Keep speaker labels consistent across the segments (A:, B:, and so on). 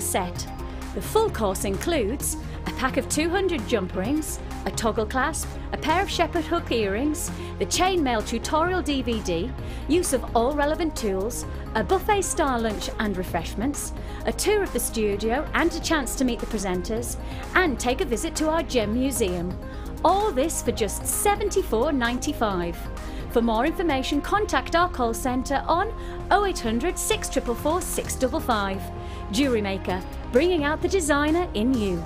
A: set. The full course includes a pack of 200 jump rings, a toggle clasp, a pair of shepherd hook earrings, the Chain Maille tutorial DVD, use of all relevant tools, a buffet style lunch and refreshments, a tour of the studio and a chance to meet the presenters, and take a visit to our gem museum. All this for just $74.95. For more information, contact our call centre on 0800 644 655. JewelleryMaker, bringing out the designer in you.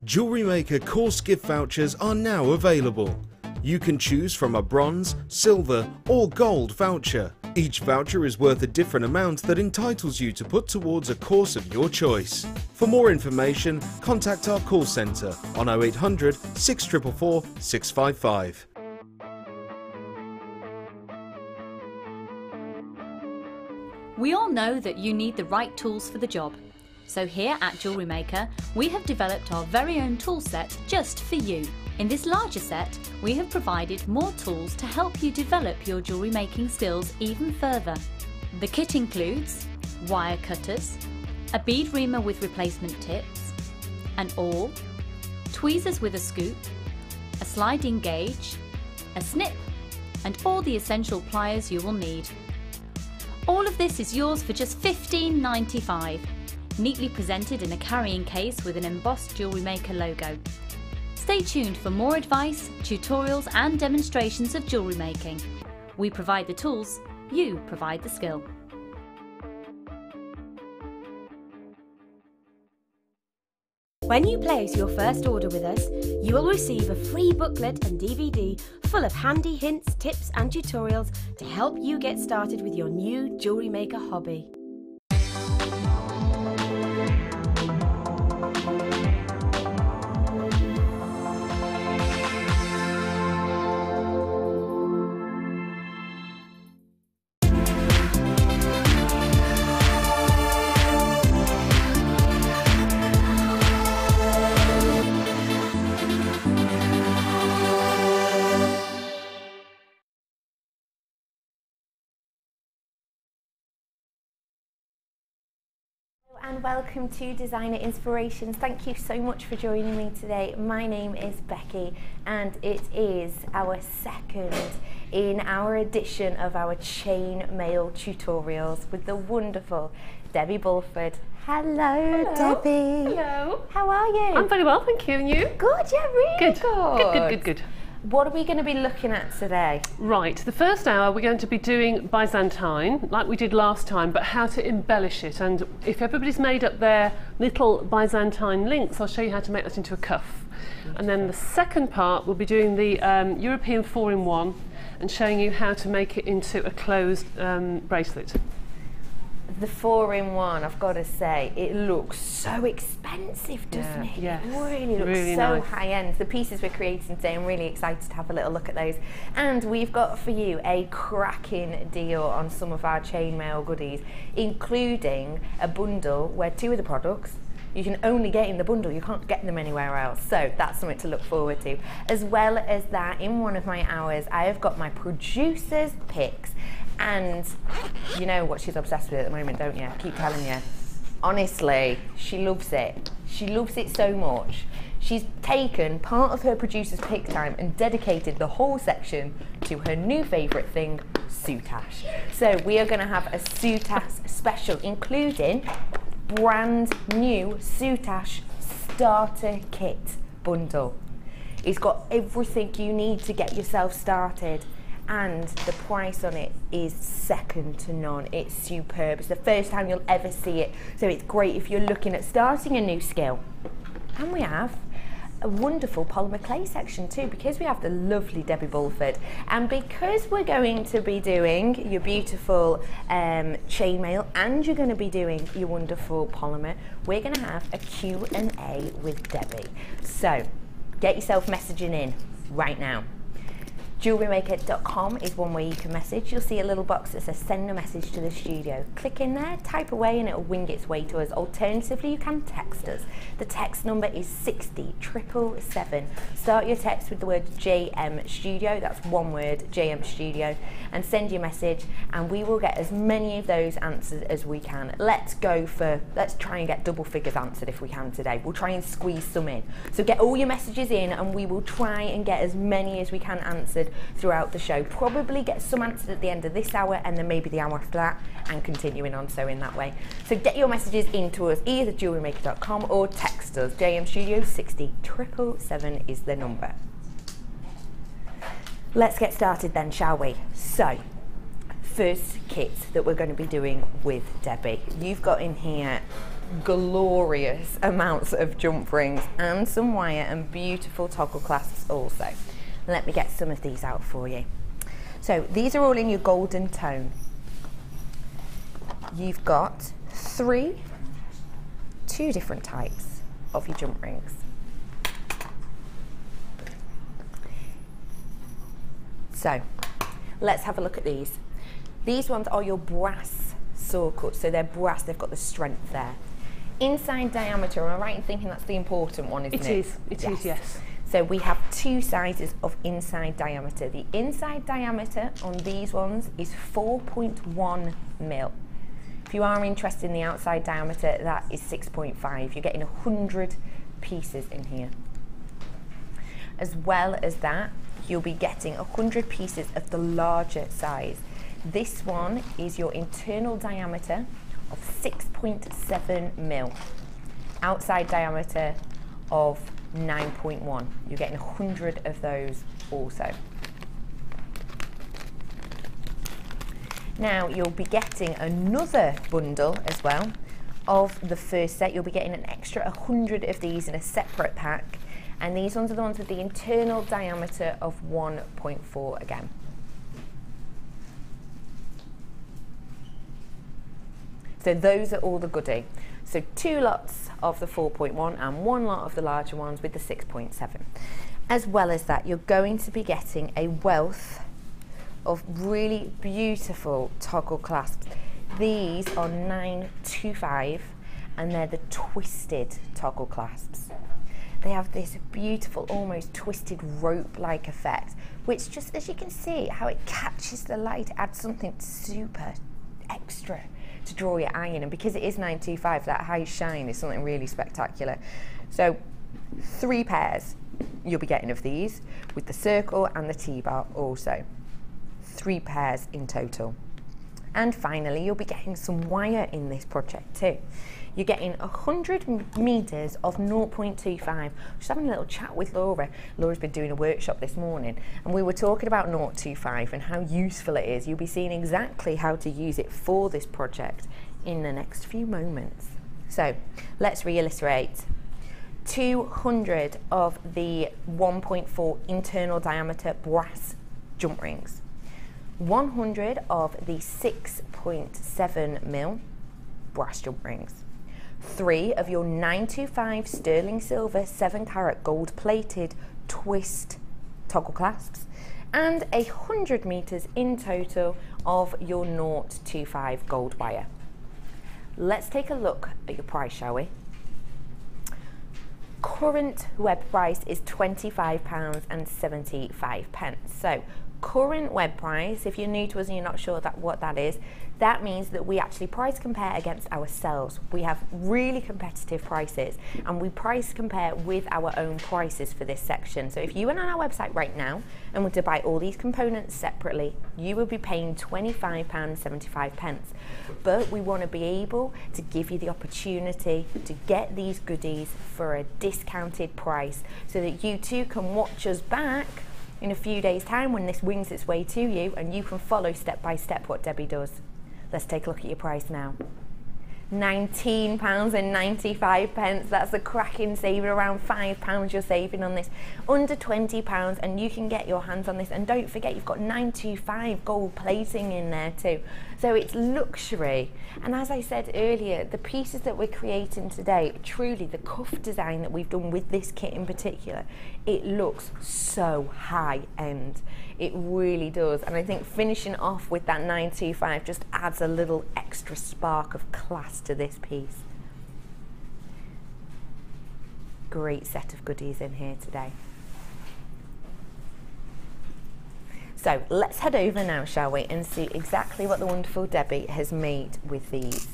B: JewelleryMaker course gift vouchers are now available. You can choose from a bronze, silver or gold voucher. Each voucher is worth a different amount that entitles you to put towards a course of your choice. For more information, contact our call centre on 0800 644 655.
A: We all know that you need the right tools for the job. So here at JewelleryMaker, we have developed our very own tool set just for you. In this larger set, we have provided more tools to help you develop your jewellery making skills even further. The kit includes wire cutters, a bead reamer with replacement tips, an awl, tweezers with a scoop, a sliding gauge, a snip, and all the essential pliers you will need. All of this is yours for just $15.95. Neatly presented in a carrying case with an embossed JewelleryMaker logo. Stay tuned for more advice, tutorials and demonstrations of jewellery making. We provide the tools, you provide the skill. When you place your first order with us, you will receive a free booklet and DVD full of handy hints, tips and tutorials to help you get started with your new jewellery maker hobby.
C: And welcome to Designer Inspirations. Thank you so much for joining me today. My name is Becky and it is our second in our edition of our Chain Maille tutorials with the wonderful Debbie Bulford. Hello, Debbie.
D: Hello.
C: How are you?
D: I'm very well, thank you. And you?
C: Good, yeah, really
D: Good. Good.
C: What are we going to be looking at today?
D: Right, the first hour we're going to be doing Byzantine, like we did last time, but how to embellish it. And if everybody's made up their little Byzantine links, I'll show you how to make that into a cuff. And then the second part, we'll be doing the European 4-in-1 and showing you how to make it into a closed bracelet.
C: The 4-in-1, I've got to say, it looks so expensive, doesn't it?
D: Yes.
C: It really looks
D: really
C: so
D: nice.
C: high-end. The pieces we're creating today, I'm really excited to have a little look at those. And we've got for you a cracking deal on some of our Chain Maille goodies, including a bundle where 2 of the products you can only get in the bundle, you can't get them anywhere else. So that's something to look forward to. As well as that, in one of my hours, I have got my producer's picks. And you know what she's obsessed with at the moment, don't you? I keep telling you. Honestly, she loves it. She loves it so much. She's taken part of her producer's pick time and dedicated the whole section to her new favourite thing, soutache. So we are going to have a soutache special, including brand new soutache starter kit bundle. It's got everything you need to get yourself started. And the price on it is second to none. It's superb. It's the first time you'll ever see it. So it's great if you're looking at starting a new skill. And we have a wonderful polymer clay section too, because we have the lovely Debbie Bulford. And because we're going to be doing your beautiful Chain Maille and you're going to be doing your wonderful polymer, we're going to have a Q&A with Debbie. So get yourself messaging in right now. JewelleryMaker.com is one way you can message. You'll see a little box that says send a message to the studio. Click in there, type away, and it'll wing its way to us. Alternatively, you can text us. The text number is 60777. Start your text with the word JM Studio, that's one word, JM Studio, and send your message, and we will get as many of those answered as we can. Let's try and get double figures answered if we can today. We'll try and squeeze some in. So get all your messages in, and we will try and get as many as we can answered throughout the show. Probably get some answered at the end of this hour, and then maybe the hour after that, and continuing on so in that way. So get your messages into us, either JewelleryMaker.com or text us. JM Studio 60777 is the number. Let's get started then, shall we? So, first kit that we're going to be doing with Debbie. You've got in here glorious amounts of jump rings and some wire and beautiful toggle clasps also. Let me get some of these out for you. So these are all in your golden tone. You've got two different types of your jump rings. So let's have a look at these. These ones are your brass saw cuts, so they're brass, they've got the strength there. Inside diameter, am I right in thinking that's the important one, isn't it?
D: It is, yes.
C: So we have two sizes of inside diameter. The inside diameter on these ones is 4.1 mil. If you are interested in the outside diameter, that is 6.5. You're getting 100 pieces in here. As well as that, you'll be getting 100 pieces of the larger size. This one is your internal diameter of 6.7 mil. Outside diameter of 9.1. You're getting 100 of those also. Now you'll be getting another bundle as well of the first set. You'll be getting an extra 100 of these in a separate pack, and these ones are the ones with the internal diameter of 1.4 again. So those are all the goodie. So 2 lots of the 4.1 and 1 lot of the larger ones with the 6.7. As well as that, you're going to be getting a wealth of really beautiful toggle clasps. These are 925 and they're the twisted toggle clasps. They have this beautiful, almost twisted rope-like effect, which just, as you can see, how it catches the light, adds something super extra to draw your eye in, and because it is 925, that high shine is something really spectacular. So 3 pairs you'll be getting of these with the circle and the T-bar also. 3 pairs in total. And finally, you'll be getting some wire in this project too. You're getting 100 meters of 0.25. Just having a little chat with Laura. Laura's been doing a workshop this morning, and we were talking about 0.25 and how useful it is. You'll be seeing exactly how to use it for this project in the next few moments. So let's reiterate. 200 of the 1.4 internal diameter brass jump rings. 100 of the 6.7 mil brass jump rings. 3 of your 925 sterling silver 7 carat gold plated twist toggle clasps, and 100 meters in total of your 0.25 gold wire. Let's take a look at your price, shall we? Current web price is £25.75. So current web price, if you're new to us and you're not sure what that is, that means that we actually price compare against ourselves. We have really competitive prices, and we price compare with our own prices for this section. So if you went on our website right now and were to buy all these components separately, you would be paying £25.75. But we want to be able to give you the opportunity to get these goodies for a discounted price, so that you too can watch us back in a few days' time when this wings its way to you, and you can follow step by step what Debbie does. Let's take a look at your price now. £19.95. That's a cracking saving, around £5 you're saving on this. Under £20, and you can get your hands on this. And don't forget, you've got 925 gold plating in there too. So it's luxury. And as I said earlier, the pieces that we're creating today, truly the cuff design that we've done with this kit in particular, it looks so high end. It really does. And I think finishing off with that 925 just adds a little extra spark of class to this piece. Great set of goodies in here today. So let's head over now, shall we, and see exactly what the wonderful Debbie has made with these.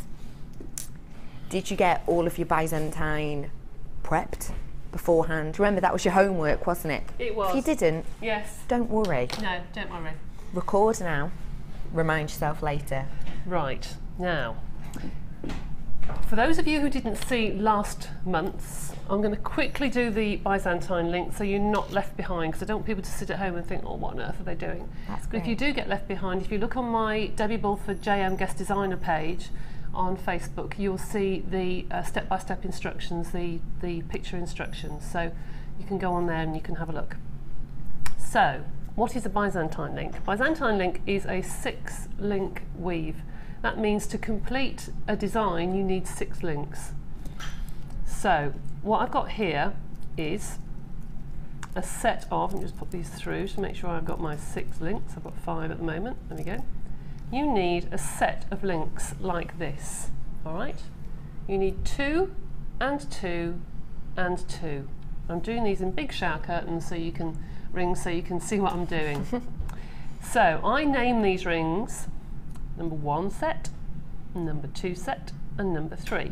C: Did you get all of your Byzantine prepped beforehand? Remember, that was your homework, wasn't it?
D: It was.
C: If you didn't,
D: yes,
C: don't worry.
D: No, don't worry.
C: Record now, remind yourself later.
D: Right, now, for those of you who didn't see last month's, I'm going to quickly do the Byzantine link so you're not left behind, because I don't want people to sit at home and think, oh, what on earth are they doing?
C: That's
D: but
C: great.
D: if you do get left behind, if you look on my Debbie Bulford JM Guest Designer page on Facebook, you'll see the step-by-step instructions, the picture instructions. So you can go on there and you can have a look. So, what is a Byzantine link? Byzantine link is a 6-link weave. That means to complete a design you need 6 links. So what I've got here is a set of, let me just put these through to make sure I've got my 6 links. I've got 5 at the moment, there we go. You need a set of links like this, alright? You need 2 and 2 and 2. I'm doing these in big shower curtains so you can rings so you can see what I'm doing. So I name these rings number 1 set, number 2 set, and number 3.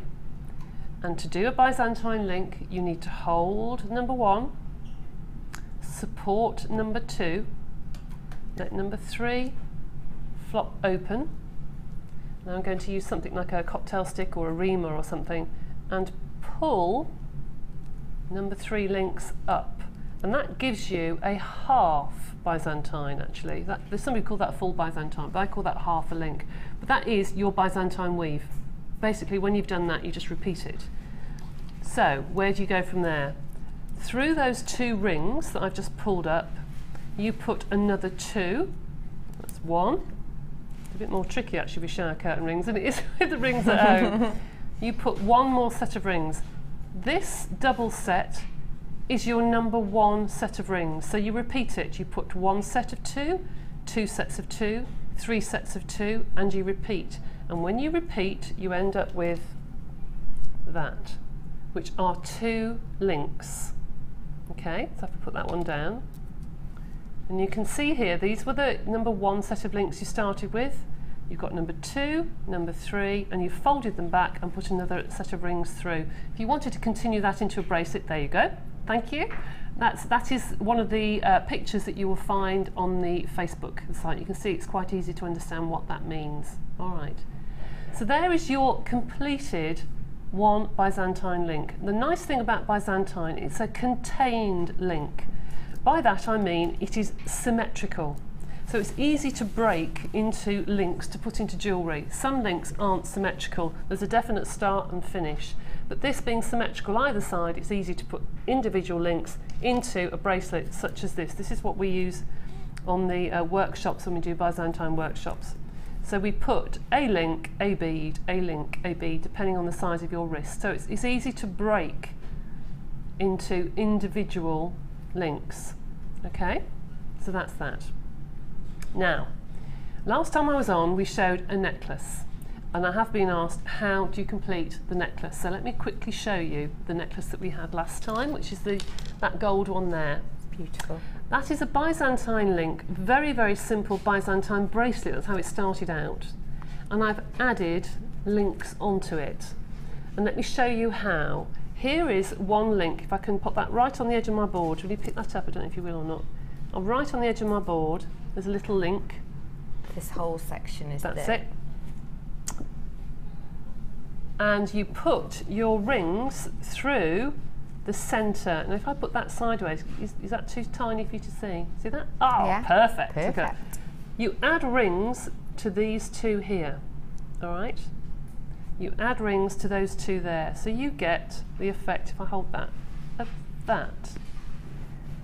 D: And to do a Byzantine link, you need to hold number 1, support number 2, let number 3 flop open. Now I'm going to use something like a cocktail stick or a reamer or something and pull number 3 links up. And that gives you a half Byzantine, actually. There's somebody called that a full Byzantine, but I call that half a link. But that is your Byzantine weave. Basically, when you've done that, you just repeat it. So, where do you go from there? Through those 2 rings that I've just pulled up, you put another 2. That's 1. It's a bit more tricky, actually, with shower curtain rings than it is with the rings at home. You put 1 more set of rings. This double set is your number 1 set of rings. So you repeat it. You put 1 set of 2, 2 sets of 2, 3 sets of 2, and you repeat. And when you repeat, you end up with that, which are 2 links. Okay, so I have to put that one down. And you can see here, these were the number 1 set of links you started with. You've got number 2, number 3, and you've folded them back and put another set of rings through. If you wanted to continue that into a bracelet, there you go. Thank you. That is one of the pictures that you will find on the Facebook site. You can see it's quite easy to understand what that means. All right. So there is your completed 1 Byzantine link. The nice thing about Byzantine, it's a contained link. By that I mean it is symmetrical. So it's easy to break into links to put into jewellery. Some links aren't symmetrical. There's a definite start and finish. But this being symmetrical either side, it's easy to put individual links into a bracelet such as this. This is what we use on the workshops when we do Byzantine workshops. So we put a link, a bead, a link, a bead, depending on the size of your wrist. So it's easy to break into individual links. Okay, so that's that. Now, last time I was on, we showed a necklace. And I have been asked, how do you complete the necklace? So let me quickly show you the necklace that we had last time, which is that gold one there.
C: Beautiful.
D: That is a Byzantine link, very, very simple Byzantine bracelet. That's how it started out. And I've added links onto it. And let me show you how. Here is 1 link. If I can put that right on the edge of my board. Will you pick that up? I don't know if you will or not. I'm right on the edge of my board. There's a little link.
C: This whole section is there.
D: That's it. And you put your rings through the centre. And if I put that sideways, is that too tiny for you to see? See that? Oh,
C: yeah.
D: Perfect.
C: Perfect.
D: Okay. You add rings to these 2 here, all right? You add rings to those 2 there. So you get the effect, if I hold that, of that.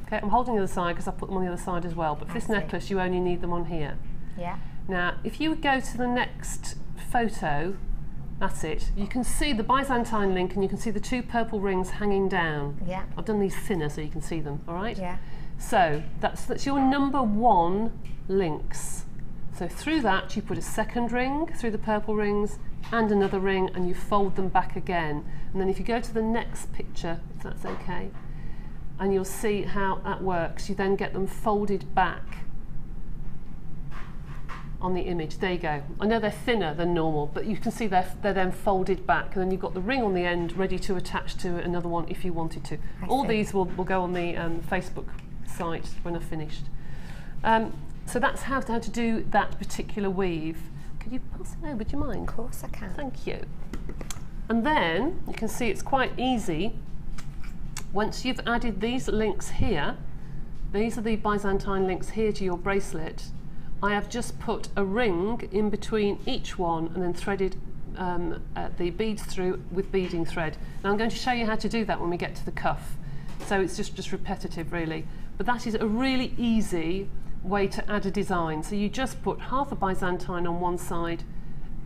D: Okay, I'm holding the other side because I put them on the other side as well. But for this necklace, you only need them on here.
C: Yeah.
D: Now, if you go to the next photo, that's it. You can see the Byzantine link and you can see the 2 purple rings hanging down.
C: Yeah.
D: I've done these thinner so you can see them, all right?
C: Yeah.
D: So that's your number 1 links. So through that you put a second ring through the purple rings and another ring, and you fold them back again. And then if you go to the next picture, if that's okay, and you'll see how that works. You then get them folded back on the image. There you go. I know they're thinner than normal, but you can see they're then folded back, and then you've got the ring on the end ready to attach to another one if you wanted to. All these will go on the Facebook site when I've finished. So that's how to do that particular weave. Could you pass it over, do you mind?
C: Of course I can.
D: Thank you. And then you can see it's quite easy. Once you've added these links here, these are the Byzantine links here to your bracelet, I have just put a ring in between each one and then threaded the beads through with beading thread. Now I'm going to show you how to do that when we get to the cuff. So it's just repetitive really. But that is a really easy way to add a design. So you just put half a Byzantine on one side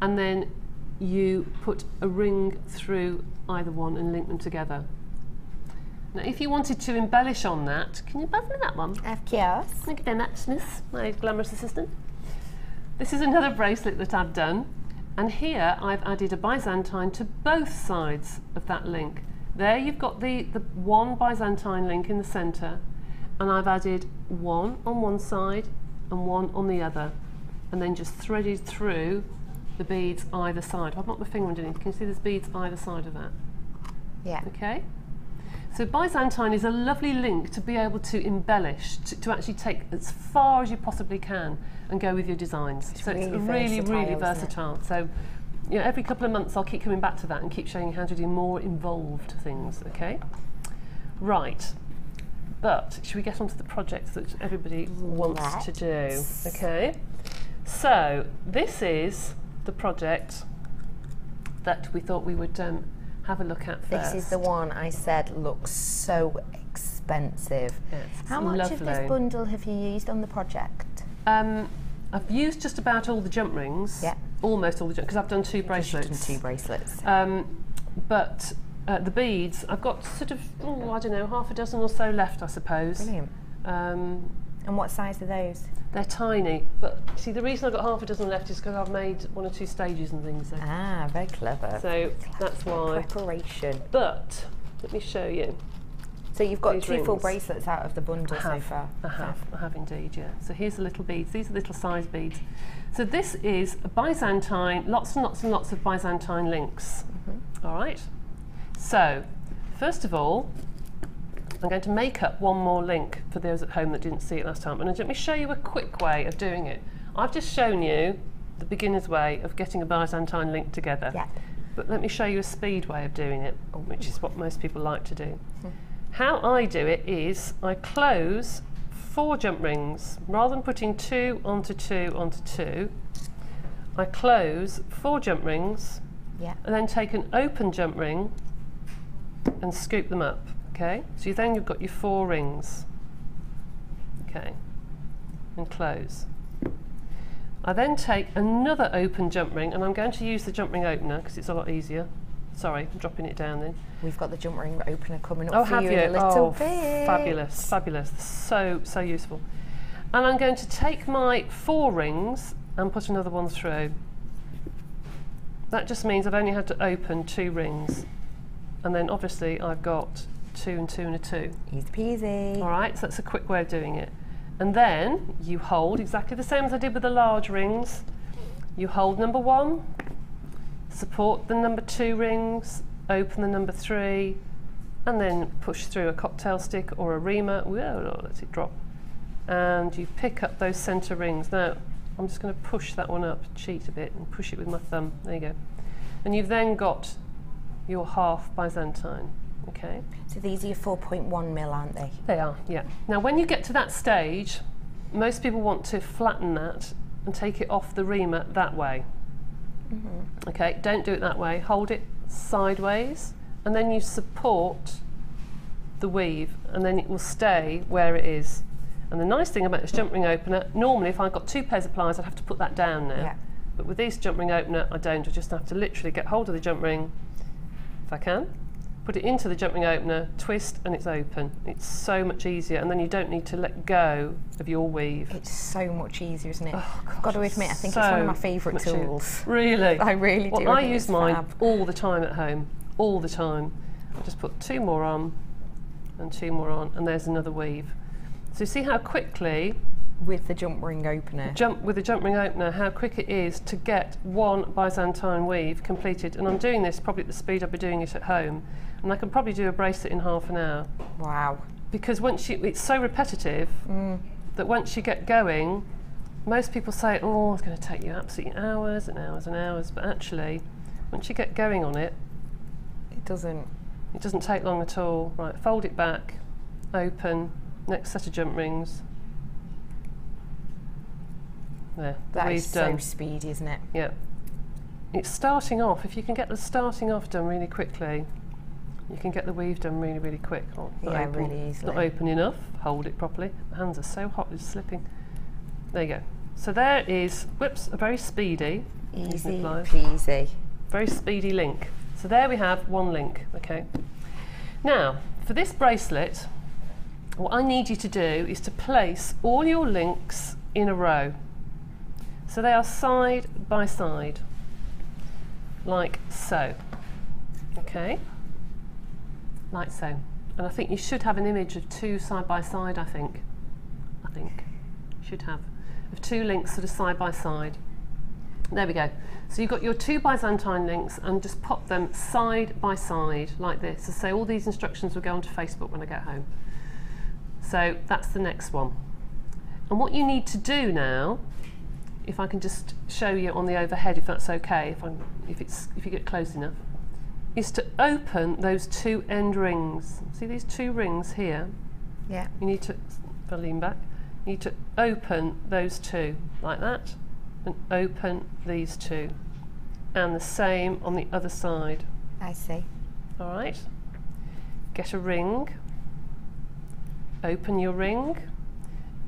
D: and then you put a ring through either one and link them together. Now if you wanted to embellish on that, can you pass me that one?
C: Of course.
D: Thank you very much, Miss, my glamorous assistant. This is another bracelet that I've done, and here I've added a Byzantine to both sides of that link. There you've got the one Byzantine link in the centre, and I've added one on one side and one on the other, and then just threaded through the beads either side. I've got my finger underneath. Can you see there's beads either side of that?
C: Yeah.
D: Okay. So Byzantine is a lovely link to be able to embellish, to actually take as far as you possibly can and go with your designs. It's really versatile. So, you know, every couple of months I'll keep coming back to that and keep showing you how to do more involved things, okay? Right. But should we get onto the projects that everybody wants to do? Okay. So this is the project that we thought we would have a look at first.
C: This is the one I said looks so expensive.
D: Yes,
C: how much
D: lovely.
C: of this bundle have you used on the project?
D: I've used just about all the jump rings.
C: Yeah.
D: Almost all the jump, because I've done 2 bracelets.
C: You've done 2 bracelets.
D: But the beads, I've got sort of, I don't know, half a dozen or so left, I suppose.
C: Brilliant. And what size are those?
D: They're tiny, but see, the reason I've got half a dozen left is because I've made 1 or 2 stages and things. So.
C: Ah, very clever.
D: So that's why.
C: Preparation.
D: But let me show you.
C: So you've got
D: These
C: 2 full
D: rings.
C: bracelets out of the bundle so far.
D: I have indeed, yeah. So here's the little beads. These are little size beads. So this is a Byzantine, lots and lots and lots of Byzantine links. All right. So first of all, I'm going to make up one more link for those at home that didn't see it last time. And let me show you a quick way of doing it. I've just shown you the beginner's way of getting a Byzantine link together.
C: Yeah.
D: But let me show you a speed way of doing it, which is what most people like to do. How I do it is I close 4 jump rings. Rather than putting 2 onto 2 onto 2, I close 4 jump rings and then take an open jump ring and scoop them up. Okay, so then you've got your 4 rings. Okay, and close. I then take another open jump ring, and I'm going to use the jump ring opener because it's a lot easier. Sorry, I'm dropping it down then.
C: We've got the jump ring opener coming up for
D: have
C: you
D: you?
C: in a little bit.
D: Fabulous, fabulous. So useful. And I'm going to take my 4 rings and put another one through. That just means I've only had to open 2 rings. And then obviously I've got 2 and 2 and a 2.
C: Easy peasy.
D: All right, so that's a quick way of doing it. And then you hold exactly the same as I did with the large rings. You hold number 1, support the number 2 rings, open the number 3, and then push through a cocktail stick or a reamer. Whoa, let it drop. And you pick up those centre rings. Now, I'm just going to push that one up, cheat a bit, and push it with my thumb. There you go. And you've then got your half Byzantine. Okay.
C: So these are your 4.1 mil, aren't they?
D: They are, yeah. Now when you get to that stage, most people want to flatten that and take it off the reamer that way. Okay, don't do it that way. Hold it sideways and then you support the weave and then it will stay where it is. And the nice thing about this jump ring opener, normally if I've got 2 pairs of pliers I'd have to put that down now.
C: Yeah.
D: But with this jump ring opener I don't. I just have to literally get hold of the jump ring, if I can, put it into the jump ring opener, twist, and it's open. It's so much easier, and then you don't need to let go of your weave.
C: It's so much easier, isn't it?
D: Oh, gosh,
C: I've got to admit, I think it's one of my favourite tools.
D: Really?
C: I really do.
D: Well, I use mine all the time at home, all the time. I just put 2 more on, and 2 more on, and there's another weave. So you see how quickly,
C: with the jump ring opener,
D: with the jump ring opener, how quick it is to get one Byzantine weave completed. And I'm doing this probably at the speed I'd be doing it at home, and I can probably do a bracelet in half an hour.
C: Wow.
D: Because once it's so repetitive that once you get going, most people say, oh, it's going to take you absolutely hours and hours and hours, but actually, once you get going on it,
C: it doesn't
D: take long at all. Right, fold it back, open, next set of jump rings. There,
C: that is
D: done.
C: so speedy, isn't it?
D: Yeah. It's starting off. If you can get the starting off done really quickly, you can get the weave done really, really quick. Oh,
C: yeah, really easily.
D: Not open enough. Hold it properly. My hands are so hot, it's slipping. There you go. So there is, whoops, a very speedy.
C: Easy peasy.
D: Very speedy link. So there we have one link, okay. Now, for this bracelet, what I need you to do is to place all your links in a row. So they are side by side, like so, okay, like so. And I think you should have an image of 2 side by side, I think you should have, of 2 links sort of side by side. There we go. So you've got your 2 Byzantine links and just pop them side by side like this. So say all these instructions will go onto Facebook when I get home. So that's the next one. And what you need to do now, if I can just show you on the overhead, if that's okay, if you get close enough, is to open those 2 end rings. See these 2 rings here?
C: Yeah.
D: You need to, if I lean back, you need to open those 2 like that, and open these 2, and the same on the other side.
C: I see.
D: All right. Get a ring. Open your ring.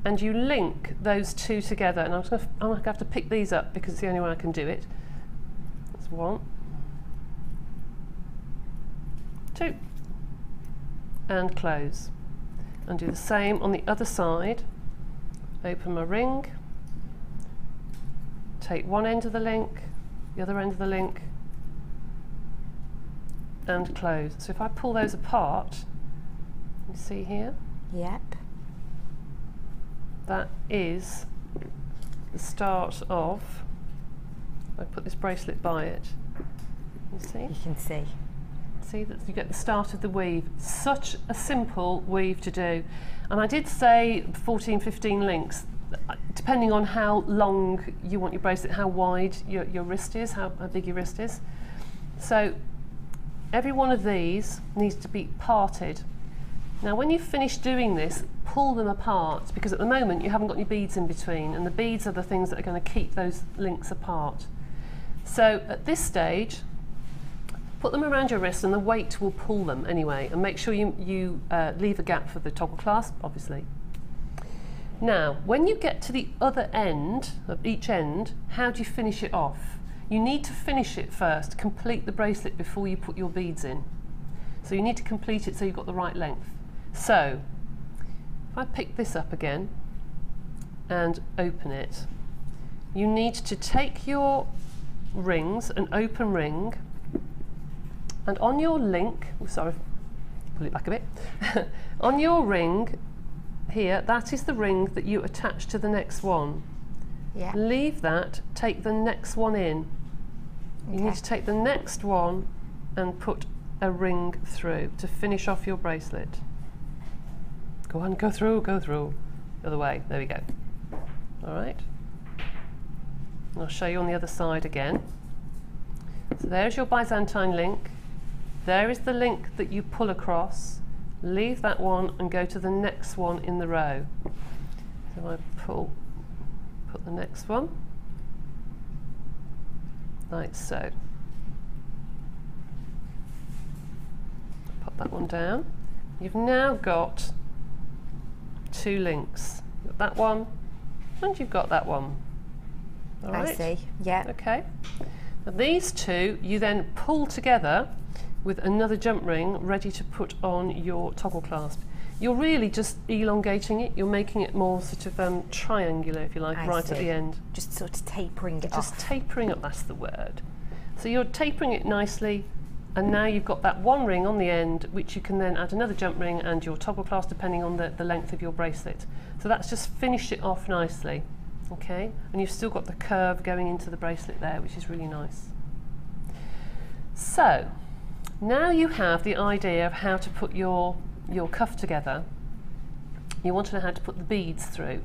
D: And you link those 2 together, and I'm going to have to pick these up because it's the only way I can do it. That's 1, 2, and close. And do the same on the other side. Open my ring, take one end of the link, the other end of the link, and close. So if I pull those apart, you see here?
C: Yep.
D: That is the start of, I put this bracelet by it, you see?
C: You can see.
D: See that you get the start of the weave. Such a simple weave to do. And I did say 14, 15 links, depending on how long you want your bracelet, how wide your wrist is, how big your wrist is. So every one of these needs to be parted. Now when you finish doing this, pull them apart, because at the moment you haven't got any beads in between, and the beads are the things that are going to keep those links apart. So at this stage, put them around your wrist and the weight will pull them anyway, and make sure you leave a gap for the toggle clasp, obviously. Now, when you get to the other end of each end, how do you finish it off? You need to finish it first, complete the bracelet before you put your beads in. So you need to complete it so you've got the right length. So, if I pick this up again and open it, you need to take your rings, an open ring, and on your link, oh, sorry, pull it back a bit, on your ring here, that is the ring that you attach to the next one.
C: Yeah.
D: Leave that, take the next one in. You need to take the next one and put a ring through to finish off your bracelet. Go on, go through, the other way, there we go. All right, and I'll show you on the other side again. So there's your Byzantine link, there is the link that you pull across, leave that one and go to the next one in the row. So I put the next one, like so. Pop that one down. You've now got 2 links. You've got that one, and you've got that one. All right?
C: I see, yeah.
D: Okay. Now these 2 you then pull together with another jump ring ready to put on your toggle clasp. You're really just elongating it, you're making it more sort of triangular, if you like, right at the end.
C: Just sort of tapering it off.
D: Just tapering up, that's the word. So you're tapering it nicely, and now you've got that one ring on the end, which you can then add another jump ring and your toggle clasp depending on the length of your bracelet. So that's just finished it off nicely, okay? And you've still got the curve going into the bracelet there, which is really nice. So, now you have the idea of how to put your cuff together. You want to know how to put the beads through.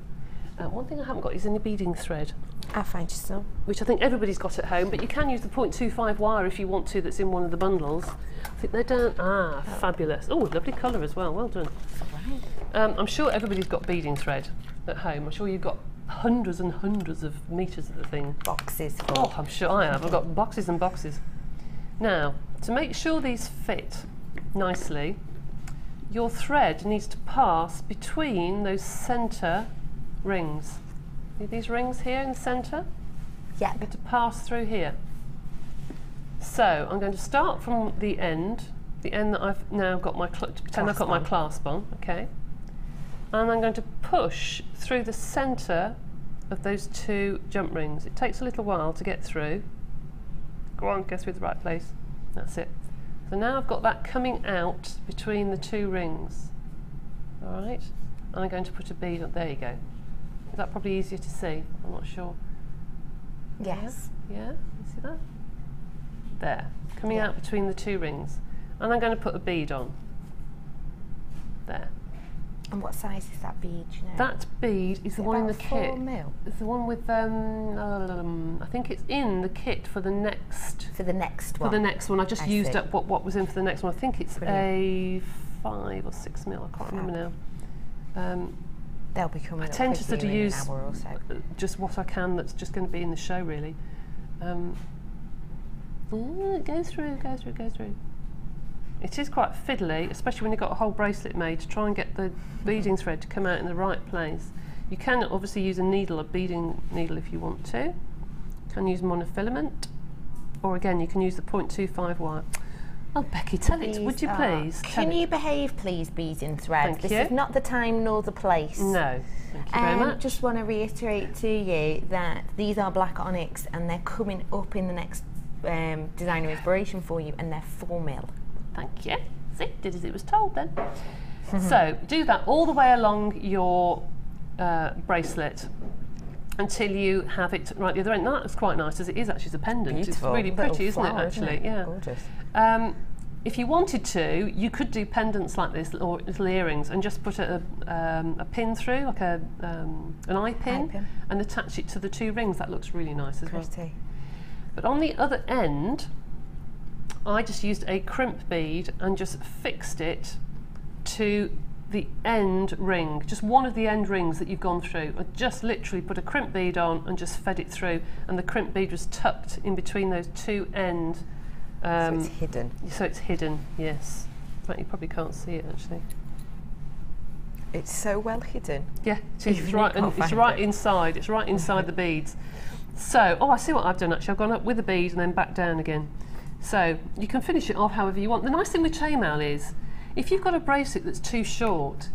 D: One thing I haven't got is any beading thread.
C: I'll find you some. Which
D: I think everybody's got at home, but you can use the 0.25 wire if you want to, that's in one of the bundles. I think they're down. Ah, oh. Fabulous. Oh, lovely colour as well, well done. Right. I'm sure everybody's got beading thread at home. I'm sure you've got hundreds and hundreds of metres of the thing.
C: Boxes full.
D: Oh, I'm sure I have. I've got boxes and boxes. Now, to make sure these fit nicely, your thread needs to pass between those centre rings. See these rings here in the centre?
C: Yeah.
D: You have to pass through here. So I'm going to start from the end that I've now got my pretend I've got my clasp on, okay? And I'm going to push through the centre of those two jump rings. It takes a little while to get through. Go on, go through the right place. That's it. So now I've got that coming out between the two rings. All right, and I'm going to put a bead on. There you go. Is that probably easier to see? I'm not sure.
C: Yes.
D: Yeah, you see that? There, coming out between the two rings. And I'm going to put a bead on. There.
C: And what size is that bead, you know?
D: That bead is the one in the kit.
C: 4 mil?
D: It's the one with, I think it's in the kit for the next...
C: For the next one?
D: For the next one. I just used up what was in for the next one. I think it's
C: Brilliant.
D: a 5 or 6 mil, I can't remember now.
C: They'll be coming
D: I
C: up
D: tend to sort of
C: in
D: use
C: an hour or so.
D: Just what I can that's just going to be in the show, really. Go through, go through, go through. It is quite fiddly, especially when you've got a whole bracelet made, to try and get the beading thread to come out in the right place. You can obviously use a needle, a beading needle if you want to. You can use monofilament, or again you can use the 0.25 wire. Oh, Becky, tell it, would you please?
C: Can you behave, please, beading thread?
D: Thank you.
C: This is not the time nor the place.
D: No, thank you very much.
C: Just want to reiterate to you that these are black onyx and they're coming up in the next designer inspiration for you, and they're 4 mil.
D: Thank you. See, did as it was told then. So do that all the way along your bracelet until you have it right the other end. That's quite nice, as it is actually as a pendant.
C: Beautiful.
D: It's really pretty, isn't it,
C: flower,
D: actually?
C: Isn't it?
D: Yeah.
C: Gorgeous.
D: If you wanted to, you could do pendants like this, or little earrings, and just put a pin through, like an eye pin, and attach it to the two rings. That looks really nice as well. But on the other end, I just used a crimp bead and just fixed it to the end ring, just one of the end rings that you've gone through. I just literally put a crimp bead on and just fed it through, and the crimp bead was tucked in between those two end.
C: So it's hidden.
D: So it's hidden, yes. In fact, you probably can't see it actually.
C: It's so well hidden.
D: Yeah, it's right, and it's right inside. It's right inside the beads. So, I see what I've done actually. I've gone up with a bead and then back down again. So you can finish it off however you want. The nice thing with chain maille is, if you've got a bracelet that's too short,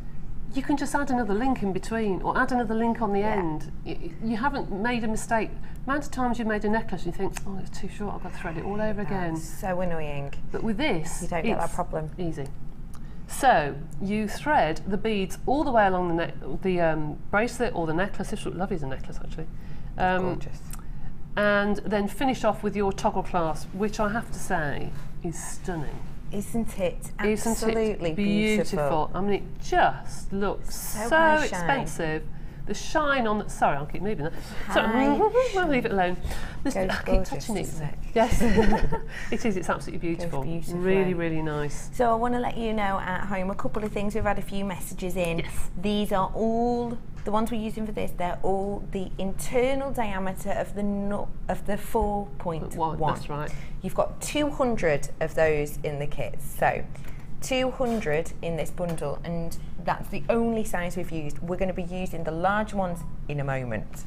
D: you can just add another link in between, or add another link on the end. You haven't made a mistake. The amount of times you've made a necklace and you think, oh, it's too short, I've got to thread it all over again.
C: So annoying.
D: But with this,
C: you don't get that problem.
D: Easy. So you thread the beads all the way along the bracelet or the necklace. This looks lovely as a necklace, actually.
C: Gorgeous.
D: And then finish off with your toggle clasp, which I have to say is stunning.
C: Isn't it? Absolutely
D: Isn't it beautiful? I mean, it just looks so expensive. The shine on the, sorry, I'll keep moving that. Sorry, I'll leave it alone. I keep touching it. Yes, it is. It's absolutely beautiful. Really, really nice.
C: So I want to let you know at home a couple of things. We've had a few messages in.
D: Yes.
C: These are all the ones we're using for this. They're all the internal diameter of the 4.1.
D: That's right.
C: You've got 200 of those in the kit. So 200 in this bundle, and that's the only size we've used. We're going to be using the large ones in a moment.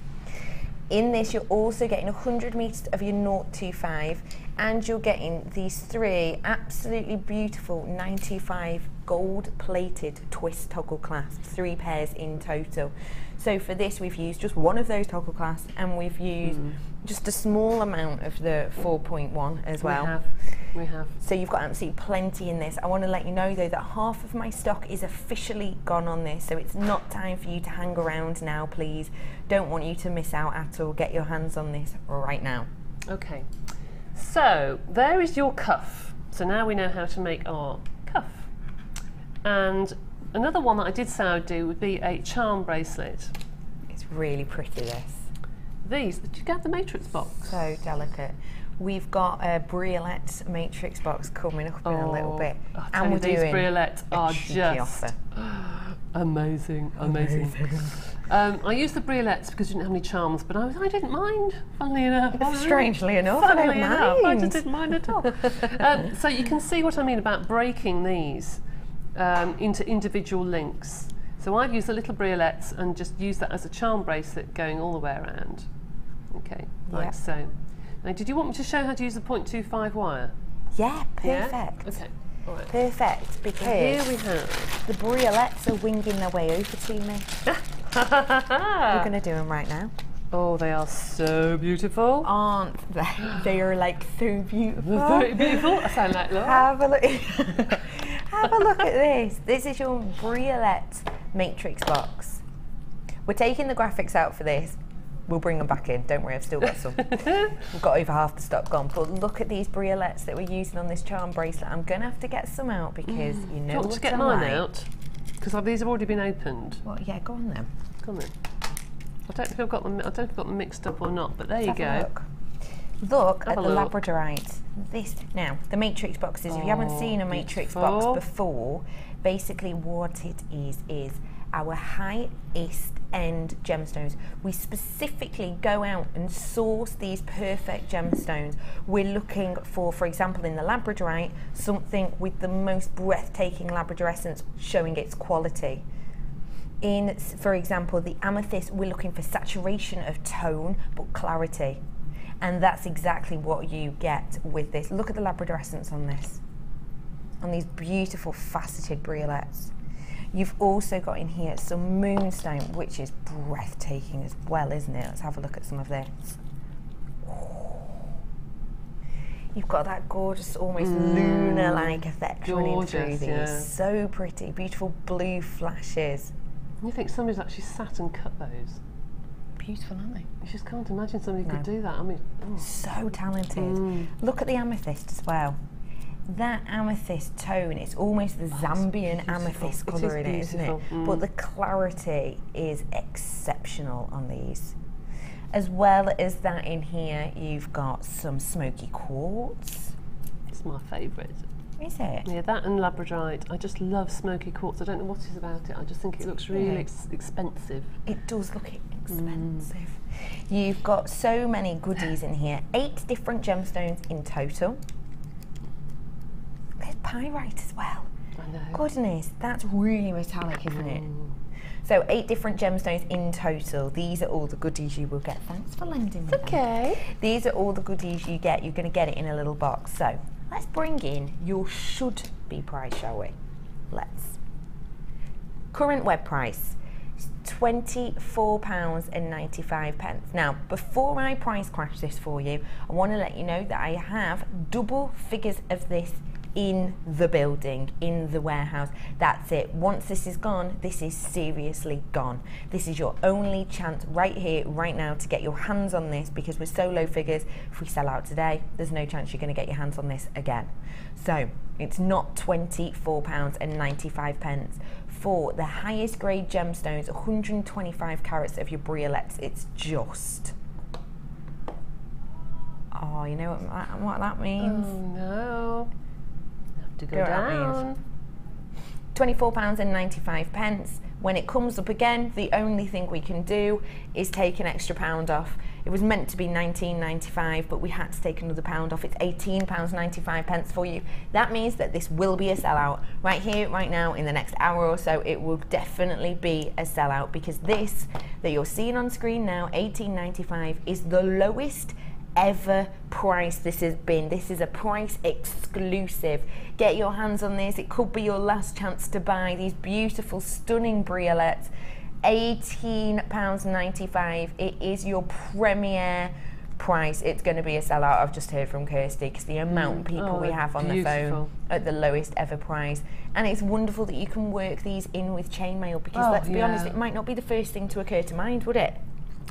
C: In this, you're also getting 100 meters of your 025, and you're getting these 3 absolutely beautiful 925 gold-plated twist toggle clasps, 3 pairs in total. So for this, we've used just one of those toggle clasps, and we've used just a small amount of the 4.1 as well.
D: We have.
C: So you've got absolutely plenty in this. I want to let you know though that half of my stock is officially gone on this, so it's not time for you to hang around now, please. Don't want you to miss out at all. Get your hands on this right now.
D: Okay, so there is your cuff. So now we know how to make our cuff. And another one that I did say I'd do would be a charm bracelet.
C: It's really pretty, this.
D: These, did you get the matrix box?
C: So delicate. We've got a Briolette matrix box coming up in a little bit.
D: And we're
C: doing
D: these Briolette are just amazing. I used the Briolettes because I didn't have any charms, but I didn't mind, funnily enough.
C: Strangely enough, I don't mind.
D: I just didn't mind at all. So you can see what I mean about breaking these into individual links. So I've used the little Briolettes and just used that as a charm bracelet going all the way around. Okay, like so. Now, did you want me to show how to use the 0.25 wire?
C: Yeah, perfect.
D: Yeah? Okay, all right.
C: Perfect, because
D: here we have
C: the Briolettes are winging their way over to me. We're going to do them right now.
D: Oh, they are so beautiful.
C: Aren't they? They are like so beautiful.
D: Very beautiful. I sound like Laura.
C: Have a look. Have a look at this. This is your Briolette matrix box. We're taking the graphics out for this. We'll bring them back in. Don't worry, I've still got some. We've got over half the stock gone. But look at these Briolettes that we're using on this charm bracelet. I'm going to have to get some out because you know.
D: Do you want to get mine out? Because these have already been opened.
C: Well, yeah, go on then.
D: Go on then. I don't know if I've got them. I don't know if I've got them mixed up or not. But there you go.
C: Look at the labradorite. This now, the matrix boxes. If you haven't seen a matrix box before, basically what it is our highest end gemstones. We specifically go out and source these perfect gemstones. We're looking for example, in the labradorite, something with the most breathtaking labradorescence, showing its quality. In, for example, the amethyst, we're looking for saturation of tone but clarity. And that's exactly what you get with this. Look at the labradorescence on this, on these beautiful faceted Briolettes. You've also got in here some moonstone, which is breathtaking as well, isn't it? Let's have a look at some of this. You've got that gorgeous, almost lunar-like effect running through these. Yeah. So pretty, beautiful blue flashes.
D: You think somebody's actually sat and cut those?
C: Beautiful, aren't they?
D: You just can't imagine somebody could do that. I mean,
C: so talented. Look at the amethyst as well. That amethyst tone, it's almost the Zambian amethyst colour in it, isn't it? But the clarity is exceptional on these. As well as that in here, you've got some smoky quartz.
D: It's my favourite.
C: Is it?
D: Yeah, that and labradorite. I just love smoky quartz. I don't know what it is about it. I just think it looks really expensive.
C: It does look expensive. You've got so many goodies in here. 8 different gemstones in total. There's pyrite as well.
D: I know.
C: Goodness, that's really metallic, isn't it? So 8 different gemstones in total. These are all the goodies you will get. Thanks for lending me that. These are all the goodies you get. You're going to get it in a little box. So let's bring in your should be price, shall we? Let's. Current web price, £24.95. Now, before I price crash this for you, I want to let you know that I have double figures of this in the building, in the warehouse. That's it. Once this is gone, this is seriously gone. This is your only chance right here, right now, to get your hands on this, because we're so low figures. If we sell out today, there's no chance you're going to get your hands on this again. So it's not £24.95 for the highest grade gemstones, 125 carats of your Briolettes. It's just, oh, you know what that means?
D: Oh no. To go down.
C: £24.95. When it comes up again, the only thing we can do is take an extra £1 off. It was meant to be £19.95, but we had to take another £1 off. It's £18.95 for you. That means that this will be a sellout right here, right now, in the next hour or so. It will definitely be a sellout, because this that you're seeing on screen now, £18.95, is the lowest ever price this has been. This is a price exclusive. Get your hands on this. It could be your last chance to buy these beautiful, stunning Briolettes. £18.95. It is your premier price. It's going to be a sellout. I've just heard from Kirsty, because the amount of people we have on the phone at the lowest ever price. And it's wonderful that you can work these in with chain mail, because let's be honest, it might not be the first thing to occur to mind, would it?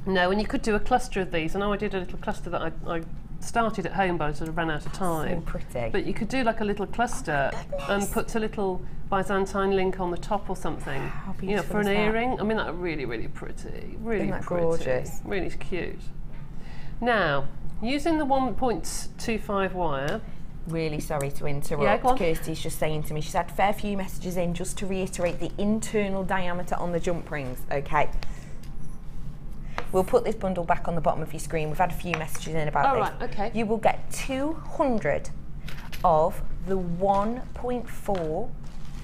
D: No, and you could do a cluster of these. I know I did a little cluster that I started at home, but I sort of ran out of time.
C: So pretty.
D: But you could do like a little cluster and put a little Byzantine link on the top or something.
C: How beautiful,
D: you know, for an
C: is that?
D: earring. I mean, that's really, really pretty. Really
C: Isn't that
D: pretty.
C: gorgeous?
D: Really cute. Now, using the 1.25 wire.
C: Really sorry to interrupt.
D: Yeah, go on.
C: Kirsty's just saying to me, she's had a fair few messages in just to reiterate the internal diameter on the jump rings. Okay. We'll put this bundle back on the bottom of your screen. We've had a few messages in about this.
D: Right, okay.
C: You will get 200 of the 1.4,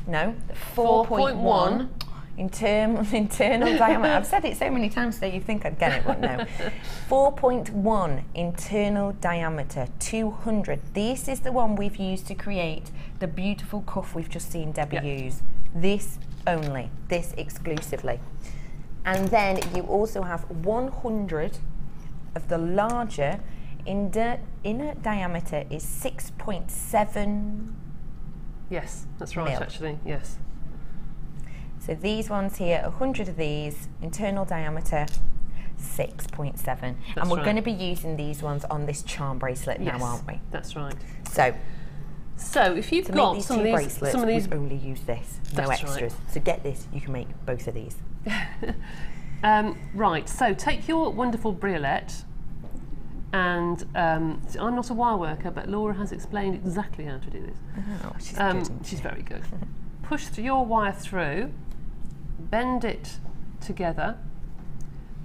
C: no, 4.1 internal diameter. I've said it so many times today, you'd think I'd get it, but no. 4.1 internal diameter, 200. This is the one we've used to create the beautiful cuff we've just seen Debbie use. This only, this exclusively. And then you also have 100 of the larger, inner diameter is 6.7.
D: Yes, that's right,
C: mil.
D: actually, yes.
C: So these ones here, 100 of these, internal diameter 6.7. And we're going to be using these ones on this charm bracelet now, aren't we?
D: That's right.
C: So
D: if you've got
C: some of these we've only used this, no extras. Right. So get this, you can make both of these.
D: Right, so take your wonderful Briolette, and I'm not a wire worker, but Laura has explained exactly how to do this.
C: Oh,
D: she's very good. Push your wire through, bend it together,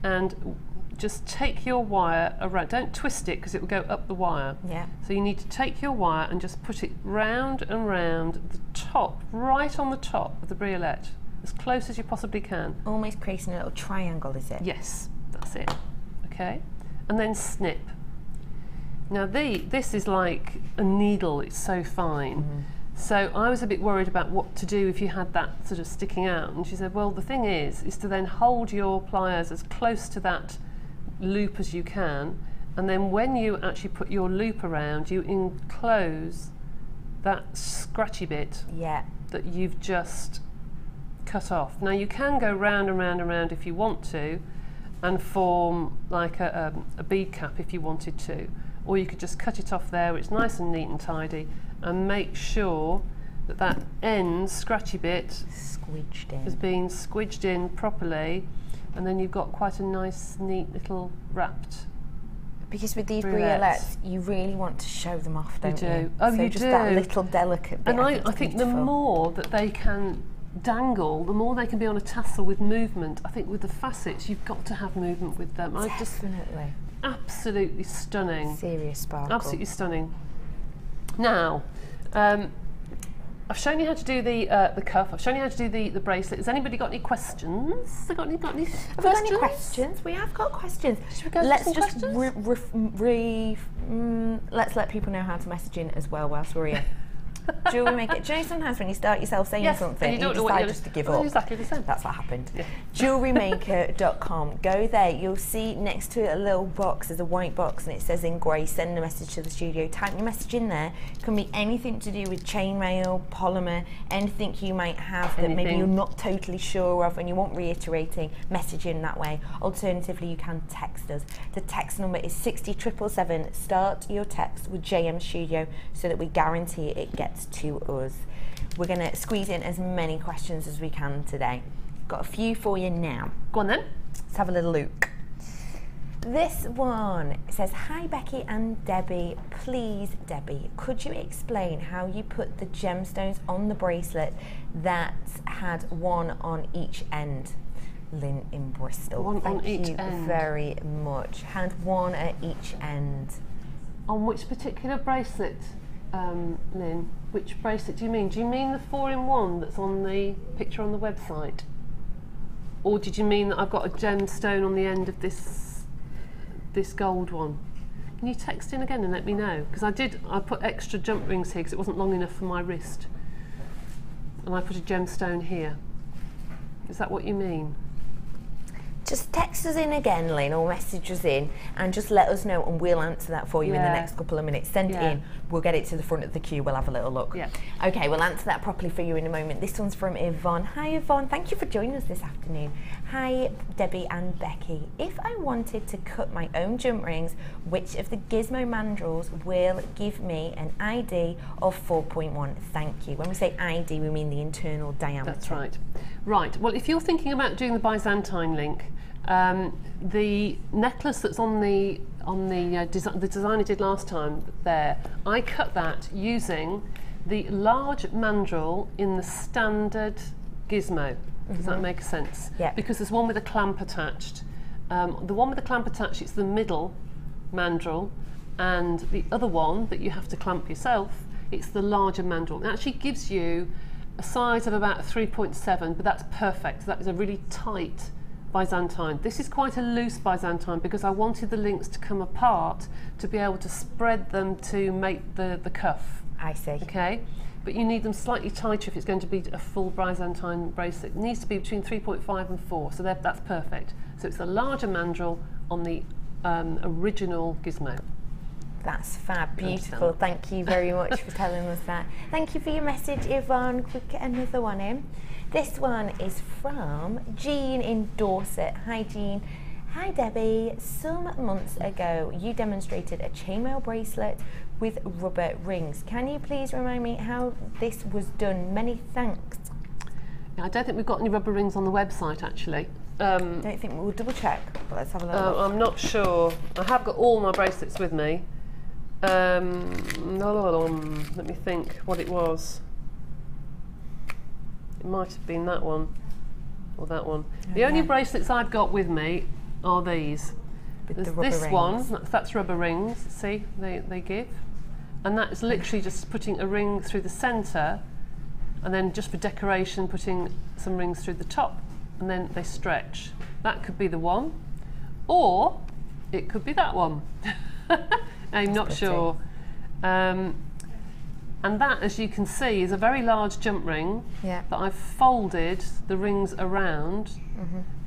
D: and just take your wire around. Don't twist it, because it will go up the wire.
C: Yeah.
D: So you need to take your wire and just put it round and round the top, right on the top of the Briolette, as close as you possibly can.
C: Almost creating a little triangle, is it?
D: Yes, that's it. Okay, and then snip. Now this is like a needle, it's so fine.
C: Mm-hmm.
D: So I was a bit worried about what to do if you had that sort of sticking out, and she said, well, the thing is to then hold your pliers as close to that loop as you can, and then when you actually put your loop around, you enclose that scratchy bit that you've just cut off. Now you can go round and round and round if you want to, and form like a bead cap if you wanted to, or you could just cut it off there. It's nice and neat and tidy, and make sure that that end scratchy bit has been squidged in properly, and then you've got quite a nice neat little wrapped.
C: Because with these Briolettes, you really want to show them off, don't you?
D: Oh,
C: so
D: you
C: just
D: do.
C: That little delicate bit.
D: And I think the more that they can dangle, the more they can be on a tassel with movement. I think with the facets, you've got to have movement with them.
C: Definitely.
D: Absolutely stunning.
C: Serious sparkle.
D: Absolutely stunning. Now, I've shown you how to do the cuff. I've shown you how to do the bracelet. Has anybody got any questions? Have we got any questions?
C: We have got questions.
D: Should we go
C: let's
D: some
C: just
D: questions?
C: Let's let people know how to message in as well whilst we're here. JewelleryMaker. Do you know sometimes when you start yourself saying something,
D: and you
C: decide just to give up?
D: Exactly the same.
C: That's what happened.
D: Yeah.
C: JewelleryMaker.com. Go there. You'll see next to it a little box. There's a white box, and it says in grey, send a message to the studio. Type your message in there. It can be anything to do with chain mail, polymer, anything you might have that maybe you're not totally sure of and you want reiterating. Message in that way. Alternatively, you can text us. The text number is 60777. Start your text with JM Studio so that we guarantee it gets to us. We're going to squeeze in as many questions as we can today. Got a few for you now.
D: Go on then.
C: Let's have a little look. This one says, hi Becky and Debbie. Please, Debbie, could you explain how you put the gemstones on the bracelet that had one on each end? Lynn in Bristol.
D: One
C: Thank
D: on each
C: you
D: end.
C: very much. Had one at each end.
D: On which particular bracelet, Lynn? Which bracelet do you mean? Do you mean the 4-in-1 that's on the picture on the website? Or did you mean that I've got a gemstone on the end of this gold one? Can you text in again and let me know? Because I put extra jump rings here because it wasn't long enough for my wrist. And I put a gemstone here. Is that what you mean?
C: Just text us in again, Lynn, or message us in and just let us know and we'll answer that for you in the next couple of minutes. Send it in, we'll get it to the front of the queue, we'll have a little look.
D: Yeah.
C: Okay, we'll answer that properly for you in a moment. This one's from Yvonne. Hi Yvonne, thank you for joining us this afternoon. Hi Debbie and Becky. If I wanted to cut my own jump rings, which of the gizmo mandrels will give me an ID of 4.1? Thank you. When we say ID, we mean the internal diameter.
D: That's right. Right, well if you're thinking about doing the Byzantine link, the necklace that's on the design I did last time there, I cut that using the large mandrel in the standard gizmo. Does that make sense?
C: Yeah.
D: Because there's one with a clamp attached. The one with the clamp attached, it's the middle mandrel, and the other one that you have to clamp yourself, it's the larger mandrel. It actually gives you a size of about 3.7, but that's perfect. That is a really tight Byzantine. This is quite a loose Byzantine because I wanted the links to come apart to be able to spread them to make the cuff.
C: I see.
D: Okay, but you need them slightly tighter if it's going to be a full Byzantine bracelet. It needs to be between 3.5 and 4, so that's perfect. So it's the larger mandrel on the original gizmo.
C: That's fab, beautiful. Thank you very much for telling us that. Thank you for your message, Yvonne. We'll get another one in. This one is from Jean in Dorset. Hi Jean. Hi Debbie. Some months ago you demonstrated a chainmail bracelet with rubber rings. Can you please remind me how this was done? Many thanks.
D: Yeah, I don't think we've got any rubber rings on the website actually.
C: Don't think we'll double check, but let's have a look.
D: I'm not sure. I have got all my bracelets with me. Let me think what it was. It might have been that one or that one. The only bracelets I've got with me are these. There's this one, that's rubber rings, see, they give. And that is literally just putting a ring through the centre and then just for decoration putting some rings through the top and then they stretch. That could be the one, or it could be that one. I'm not sure. And that, as you can see, is a very large jump ring that I've folded the rings around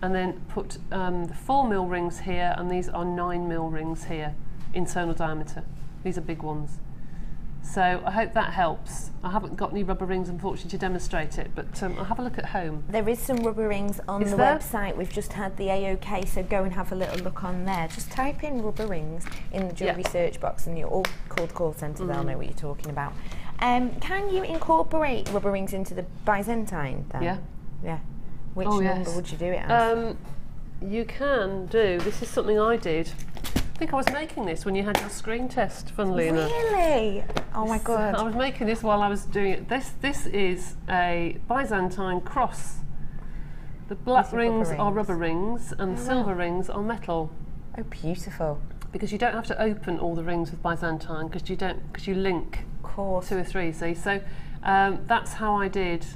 D: and then put the 4mm rings here, and these are 9mm rings here, internal diameter. These are big ones. So I hope that helps. I haven't got any rubber rings, unfortunately, to demonstrate it, but I'll have a look at home.
C: There is some rubber rings on the website. We've just had the AOK, so go and have a little look on there. Just type in rubber rings in the jewellery search box and you're all called call centre, they'll know what you're talking about. Can you incorporate rubber rings into the Byzantine then?
D: Yeah.
C: Yeah. Which number would you do it as?
D: You can do, this is something I did. I think I was making this when you had your screen test, funnily enough.
C: Really? Oh my God.
D: I was making this while I was doing it. This is a Byzantine cross. The black rings are rubber rings and the silver rings are metal.
C: Oh, beautiful.
D: Because you don't have to open all the rings with Byzantine because you link 2 or 3, see? So that's how I did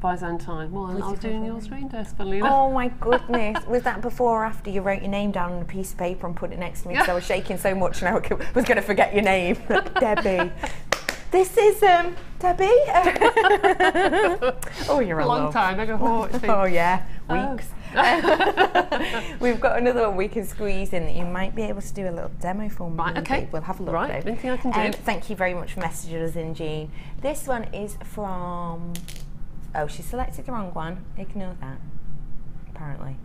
D: Byzantine. Well, I was doing your screen test, funnily enough.
C: Oh my goodness. Was that before or after you wrote your name down on a piece of paper and put it next to me because I was shaking so much and I was going to forget your name? Debbie. This is Debbie. Oh, you're a
D: long time ago.
C: Oh yeah, weeks. We've got another one we can squeeze in that you might be able to do a little demo for me.
D: Right, okay.
C: We'll have a look.
D: Right, anything I can do.
C: Thank you very much for messaging us in, Jean. This one is from... Oh, she selected the wrong one. Ignore that, apparently.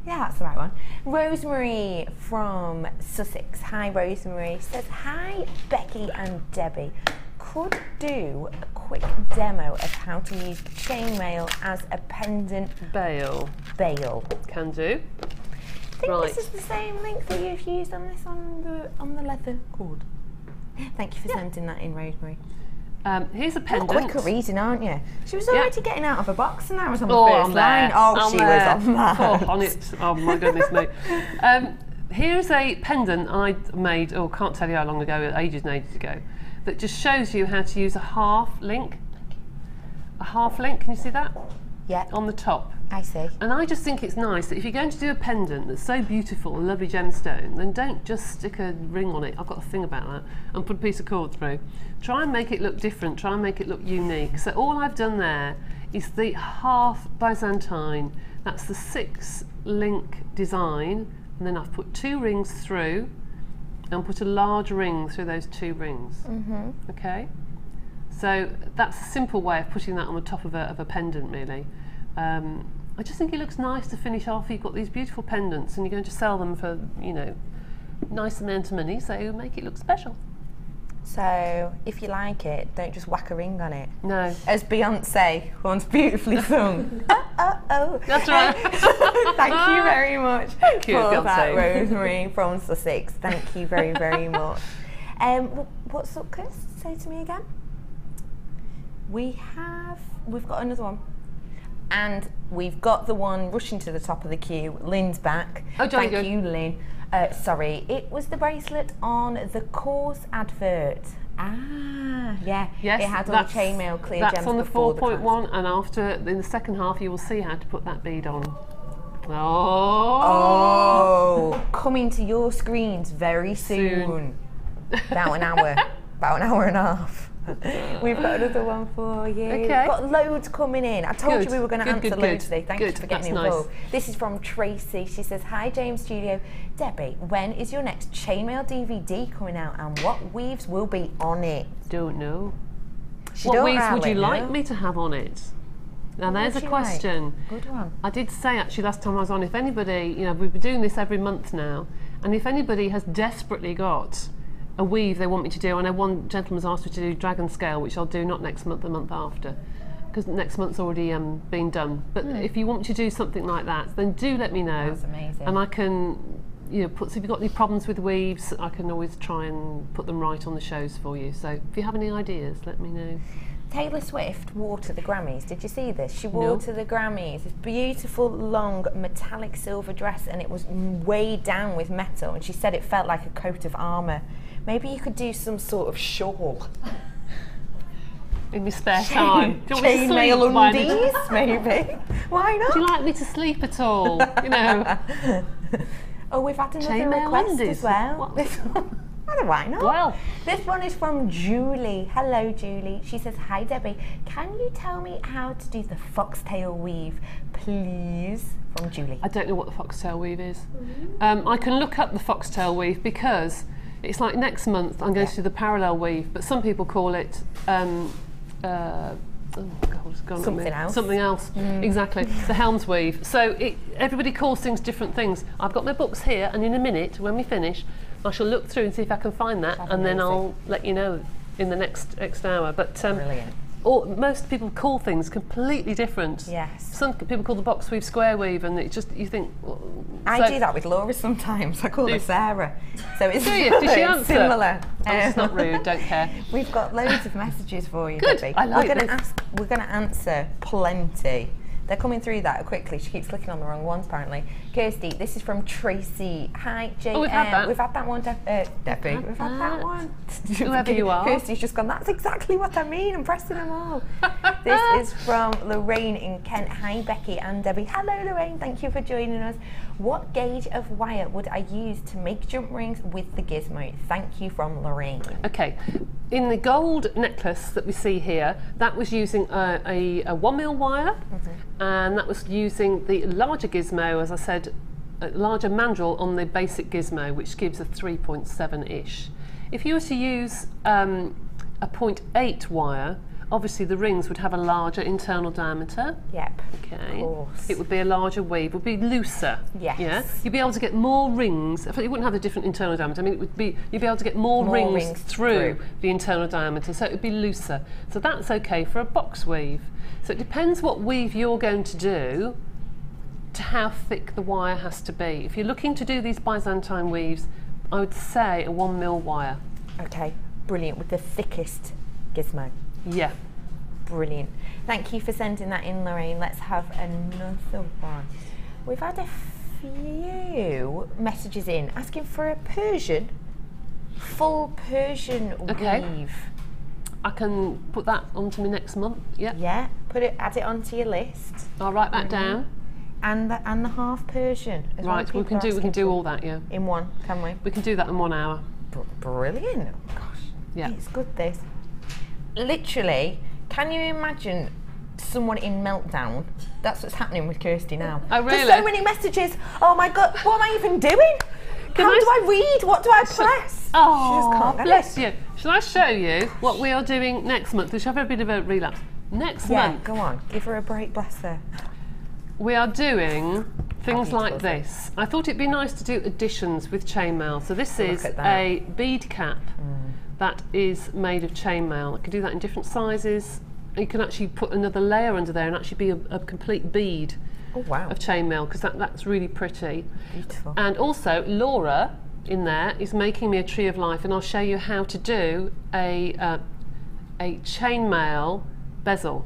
C: Yeah, that's the right one. Rosemary from Sussex. Hi, Rosemary. Says, hi, Becky and Debbie. Could do a quick demo of how to use chain mail as a pendant
D: bail. Can do.
C: I think this is the same link that you've used on this on the leather cord. Thank you for sending that in, Rosemary.
D: Here's a
C: You're
D: pendant.
C: quick at reading, aren't you? She was already getting out of her box and I was on the
D: Oh,
C: first line. Oh, she was on that.
D: Oh, on it. Oh my goodness me. Here's a pendant I made, can't tell you how long ago, ages and ages ago, that just shows you how to use a half link. A half link, can you see that?
C: Yeah.
D: On the top.
C: I see.
D: And I just think it's nice that if you're going to do a pendant that's so beautiful, a lovely gemstone, then don't just stick a ring on it, I've got a thing about that, and put a piece of cord through. Try and make it look different, try and make it look unique. So all I've done there is the half Byzantine, that's the 6-link design, and then I've put 2 rings through, and put a large ring through those 2 rings. Okay? So that's a simple way of putting that on the top of a pendant, really. I just think it looks nice to finish off. You've got these beautiful pendants and you're going to sell them for, you know, nice amount of money, so make it look special.
C: So, if you like it, don't just whack a ring on it.
D: No.
C: As Beyonce once beautifully sung. Oh.
D: That's right.
C: Thank you very much
D: Thank you,
C: for
D: Beyonce.
C: that, Rosemary from Sussex. Thank you very, very much. What's up, Chris? Say to me again. We've got another one. And we've got the one rushing to the top of the queue. Lynn's back.
D: Oh,
C: thank you, Lynn. Sorry, it was the bracelet on the course advert. Ah, yeah.
D: Yes,
C: it had all the chain mail clear gems.
D: That's on the
C: before
D: 4.1, and after, in the second half, you will see how to put that bead on.
C: Oh, coming to your screens very soon. About an hour and a half. We've got another one for you.
D: Okay.
C: We've got loads coming in. I told you we were going to answer loads today. Thank you for getting involved.
D: Nice.
C: This is from Tracy. She says, "Hi James Studio. Debbie, when is your next Chain Maille DVD coming out and what weaves will be on it?"
D: Don't know. What weaves would you like me to have on it? Now there's a question.
C: Good one.
D: I did say actually last time I was on, if anybody, you know, we've been doing this every month now, and if anybody has desperately got a weave they want me to do, I know one gentleman's asked me to do dragon scale, which I'll do not next month, the month after, because next month's already been done. But if you want me to do something like that, then do let me know.
C: That's amazing.
D: And I can, you know, so if you've got any problems with weaves, I can always try and put them right on the shows for you. So if you have any ideas, let me know.
C: Taylor Swift wore to the Grammys. Did you see this? She wore to the Grammys this beautiful long metallic silver dress, and it was weighed down with metal, and she said it felt like a coat of armour. Maybe you could do some sort of shawl.
D: In your spare time.
C: Chain mail undies, maybe. Why not?
D: Would you like me to sleep at all? You know.
C: Oh, we've had another
D: Chain mail
C: request
D: undies.
C: as well.
D: What?
C: This one. Why not?
D: Well.
C: This one is from Julie. Hello, Julie. She says, "Hi, Debbie. Can you tell me how to do the foxtail weave, please?" From Julie.
D: I don't know what the foxtail weave is. I can look up the foxtail weave because it's like next month I'm going to do the parallel weave, but some people call it oh God, it's gone
C: Something else.
D: Something else. Exactly. The Helms weave. So everybody calls things different things. I've got my books here, and in a minute when we finish, I shall look through and see if I can find that, and then I'll let you know in the next hour. But
C: Brilliant.
D: Most people call things completely different.
C: Yes.
D: Some people call the box weave square weave, and it just, you think. Well,
C: I do that with Laura sometimes. I call her Sarah. So it's,
D: do you? Did she answer?
C: Similar.
D: It's not rude. Don't care.
C: We've got loads of messages for you,
D: Good.
C: Debbie.
D: I like
C: We're going to answer plenty. They're coming through that quickly. She keeps clicking on the wrong ones, apparently. Kirsty, this is from Tracy. Hi, JM.
D: Oh, we've had that.
C: We've had that one, Debbie. We've had that one.
D: Whoever you are.
C: Kirsty's just gone, that's exactly what I mean. I'm pressing them all. This is from Lorraine in Kent. Hi, Becky and Debbie. Hello, Lorraine. Thank you for joining us. What gauge of wire would I use to make jump rings with the gizmo? Thank you, from Lorraine.
D: Okay. In the gold necklace that we see here, that was using a 1mm wire, and that was using the larger gizmo, as I said, a larger mandrel on the basic gizmo, which gives a 3.7-ish. If you were to use a 0.8 wire, obviously the rings would have a larger internal diameter.
C: Yep.
D: Okay.
C: Of course.
D: It would be a larger weave, it would be looser.
C: Yes.
D: Yeah. You'd be able to get more rings. It wouldn't have a different internal diameter. I mean, you'd be able to get more rings through the internal diameter, so it would be looser. So that's okay for a box weave. So it depends what weave you're going to do to how thick the wire has to be. If you're looking to do these Byzantine weaves, I would say a 1mm wire.
C: Okay, brilliant, with the thickest gizmo.
D: Yeah.
C: Brilliant. Thank you for sending that in, Lorraine. Let's have another one. We've had a few messages in asking for a Persian, full Persian weave.
D: I can put that onto me next month. Yeah.
C: Yeah. Add it onto your list.
D: I'll write that down.
C: And the half Persian. As
D: Right.
C: well,
D: We can do all that. Yeah.
C: In one, can we?
D: We can do that in 1 hour.
C: Brilliant. Gosh.
D: Yeah.
C: It's good. This. Literally. Can you imagine someone in meltdown? That's what's happening with Kirsty now.
D: Oh, really?
C: There's so many messages. Oh my God, what am I even doing? How do I read? What do I press?
D: Oh,
C: she just can't
D: bless you. Shall I show you what we are doing next month? We should have a bit of a relapse. Next month.
C: Go on. Give her a break, bless her.
D: We are doing things like this. I thought it'd be nice to do additions with chainmail. So this is a bead cap. That is made of chainmail. I can do that in different sizes. You can actually put another layer under there and actually be a complete bead of chainmail, because that's really pretty.
C: Beautiful.
D: And also Laura in there is making me a tree of life, and I'll show you how to do a chainmail bezel.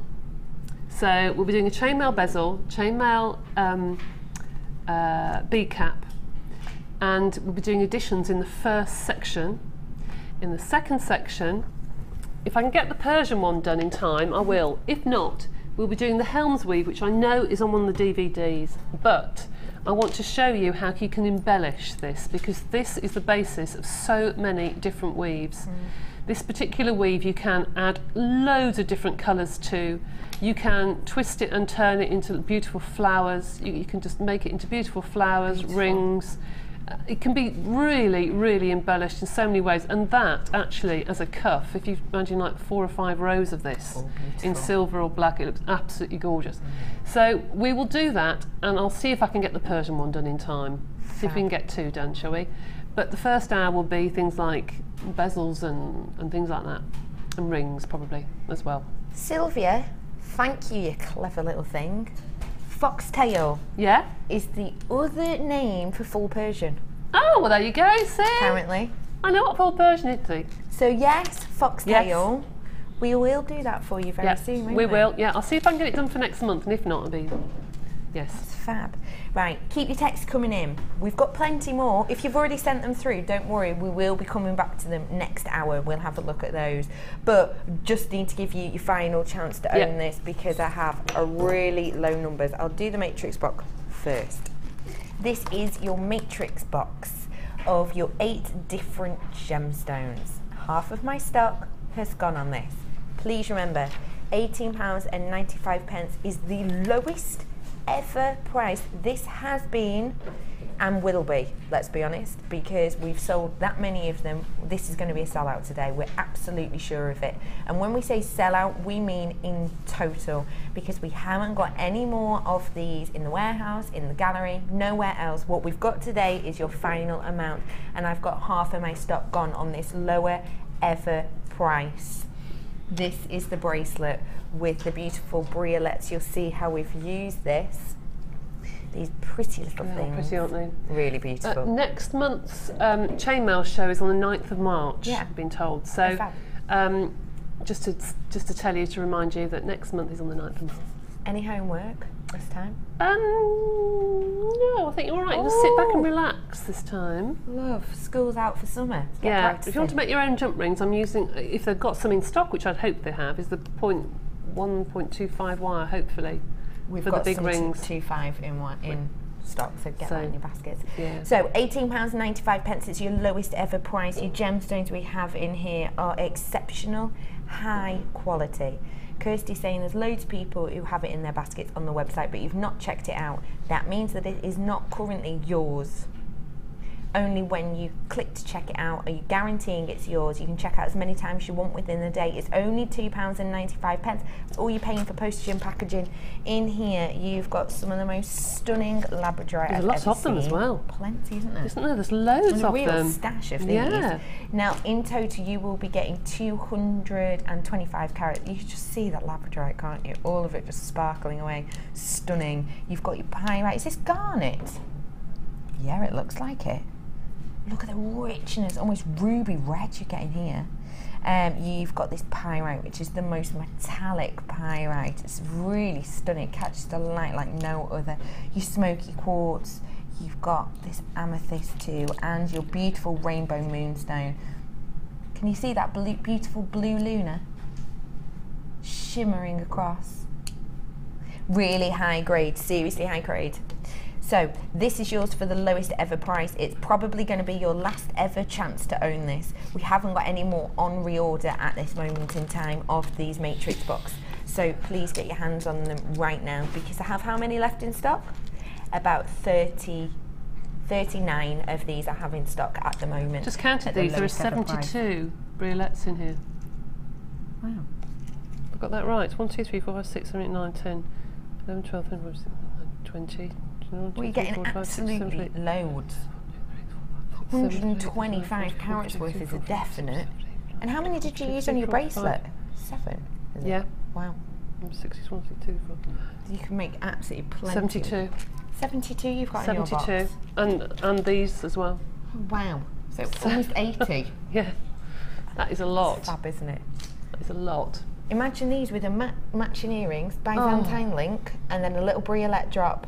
D: So we'll be doing a chainmail bezel, chainmail bead cap, and we'll be doing additions in the first section. In the second section, if I can get the Persian one done in time, I will. If not, we'll be doing the Helms weave, which I know is on one of the DVDs, but I want to show you how you can embellish this, because this is the basis of so many different weaves. This particular weave you can add loads of different colours to. You can twist it and turn it into beautiful flowers. You can just make it into beautiful flowers, rings. It can be really, really embellished in so many ways, and that actually as a cuff, if you imagine like 4 or 5 rows of this in silver or black, it looks absolutely gorgeous. So we will do that, and I'll see if I can get the Persian one done in time. See if we can get 2 done, shall we? But the first hour will be things like bezels and things like that, and rings probably as well.
C: Sylvia, thank you, you clever little thing. Foxtail is the other name for full Persian.
D: Oh, well there you go, see?
C: Apparently.
D: I know what full Persian is, see?
C: So yes, foxtail. Yes. We will do that for you very soon, won't we?
D: We will, yeah. I'll see if I can get it done for next month, and if not, it'll be... Yes.
C: That's fab. Right, keep your texts coming in. We've got plenty more. If you've already sent them through, don't worry, we will be coming back to them next hour. We'll have a look at those. But just need to give you your final chance to own this, because I have a really low numbers. I'll do the matrix box first. This is your matrix box of your 8 different gemstones. Half of my stock has gone on this. Please remember, £18.95 is the lowest ever price this has been and will be, let's be honest, because we've sold that many of them. This is going to be a sellout today, we're absolutely sure of it. And when we say sellout, we mean in total, because we haven't got any more of these in the warehouse, in the gallery, nowhere else. What we've got today is your final amount, and I've got half of my stock gone on this lower ever price. This is the bracelet with the beautiful Briolettes. You'll see how we've used this. These pretty little things. Pretty, aren't they? Really beautiful.
D: Next month's chainmail show is on the 9th of March, I've been told. So just to tell you, to remind you that next month is on the 9th of March.
C: Any homework this time?
D: No, I think you're all right. Just sit back and relax this time.
C: Love. School's out for summer.
D: If you want to make your own jump rings, I'm using, if they've got some in stock, which I'd hope they have, is the 1.25 wire, hopefully.
C: We've
D: for
C: got
D: the big
C: some
D: rings.
C: 2.5 in stock, so get that in your baskets. So £18.95 is your lowest ever price. Your gemstones we have in here are exceptional, high quality. Kirsty's saying there's loads of people who have it in their baskets on the website, but you've not checked it out. That means that it is not currently yours. Only when you click to check it out are you guaranteeing it's yours. You can check out as many times as you want within the day. It's only £2.95. That's all you're paying for postage and packaging. In here, you've got some of the most stunning labradorite I've ever seen.
D: There's lots of them as well.
C: Plenty, isn't there?
D: Isn't there? There's loads of them.
C: And a real stash of these. Yeah. Now, in total, you will be getting 225 carat. You can just see that labradorite, can't you? All of it just sparkling away. Stunning. You've got your pyrite. Is this garnet? Yeah, it looks like it. Look at the richness, almost ruby red you're getting here. You've got this pyrite, which is the most metallic pyrite. It's really stunning. It catches the light like no other. Your smoky quartz. You've got this amethyst too, and your beautiful rainbow moonstone. Can you see that beautiful blue lunar shimmering across? Really high grade, seriously high grade. So this is yours for the lowest ever price. It's probably going to be your last ever chance to own this. We haven't got any more on reorder at this moment in time of these matrix box. So please get your hands on them right now, because I have how many left in stock? About 39 of these I have in stock at the moment.
D: Just counted these, there are 72 Briolettes in here.
C: Wow.
D: I've got that right. 1, 2, 3, 4, 5, 6, 7, 8, 9, 10, 11, 12, 13, 14, 20.
C: Well, you're getting absolutely loads. 125 carats worth is a definite. And how many did you use on your bracelet? 7.
D: Yeah.
C: Wow.
D: 61, 62, 4.
C: You can make absolutely plenty.
D: 72.
C: 72 you've got in your box.
D: 72. And these as well.
C: Wow. So almost 80.
D: Yeah. That is a lot.
C: That's fab, isn't it?
D: That is a lot.
C: Imagine these with a matching earrings, Byzantine link, and then a little Briolette drop.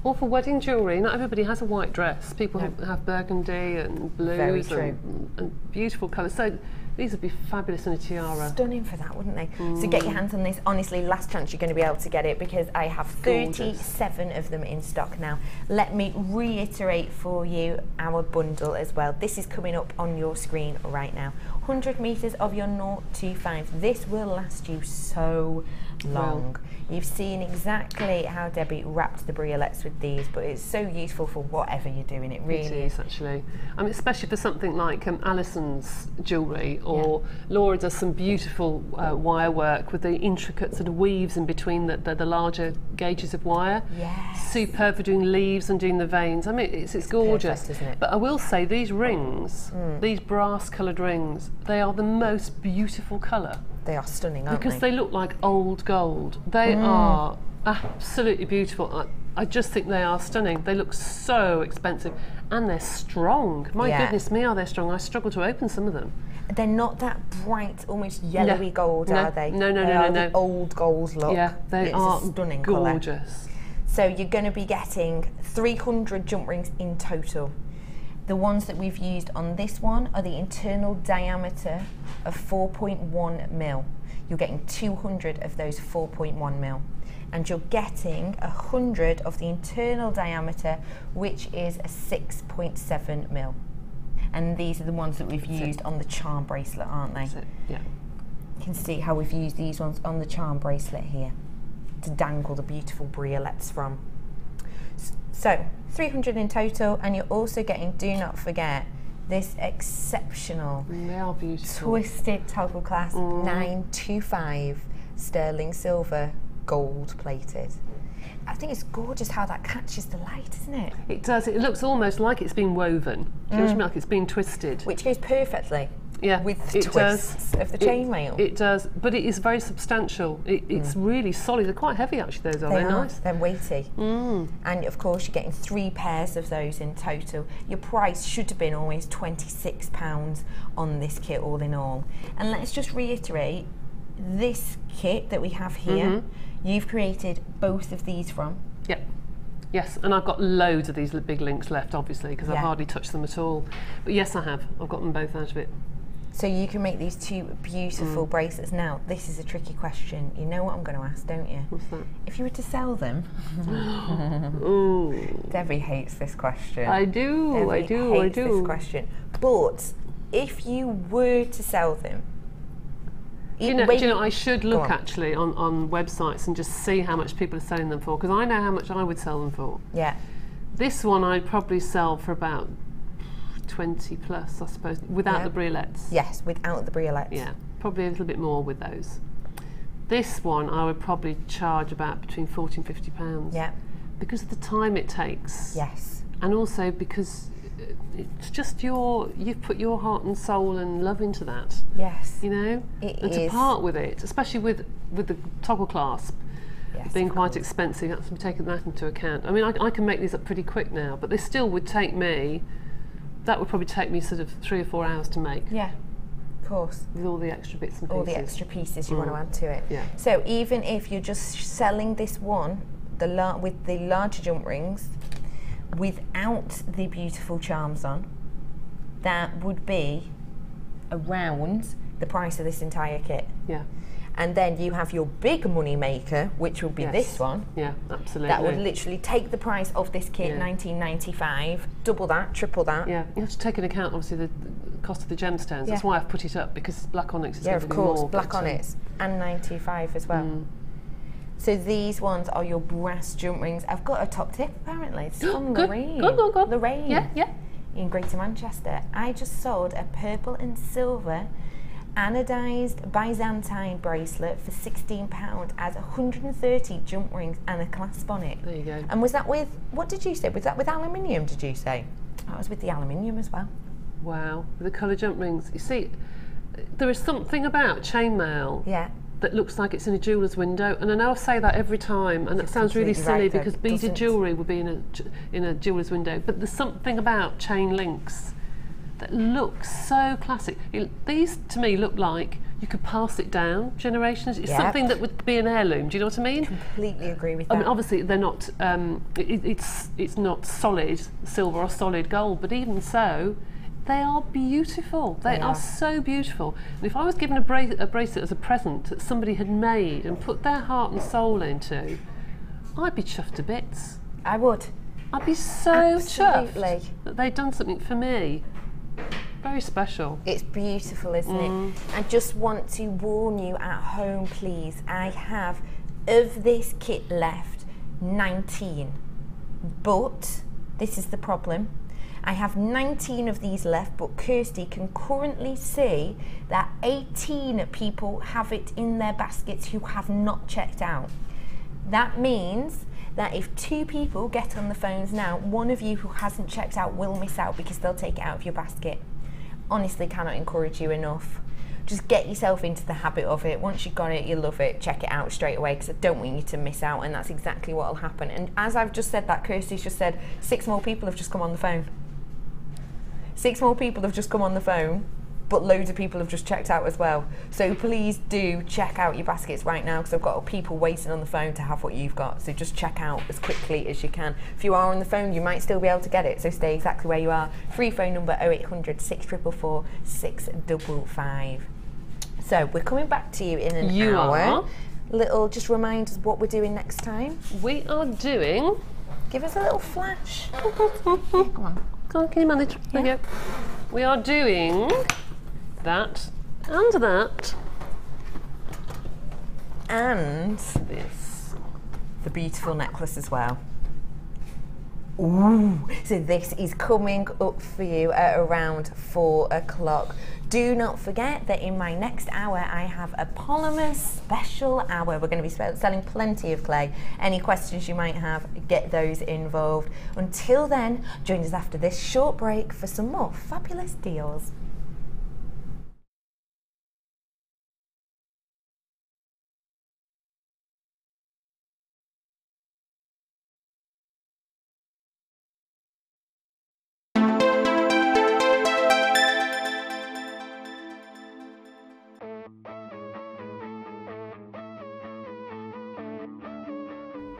D: Or for wedding jewellery, not everybody has a white dress. People have burgundy and blues and beautiful colours. So these would be fabulous in a tiara.
C: Stunning for that, wouldn't they? So get your hands on this. Honestly, last chance you're going to be able to get it, because I have 37 of them in stock now. Let me reiterate for you our bundle as well. This is coming up on your screen right now. 100 metres of your 025. This will last you so long. Well, you've seen exactly how Debbie wrapped the Briolettes with these, but it's so useful for whatever you're doing. It really
D: is actually. I mean, especially for something like Alison's jewellery, or Laura does some beautiful wire work with the intricate sort of weaves in between the larger gauges of wire.
C: Yes.
D: Superb for doing leaves and doing the veins. I mean, it's gorgeous.
C: Perfect, isn't it?
D: But I will say these rings, these brass coloured rings, they are the most beautiful colour.
C: They are stunning, aren't they?
D: Because they look like old gold. They are absolutely beautiful. I just think they are stunning. They look so expensive, and they're strong. My goodness me, are they strong? I struggle to open some of them.
C: They're not that bright, almost yellowy gold, are they?
D: No.
C: The old gold look.
D: Yeah, they are
C: a stunning
D: gorgeous.
C: Colour. So you're going to be getting 300 jump rings in total. The ones that we've used on this one are the internal diameter of 4.1 mil. You're getting 200 of those 4.1 mil. And you're getting 100 of the internal diameter, which is a 6.7 mil. And these are the ones that we've used on the charm bracelet, aren't they?
D: Yeah.
C: You can see how we've used these ones on the charm bracelet here to dangle the beautiful Briolettes from. So 300 in total, and you're also getting, do not forget, this exceptional twisted toggle clasp 925 sterling silver gold plated. I think it's gorgeous how that catches the light, isn't it?
D: It does. It looks almost like it's been woven. Do you know what I mean? Like it's been twisted.
C: Which goes perfectly with the twists of the chain mail.
D: It does, but it is very substantial. It's really solid. They're quite heavy actually, those are. They're nice.
C: They're weighty. And of course you're getting 3 pairs of those in total. Your price should have been always £26 on this kit all in all. And let's just reiterate, this kit that we have here, you've created both of these from.
D: Yep. Yes, and I've got loads of these big links left, obviously, because I've hardly touched them at all. But yes, I have. I've got them both out of it.
C: So you can make these 2 beautiful bracelets. Now, this is a tricky question. You know what I'm going to ask, don't you?
D: What's that?
C: If you were to sell them. Debbie hates this question.
D: I do.
C: Debbie hates this question. But if you were to sell them,
D: do you know, I should look actually on websites and just see how much people are selling them for, because I know how much I would sell them for.
C: Yeah.
D: This one I'd probably sell for about 20 plus, I suppose, without the Briolettes.
C: Yes, without the Briolettes.
D: Yeah, probably a little bit more with those. This one I would probably charge about between £40 and £50.
C: Yeah.
D: Because of the time it takes.
C: Yes.
D: And also because it's just you've put your heart and soul and love into that.
C: Yes.
D: You know? And to part with it, especially with the toggle clasp being quite expensive, that's taking that into account. I mean, I can make these up pretty quick now, but they still would take me, that would probably take me sort of 3 or 4 hours to make.
C: Yeah. Of course.
D: With all the extra bits and pieces.
C: All the extra pieces you want to add to it.
D: Yeah.
C: So even if you're just selling this one, with the larger jump rings, without the beautiful charms on, that would be around the price of this entire kit.
D: Yeah.
C: And then you have your big money maker, which will be this one.
D: Yeah, absolutely.
C: That would literally take the price of this kit, $19.95, double that, triple that.
D: Yeah, you have to take into account obviously the cost of the gemstones. That's why I've put it up, because black onyx is going to be more.
C: Yeah, of course, black onyx, and 95 as well. So these ones are your brass jump rings. I've got a top tip apparently. It's from Lorraine.
D: Good.
C: Lorraine.
D: Yeah.
C: In Greater Manchester. I just sold a purple and silver anodized Byzantine bracelet for £16 as 130 jump rings and a clasp on it.
D: There you go.
C: And was that with, what did you say? Was that with aluminium, did you say? That was with the aluminium as well.
D: Wow, with the colour jump rings. You see, there is something about chain mail that looks like it's in a jeweller's window, and I know I say that every time, and it sounds really silly because beaded jewellery would be in a jeweller's window, but there's something about chain links that looks so classic. These to me look like you could pass it down generations. It's something that would be an heirloom. Do you know what I mean?
C: Completely agree with that.
D: I mean, obviously they're not. It's not solid silver or solid gold, but even so, they are beautiful. They are so beautiful. And if I was given a bracelet as a present that somebody had made and put their heart and soul into, I'd be chuffed to bits.
C: I would.
D: I'd be so chuffed that they'd done something for me. Very special.
C: It's beautiful, isn't it? I just want to warn you at home, please. I have, of this kit left, 19. But this is the problem. I have 19 of these left, but Kirsty can currently see that 18 people have it in their baskets who have not checked out. That means that if 2 people get on the phones now, one of you who hasn't checked out will miss out because they'll take it out of your basket. Honestly, cannot encourage you enough. Just get yourself into the habit of it. Once you've got it, you love it, check it out straight away, because I don't want you to miss out, and that's exactly what will happen. And as I've just said that, Kirsty's just said 6 more people have just come on the phone. 6 more people have just come on the phone, but loads of people have just checked out as well. So please do check out your baskets right now, because I've got people waiting on the phone to have what you've got. So just check out as quickly as you can. If you are on the phone, you might still be able to get it, so stay exactly where you are. Free phone number 0800 644 655. So we're coming back to you in an hour. Little, just remind us what we're doing next time.
D: We are doing...
C: Give us a little flash. Come on.
D: Come on, can you manage? There you go. We are doing that and that.
C: And
D: this.
C: The beautiful necklace as well. Ooh, so this is coming up for you at around 4 o'clock. Do not forget that in my next hour I have a Polymer special hour. We're going to be selling plenty of clay. Any questions you might have, get those involved. Until then, join us after this short break for some more fabulous deals.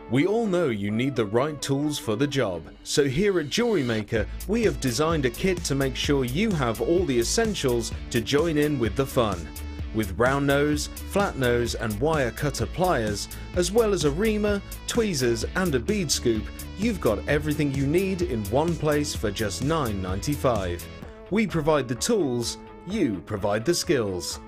B: We all know you need the right tools for the job, so here at JewelleryMaker we have designed a kit to make sure you have all the essentials to join in with the fun. With round nose, flat nose and wire cutter pliers, as well as a reamer, tweezers and a bead scoop, you've got everything you need in one place for just $9.95. We provide the tools, you provide the skills.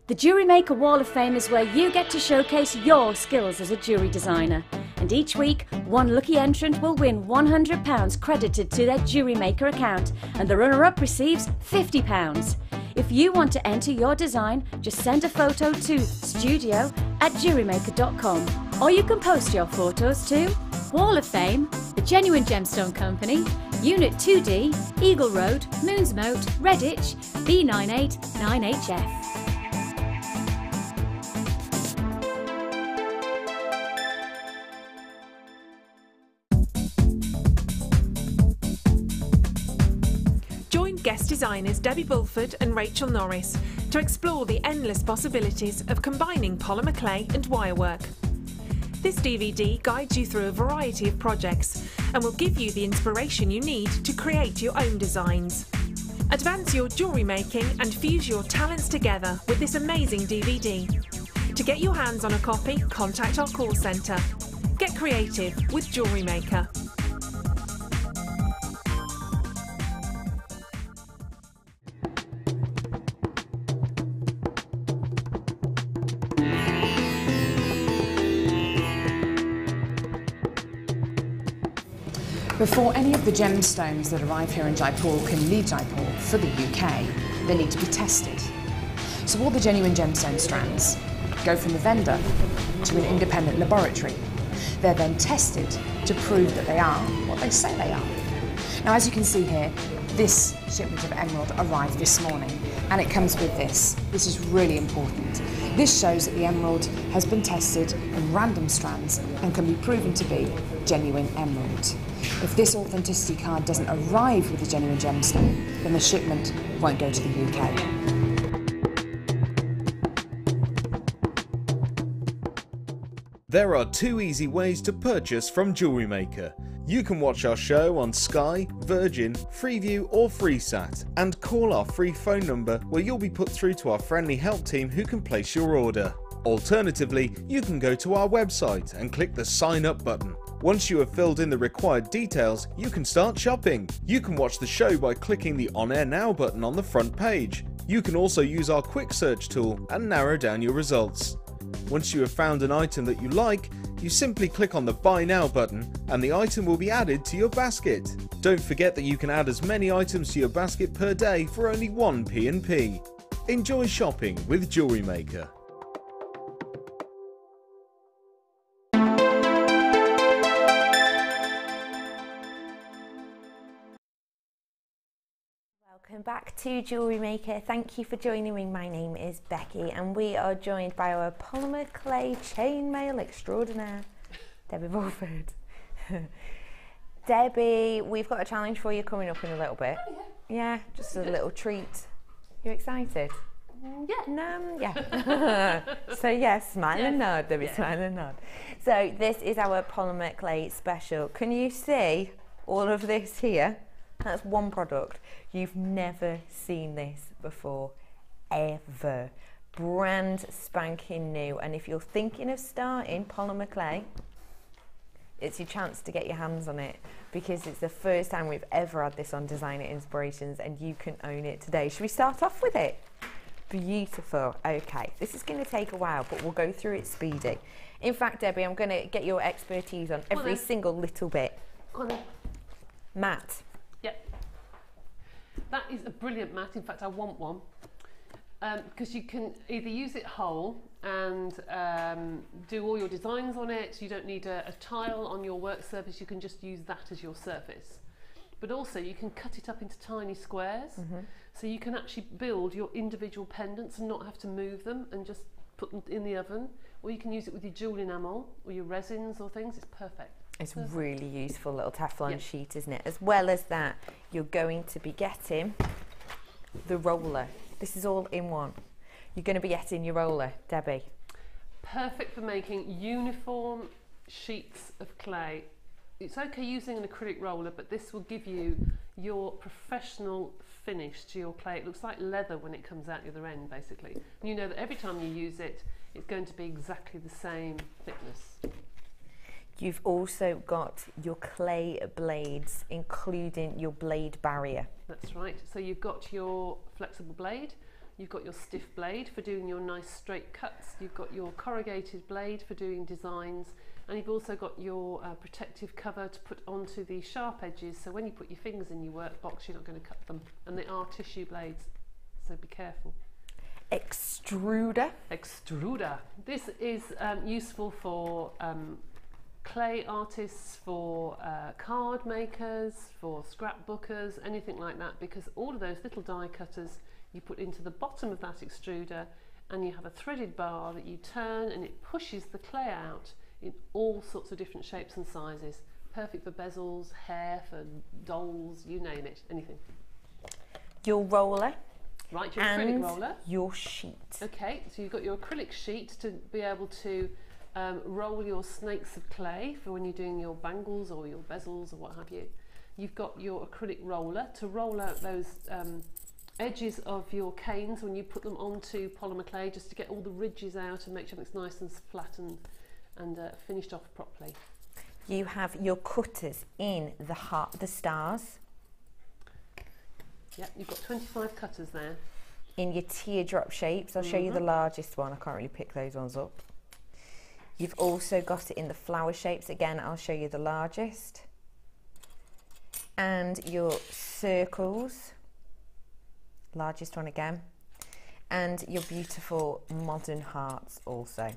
A: The JewelleryMaker Wall of Fame is where you get to showcase your skills as a jewellery designer. And each week, one lucky entrant will win £100 credited to their JewelleryMaker account, and the runner-up receives £50. If you want to enter your design, just send a photo to studio@jewellerymaker.com, or you can post your photos to Wall of Fame, The Genuine Gemstone Company, Unit 2D, Eagle Road, Moonsmote, Redditch, B989HF.
E: guest designers Debbie Bulford and Rachel Norris to explore the endless possibilities of combining polymer clay and wirework. This DVD guides you through a variety of projects and will give you the inspiration you need to create your own designs. Advance your jewellery making and fuse your talents together with this amazing DVD. To get your hands on a copy, contact our call centre. Get creative with JewelleryMaker.
F: Before any of the gemstones that arrive here in Jaipur can leave Jaipur for the UK, they need to be tested. So all the genuine gemstone strands go from the vendor to an independent laboratory. They're then tested to prove that they are what they say they are. Now, as you can see here, this shipment of emerald arrived this morning, and it comes with this. This is really important. This shows that the emerald has been tested in random strands and can be proven to be genuine emerald. If this authenticity card doesn't arrive with a genuine gemstone, then the shipment won't go to the UK.
B: There are 2 easy ways to purchase from JewelleryMaker. You can watch our show on Sky, Virgin, Freeview or FreeSat and call our free phone number where you'll be put through to our friendly help team who can place your order. Alternatively, you can go to our website and click the sign up button. Once you have filled in the required details, you can start shopping. You can watch the show by clicking the On Air Now button on the front page. You can also use our quick search tool and narrow down your results. Once you have found an item that you like, you simply click on the Buy Now button and the item will be added to your basket. Don't forget that you can add as many items to your basket per day for only 1 P&P. Enjoy shopping with JewelleryMaker.
C: Welcome back to JewelleryMaker. Thank you for joining me. My name is Becky and we are joined by our polymer clay chain mail extraordinaire, Debbie Bulford. Debbie, we've got a challenge for you coming up in a little bit. Oh, yeah. Yeah, just a little treat. You excited? Yeah. Yeah. So yes, smile and nod, Debbie, smile and nod. So this is our polymer clay special. Can you see all of this here? That's one product. You've never seen this before, ever. Brand spanking new. And if you're thinking of starting polymer clay, it's your chance to get your hands on it because it's the first time we've ever had this on Designer Inspirations and you can own it today. Should we start off with it? Beautiful. Okay, this is going to take a while, but we'll go through it speedy. In fact, Debbie, I'm going to get your expertise on every single little bit. Matte.
D: Yep. That is a brilliant mat. In fact, I want one because you can either use it whole and do all your designs on it. You don't need a tile on your work surface. You can just use that as your surface. But also you can cut it up into tiny squares. So you can actually build your individual pendants and not have to move them and just put them in the oven. Or you can use it with your jewel enamel or your resins or things. It's perfect.
C: It's really useful little Teflon sheet, isn't it? As well as that, you're going to be getting the roller. This is all in one. You're going to be getting your roller, Debbie.
D: Perfect for making uniform sheets of clay. It's okay using an acrylic roller, but this will give you your professional finish to your clay. It looks like leather when it comes out the other end, basically. And you know that every time you use it, it's going to be exactly the same thickness.
C: You've also got your clay blades, including your blade barrier.
D: That's right. So you've got your flexible blade, you've got your stiff blade for doing your nice straight cuts, you've got your corrugated blade for doing designs, and you've also got your protective cover to put onto the sharp edges, so when you put your fingers in your workbox, you're not going to cut them. And they are tissue blades, so be careful.
C: Extruder.
D: Extruder. This is useful for clay artists, for card makers, for scrapbookers, anything like that, because all of those little die cutters you put into the bottom of that extruder, and you have a threaded bar that you turn and it pushes the clay out in all sorts of different shapes and sizes. Perfect for bezels, hair, for dolls, you name it, anything.
C: your roller.
D: Right, your
C: and
D: acrylic roller.
C: Your sheet.
D: Okay, so you've got your acrylic sheet to be able to roll your snakes of clay for when you're doing your bangles or your bezels or what have you. You've got your acrylic roller to roll out those edges of your canes when you put them onto polymer clay, just to get all the ridges out and make sure it's nice and flat and finished off properly.
C: You have your cutters in the stars.
D: Yep, you've got 25 cutters there.
C: In your teardrop shapes. I'll show you the largest one. I can't really pick those ones up. You've also got it in the flower shapes. Again, I'll show you the largest. And your circles. Largest one again. And your beautiful modern hearts also.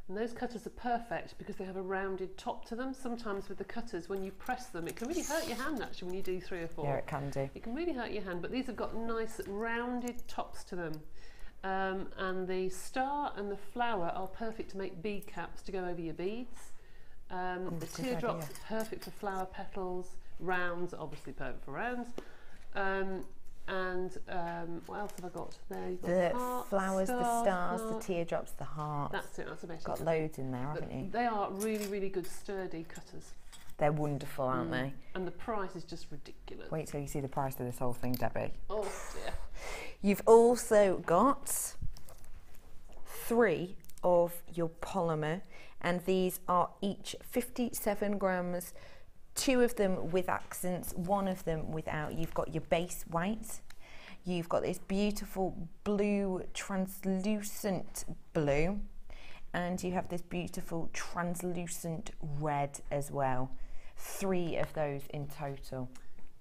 D: And those cutters are perfect because they have a rounded top to them. Sometimes with the cutters, when you press them, it can really hurt your hand actually when you do 3 or 4.
C: Yeah, it can do.
D: It can really hurt your hand, but these have got nice rounded tops to them. And the star and the flower are perfect to make bead caps to go over your beads. The teardrops are perfect for flower petals. Rounds are obviously perfect for rounds. What else have I got? There you've got
C: the
D: heart,
C: flowers, the stars,
D: heart.
C: the teardrops, the hearts.
D: That's it, that's a bit.
C: Got loads in there, haven't you?
D: They are really, really good sturdy cutters.
C: They're wonderful, aren't they?
D: And the price is just ridiculous.
C: Wait till you see the price of this whole thing, Debbie.
D: Oh dear.
C: You've also got 3 of your polymer, and these are each 57 grams. 2 of them with accents, 1 of them without. You've got your base white. You've got this beautiful blue, translucent blue. And you have this beautiful translucent red as well. 3 of those in total.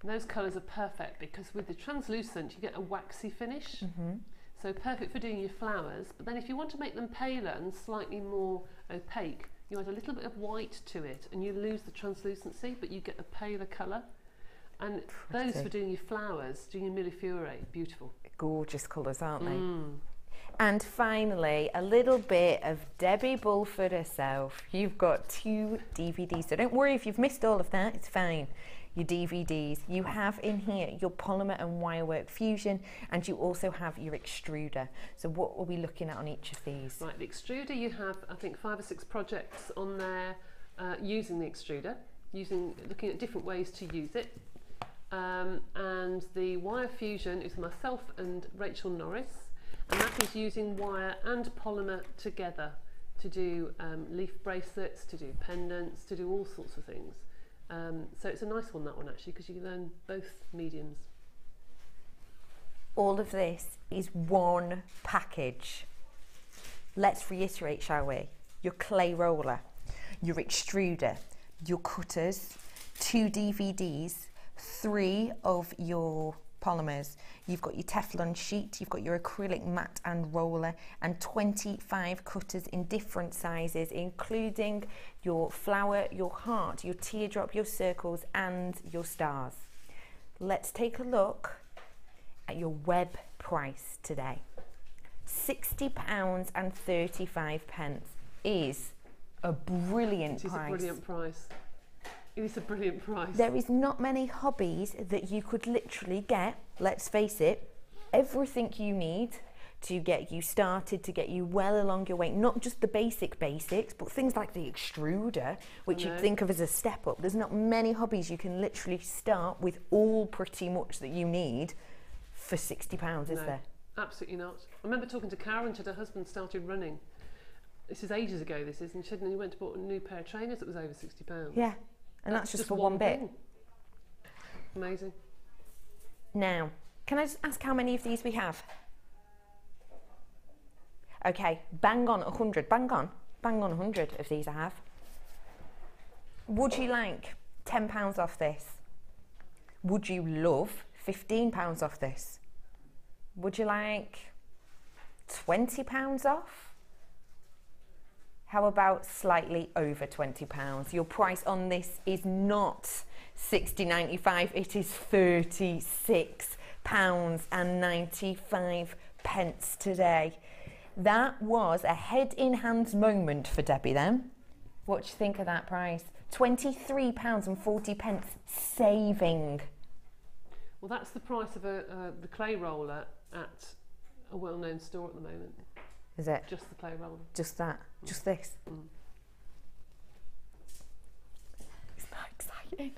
D: And those colours are perfect because with the translucent you get a waxy finish. So perfect for doing your flowers. But then if you want to make them paler and slightly more opaque, you add a little bit of white to it and you lose the translucency, but you get a paler colour. And those for doing your flowers, doing your millefiori, beautiful.
C: Gorgeous colours, aren't they? And finally, a little bit of Debbie Bulford herself. You've got 2 DVDs, so don't worry if you've missed all of that, it's fine. Your DVDs. You have in here your polymer and wirework fusion, and you also have your extruder. So what are we looking at on each of these?
D: Right, the extruder, you have I think 5 or 6 projects on there using the extruder, looking at different ways to use it. And the wire fusion is myself and Rachel Norris, and that is using wire and polymer together to do leaf bracelets, to do pendants, to do all sorts of things. So it's a nice one, that one actually, because you can learn both mediums.
C: All of this is one package. Let's reiterate, shall we? Your clay roller, your extruder, your cutters, 2 DVDs, 3 of your polymers. You've got your Teflon sheet, you've got your acrylic mat and roller, and 25 cutters in different sizes, including your flower, your heart, your teardrop, your circles, and your stars. Let's take a look at your web price today. £60.35 is a brilliant price.
D: It is a brilliant price. It is a brilliant price.
C: There is not many hobbies that you could literally get, let's face it, everything you need to get you started, to get you well along your way. Not just the basics, but things like the extruder, which you'd think of as a step up. There's not many hobbies you can literally start with all pretty much that you need for £60, is there?
D: Absolutely not. I remember talking to Karen, her husband started running. This is ages ago, this is, and she said he went to bought a new pair of trainers that was over £60.
C: Yeah. And that's just for one bit.
D: Thing. Amazing.
C: Now, can I just ask how many of these we have? Okay, bang on 100, bang on 100 of these I have. Would you like £10 off this? Would you love £15 off this? Would you like £20 off? How about slightly over £20? Your price on this is not £60.95, it is £36.95 today. That was a head in hands moment for Debbie then. What do you think of that price? £23.40 saving.
D: Well, that's the price of the clay roller at a well-known store at the moment.
C: Is it?
D: Just the clay roller.
C: Just that? Just this?
D: Mm.
C: Isn't that exciting?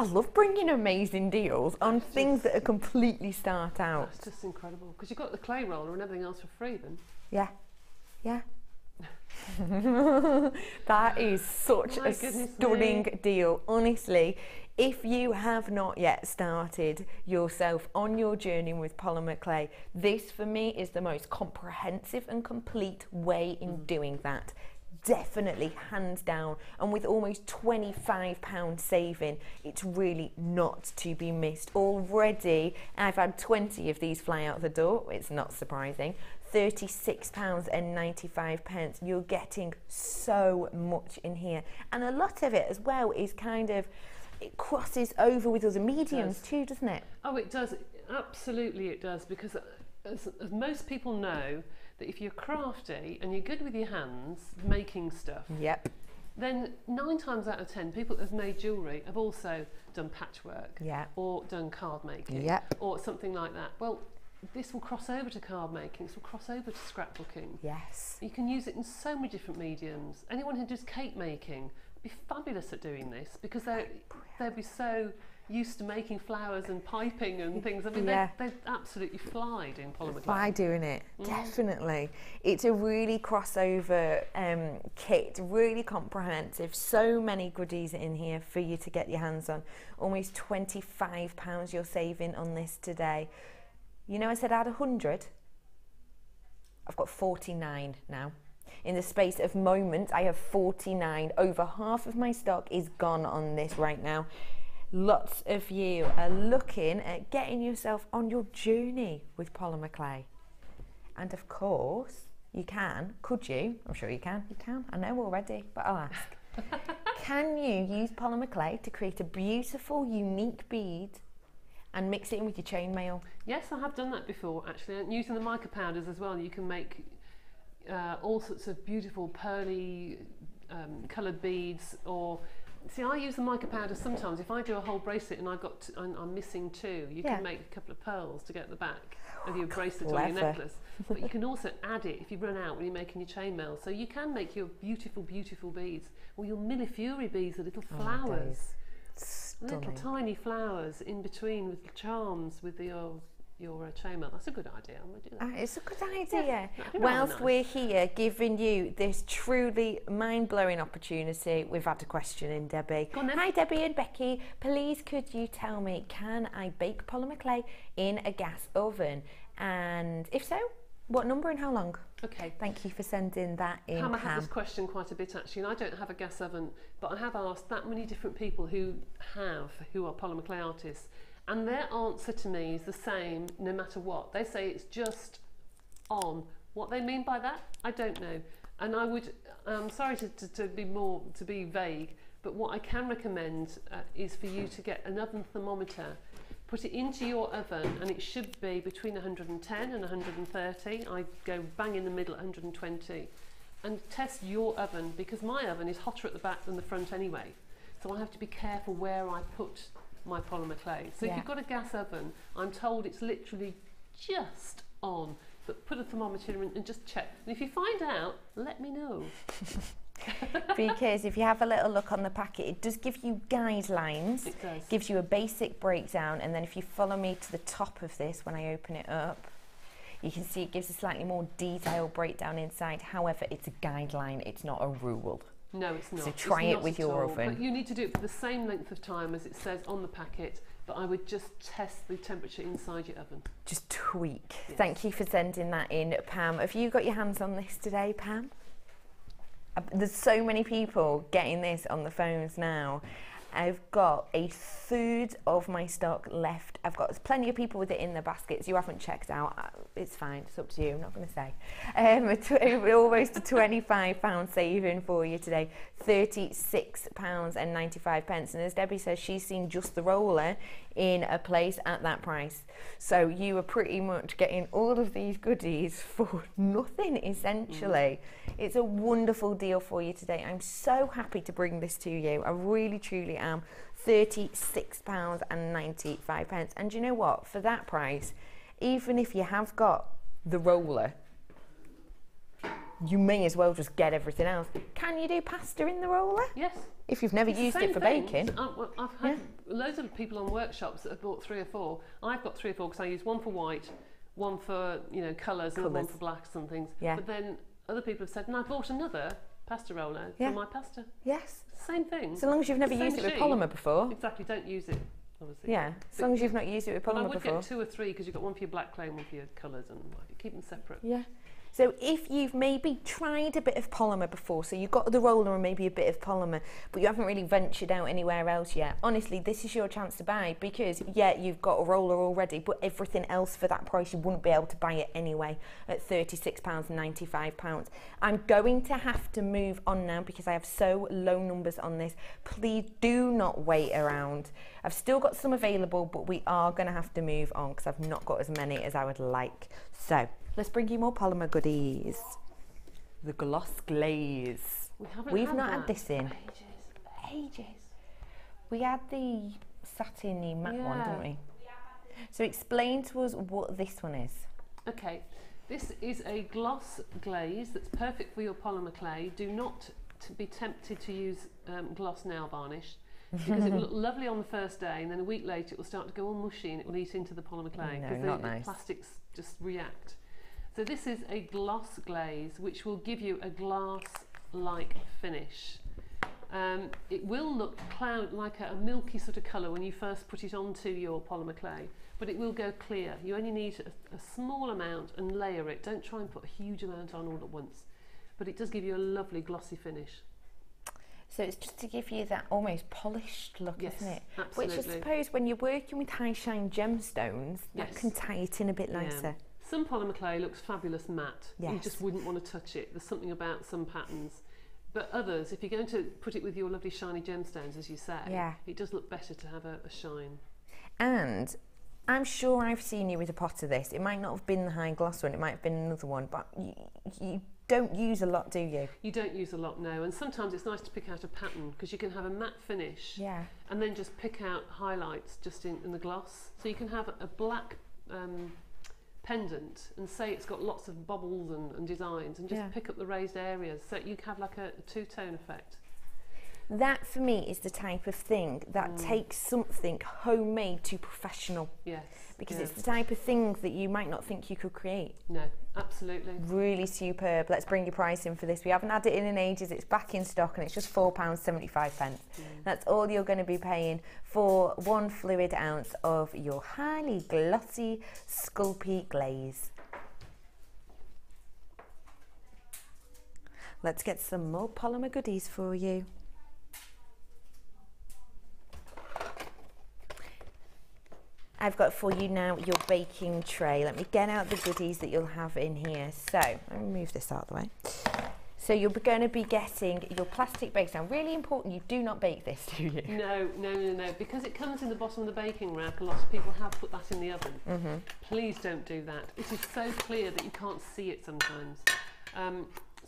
C: I love bringing amazing deals on things that are completely start out.
D: That's just incredible, because you've got the clay roller and everything else for free then.
C: Yeah, yeah. That is such a stunning deal. Honestly, if you have not yet started yourself on your journey with polymer clay, this for me is the most comprehensive and complete way in doing that. Definitely, hands down, and with almost £25 saving, it's really not to be missed. Already I've had 20 of these fly out the door. It's not surprising. £36.95. You're getting so much in here, and a lot of it as well is kind of, it crosses over with other mediums too, doesn't it?
D: Oh, it does. Absolutely it does, because as most people know, that if you're crafty and you're good with your hands making stuff,
C: yep,
D: then 9 times out of 10 people that have made jewellery have also done patchwork,
C: yeah,
D: or done card making,
C: yep,
D: or something like that. Well, this will cross over to card making, this will cross over to scrapbooking.
C: Yes.
D: You can use it in so many different mediums. Anyone who does cake making would be fabulous at doing this, because they'd be so used to making flowers and piping and things. I mean, they absolutely fly doing polymer clay.
C: Fly doing it, definitely. It's a really crossover kit, really comprehensive. So many goodies in here for you to get your hands on. Almost £25 you're saving on this today. You know, I said I had 100. I've got 49 now. In the space of moments, I have 49. Over half of my stock is gone on this right now. Lots of you are looking at getting yourself on your journey with polymer clay. And of course, you can. Could you? I'm sure you can. You can. I know already, but I'll ask. Can you use polymer clay to create a beautiful, unique bead and mix it in with your chain mail?
D: Yes, I have done that before, actually. And using the mica powders as well, you can make all sorts of beautiful pearly coloured beads. Or see, I use the mica powder sometimes. If I do a whole bracelet and I'm missing 2, you can make a couple of pearls to get at the back of your bracelet or your necklace. But you can also add it if you run out when you're making your chain mail. So you can make your beautiful, beautiful beads, or your millefiori beads, the little flowers, little tiny flowers in between with charms with your chain mail. That's a good idea. I'm going to do that.
C: It's a good idea.
D: Yeah,
C: whilst we're here giving you this truly mind-blowing opportunity, we've had a question in, Debbie.
D: Go on then.
C: Hi Debbie and Becky, please could you tell me, can I bake polymer clay in a gas oven? And if so, what number and how long?
D: Okay.
C: Thank you for sending that in,
D: Pam. I have this question quite a bit actually, and I don't have a gas oven, but I have asked that many different people who are polymer clay artists, and their answer to me is the same no matter what. They say it's just on. What they mean by that, I don't know. And I'm sorry to be vague, but what I can recommend is for you to get an oven thermometer, put it into your oven, and it should be between 110 and 130. I go bang in the middle at 120, and test your oven, because my oven is hotter at the back than the front anyway. So I have to be careful where I put my polymer clay. So if you've got a gas oven, I'm told it's literally just on, but put a thermometer in and just check. And if you find out, let me know.
C: Because if you have a little look on the packet, it does give you guidelines.
D: It does.
C: Gives you a basic breakdown, and then if you follow me to the top of this when I open it up, you can see it gives a slightly more detailed breakdown inside. However, it's a guideline, it's not a rule.
D: No, it's not.
C: So try it with your oven.
D: But you need to do it for the same length of time as it says on the packet, but I would just test the temperature inside your oven. Just
C: tweak. Yes. Thank you for sending that in, Pam. Have you got your hands on this today, Pam? There's so many people getting this on the phones now. I've got a third of my stock left. I've got plenty of people with it in their baskets. You haven't checked out. It's fine. It's up to you. I'm not going to say. Almost a £25 saving for you today. £36.95. And as Debbie says, she's seen just the roller in a place at that price. So you are pretty much getting all of these goodies for nothing, essentially. It's a wonderful deal for you today. I'm so happy to bring this to you. I really, truly am. £36.95. And do you know what? For that price, even if you have got the roller, you may as well just get everything else. Can you do pasta in the roller?
D: Yes.
C: If you've never used it for baking.
D: I've had loads of people on workshops that have bought 3 or 4. I've got 3 or 4 because I use one for white, one for colours, and one for blacks and things. Yeah. But then other people have said, and I bought another pasta roller for my pasta.
C: Yes.
D: Same thing.
C: So long as you've never used it with polymer before.
D: Exactly. Don't use it. Obviously.
C: Yeah. As long as you've not used it with polymer before.
D: I would get 2 or 3 because you've got one for your black clay and one for your colours, and keep them separate.
C: Yeah. So if you've maybe tried a bit of polymer before, so you've got the roller and maybe a bit of polymer, but you haven't really ventured out anywhere else yet, honestly, this is your chance to buy, because yeah, you've got a roller already, but everything else for that price, you wouldn't be able to buy it anyway at £36.95. I'm going to have to move on now because I have so low numbers on this. Please do not wait around. I've still got some available, but we are going to have to move on because I've not got as many as I would like. So let's bring you more polymer goodies. The gloss glaze. We've not had this in ages. We had the satiny matte one, didn't we? So explain to us what this one is. Okay, this is a gloss glaze that's perfect for your polymer clay. Do not be tempted to use gloss nail varnish, because it will look lovely on the first day, and then a week later it will start to go all mushy and it will eat into the polymer clay because the plastics just react. So this is a gloss glaze which will give you a glass-like finish. It will look like a milky sort of colour when you first put it onto your polymer clay, but it will go clear. You only need a small amount and layer it. Don't try and put a huge amount on all at once, but it does give you a lovely glossy finish. So it's just to give you that almost polished look, isn't it? Absolutely. Which I suppose when you're working with high shine gemstones, that can tie it in a bit nicer. Some polymer clay looks fabulous matte. You just wouldn't want to touch it. There's something about some patterns. But others, if you're going to put it with your lovely shiny gemstones, as you say, it does look better to have a shine. And I'm sure I've seen you with a pot of this. It might not have been the high gloss one, it might have been another one, but you don't use a lot, do you? You don't use a lot, no. And sometimes it's nice to pick out a pattern because you can have a matte finish and then just pick out highlights just in the gloss. So you can have a black pendant and say it's got lots of bubbles and designs, and just pick up the raised areas, so you have like a two-tone effect. That for me is the type of thing that takes something homemade to professional. Yes. Because it's the type of thing that you might not think you could create. No, absolutely. Really superb. Let's bring your price in for this. We haven't had it in ages. It's back in stock and it's just £4.75. That's all you're going to be paying for 1 fluid ounce of your highly glossy, sculpey glaze. Let's get some more polymer goodies for you. I've got for you now your baking tray. Let me get out the goodies that you'll have in here. So, let me move this out of the way. So you're going to be getting your plastic base. Now, really important, you do not bake this, do you? No, no, no, no. Because it comes in the bottom of the baking rack, a lot of people have put that in the oven. Please don't do that. It is so clear that you can't see it sometimes.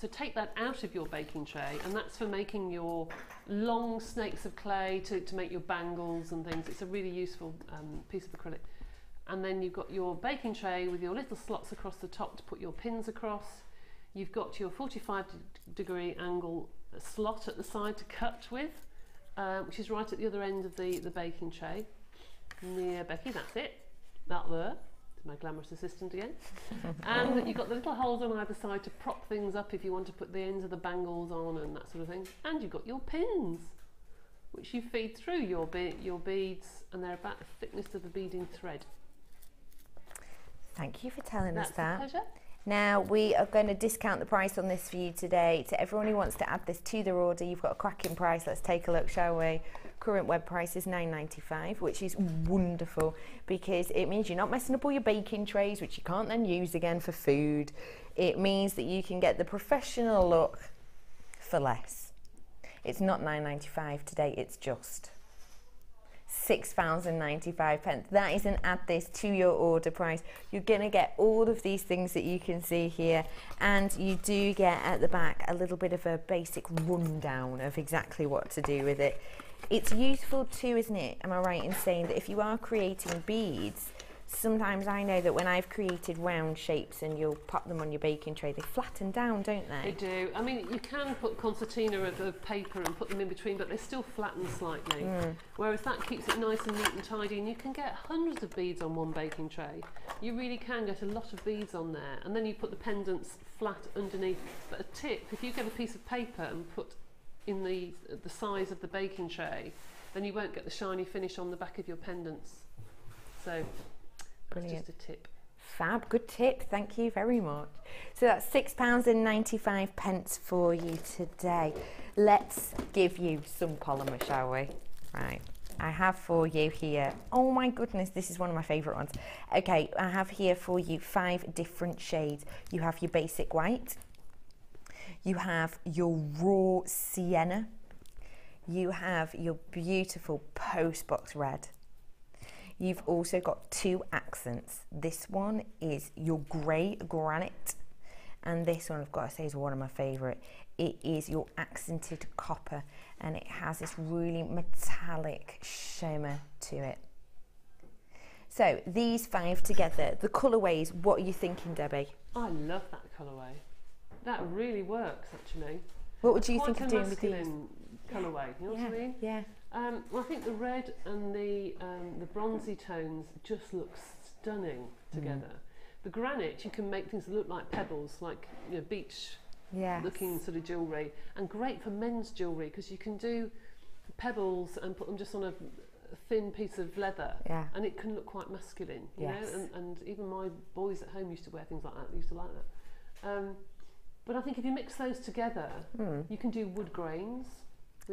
C: So take that out of your baking tray, and that's for making your long snakes of clay to make your bangles and things. It's a really useful piece of acrylic. And then you've got your baking tray with your little slots across the top to put your pins across. You've got your 45-degree angle slot at the side to cut with, which is right at the other end of the baking tray. Near Becky, that's it. That there. My glamorous assistant again. And you've got the little holes on either side to prop things up if you want to put the ends of the bangles on and that sort of thing. And you've got your pins, which you feed through your beads, and they're about the thickness of a beading thread. Thank you for telling us that. That's a pleasure. Now, we are going to discount the price on this for you today. To everyone who wants to add this to their order, you've got a cracking price. Let's take a look, shall we? Current web price is £9.95, which is wonderful because it means you're not messing up all your baking trays, which you can't then use again for food. It means that you can get the professional look for less. It's not £9.95 today, it's just £6.95. That is an add this to your order price. You're going to get all of these things that you can see here, and you do get at the back a little bit of a basic rundown of exactly what to do with it. It's useful too, isn't it? Am I right in saying that if you are creating beads, sometimes I know that when I've created round shapes and you'll pop them on your baking tray, they flatten down, don't they?
D: They do. I mean, you can put concertina of paper and put them in between, but they still flatten slightly. Whereas that keeps it nice and neat and tidy, and you can get hundreds of beads on one baking tray. You really can get a lot of beads on there, and then you put the pendants flat underneath. But a tip, if you get a piece of paper and put in the size of the baking tray, then you won't get the shiny finish on the back of your pendants. So that's just a tip.
C: Fab, good tip, thank you very much. So that's £6.95 for you today. Let's give you some polymer, shall we? Right, I have for you here, oh my goodness, this is one of my favourite ones. Okay, I have here for you 5 different shades. You have your basic white, you have your raw sienna, you have your beautiful postbox red. You've also got 2 accents. This one is your grey granite, and this one I've got to say is one of my favourite. It is your accented copper, and it has this really metallic shimmer to it. So these 5 together, the colourways, what are you thinking, Debbie?
D: I love that colourway. That really works, actually.
C: What would you think of doing with these?
D: Colourway, you know what I mean?
C: Yeah.
D: Well, I think the red and the bronzy tones just look stunning together. The granite, you can make things that look like pebbles, like, you know, beach looking sort of jewellery, and great for men's jewellery because you can do pebbles and put them just on a thin piece of leather, and it can look quite masculine, you know. And even my boys at home used to wear things like that. They used to like that. But I think if you mix those together, you can do wood grains.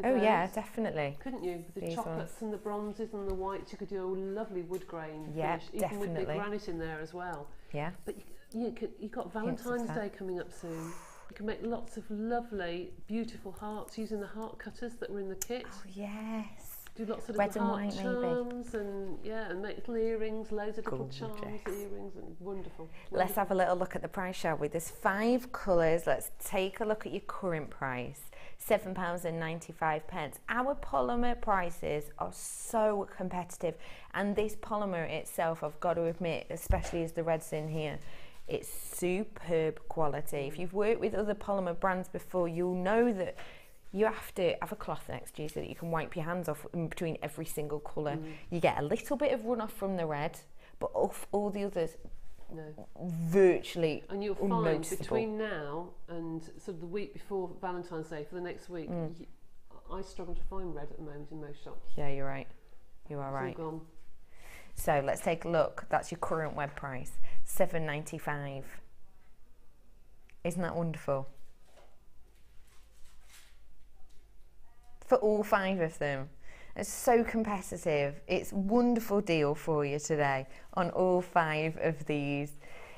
C: Oh yeah, definitely.
D: Couldn't you? With the
C: These
D: chocolates
C: ones.
D: and the bronzes and the whites, you could do a lovely wood grain
C: Yeah,
D: finish, even with
C: definitely.
D: the granite in there as well.
C: Yeah.
D: But you've got Valentine's Day coming up soon. You can make lots of lovely, beautiful hearts using the heart cutters that were in the kit.
C: Oh yes.
D: Do lots of
C: Red
D: little
C: and
D: heart
C: white,
D: charms and make little earrings, loads of little charms, earrings, and wonderful.
C: Let's have a little look at the price, shall we? There's 5 colours. Let's take a look at your current price. £7.95. Our polymer prices are so competitive, and this polymer itself, I've got to admit, especially as the red's in here, it's superb quality. If you've worked with other polymer brands before, you'll know that you have to have a cloth next to you so that you can wipe your hands off in between every single colour. You get a little bit of runoff from the red, but off all the others, virtually
D: and you'll find
C: unnoticeable.
D: Between now and sort of the week before Valentine's Day for the next week, I struggle to find red at the moment in most shops.
C: Yeah, you're right. You are right.
D: It's all gone.
C: So let's take a look. That's your current web price, £7.95. Isn't that wonderful? For all 5 of them. It's so competitive. It's a wonderful deal for you today on all 5 of these.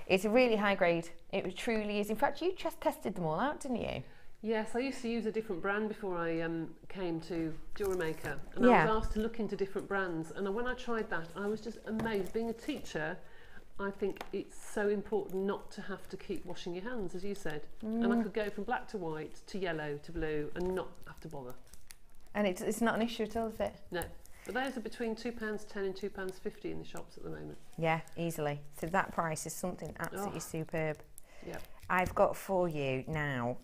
C: It's a really high grade. It truly is. In fact, you just tested them all out, didn't you?
D: Yes, I used to use a different brand before I came to JewelleryMaker, and I was asked to look into different brands, and when I tried that, I was just amazed. Being a teacher, I think it's so important not to have to keep washing your hands, as you said. And I could go from black to white to yellow to blue and not have to bother.
C: And it's not an issue at all, is it?
D: No. But those are between £2.10 and £2.50 in the shops at the moment.
C: Yeah, easily. So that price is something absolutely superb.
D: Yeah.
C: I've got for you now,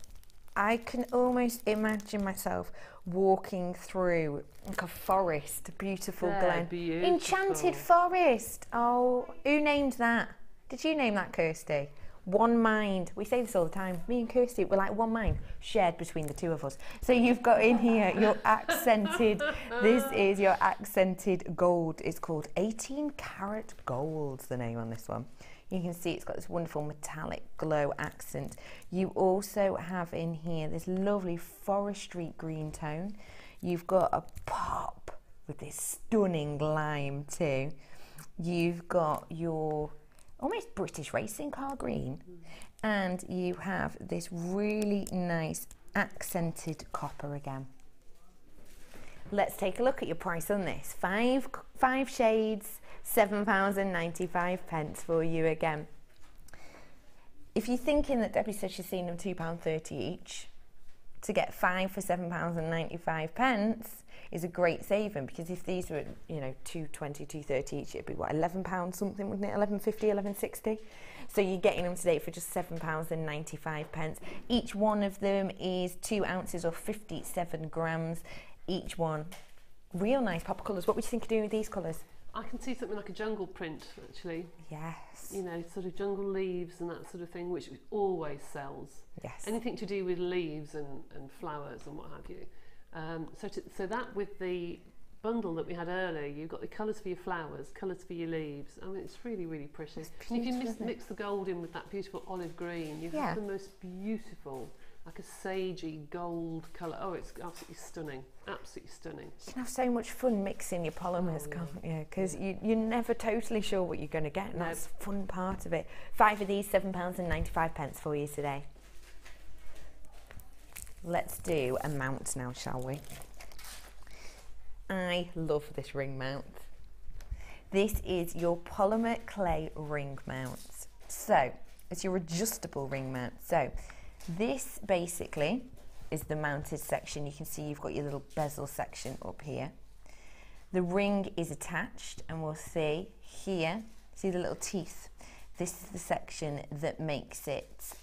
C: I can almost imagine myself walking through like a forest, beautiful glen.
D: Beautiful.
C: Enchanted forest. Oh, who named that? Did you name that, Kirsty? One mind. We say this all the time. Me and Kirsty, we're like one mind, shared between the 2 of us. So you've got in here your accented, this is your accented gold. It's called 18 karat gold's the name on this one. You can see it's got this wonderful metallic glow accent. You also have in here this lovely forestry green tone. You've got a pop with this stunning lime too. You've got your almost British racing car green, and you have this really nice accented copper again. Let's take a look at your price on this. 5 shades, £7.95 for you again. If you're thinking that Debbie said she's seen them £2.30 each, to get 5 for £7.95 is a great saving, because if these were, you know, £2.20, £2.30 each, it'd be what, £11 something, wouldn't it? £11.50, £11.60. So you're getting them today for just £7.95. Each one of them is 2 ounces or 57 grams each one. Real nice pop colours. What would you think of doing with these colours?
D: I can see something like a jungle print, actually.
C: Yes.
D: You know, sort of jungle leaves and that sort of thing, which always sells.
C: Yes.
D: Anything to do with leaves and flowers and what have you. So that with the bundle that we had earlier, you've got the colours for your flowers, colours for your leaves. I mean, it's really, really pretty. And if you mix the gold in with that beautiful olive green, you have the most beautiful, like a sagey gold colour. Oh, it's absolutely stunning. Absolutely stunning.
C: You can have so much fun mixing your polymers, can't you? Because you're never totally sure what you're going to get, and that's the fun part of it. 5 of these, £7.95 for you today. Let's do a mount now, shall we? I love this ring mount. This is your polymer clay ring mount. So, it's your adjustable ring mount. So, this basically is the mounted section. You can see you've got your little bezel section up here. The ring is attached, and we'll see here, see the little teeth? This is the section that makes it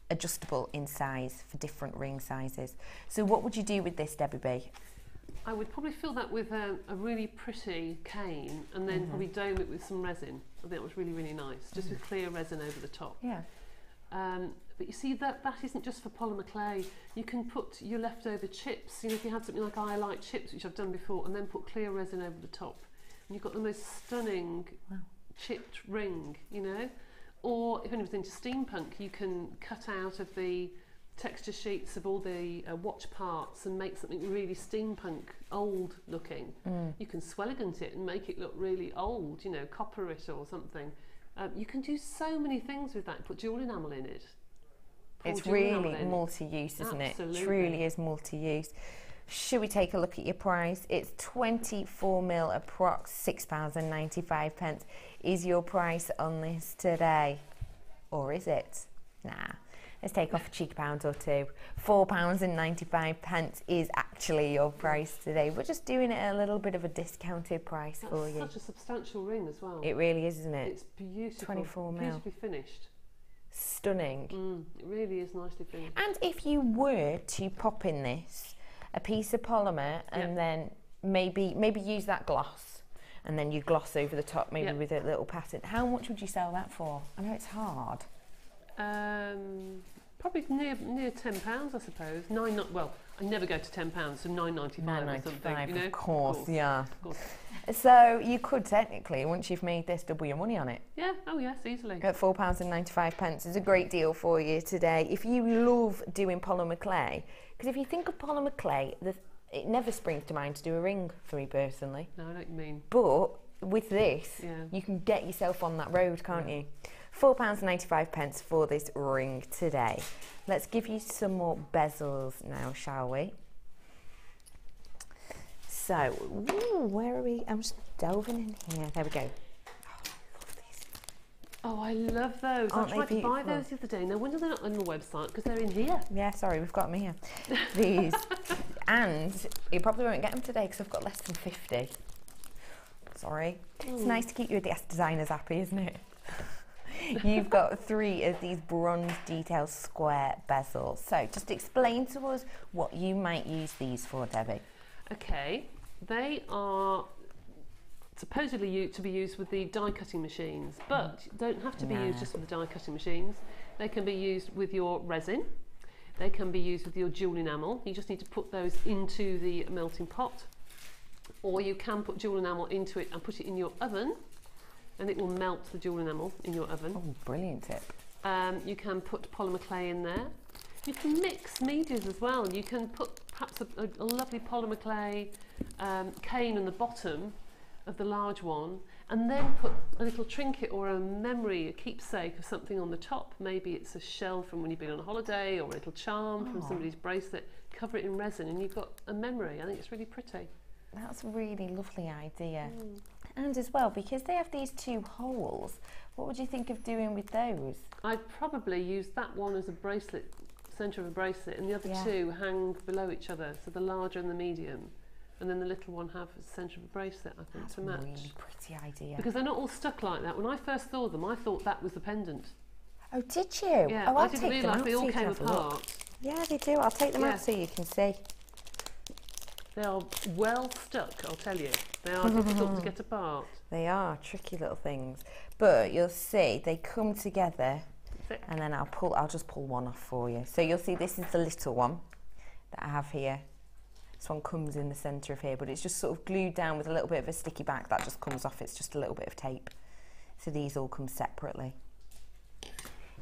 C: adjustable in size for different ring sizes. So what would you do with this, Debbie B?
D: I would probably fill that with a really pretty cane, and then probably dome it with some resin. I think that was really, really nice, just with clear resin over the top.
C: Yeah.
D: But you see, that isn't just for polymer clay. You can put your leftover chips, you know, if you had something like I like chips, which I've done before, and then put clear resin over the top, and you've got the most stunning chipped ring, you know. Or if anyone's into steampunk, you can cut out of the texture sheets of all the watch parts and make something really steampunk, old looking. You can swelligant it and make it look really old, you know, copper it or something. You can do so many things with that. Put jewel enamel in it.
C: It's really multi-use, isn't it? Truly is multi-use. Should we take a look at your price? It's 24mm approx, £6.95 is your price on this today. Or is it? Nah. Let's take off a cheeky pound or two. £4.95 is actually your price today. We're just doing it at a little bit of a discounted price for you.
D: It's such a substantial ring as well.
C: It really is, isn't it?
D: It's beautiful.
C: 24mm.
D: Beautifully finished.
C: Stunning.
D: It really is nicely finished.
C: And if you were to pop in this, a piece of polymer, and then maybe use that gloss, and then you gloss over the top, maybe with a little pattern, how much would you sell that for? I know it's hard.
D: Probably near £10, I suppose. Well, I never go to £10, so £9.95 or something. You know?
C: Of course, yeah.
D: Of course.
C: So you could technically, once you've made this, double your money on it.
D: Yeah, oh yes, easily.
C: At £4.95 is a great deal for you today. If you love doing polymer clay, because if you think of polymer clay, it never springs to mind to do a ring for me personally.
D: No, I know what you mean.
C: But with this, you can get yourself on that road, can't you? £4.95 for this ring today. Let's give you some more bezels now, shall we? So, where are we? I'm just delving in here. There we go.
D: Oh, I love those. I tried to buy those the other day. No wonder they're not on the website, because they're in here.
C: Yeah, sorry, we've got them here. These. And you probably won't get them today because I've got less than 50. Sorry. It's nice to keep your desk designers happy, isn't it? You've got 3 of these bronze detail square bezels. So just explain to us what you might use these for, Debbie.
D: Okay, they are supposedly to be used with the die cutting machines, but don't have to be used just with the die cutting machines. They can be used with your resin. They can be used with your jewel enamel. You just need to put those into the melting pot, or you can put jewel enamel into it and put it in your oven, and it will melt the jewel enamel in your oven.
C: Oh, brilliant tip.
D: You can put polymer clay in there. You can mix medias as well. You can put perhaps a lovely polymer clay cane on the bottom of the large one, and then put a little trinket or a memory, a keepsake of something on the top. Maybe it's a shell from when you've been on a holiday, or a little charm from somebody's bracelet. Cover it in resin and you've got a memory. I think it's really pretty.
C: That's a really lovely idea. And as well, because they have these 2 holes, what would you think of doing with those?
D: I'd probably use that one as a bracelet centre of a bracelet, and the other two hang below each other, so the larger and the medium, and then the little one have the centre of a bracelet, I think, to match.
C: Really pretty idea.
D: Because they're not all stuck like that. When I first saw them, I thought that was the pendant.
C: Oh, did you?
D: Yeah,
C: oh,
D: I didn't realise they all came apart.
C: Yeah, they do. I'll take them out so you can see.
D: They are well stuck, I'll tell you. They are difficult to get apart.
C: They are tricky little things, but you'll see they come together, and then I'll just pull one off for you. So you'll see this is the little one that I have here. This one comes in the centre of here, but it's just sort of glued down with a little bit of a sticky back that just comes off. It's just a little bit of tape. So these all come separately.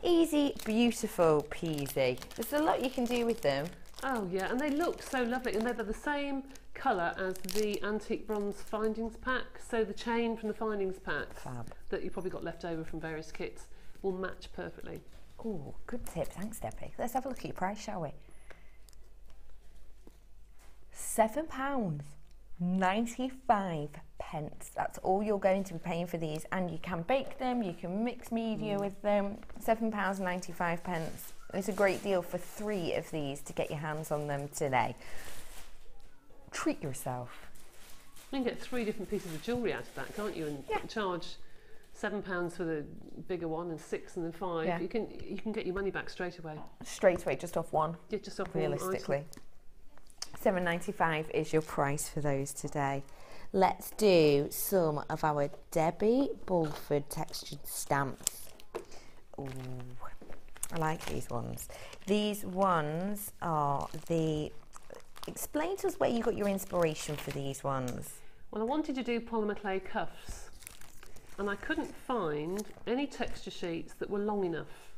C: Easy, beautiful, peasy. There's a lot you can do with them.
D: Oh yeah, and they look so lovely, and they're the same colour as the antique bronze findings pack. So the chain from the findings pack that you probably got left over from various kits will match perfectly.
C: Oh, good tip. Thanks, Debbie. Let's have a look at your price, shall we? £7.95. That's all you're going to be paying for these, and you can bake them, you can mix media with them. £7.95. It's a great deal for 3 of these to get your hands on them today. Treat yourself.
D: You can get 3 different pieces of jewellery out of that, can't you? And charge £7 for the bigger one and 6 and then 5.
C: Yeah.
D: You can get your money back straight away.
C: Straight away, just off one.
D: Yeah, just off
C: realistically. £7.95 is your price for those today. Let's do some of our Debbie Bulford textured stamps. Ooh, I like these ones. These ones are the... Explain to us where you got your inspiration for these ones.
D: Well, I wanted to do polymer clay cuffs, and I couldn't find any texture sheets that were long enough.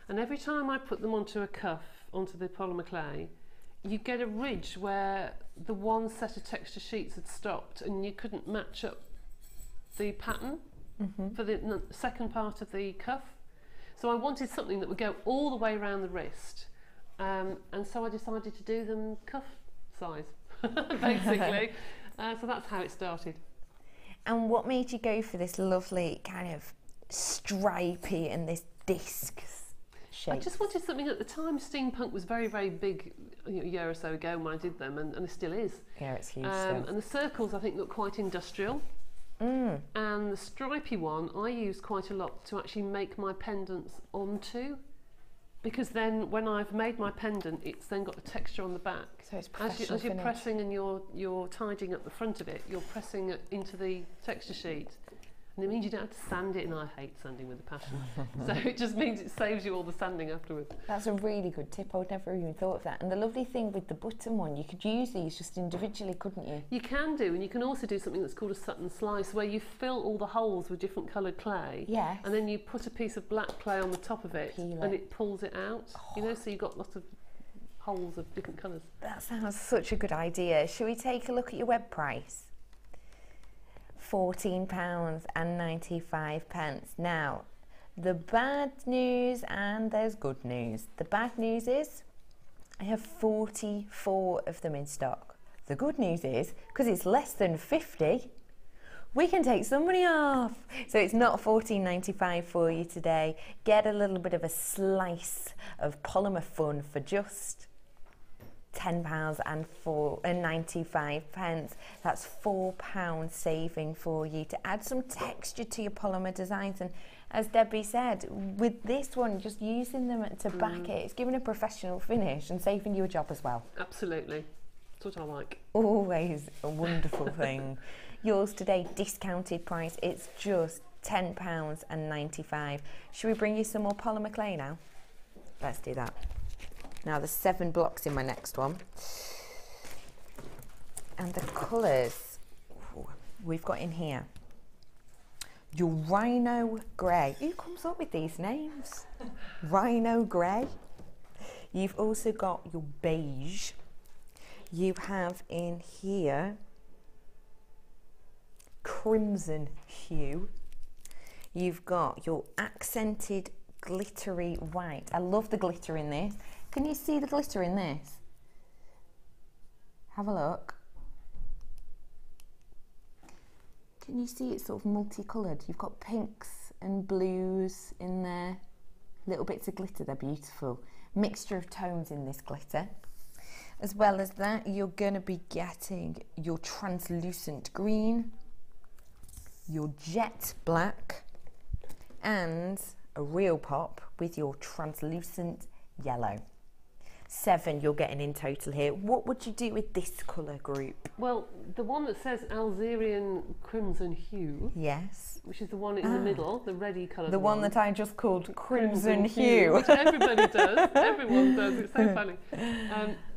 D: And every time I put them onto a cuff, onto the polymer clay, you get a ridge where the one set of texture sheets had stopped and you couldn't match up the pattern for the second part of the cuff. So I wanted something that would go all the way around the wrist, and so I decided to do them cuff size, basically. So that's how it started.
C: And what made you go for this lovely kind of stripy and this disc shape?
D: I just wanted something. At the time, steampunk was very, very big, a year or so ago when I did them, and it still is.
C: Yeah, it's huge.
D: And the circles, I think, look quite industrial. And the stripy one, I use quite a lot to actually make my pendants onto, because then when I've made my pendant, it's then got the texture on the back.
C: So it's professional
D: as you're
C: finish.
D: pressing and you're tidying up the front of it, you're pressing it into the texture sheet. And it means you don't have to sand it, and I hate sanding with a passion. So it just means it saves you all the sanding afterwards.
C: That's a really good tip. I would never even thought of that. And the lovely thing with the button one, you could use these just individually, couldn't you?
D: You can do, and you can also do something that's called a Sutton slice, where you fill all the holes with different coloured clay.
C: Yes.
D: And then you put a piece of black clay on the top of it, and it pulls it out. You know, so you've got lots of holes of different colours.
C: That sounds such a good idea. Shall we take a look at your web price? £14.95. Now, the bad news, and there's good news. The bad news is I have 44 of them in stock. The good news is, because it's less than 50, we can take some money off. So it's not £14.95 for you today. Get a little bit of a slice of polymer fun for just £10.95. That's £4 saving for you to add some texture to your polymer designs. And as Debbie said, with this one, just using them to back it, it's giving a professional finish and saving you a job as well.
D: Absolutely. That's what I like.
C: Always a wonderful thing. Yours today, discounted price, it's just £10.95. Should we bring you some more polymer clay now? Let's do that. Now there's 7 blocks in my next one. And the colours we've got in here. Your Rhino Grey. Who comes up with these names? Rhino Grey. You've also got your beige. You have in here crimson hue. You've got your accented glittery white. I love the glitter in this. Can you see the glitter in this? Have a look. Can you see it's sort of multicoloured? You've got pinks and blues in there. Little bits of glitter, they're beautiful. mixture of tones in this glitter. As well as that, you're going to be getting your translucent green, your jet black, and a real pop with your translucent yellow. 7 you're getting in total here. What would you do with this colour group?
D: Well, the one that says Algerian crimson hue.
C: Yes.
D: Which is the one in the middle, the reddy coloured
C: The one that I just called crimson hue.
D: Which everybody does. Everyone does. It's so funny.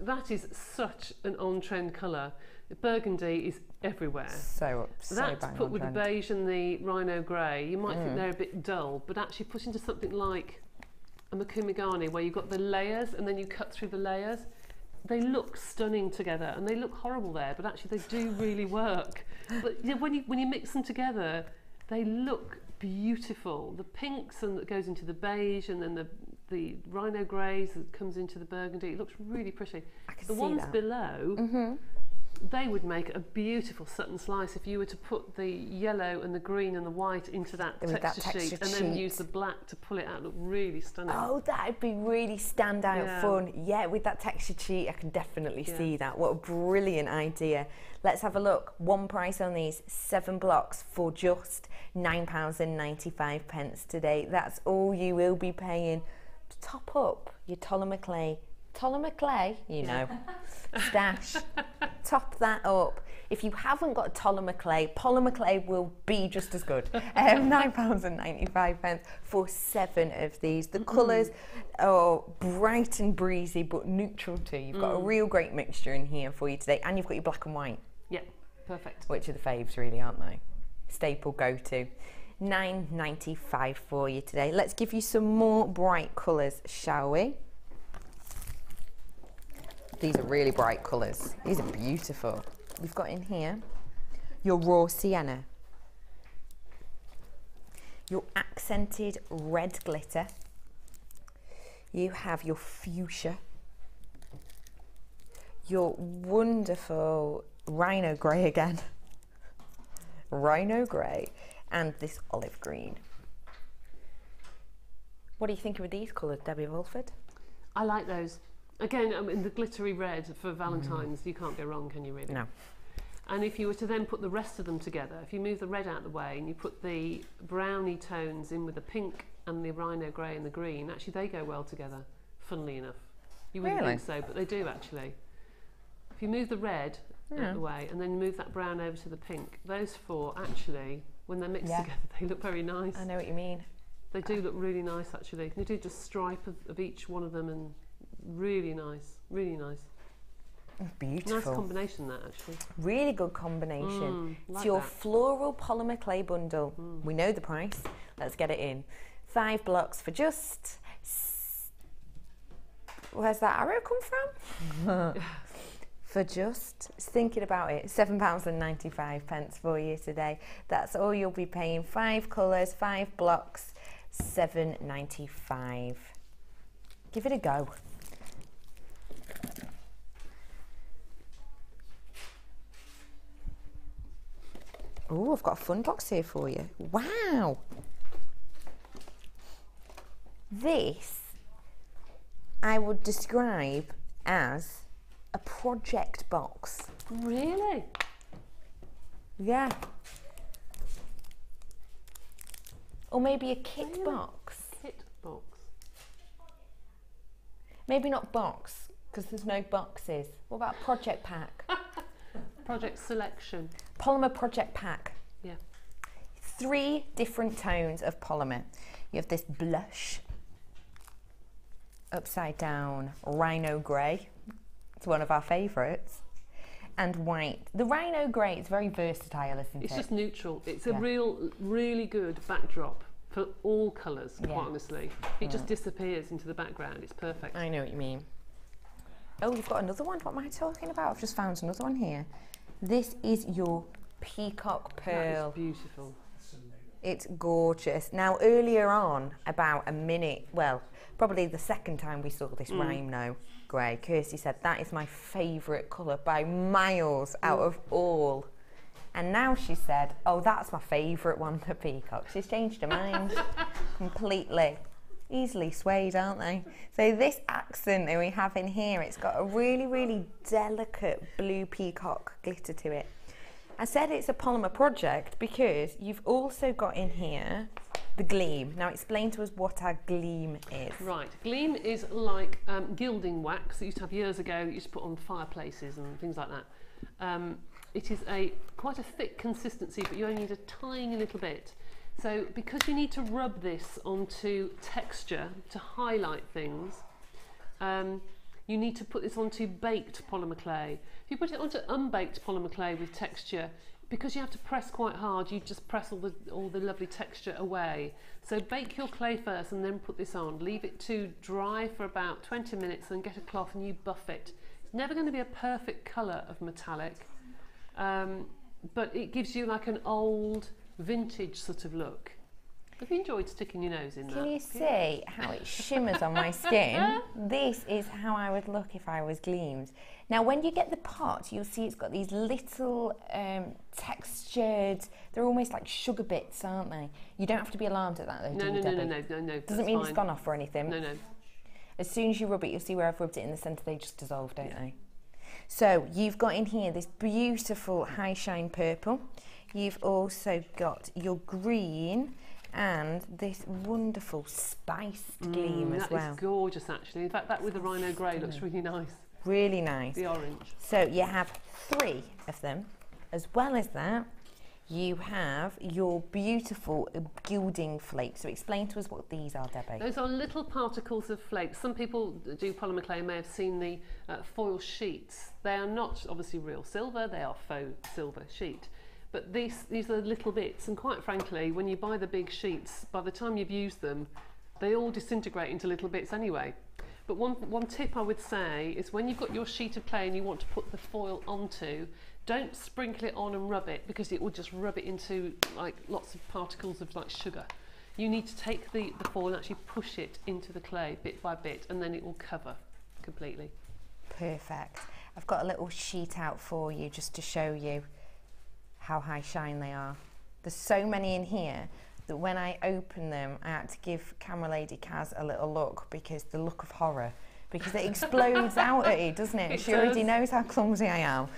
D: That is such an on-trend colour. Burgundy is everywhere.
C: So
D: that
C: bang
D: put
C: on
D: with
C: trend.
D: the beige and the rhino grey, you might think they're a bit dull, but actually put into something like a Makumigani where you've got the layers and then you cut through the layers. They look stunning together and they look horrible there, but actually they do really work. But you know, when you mix them together, they look beautiful. The pinks and that goes into the beige, and then the rhino greys that comes into the burgundy. It looks really pretty. The ones below, they would make a beautiful Sutton slice if you were to put the yellow and the green and the white into that texture sheet and then use the black to pull it out. Look really stunning.
C: Oh, that'd be really standout fun. Yeah, with that textured sheet, I can definitely see that. What a brilliant idea. Let's have a look. One price on these, 7 blocks for just £9.95 today. That's all you will be paying to top up your Polymer clay, you know, stash. Top that up. If you haven't got Polymer clay will be just as good. £9.95 for 7 of these. The colours are bright and breezy, but neutral too. You've got a real great mixture in here for you today, and you've got your black and white.
D: Yeah, perfect.
C: Which are the faves, really, aren't they? Staple go-to. £9.95 for you today. Let's give you some more bright colours, shall we? These are really bright colours. These are beautiful. You've got in here your raw sienna, your accented red glitter, you have your fuchsia, your wonderful rhino grey again, rhino grey, and this olive green. What are you thinking with these colours, Debbie Bulford?
D: I like those. Again, I mean, the glittery red for Valentine's, you can't go wrong, can you really?
C: No.
D: And if you were to then put the rest of them together, if you move the red out of the way and you put the brownie tones in with the pink and the rhino grey and the green, actually they go well together, funnily enough. You wouldn't think so, but they do actually. If you move the red out of the way and then move that brown over to the pink, those 4 actually, when they're mixed together, they look very nice.
C: I know what you mean.
D: They do look really nice actually. You do just stripe of each one of them, and really nice, really nice.
C: Beautiful.
D: Nice combination that actually.
C: Really good combination.
D: Like
C: it's your
D: that.
C: floral polymer clay bundle. We know the price. Let's get it in. 5 blocks for just... Where's that arrow come from? For just, thinking about it, £7.95 for you today. That's all you'll be paying. 5 colours, 5 blocks, £7.95. Give it a go. Oh, I've got a fun box here for you. Wow! This I would describe as a project box.
D: Really?
C: Yeah. Or maybe a kit box.
D: Kit box.
C: Maybe not box, because there's no boxes. What about project pack?
D: Project selection.
C: Polymer project pack.
D: Yeah.
C: 3 different tones of polymer. You have this blush, upside down rhino grey. It's one of our favourites. And white. The rhino grey is very versatile, isn't it?
D: It's just neutral. It's a really good backdrop for all colours, quite honestly. It just disappears into the background. It's perfect.
C: I know what you mean. Oh, you've got another one. What am I talking about? I've just found another one here. This is your peacock pearl.
D: That is beautiful.
C: It's gorgeous. Now, earlier on, about a minute, well, probably the second time we saw this rhino grey, Kirsty said, that is my favourite colour by miles out of all. And now she said, oh, that's my favourite one, the peacock. She's changed her mind completely. easily swayed, aren't they? So this accent that we have in here, it's got a really, really delicate blue peacock glitter to it. I said it's a polymer project because you've also got in here the gleam. Now explain to us what our gleam is.
D: Right, gleam is like gilding wax that you used to have years ago that you used to put on fireplaces and things like that. It is quite a thick consistency, but you only need a tiny little bit. So because you need to rub this onto texture to highlight things, you need to put this onto baked polymer clay. If you put it onto unbaked polymer clay with texture, because you have to press quite hard, you just press all the lovely texture away. So bake your clay first and then put this on. Leave it to dry for about 20 minutes and get a cloth and you buff it. It's never going to be a perfect colour of metallic, but it gives you like an old vintage sort of look. Have you enjoyed sticking your nose in that?
C: Can you see how it shimmers on my skin? This is how I would look if I was gleamed. Now when you get the pot, you'll see it's got these little textured, they're almost like sugar bits, aren't they? You don't have to be alarmed at that though, do you, Debbie?
D: No.
C: Doesn't mean it's gone off or anything.
D: No.
C: As soon as you rub it, you'll see where I've rubbed it in the centre, they just dissolve, don't they? So you've got in here this beautiful high shine purple. You've also got your green and this wonderful spiced gleam as well.
D: That is gorgeous actually. In fact, that with the rhino grey looks really nice.
C: Really nice.
D: The orange.
C: So you have 3 of them. As well as that, you have your beautiful gilding flakes. So explain to us what these are, Debbie.
D: Those are little particles of flakes. Some people do polymer clay may have seen the foil sheets. They are not obviously real silver, they are faux silver sheet. But these are little bits, and quite frankly, when you buy the big sheets, by the time you've used them, they all disintegrate into little bits anyway. But one tip I would say is when you've got your sheet of clay and you want to put the foil onto, don't sprinkle it on and rub it, because it will just rub it into like lots of particles of like sugar. You need to take the foil and actually push it into the clay bit by bit, and then it will cover completely.
C: Perfect. I've got a little sheet out for you just to show you how high shine they are. There's so many in here that when I open them, I had to give camera lady Kaz a little look, because the look of horror, because it explodes out at you, doesn't it? She already knows how clumsy I am.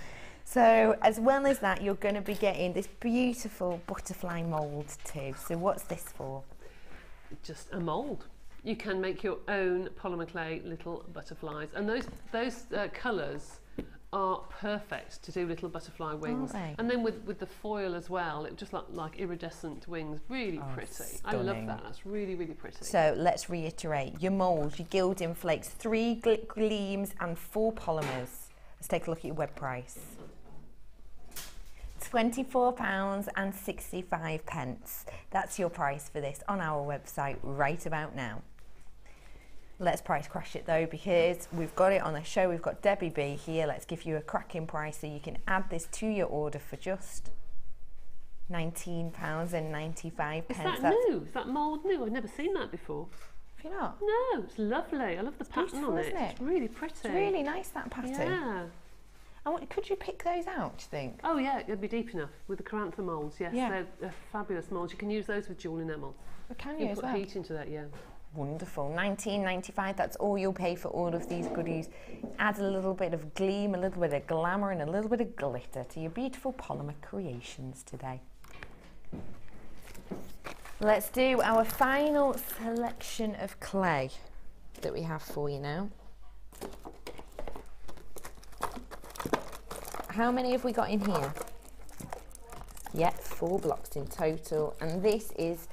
C: So as well as that, you're going to be getting this beautiful butterfly mould too. So what's this for?
D: Just a mould. You can make your own polymer clay little butterflies, and those colours are perfect to do little butterfly wings. And then with the foil as well, it just like iridescent wings, really pretty. Stunning. I love that, that's really, really pretty.
C: So let's reiterate, your mould, your gilding flakes, 3 gleams and 4 polymers. Let's take a look at your web price. £24.65. That's your price for this on our website right about now. Let's price crash it though, because we've got it on the show. We've got Debbie B here. Let's give you a cracking price so you can add this to your order for just £19.95.
D: Is that new? Is that mould new? I've never seen that before.
C: Have you not?
D: No, it's lovely. I love the pattern on it. It's really pretty.
C: It's really nice, that pattern.
D: Yeah.
C: Could you pick those out, do you think?
D: Oh yeah, it'd be deep enough with the Carantha moulds. Yes,
C: yeah.
D: They're fabulous moulds. You can use those with jewel enamel.
C: Can you as well?
D: Put heat into that, yeah.
C: Wonderful. £19.95, that's all you'll pay for all of these goodies. Add a little bit of gleam, a little bit of glamour and a little bit of glitter to your beautiful polymer creations today. Let's do our final selection of clay that we have for you now. How many have we got in here? Yep, 4 blocks in total, and this is,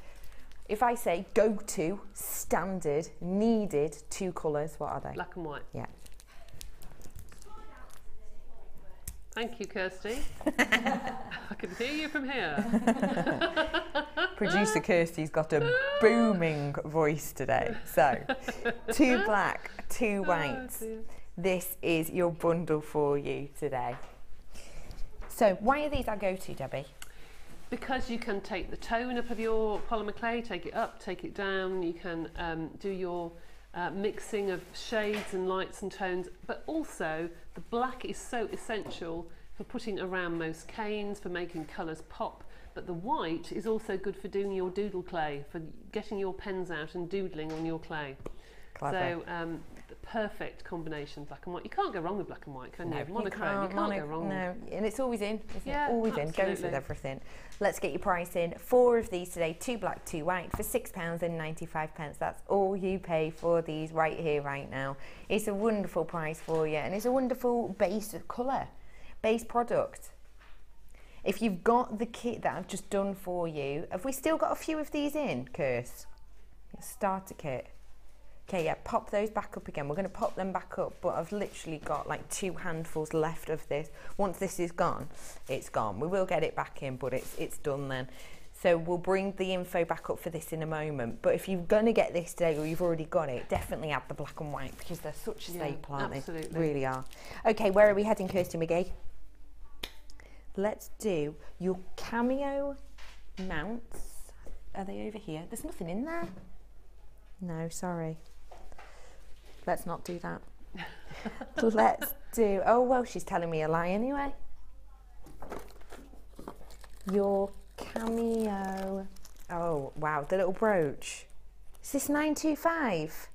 C: if I say go-to, standard, needed 2 colours, what are they?
D: Black and white.
C: Yeah.
D: Thank you, Kirsty. I can hear you from here.
C: Producer Kirsty's got a booming voice today. So, 2 black, 2 whites.
D: Oh,
C: this is your bundle for you today. So, why are these our go-to, Debbie?
D: Because you can take the tone up of your polymer clay, take it up, take it down. You can do your mixing of shades and lights and tones, but also the black is so essential for putting around most canes, for making colours pop, but the white is also good for doing your doodle clay, for getting your pens out and doodling on your clay.
C: Clever.
D: So the perfect combination, black and white. You can't go wrong with black and white, can you?
C: No,
D: Monochrome, you can't go wrong.
C: No, and it's always in, isn't
D: Yeah,
C: it? Always
D: absolutely.
C: in, goes with everything. Let's get your price in. 4 of these today, 2 black, 2 white, for £6.95. That's all you pay for these right here, right now. It's a wonderful price for you, and it's a wonderful base colour, base product. If you've got the kit that I've just done for you, have we still got a few of these in, Kirst? Starter kit. Okay, yeah, pop those back up again. We're going to pop them back up, but I've literally got like 2 handfuls left of this. Once this is gone, it's gone. We will get it back in, but it's done then. So we'll bring the info back up for this in a moment. But if you're going to get this today or you've already got it, definitely add the black and white because they're such a staple, aren't
D: absolutely.
C: they? Really are. Okay, where are we heading, Kirsty McGee? Let's do your cameo mounts. Are they over here? There's nothing in there. No, sorry. Let's not do that. Let's do, oh, well, she's telling me a lie anyway. Your cameo. Oh, wow, the little brooch. Is this 925?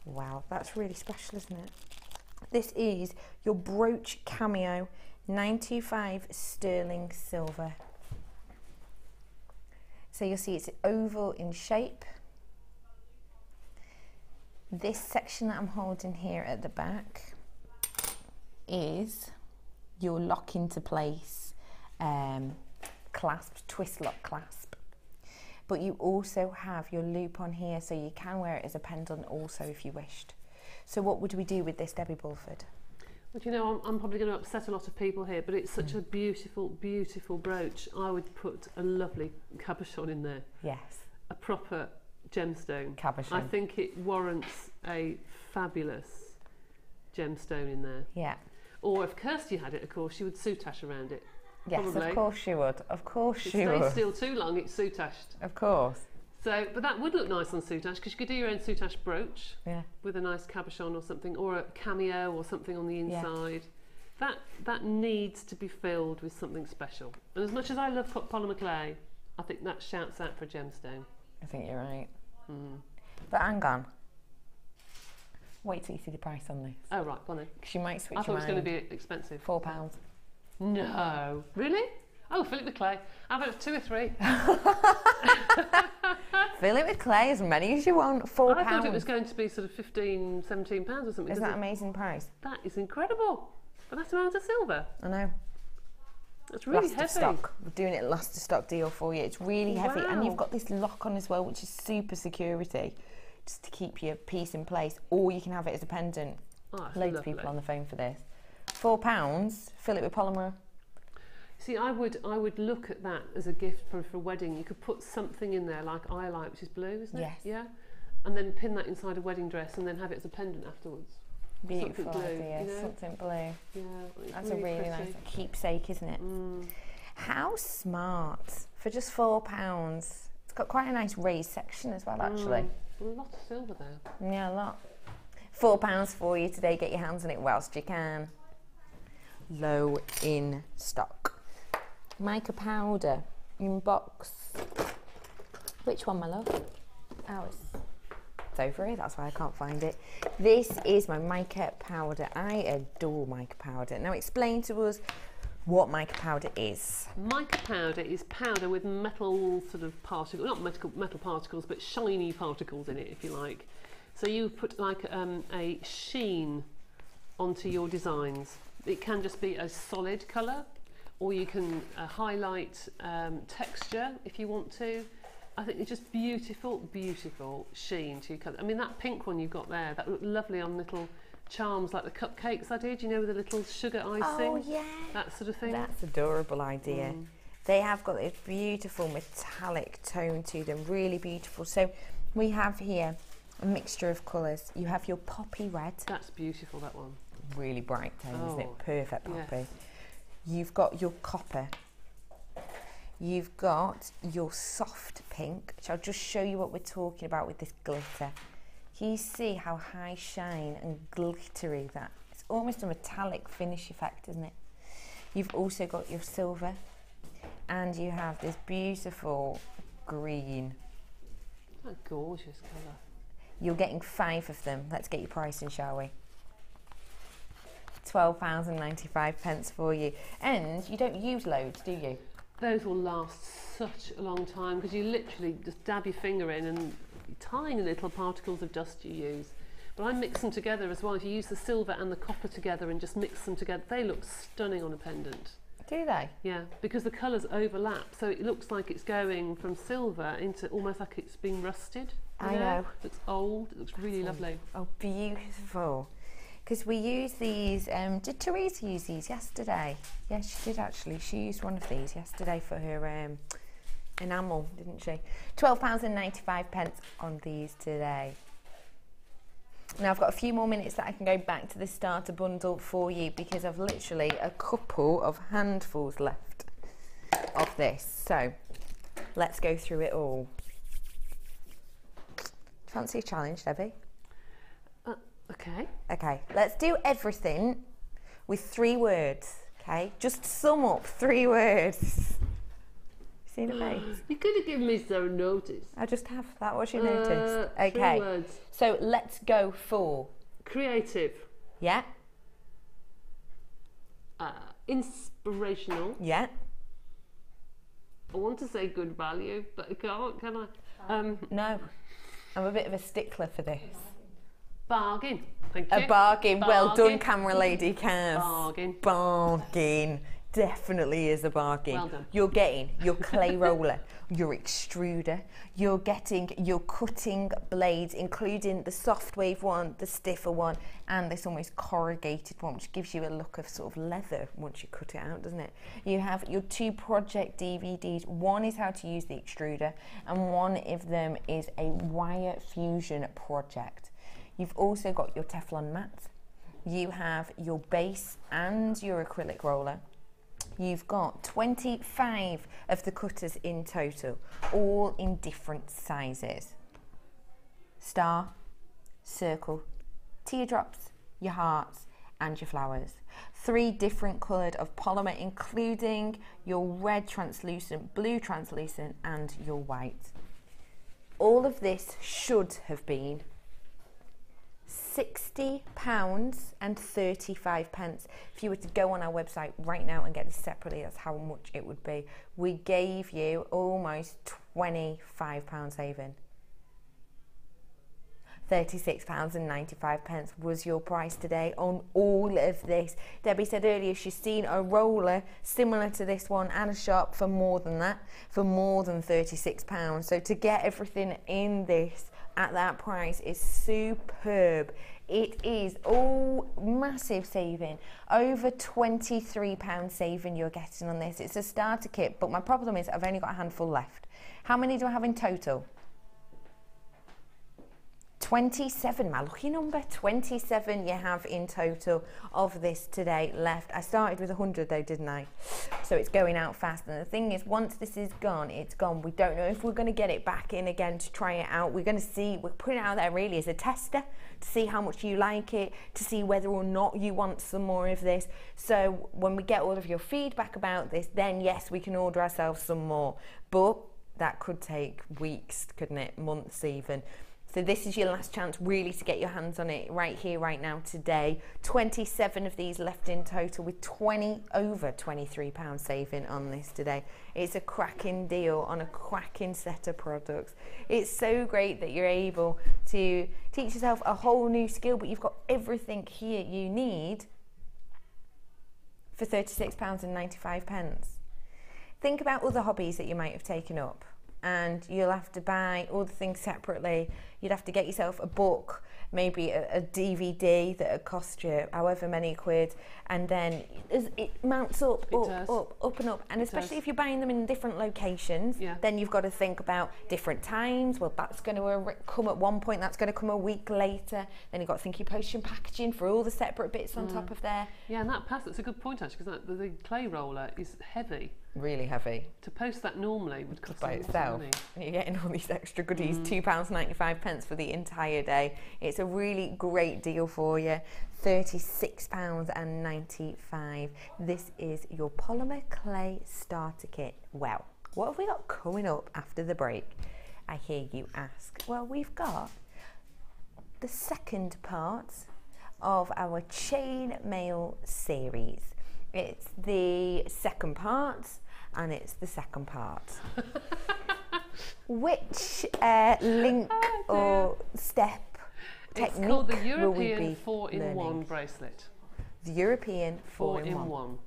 C: Wow, that's really special, isn't it? This is your brooch cameo, 925 sterling silver. So you'll see it's oval in shape. This section that I'm holding here at the back is your lock into place clasp, twist lock clasp. But you also have your loop on here, so you can wear it as a pendant also if you wished. So what would we do with this, Debbie Bulford?
D: Well, you know, I'm probably going to upset a lot of people here, but it's such a beautiful, beautiful brooch. I would put a lovely cabochon in there.
C: Yes.
D: A proper gemstone.
C: Cabochon.
D: I think it warrants a fabulous gemstone in there.
C: Yeah.
D: Or if Kirsty had it, of course, she would soutache around it.
C: Yes,
D: Probably.
C: of course she would. Of course
D: If it
C: she
D: stays
C: would.
D: still too long, it's soutached.
C: Of course.
D: So, but that would look nice on soutache because you could do your own soutache brooch
C: Yeah.
D: with a nice cabochon or something, or a cameo or something on the inside. Yeah. That needs to be filled with something special. And as much as I love polymer clay, I think that shouts out for a gemstone.
C: I think you're right. But hang on. Wait till you see the price on this.
D: Oh right, go on then.
C: Because you might switch
D: I thought it was
C: your
D: going to
C: mind.
D: be expensive.
C: £4.
D: No, really? Oh, fill it with clay. How about 2 or 3?
C: Fill it with clay, as many as you want. £4.
D: I thought it was going to be sort of £15, £17 or something.
C: Isn't that an amazing price?
D: That is incredible. For that amount of silver.
C: I know.
D: It's really
C: Last
D: heavy.
C: of stock. We're doing it last of stock deal for you. It's really heavy, and
D: Wow.
C: you've got this lock on as well, which is super security, just to keep your piece in place. Or you can have it as a pendant.
D: Oh, it's
C: Loads of
D: lovely.
C: people on the phone for this. £4. Fill it with polymer.
D: See, I would look at that as a gift for a wedding. You could put something in there like I like, which is blue, isn't it?
C: Yes.
D: Yeah. And then pin that inside a wedding dress, and then have it as a pendant afterwards.
C: Beautiful
D: Something blue,
C: idea.
D: you know?
C: Something blue.
D: Yeah. It's
C: That's a really
D: pretty.
C: nice keepsake, isn't it? How smart for just £4. It's got quite a nice raised section as well, actually.
D: A lot of silver there.
C: Yeah, a lot. £4 for you today. Get your hands on it whilst you can. Low in stock. Mica powder in box. Which one, my love? Oh, it's over here. That's why I can't find it. This is my mica powder. I adore mica powder. Now explain to us what mica powder is.
D: Mica powder is powder with metal sort of particles, not metal particles, but shiny particles in it, if you like. So you put like a sheen onto your designs. It can just be a solid colour, or you can highlight texture if you want to. I think it's just beautiful, beautiful sheen to your colour. I mean, that pink one you've got there, that looked lovely on little charms like the cupcakes I did, you know, with the little sugar icing.
C: Oh, yeah.
D: That sort of thing.
C: That's an adorable idea. They have got this beautiful metallic tone to them, really beautiful. So we have here a mixture of colours. You have your poppy red.
D: That's beautiful, that one.
C: Really bright tone, isn't
D: Oh,
C: it? Perfect poppy.
D: yes.
C: You've got your copper. You've got your soft pink, which I'll just show you what we're talking about with this glitter. Can you see how high shine and glittery that is? It's almost a metallic finish effect, isn't it? You've also got your silver, and you have this beautiful green.
D: A gorgeous colour.
C: You're getting 5 of them. Let's get your pricing, shall we? £12.95 for you. And you don't use loads, do you?
D: Those will last such a long time because you literally just dab your finger in and tiny little particles of dust you use. But I mix them together as well. If you use the silver and the copper together and just mix them together, they look stunning on a pendant.
C: Do they?
D: Yeah, because the colours overlap, so it looks like it's going from silver into almost like it's been rusted.
C: I know.
D: It looks old, it looks really lovely.
C: Oh, beautiful. Because we use these, did Teresa use these yesterday? Yeah, she did actually. She used one of these yesterday for her enamel, didn't she? £12.95 on these today. Now I've got a few more minutes that I can go back to the starter bundle for you because I've literally a couple of handfuls left of this. So let's go through it all. Fancy a challenge, Debbie?
D: Okay.
C: Okay, let's do everything with 3 words, okay? Just sum up 3 words. See the face?
D: You could have given me some notice.
C: I just have. That was your notice. Okay.
D: 3 words.
C: So let's go for
D: Creative.
C: yeah,
D: Inspirational.
C: yeah.
D: I want to say good value, but I can't, can I?
C: No, I'm a bit of a stickler for this.
D: Bargain. Thank you.
C: A bargain. Well done,
D: Bargain.
C: camera lady Cass.
D: Bargain.
C: Bargain. Definitely is a bargain.
D: Well done.
C: You're getting your clay roller, your extruder, you're getting your cutting blades, including the soft wave one, the stiffer one, and this almost corrugated one, which gives you a look of sort of leather once you cut it out, doesn't it? You have your 2 project DVDs. One is how to use the extruder, and one of them is a wire fusion project. You've also got your Teflon mat. You have your base and your acrylic roller. You've got 25 of the cutters in total, all in different sizes. Star, circle, teardrops, your hearts and your flowers. 3 different coloured of polymer, including your red translucent, blue translucent and your white. All of this should have been £60.35. If you were to go on our website right now and get this separately, that's how much it would be. We gave you almost £25 saving. £36.95 was your price today on all of this. Debbie said earlier she's seen a roller similar to this one and a shop for more than that, for more than £36. So to get everything in this at that price is superb. It is all massive saving, over £23 saving you're getting on this. It's a starter kit, but my problem is I've only got a handful left. How many do I have in total? 27, my lucky number. 27 you have in total of this today left. I started with 100 though, didn't I? So it's going out fast. And the thing is, once this is gone, it's gone. We don't know if we're going to get it back in again to try it out. We're going to see, we're putting it out there really as a tester to see how much you like it, to see whether or not you want some more of this. So when we get all of your feedback about this, then yes, we can order ourselves some more. But that could take weeks, couldn't it? Months even. So this is your last chance really to get your hands on it right here, right now, today. 27 of these left in total with over £23 saving on this today. It's a cracking deal on a cracking set of products. It's so great that you're able to teach yourself a whole new skill, but you've got everything here you need for £36.95. Think about other hobbies that you might have taken up, and you'll have to buy all the things separately. You'd have to get yourself a book, maybe a DVD that would cost you however many quid, and then it mounts up, up and up. And especially if you're buying them in different locations, then you've got to think about different times. Well, that's going to come at one point, that's going to come a week later. Then you've got to think your postage and packaging for all the separate bits on top of there.
D: Yeah, and that's a good point actually, because the clay roller is heavy. Really heavy. To post that normally would cost
C: by itself.
D: money.
C: You're getting all these extra goodies, £2.95 pence for the entire day. It's a really great deal for you. £36.95. This is your polymer clay starter kit. Well, what have we got coming up after the break, I hear you ask? Well, we've got the second part of our Chain Maille series. It's the second part, and it's the second part. Which link or step technique
D: it's called the
C: will we
D: European
C: be
D: 4-in-1 bracelet.
C: The European 4-in-1.
D: 4-in-1.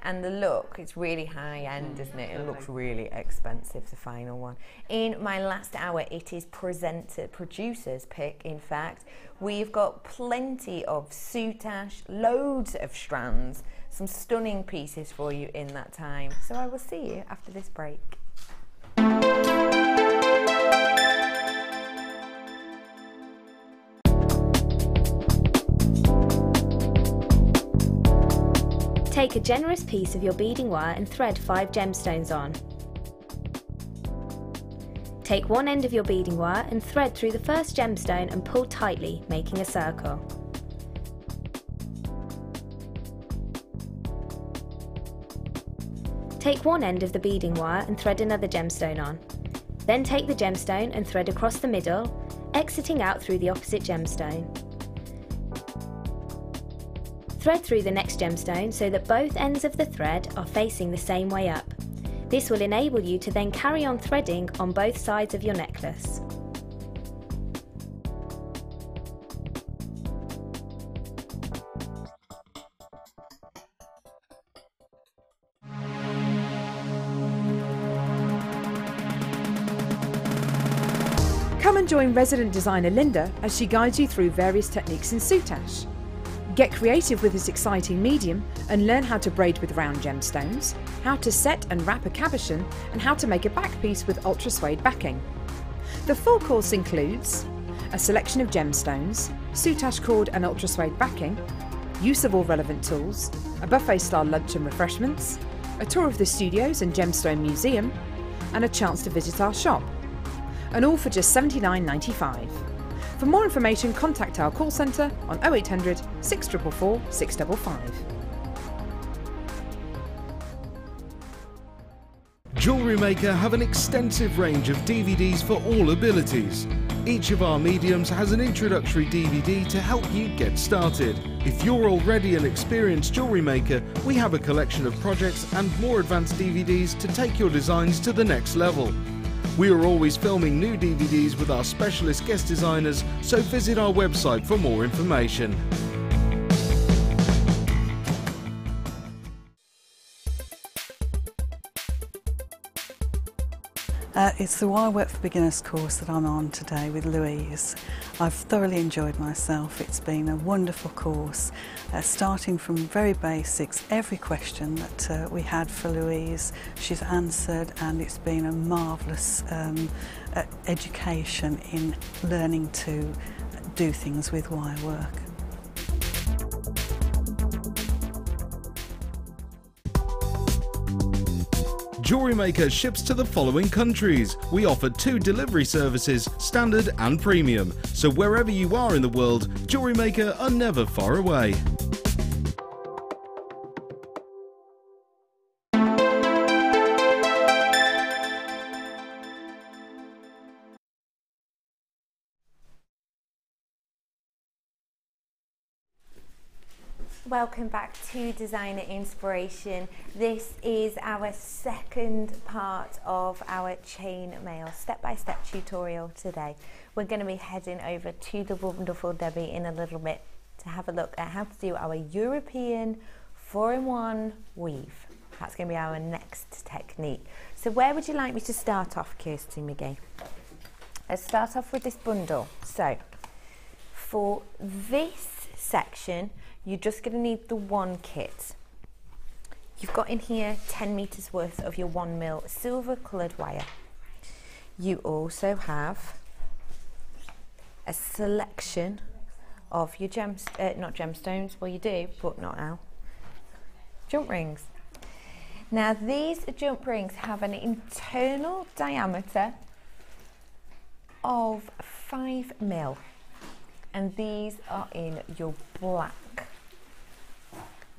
C: And the look, it's really high end, isn't it? It looks really expensive, the final one. In my last hour, it is producer's pick, in fact. We've got plenty of soutache, loads of strands, some stunning pieces for you in that time. So I will see you after this break.
A: Take a generous piece of your beading wire and thread 5 gemstones on. Take one end of your beading wire and thread through the first gemstone and pull tightly, making a circle. Take one end of the beading wire and thread another gemstone on. Then take the gemstone and thread across the middle, exiting out through the opposite gemstone. Thread through the next gemstone so that both ends of the thread are facing the same way up. This will enable you to then carry on threading on both sides of your necklace.
F: Come and join resident designer Linda as she guides you through various techniques in soutache. Get creative with this exciting medium and learn how to braid with round gemstones, how to set and wrap a cabochon, and how to make a back piece with ultra suede backing. The full course includes a selection of gemstones, soutache cord and ultra suede backing, use of all relevant tools, a buffet style lunch and refreshments, a tour of the studios and gemstone museum, and a chance to visit our shop. And all for just $79.95. For more information, contact our call centre on 0800 644 655.
B: JewelleryMaker have an extensive range of DVDs for all abilities. Each of our mediums has an introductory DVD to help you get started. If you're already an experienced jewellery maker, we have a collection of projects and more advanced DVDs to take your designs to the next level. We are always filming new DVDs with our specialist guest designers, so visit our website for more information.
G: It's the Wire Work for Beginners course that I'm on today with Louise. I've thoroughly enjoyed myself. It's been a wonderful course, starting from very basics. Every question that we had for Louise, she's answered, and it's been a marvellous education in learning to do things with wire work.
B: JewelleryMaker ships to the following countries. We offer 2 delivery services, standard and premium. So wherever you are in the world, JewelleryMaker are never far away.
C: Welcome back to Designer Inspiration. This is our second part of our Chain Maille step-by-step tutorial today. We're going to be heading over to the wonderful Debbie in a little bit to have a look at how to do our European 4-in-1 weave. That's going to be our next technique. So where would you like me to start off, Kirsty McGee? Let's start off with this bundle. So for this section, you're just going to need the one kit. You've got in here 10 meters worth of your 1mm silver coloured wire. You also have a selection of your not gemstones, well you do, but not now, jump rings. Now these jump rings have an internal diameter of 5mm, and these are in your black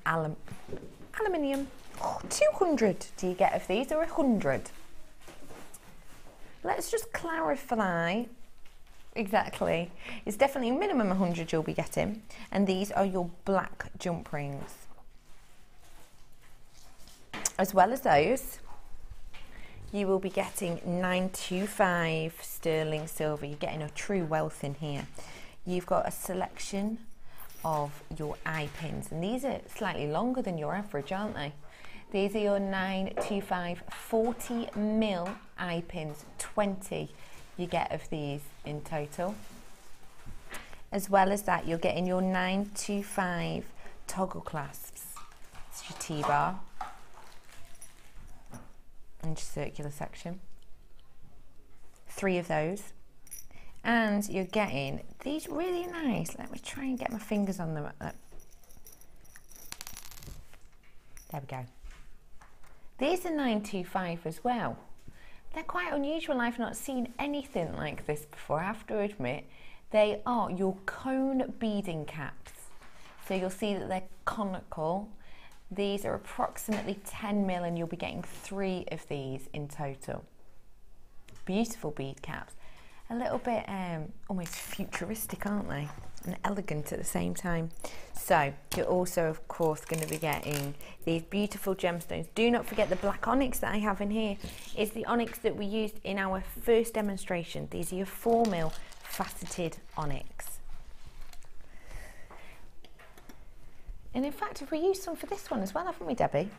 C: aluminium. 200 do you get of these, or 100? Let's just clarify exactly. It's definitely minimum 100 you'll be getting, and these are your black jump rings. As well as those, you will be getting 925 sterling silver. You're getting a true wealth in here. You've got a selection of your eye pins, and these are slightly longer than your average, aren't they? These are your 925 40mm eye pins. 20 you get of these in total. As well as that, you're getting your 925 toggle clasps. It's your T-bar and your circular section. 3 of those. And you're getting these really nice, let me try and get my fingers on them. There we go. These are 925 as well. They're quite unusual. I've not seen anything like this before, I have to admit. They are your cone beading caps. So you'll see that they're conical. These are approximately 10mm, and you'll be getting 3 of these in total. Beautiful bead caps. A little bit almost futuristic, aren't they? And elegant at the same time. So you're also, of course, going to be getting these beautiful gemstones. Do not forget the black onyx that I have in here is the onyx that we used in our first demonstration. These are your 4mm faceted onyx. And in fact, have we used some for this one as well, haven't we, Debbie?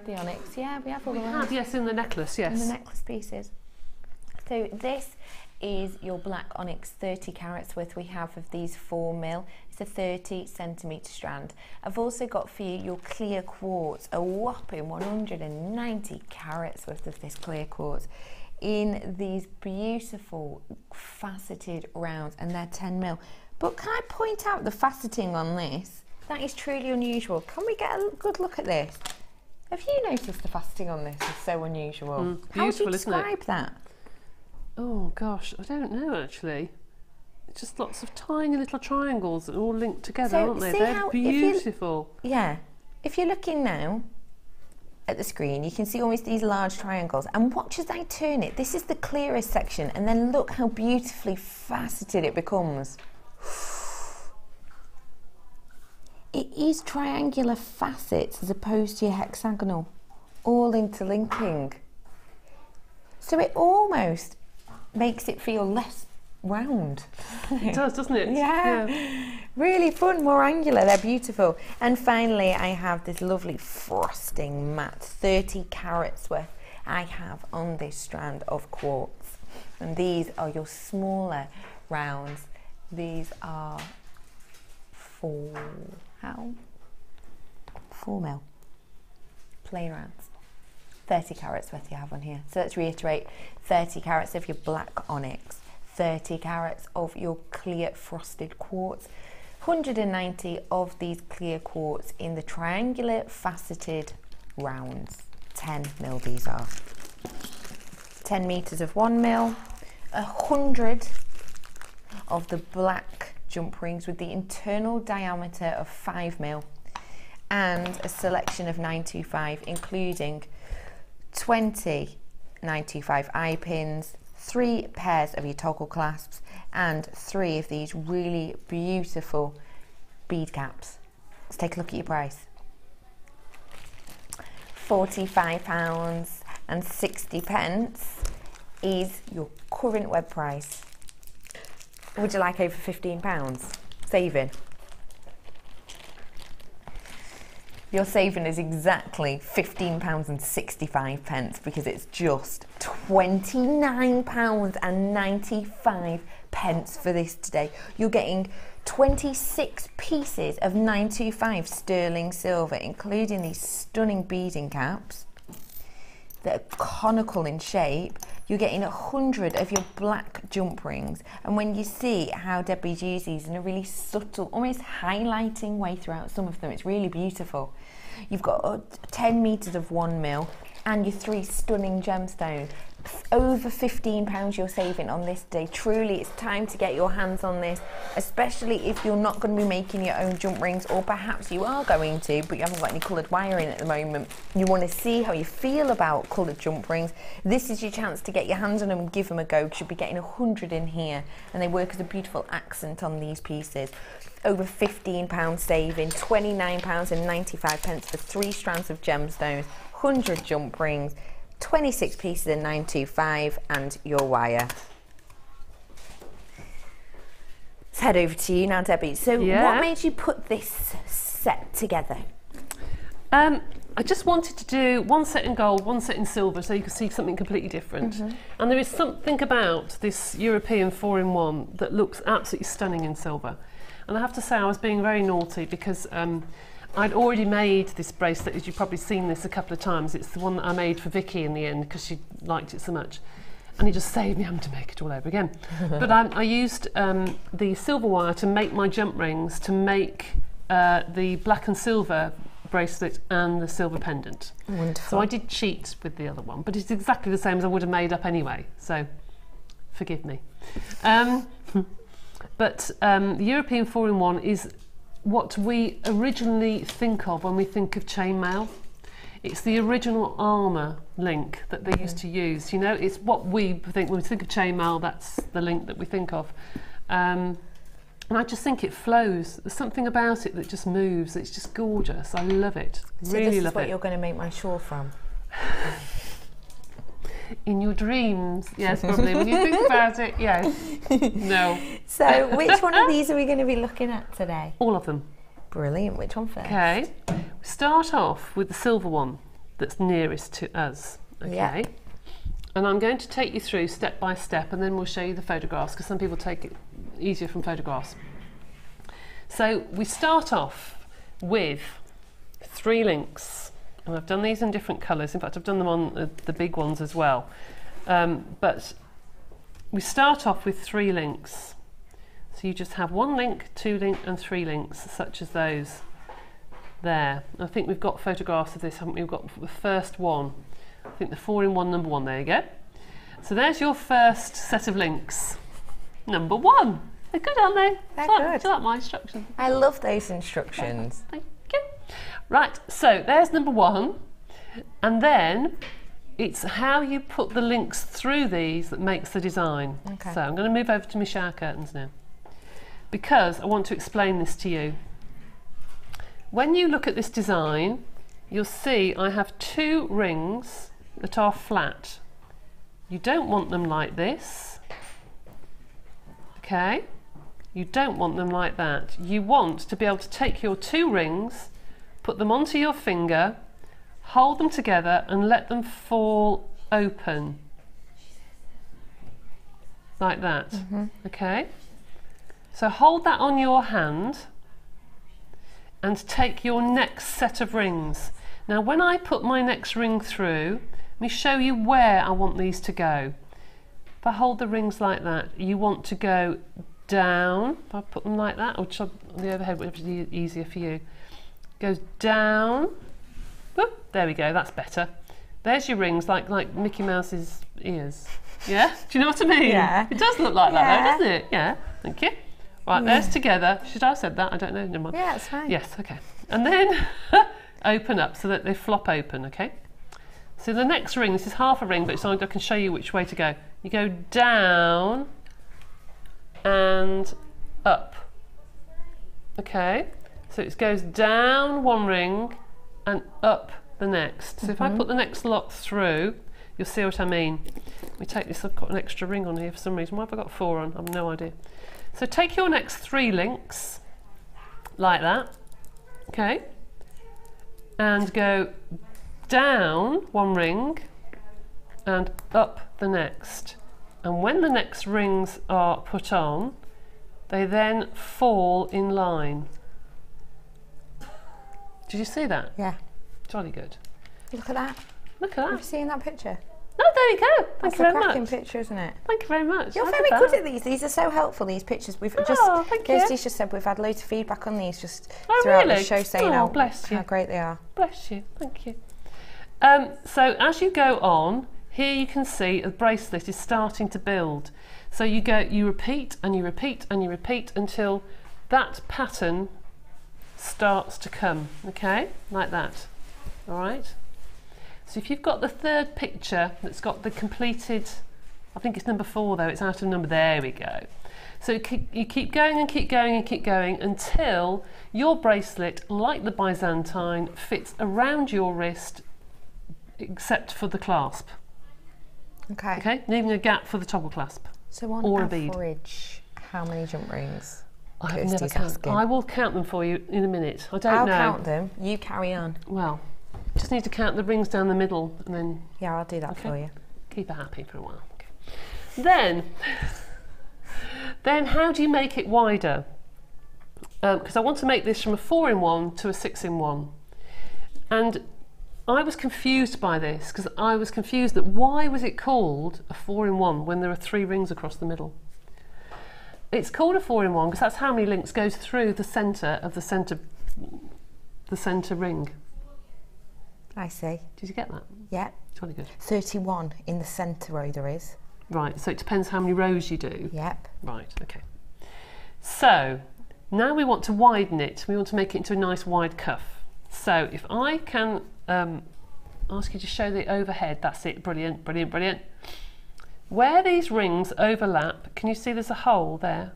C: The onyx, yeah, we have all the ones.
D: Yes, in the necklace, yes.
C: In the necklace pieces. So this is your black onyx, 30 carats worth we have of these 4mm. It's a 30cm strand. I've also got for you your clear quartz, a whopping 190 carats worth of this clear quartz in these beautiful faceted rounds, and they're 10mm. But can I point out the faceting on this? That is truly unusual. Can we get a good look at this? Have you noticed the faceting on this is so unusual? How would you describe that?
D: Oh gosh, I don't know actually. It's just lots of tiny little triangles that are all linked together, aren't they? They're beautiful.
C: Yeah. If you're looking now at the screen, you can see almost these large triangles, and watch as I turn it. This is the clearest section, and then look how beautifully faceted it becomes. It is triangular facets as opposed to your hexagonal, all interlinking. So it almost makes it feel less round.
D: It does, doesn't it?
C: Yeah. Really fun, more angular, they're beautiful. And finally, I have this lovely frosting matte, 30 carats worth I have on this strand of quartz. And these are your smaller rounds. These are 4mm plain rounds. 30 carats worth you have on here. So let's reiterate, 30 carats of your black onyx, 30 carats of your clear frosted quartz, 190 of these clear quartz in the triangular faceted rounds. 10mm these are. 10 meters of 1mm, 100 of the black jump rings with the internal diameter of 5mm, and a selection of 925, including 20 925 eye pins, 3 pairs of your toggle clasps, and 3 of these really beautiful bead caps. Let's take a look at your price. £45.60 is your current web price. Would you like over £15 saving? Your saving is exactly £15.65 because it's just £29.95 for this today. You're getting 26 pieces of 925 sterling silver, including these stunning beading caps that are conical in shape. You're getting 100 of your black jump rings, and when you see how Debbie's used these in a really subtle, almost highlighting way throughout some of them, it's really beautiful. You've got 10 meters of 1mm and your 3 stunning gemstones. over £15 you're saving on this day. Truly, it's time to get your hands on this, especially if you're not going to be making your own jump rings, or perhaps you are going to, but you haven't got any coloured wire in at the moment. You want to see how you feel about coloured jump rings. This is your chance to get your hands on them and give them a go. You should be getting 100 in here, and they work as a beautiful accent on these pieces. Over £15 saving, £29.95 for 3 strands of gemstones, 100 jump rings, 26 pieces in 925, and your wire. Let's head over to you now, Debbie. So what made you put this set together?
D: I just wanted to do one set in gold, one set in silver, so you can see something completely different. And there is something about this European 4-in-1 that looks absolutely stunning in silver. And I have to say I was being very naughty because I'd already made this bracelet, as you've probably seen this a couple of times. It's the one that I made for Vicky in the end because she liked it so much. And it just saved me having to make it all over again. But I used the silver wire to make my jump rings, to make the black and silver bracelet and the silver pendant.
C: Wonderful.
D: So I did cheat with the other one, but it's exactly the same as I would have made up anyway. So forgive me. But the European 4-in-1 is what we originally think of when we think of chain maille. It's the original armour link that they used to use. You know, it's what we think when we think of chain maille. That's the link that we think of, and I just think it flows. There's something about it that just moves. It's just gorgeous. I love it.
C: So
D: really
C: this is
D: love
C: what
D: it.
C: you're going to make my shawl from?
D: In your dreams, yes, probably. When you think about it, yes. No.
C: So which one of these are we going to be looking at today?
D: All of them.
C: Brilliant. Which one first?
D: Okay. We start off with the silver one that's nearest to us. Okay.
C: Yeah.
D: And I'm going to take you through step by step, and then we'll show you the photographs because some people take it easier from photographs. So we start off with 3 links. And I've done these in different colours. In fact, I've done them on the big ones as well. But we start off with 3 links. So you just have 1 link, 2 link and 3 links, such as those there. I think we've got photographs of this, haven't we? We've got the first one. I think the 4-in-1 number 1, there you go. So there's your first set of links. Number 1. They're good, aren't they?
C: They're
D: good.
C: good.
D: Do you like my instructions?
C: I love those instructions.
D: Thank you. Right, so there's number 1, and then it's how you put the links through these that makes the design.
C: Okay.
D: So I'm going to move over to my shower curtains now, because I want to explain this to you. When you look at this design, you'll see I have 2 rings that are flat. You don't want them like this, okay? You don't want them like that. You want to be able to take your 2 rings, put them onto your finger, hold them together and let them fall open. Like that, okay? So hold that on your hand and take your next set of rings. Now when I put my next ring through, let me show you where I want these to go. If I hold the rings like that, you want to go down. If I put them like that, or on the overhead, which is easier for you. Goes down. Whoop, there we go, that's better. There's your rings, like Mickey Mouse's ears. Yeah? Do you know what I mean?
C: Yeah.
D: It does look like that though, doesn't it? Yeah, thank you. Right, there's together. Should I have said that? I don't know, never mind.
C: Yeah, it's fine.
D: Yes, okay. And then open up so that they flop open, okay? So the next ring, this is half a ring, but I can show you which way to go. You go down and up. Okay? So it goes down 1 ring and up the next. So if I put the next lot through, you'll see what I mean. Let me take this, I've got an extra ring on here for some reason. Why have I got 4 on? I have no idea. So take your next 3 links, like that, okay? And go down 1 ring and up the next. And when the next rings are put on, they then fall in line. Did you see that?
C: Yeah.
D: Jolly good.
C: Look at that.
D: Look at
C: Have you
D: that.
C: seen that picture?
D: Oh, there you go. Thank
C: That's
D: you
C: a
D: very
C: cracking
D: much.
C: picture, isn't it?
D: Thank you very much.
C: You're
D: I
C: very
D: did
C: good
D: that.
C: at these. These are so helpful, these pictures. We've
D: Thank you.
C: Kirsty's just said we've had loads of feedback on these just
D: Oh,
C: throughout
D: really?
C: the show saying
D: Bless you.
C: how great they are.
D: Bless you. Thank you. So as you go on, here you can see the bracelet is starting to build. So you repeat and you repeat and you repeat until that pattern starts to come, okay, like that. All right. So if you've got the third picture that's got the completed, I think it's number 4 though, it's out of number, there we go. So you keep going and keep going and keep going until your bracelet, like the Byzantine, fits around your wrist except for the clasp.
C: Okay.
D: Okay, leaving a gap for the toggle clasp.
C: So on
D: or
C: average, how many jump rings?
D: I have never counted. I will count them for you in a minute. I don't know.
C: I'll count them. You carry on.
D: Well, just need to count the rings down the middle and then...
C: Yeah, I'll do that for you.
D: Keep her happy for a while. Okay. Then how do you make it wider? Because I want to make this from a 4-in-1 to a 6-in-1. And I was confused by this, because I was confused that why was it called a 4-in-1 when there are 3 rings across the middle? It's called a 4-in-1 because that's how many links goes through the centre of the centre ring.
C: I see.
D: Did you get that?
C: Yeah.
D: It's really good.
C: 31 in the centre row there is.
D: Right, so it depends how many rows you do.
C: Yep.
D: Right, okay. So now we want to widen it. We want to make it into a nice wide cuff. So if I can ask you to show the overhead, that's it, brilliant, brilliant, brilliant. Where these rings overlap, can you see there's a hole there?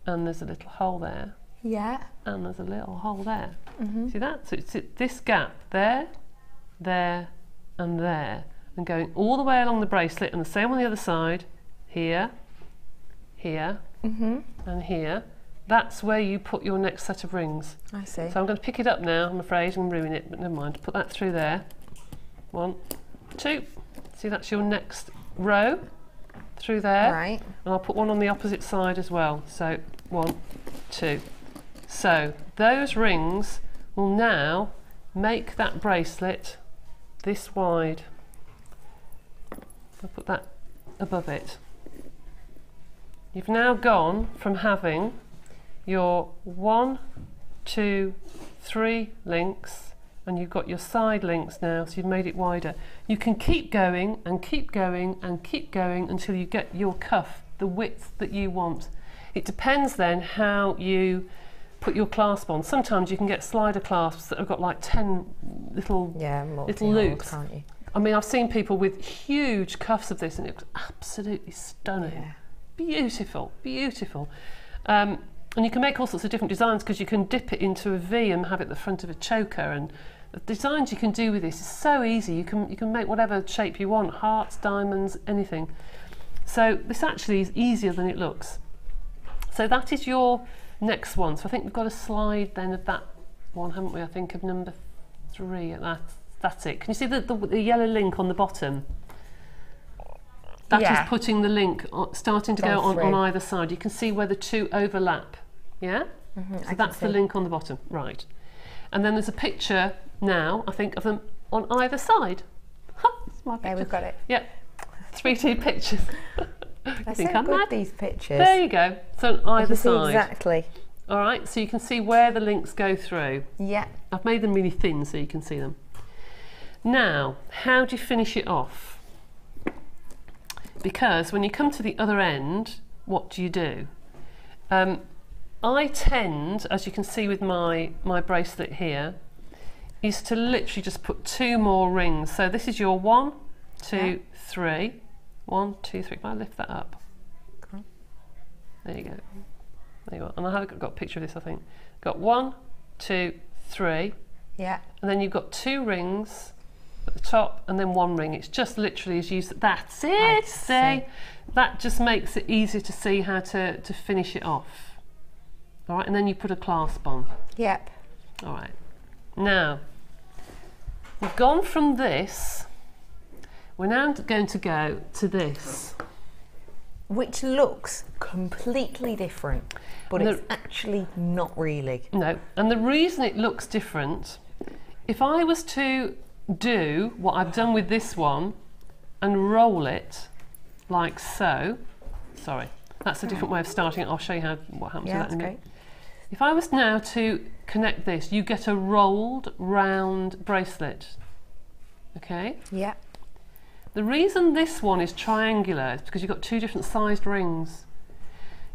D: And there's a little hole there.
C: Yeah.
D: And there's a little hole there. See that? So it's this gap there, there, and there. And going all the way along the bracelet, and the same on the other side, here, here, and here. That's where you put your next set of rings.
C: I see.
D: So I'm going to pick it up now, I'm afraid, and ruin it, but never mind. Put that through there. 1, 2. See, that's your next row through there.
C: Right.
D: And I'll put one on the opposite side as well. So 1, 2. So those rings will now make that bracelet this wide. I'll put that above it. You've now gone from having your 1, 2, 3 links, and you've got your side links now, so you've made it wider. You can keep going and keep going and keep going until you get your cuff the width that you want. It depends then how you put your clasp on. Sometimes you can get slider clasps that have got like 10 little loops.
C: Can't you?
D: I mean, I've seen people with huge cuffs of this and it looks absolutely stunning.
C: Yeah.
D: Beautiful, beautiful. And you can make all sorts of different designs because you can dip it into a V and have it at the front of a choker, and the designs you can do with this is so easy. You can make whatever shape you want, hearts, diamonds, anything. So this actually is easier than it looks. So that is your next one. So I think we've got a slide then of that one, haven't we? I think of number 3 at that. That's it. Can you see the yellow link on the bottom? That is putting the link starting to go on either side. You can see where the 2 overlap. Yeah? So that's the link on the bottom. Right. And then there's a picture now, I think, of them on either side. It's my picture.
C: Yeah, we've got it.
D: Yep. 3D pictures.
C: They're so good, these pictures.
D: There you go. So on either side.
C: Exactly.
D: All right. So you can see where the links go through.
C: Yeah.
D: I've made them really thin so you can see them. Now, how do you finish it off? Because when you come to the other end, what do you do? I tend, as you can see with my bracelet here, is to literally just put 2 more rings. So this is your 1, 2, 3. 1, 2, 3. If I lift that up.
C: Okay.
D: There you go. There you are. And I have got a picture of this, I think. Got 1, 2, 3.
C: Yeah.
D: And then you've got 2 rings at the top and then 1 ring. It's just literally as you... That's it! See? That just makes it easier to see how to finish it off. All right, and then you put a clasp on.
C: Yep.
D: All right. Now, we've gone from this. We're now going to go to this.
C: Which looks completely different, but it's actually not really.
D: No, and the reason it looks different, if I was to do what I've done with this one and roll it like so, sorry, that's a different way of starting it. I'll show you what happens with that in a minute.
C: Great.
D: If I was now to connect this, you get a rolled round bracelet. Okay?
C: Yeah.
D: The reason this one is triangular is because you've got two different sized rings.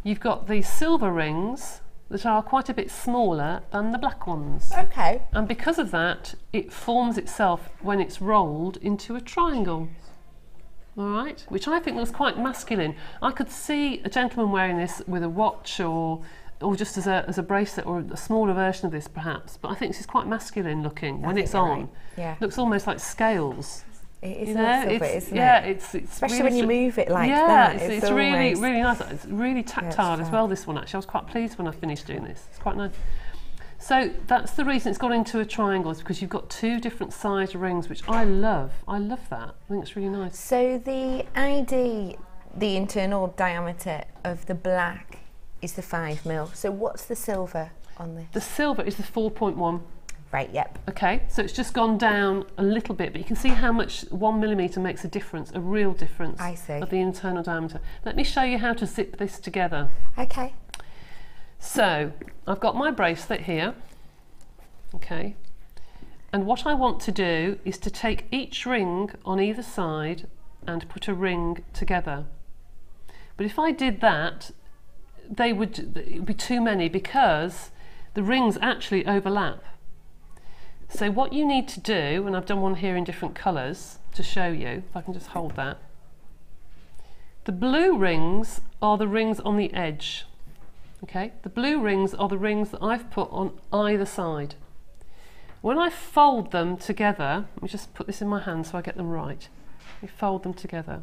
D: You've got the silver rings that are quite a bit smaller than the black ones.
C: Okay.
D: And because of that, it forms itself when it's rolled into a triangle. All right, which I think looks quite masculine. I could see a gentleman wearing this with a watch or just as a bracelet, or a smaller version of this perhaps, but I think this is quite masculine looking when it's on.
C: Right. Yeah.
D: Looks almost like scales.
C: It is
D: You
C: a
D: know,
C: little bit, isn't
D: yeah,
C: it?
D: it's
C: Especially
D: really
C: when you move it like
D: yeah,
C: that.
D: it's really,
C: almost...
D: really nice. It's really tactile as
C: fab.
D: well, this one actually. I was quite pleased when I finished doing this. It's quite nice. So that's the reason it's gone into a triangle, is because you've got two different sized rings, which I love. I love that. I think it's really nice.
C: So the ID, the internal diameter of the black is the 5mm. So what's the silver on this?
D: The silver is the 4.1.
C: Right, yep.
D: Okay, so it's just gone down a little bit, but you can see how much 1mm makes a difference, a real difference
C: I see.
D: of the internal diameter. Let me show you how to zip this together.
C: Okay.
D: So I've got my bracelet here, okay, and what I want to do is to take each ring on either side and put a ring together. But if I did that, it would be too many, because the rings actually overlap. So what you need to do, and I've done one here in different colours to show you, if I can just hold that. The blue rings are the rings on the edge. Okay, the blue rings are the rings that I've put on either side. When I fold them together, let me just put this in my hand so I get them right. You fold them together.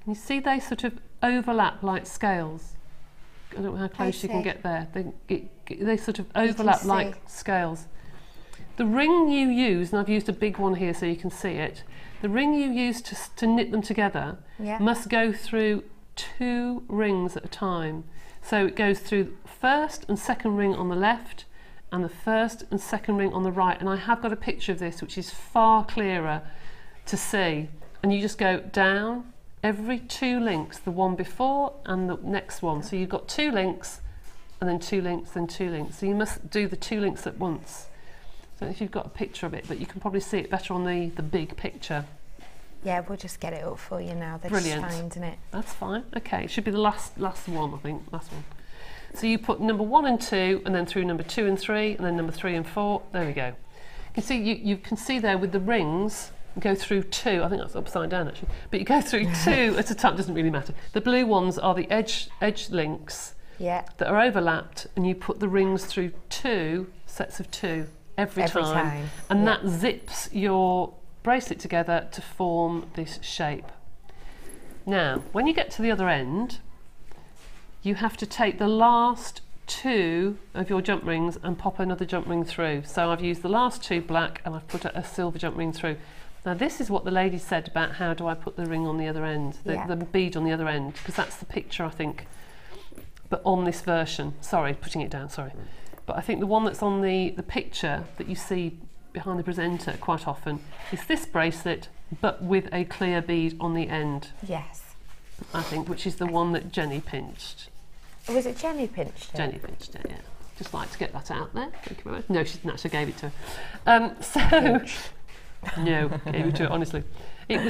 D: Can you see they sort of overlap like scales? I don't know how close you can get there. They sort of overlap like scales. The ring you use, and I've used a big one here so you can see it, the ring you use to knit them together must go through 2 rings at a time. So it goes through the first and second ring on the left and the first and second ring on the right. And I have got a picture of this which is far clearer to see. And you just go down every 2 links, the one before and the next one. So you've got 2 links and then 2 links, then 2 links. So you must do the 2 links at once. I don't know if you've got a picture of it, but you can probably see it better on the big picture.
C: Yeah, we'll just get it up for you now. They're
D: Brilliant.
C: just finding it.
D: That's fine. Okay, it should be the last one, I think. Last one. So you put number 1 and 2, and then through number 2 and 3, and then number 3 and 4. There we go. You can see you can see there with the rings, you go through 2. I think that's upside down actually. But you go through 2 at a time. Doesn't really matter. The blue ones are the edge links that are overlapped, and you put the rings through 2 sets of 2 every time. And that zips your bracelet together to form this shape. Now, when you get to the other end, you have to take the last 2 of your jump rings and pop another jump ring through. So I've used the last 2 black and I've put a silver jump ring through. Now this is what the lady said about how do I put the ring on the other end, the bead on the other end, because that's the picture I think, but on this version. Sorry, putting it down, sorry. But I think the one that's on the picture that you see behind the presenter quite often is this bracelet, but with a clear bead on the end.
C: Yes.
D: I think, which is the one that Jenny pinched.
C: Was it Jenny pinched it?
D: Jenny pinched it, yeah. Just like to get that out there. Thank you very much. No, she didn't actually, gave it to her. No, gave it to her, honestly. It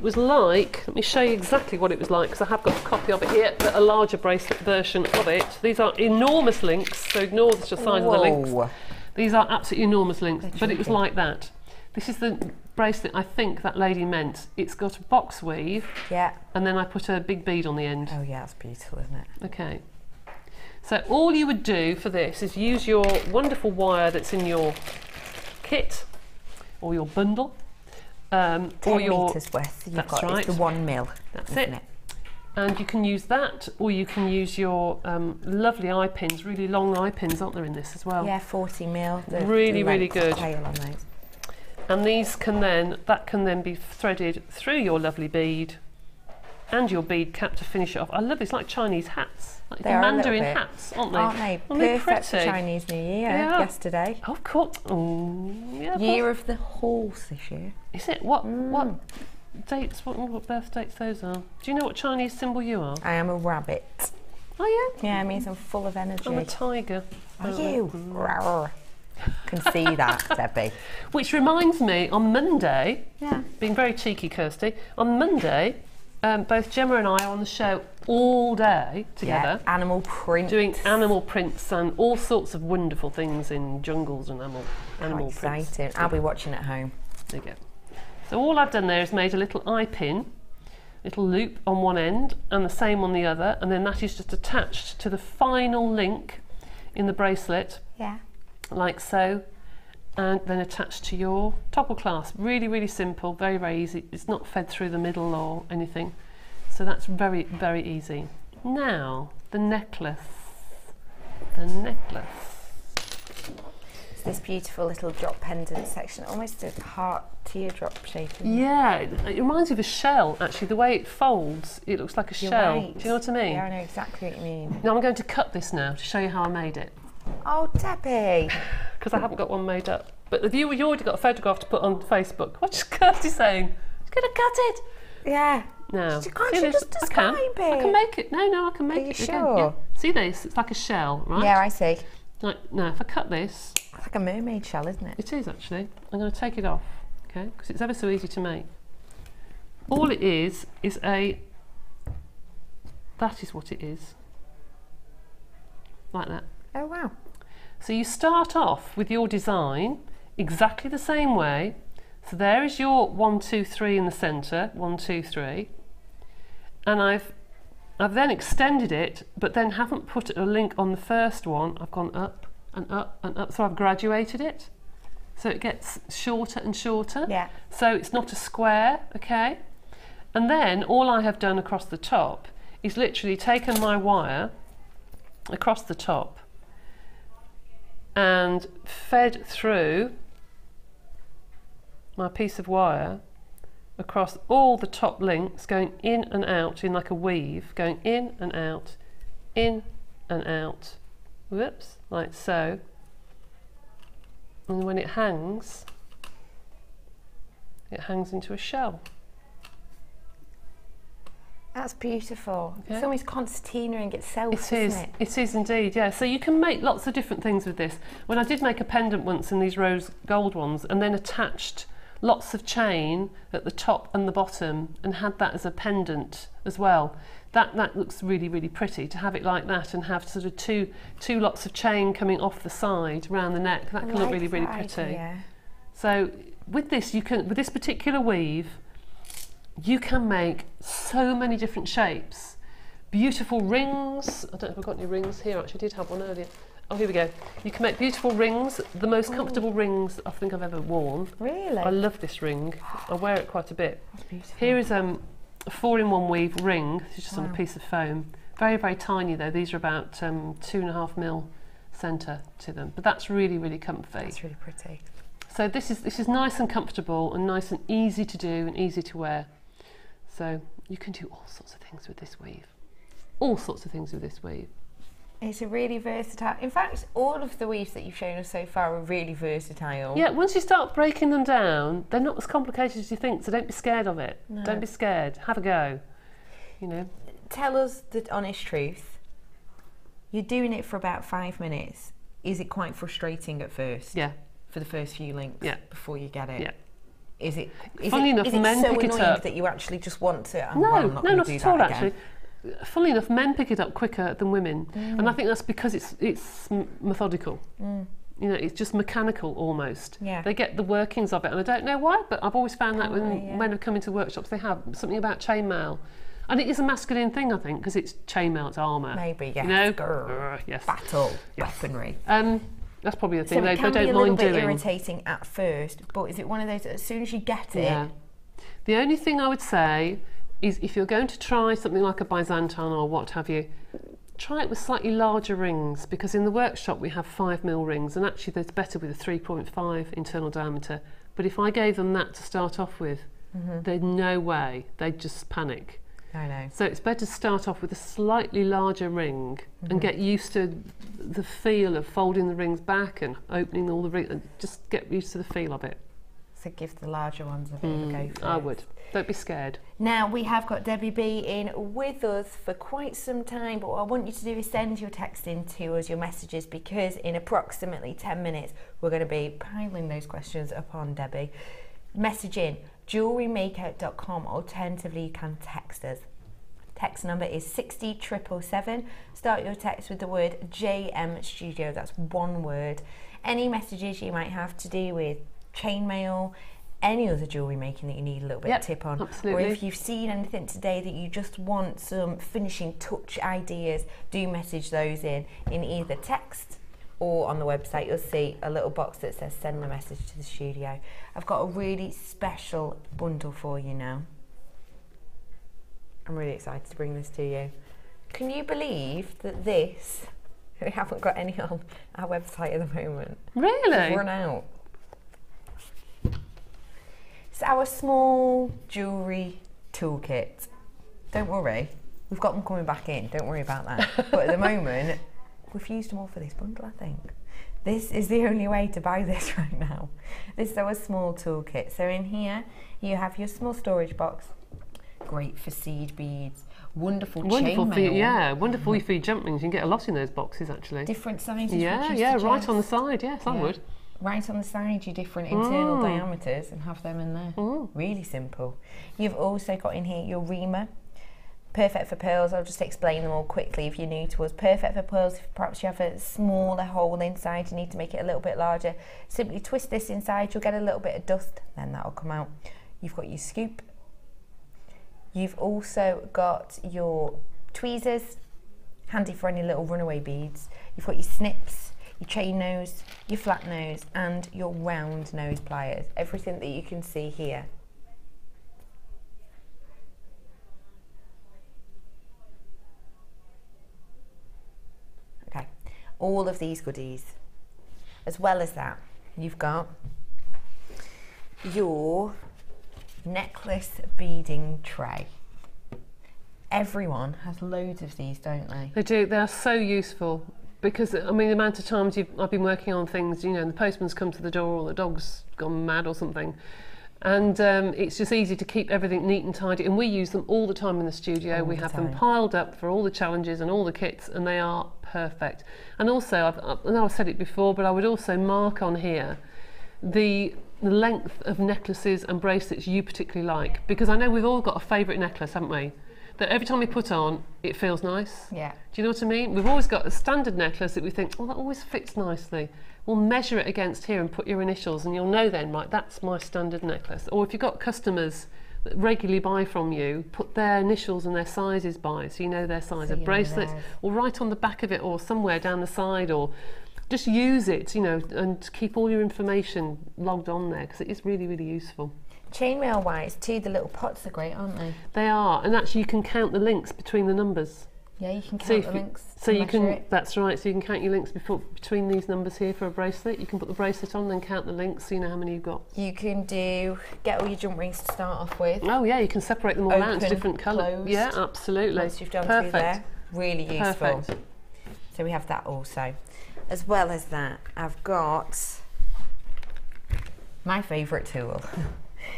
D: was like, let me show you exactly what it was like, because I have got a copy of it here, but a larger bracelet version of it. These are enormous links, so ignore the size of the links. These are absolutely enormous links, but it was like that. This is the bracelet I think that lady meant. It's got a box weave, and then I put a big bead on the end.
C: Oh yeah, that's beautiful, isn't it?
D: Okay. So all you would do for this is use your wonderful wire that's in your kit, or your bundle,
C: 10 metres worth. You've
D: that's
C: got,
D: right.
C: It's the 1 mil.
D: That's it. And you can use that, or you can use your lovely eye pins, really long eye pins, aren't there, in this as well?
C: Yeah, 40 mil.
D: Really, really good.
C: Tail on those.
D: And that can then be threaded through your lovely bead and your bead cap to finish it off. I love this, like Chinese hats, like the Mandarin hats, aren't they?
C: Aren't they? Perfect for Chinese New Year yesterday.
D: Of course. Oh, yeah,
C: Year of the horse this year.
D: Is it? What dates? What birth dates those are? Do you know what Chinese symbol you are?
C: I am a rabbit.
D: Oh yeah.
C: Yeah, it means I'm full of energy.
D: I'm a tiger.
C: Are you? Can see that, Debbie.
D: Which reminds me, on Monday,
C: Yeah.
D: being very cheeky, Kirsty, on Monday, both Gemma and I are on the show all day together.
C: Yeah, animal prints.
D: Doing animal prints and all sorts of wonderful things in jungles and animal prints.
C: Exciting. I'll be watching at home.
D: There you go. So all I've done there is made a little eye pin, little loop on one end and the same on the other, and then that is just attached to the final link in the bracelet,
C: Yeah.
D: like so, and then attached to your toggle clasp. Really, really simple, very, very easy. It's not fed through the middle or anything. So that's very, very easy. Now, the necklace. The necklace.
C: It's this beautiful little drop pendant section, almost a heart teardrop shape.
D: Yeah, it reminds me of a shell, actually. The way it folds, it looks like a shell.
C: Right.
D: Do you know what I mean?
C: Yeah, I know exactly what you mean.
D: Now I'm going to cut this now to show you how I made it.
C: Oh, Debbie.
D: Because I haven't got one made up. But you already got a photograph to put on Facebook. What's Kirsty saying? She's going to cut it.
C: Yeah.
D: No.
C: Can't you just describe it?
D: I can make it. No, I can make
C: Are
D: it.
C: you
D: again.
C: sure?
D: Yeah. See this? It's like a shell, right?
C: Yeah, I see.
D: Like, now, if I cut this,
C: It's like a mermaid shell, isn't it?
D: it is actually. I'm going to take it off, okay? Because it's ever so easy to make. All it is a. That is what it is. Like that.
C: Oh, wow.
D: So you start off with your design exactly the same way. So there is your 1, 2, 3 in the centre, 1, 2, 3, and I've then extended it, but then haven't put a link on the first one. I've gone up and up and up, so I've graduated it, so it gets shorter and shorter.
C: Yeah.
D: So it's not a square, okay? And then all I have done across the top is literally taken my wire across the top and fed through my piece of wire across all the top links, going in and out in like a weave, going in and out, whoops, like so. And when it hangs into a shell.
C: That's beautiful.
D: Yeah.
C: It's almost concertinaing itself, isn't it?
D: It is indeed, yeah. So you can make lots of different things with this. When I did make a pendant once in these rose gold ones and then attached lots of chain at the top and the bottom and had that as a pendant as well. That looks really, really pretty to have it like that and have sort of two lots of chain coming off the side around the neck. That can look really, really pretty.
C: Yeah.
D: So with this, with this particular weave, you can make so many different shapes. Beautiful rings. I don't know if I've got any rings here. Actually, I did have one earlier. Oh, here we go. You can make beautiful rings. The most comfortable rings I think I've ever worn.
C: Really?
D: I love this ring. I wear it quite a bit.
C: That's beautiful.
D: Here is a 4-in-1 weave ring. It's just on a piece of foam. Very, very tiny though. These are about 2.5mm centre to them. But that's really, really comfy.
C: That's really pretty.
D: So this is nice and comfortable and nice and easy to do and easy to wear. So you can do all sorts of things with this weave. All sorts of things with this weave.
C: It's a really versatile. In fact, all of the weaves that you've shown us so far are really versatile.
D: Yeah, once you start breaking them down, they're not as complicated as you think, so don't be scared of it.
C: No.
D: Don't be scared. Have a go. You know.
C: Tell us the honest truth. You're doing it for about 5 minutes. Is it quite frustrating at first?
D: Yeah.
C: For the first few links?
D: Yeah.
C: Before you get it?
D: Yeah.
C: Is it?
D: Funnily enough, men
C: so
D: pick it
C: annoying
D: up
C: that you actually just want to?
D: No,
C: well, I'm not
D: no,
C: gonna
D: not
C: do
D: at
C: that
D: all
C: again.
D: actually. Funnily enough, men pick it up quicker than women, and I think that's because it's methodical. You know, it's just mechanical almost.
C: Yeah.
D: They get the workings of it, and I don't know why, but I've always found that when men have come into workshops, they have something about chain maille. And it is a masculine thing, I think, because it's chain maille, it's armour.
C: Maybe, yes.
D: You know?
C: Grr.
D: Yes.
C: Battle,
D: Yes.
C: weaponry.
D: That's probably the thing
C: So
D: they
C: it can
D: don't
C: be a little
D: mind
C: bit
D: doing.
C: irritating at first, but is it one of those that as soon as you get it?
D: Yeah. The only thing I would say is if you're going to try something like a Byzantine or what have you, try it with slightly larger rings, because in the workshop we have 5mm rings, and actually they're better with a 3.5 internal diameter. But if I gave them that to start off with, there's no way, they'd just panic.
C: I know.
D: So it's better to start off with a slightly larger ring and get used to the feel of folding the rings back and opening all the rings, and just get used to the feel of it.
C: So give the larger ones a bit of a go first.
D: I would. Don't be scared.
C: Now we have got Debbie B in with us for quite some time, but what I want you to do is send your text in to us, your messages, because in approximately 10 minutes we're going to be piling those questions upon Debbie. Message in jewellerymaker.com, alternatively you can text us. Text number is 60777. Start your text with the word JM Studio, that's one word. Any messages you might have to do with chain mail, any other jewellery making that you need a little bit of tip on,
D: absolutely.
C: or if you've seen anything today that you just want some finishing touch ideas, do message those in either text or on the website. You'll see a little box that says send a message to the studio. I've got a really special bundle for you now. I'm really excited to bring this to you. Can you believe that this, we haven't got any on our website at the moment?
D: Really?
C: We've run out. It's our small jewellery toolkit. Don't worry, we've got them coming back in, don't worry about that. But at the moment, we've used them all for this bundle, I think. This is the only way to buy this right now. This is our small toolkit. So in here, you have your small storage box. Great for seed beads. Wonderful chain mail.
D: Yeah, wonderful for your jump rings. You can get a lot in those boxes, actually.
C: Different sizes.
D: Yeah, right on the side. Yes, I would.
C: Right on the side, your different internal diameters, and have them in there. Really simple. You've also got in here your reamer. Perfect for pearls. I'll just explain them all quickly if you're new to us. Perfect for pearls if perhaps you have a smaller hole inside, you need to make it a little bit larger. Simply twist this inside, you'll get a little bit of dust, then that'll come out. You've got your scoop. You've also got your tweezers, handy for any little runaway beads. You've got your snips, your chain nose, your flat nose, and your round nose pliers. Everything that you can see here. Okay, all of these goodies. As well as that, you've got your necklace beading tray. Everyone has loads of these, don't they?
D: They do. They are so useful because, I mean, the amount of times I've been working on things, you know, and the postman's come to the door or the dog's gone mad or something, and it's just easy to keep everything neat and tidy, and we use them all the time in the studio. We have them piled up for all the challenges and all the kits, and they are perfect. And also, I know I've said it before, but I would also mark on here the length of necklaces and bracelets you particularly like, because I know we've all got a favourite necklace, haven't we, that every time we put on it feels nice.
C: Yeah.
D: Do you know what I mean? We've always got a standard necklace that we think, oh, that always fits nicely. We'll measure it against here and put your initials, and you'll know then, right, that's my standard necklace. Or if you've got customers that regularly buy from you, put their initials and their sizes by, so you know their size of bracelets, or right on the back of it, or somewhere down the side, or just use it, you know, and keep all your information logged on there, because it is really, really useful.
C: Chainmail wise too, the little pots are great, aren't they?
D: They are, and actually you can count the links between the numbers.
C: Yeah, you can count the links.
D: So you can, that's right, so you can count your links between these numbers here for a bracelet. You can put the bracelet on, then count the links so you know how many you've got. You can get all your jump rings to start off with. Oh yeah, you can separate them all out into different colours. Yeah, absolutely. Once you've done through there, really useful. Perfect. So we have that also. As well as that, I've got my favourite tool.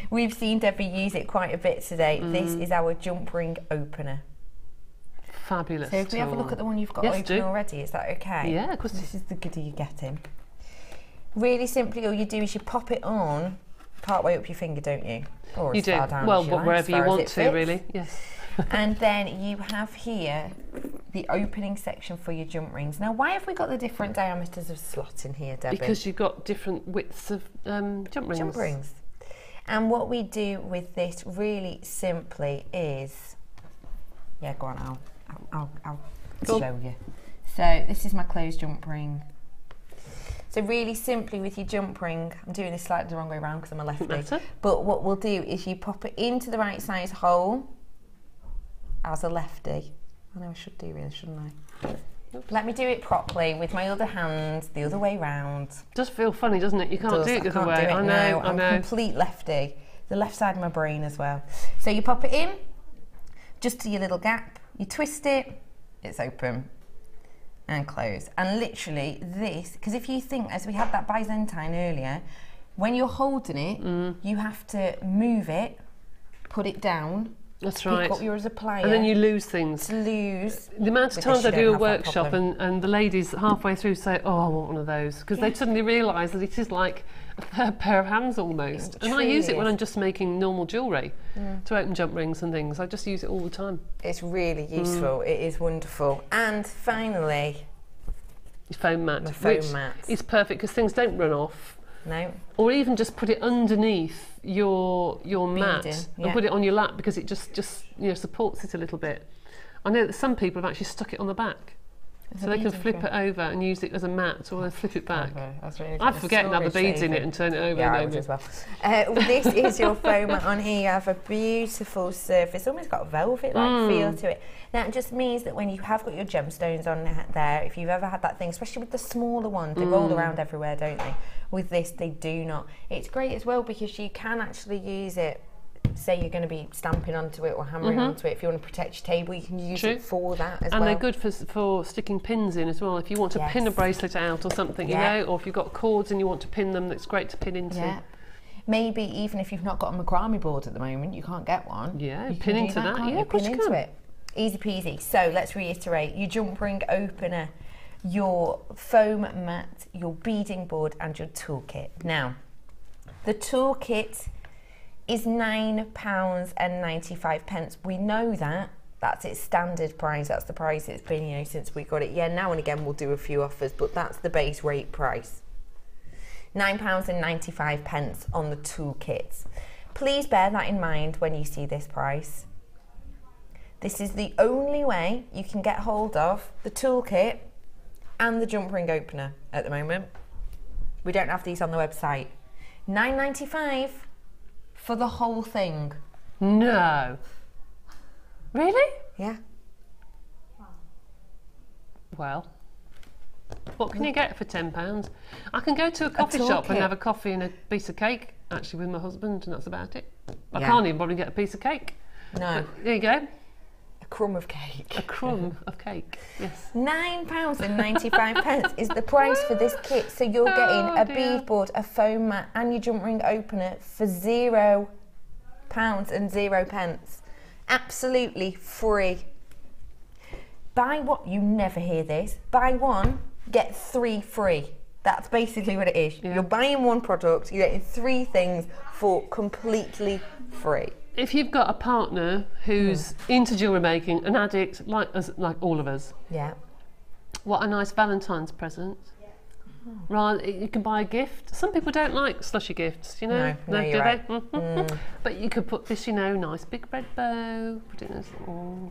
D: We've seen Debbie use it quite a bit today. This is our jump ring opener. Fabulous. So if we have a look at the one you've got open already, is that okay? Yeah, of course. This is the goodie you're getting. Really simply, all you do is you pop it on part way up your finger, don't you? Or you do. Well, wherever you want to, really. Yes. And then you have here the opening section for your jump rings. Now, why have we got the different diameters of slot in here, Debbie? Because you've got different widths of jump rings. Jump rings. And what we do with this really simply is, yeah, go on, I'll show you. So this is my closed jump ring. So really simply with your jump ring, I'm doing this slightly the wrong way around because I'm a lefty. But what we'll do is you pop it into the right size hole as a lefty. I know I should do really, shouldn't I? Let me do it properly with my other hand, the other way round. It does feel funny, doesn't it? You can't do it the other way. I know, I'm a complete lefty. The left side of my brain as well. So you pop it in, just to your little gap, you twist it, it's open and close. And literally this, because if you think, as we had that Byzantine earlier,
C: When you're holding it, you have to move it, put it down.
D: That's right.
C: Pick up yours applier.
D: And then you lose things.
C: The
D: amount of times I do a workshop and the ladies halfway through say, oh, I want one of those, because they suddenly realise that it is like a pair of hands almost. And I use it when I'm just making normal jewellery to open jump rings and things. I just use it all the time.
C: It's really useful. It is wonderful. And finally,
D: foam mat.
C: The foam mat.
D: It's perfect because things don't run off.
C: No.
D: Or even just put it underneath your mat and put it on your lap, because it just supports it a little bit. I know that some people have actually stuck it on the back, so they can flip it over and use it as a mat, or then flip it back. I forget to have the beads in it and turn it over.
C: Yeah, I would as well. This is your foam mat on here. You have a beautiful surface, almost got a velvet-like feel to it. Now, it just means that when you have got your gemstones on there, if you've ever had that thing, especially with the smaller ones, they roll around everywhere, don't they? With this, they do not. It's great as well because you can actually use it, say you're going to be stamping onto it or hammering onto it. If you want to protect your table, you can use it for that as well.
D: And they're good for sticking pins in as well. If you want to pin a bracelet out or something, you know, or if you've got cords and you want to pin them, it's great to pin into.
C: Yeah. Maybe even if you've not got a macrame board at the moment, you can't get one.
D: Yeah,
C: you
D: pin into that. Yeah,
C: pin into it. Easy peasy. So let's reiterate: your jump ring opener, your foam mat, your beading board, and your toolkit. Now, the toolkit is £9.95. We know that. That's its standard price. That's the price it's been, you know, since we got it. Yeah, now and again we'll do a few offers, but that's the base rate price. £9.95 on the toolkit. Please bear that in mind when you see this price. This is the only way you can get hold of the toolkit and the jump ring opener at the moment. We don't have these on the website. £9.95 for the whole thing.
D: No. Really?
C: Yeah.
D: Well, what can you get for £10? I can go to a coffee shop and have a coffee and a piece of cake, actually, with my husband, and that's about it. I can't even probably get a piece of cake.
C: No.
D: But there you go.
C: A crumb of cake.
D: A crumb of cake, yes.
C: £9.95 is the price for this kit. So you're getting a bead board, a foam mat, and your jump ring opener for £0 and 0 pence. Absolutely free. Buy what? You never hear this. Buy one, get 3 free. That's basically what it is. Yeah. You're buying one product, you're getting 3 things for completely free.
D: If you've got a partner who's into jewellery making, an addict like us, like all of us, what a nice Valentine's present. Right, you can buy a gift. Some people don't like slushy gifts, you know.
C: No, you're right.
D: But you could put this, you know, nice big red bow. Put it in this.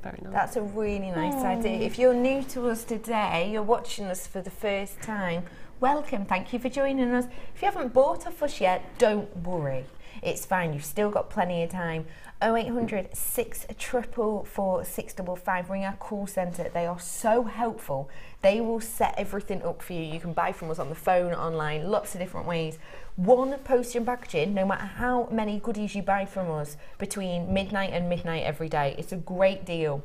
D: Very nice.
C: That's a really nice idea. If you're new to us today, you're watching us for the first time, welcome. Thank you for joining us. If you haven't bought off us yet, don't worry. It's fine. You've still got plenty of time. 0800 644 655. Ring our call centre. They are so helpful. They will set everything up for you. You can buy from us on the phone, online, lots of different ways. One postage and packaging, no matter how many goodies you buy from us, between midnight and midnight every day. It's a great deal.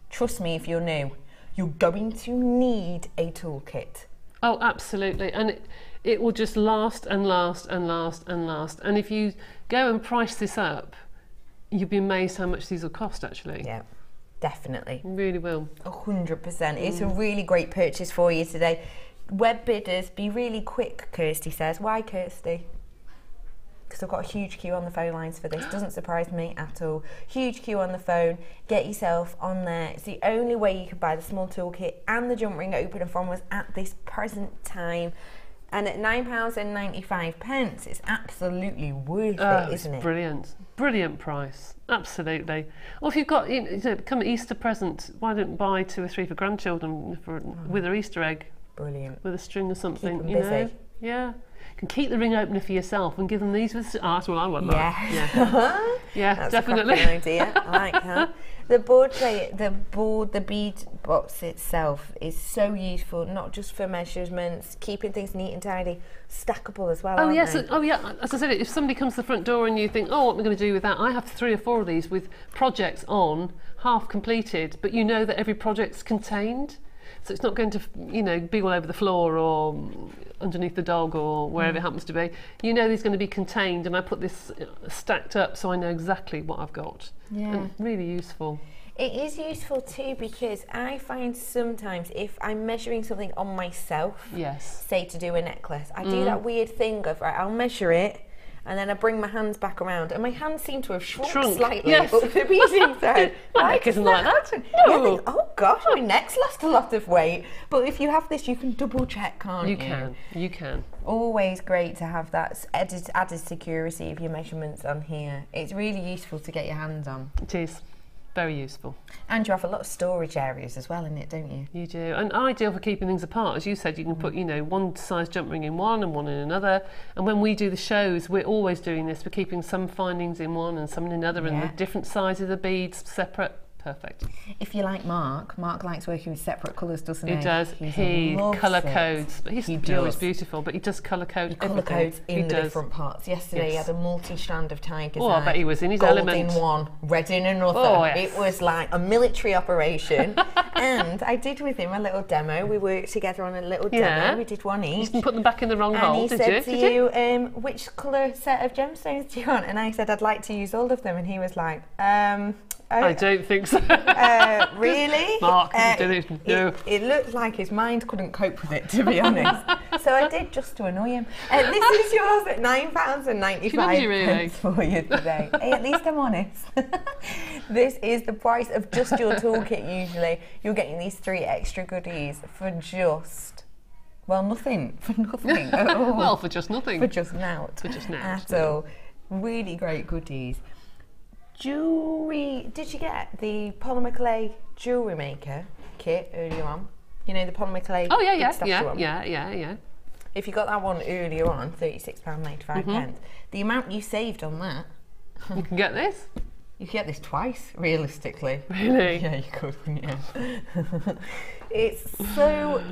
C: Trust me, if you're new, you're going to need a toolkit.
D: Oh, absolutely. And it will just last and last and last and last. And if you go and price this up, you'll be amazed how much these will cost, actually.
C: Yeah, definitely.
D: You really will.
C: 100%. It's a really great purchase for you today. Web bidders, be really quick, Kirsty says. Why, Kirsty? Because I've got a huge queue on the phone lines for this. Doesn't surprise me at all. Huge queue on the phone. Get yourself on there. It's the only way you can buy the small toolkit and the jump ring opener from us at this present time. And at £9.95, it's absolutely worth it, isn't it?
D: Brilliant. Brilliant price. Absolutely. Or if you've got, you know, become an Easter present, why don't buy 2 or 3 for grandchildren with their Easter egg?
C: Brilliant.
D: With a string or something,
C: Keep them
D: you
C: busy.
D: know? Yeah. You can keep the ring opener for yourself and give them these with art. Well, I want that.
C: Yeah.
D: Yeah,
C: that's
D: definitely.
C: A cracking idea. I like that. The the bead box itself is so useful, not just for measurements, keeping things neat and tidy, stackable as well.
D: Oh
C: aren't
D: yes,
C: they?
D: oh yeah. As I said, if somebody comes to the front door and you think, oh, what am I going to do with that? I have 3 or 4 of these with projects on, half completed, but you know that every project's contained. So it's not going to, you know, be all over the floor or underneath the dog or wherever it happens to be. You know these are going to be contained, and I put this stacked up so I know exactly what I've got. Yeah. And really useful.
C: It is useful too, because I find sometimes if I'm measuring something on myself, say to do a necklace, I do that weird thing of, right, I'll measure it, and then I bring my hands back around, and my hands seem to have shrunk slightly up the beading side.
D: My neck isn't like that.
C: No. Think, oh gosh, my neck's lost a lot of weight. But if you have this, you can double check, can't you?
D: You can.
C: Always great to have that added security of your measurements on here. It's really useful to get your hands on.
D: It is. Very useful.
C: And you have a lot of storage areas as well in it, don't you?
D: You do. And ideal for keeping things apart. As you said, you can put, you know, one size jump ring in one and one in another. And when we do the shows, we're always doing this. We're keeping some findings in one and some in another, and the different sizes of beads separate. Perfect.
C: If you like Mark likes working with separate colours, doesn't he?
D: He does. He colour codes. But his jewellery is beautiful, but he does colour code everything.
C: Colour codes in the different parts. Yesterday he had a multi-strand of tigers.
D: Oh, I bet he was in his
C: gold
D: element.
C: in one, red in another.
D: Oh, yes.
C: It was like a military operation. And I did with him a little demo. We worked together on a little demo. We did one each.
D: You didn't put them back in the wrong hole, did you?
C: And he said to you, which colour set of gemstones do you want? And I said, I'd like to use all of them. And he was like,
D: I don't think so.
C: Really?
D: Mark, no.
C: It looked like his mind couldn't cope with it, to be honest. So I did, just to annoy him. This is yours at £9.95 for you today. Hey, at least I'm honest. This is the price of just your toolkit usually. You're getting these 3 extra goodies for just... well, nothing. For nothing at all.
D: Well, for just nothing.
C: For just now.
D: For just now.
C: At all. Really great goodies. Jewellery, did you get the Polymer Clay Jewellery Maker kit earlier on? You know, the Polymer Clay.
D: Oh, yeah.
C: If you got that one earlier on, £36.95, the amount you saved on that.
D: You can get this?
C: You can get this twice, realistically.
D: Really?
C: Yeah, you could, yeah. It's such a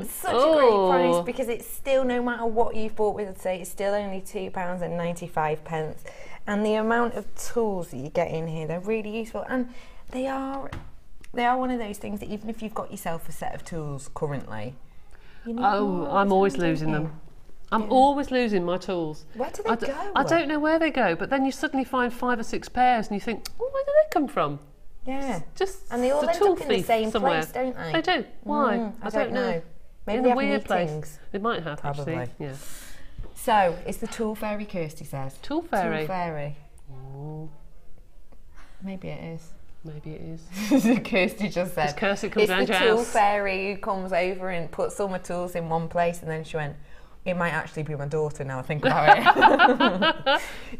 C: great price, because it's still, no matter what you've bought with it, say, it's still only £2.95. And the amount of tools that you get in here, they're really useful. And they are one of those things that even if you've got yourself a set of tools currently, you know,
D: I'm always losing them. I'm always losing my tools.
C: Where do they go?
D: I don't know where they go, but then you suddenly find 5 or 6 pairs and you think, oh, where do they come from?
C: Yeah.
D: And
C: they all end up in the same place, don't they?
D: They do. Why?
C: I don't know. Maybe
D: in
C: they
D: a
C: have
D: weird
C: meetings.
D: place. They might have,
C: Probably.
D: actually. Yeah.
C: So, it's the Tool Fairy, Kirsty says.
D: Tool Fairy?
C: Tool Fairy.
D: Oh.
C: Maybe it is.
D: Maybe it is.
C: Kirsty just said.
D: Kirsty comes around your house.
C: It's the Tool Fairy who comes over and puts all my tools in one place, and then she went, it might actually be my daughter now I think about it.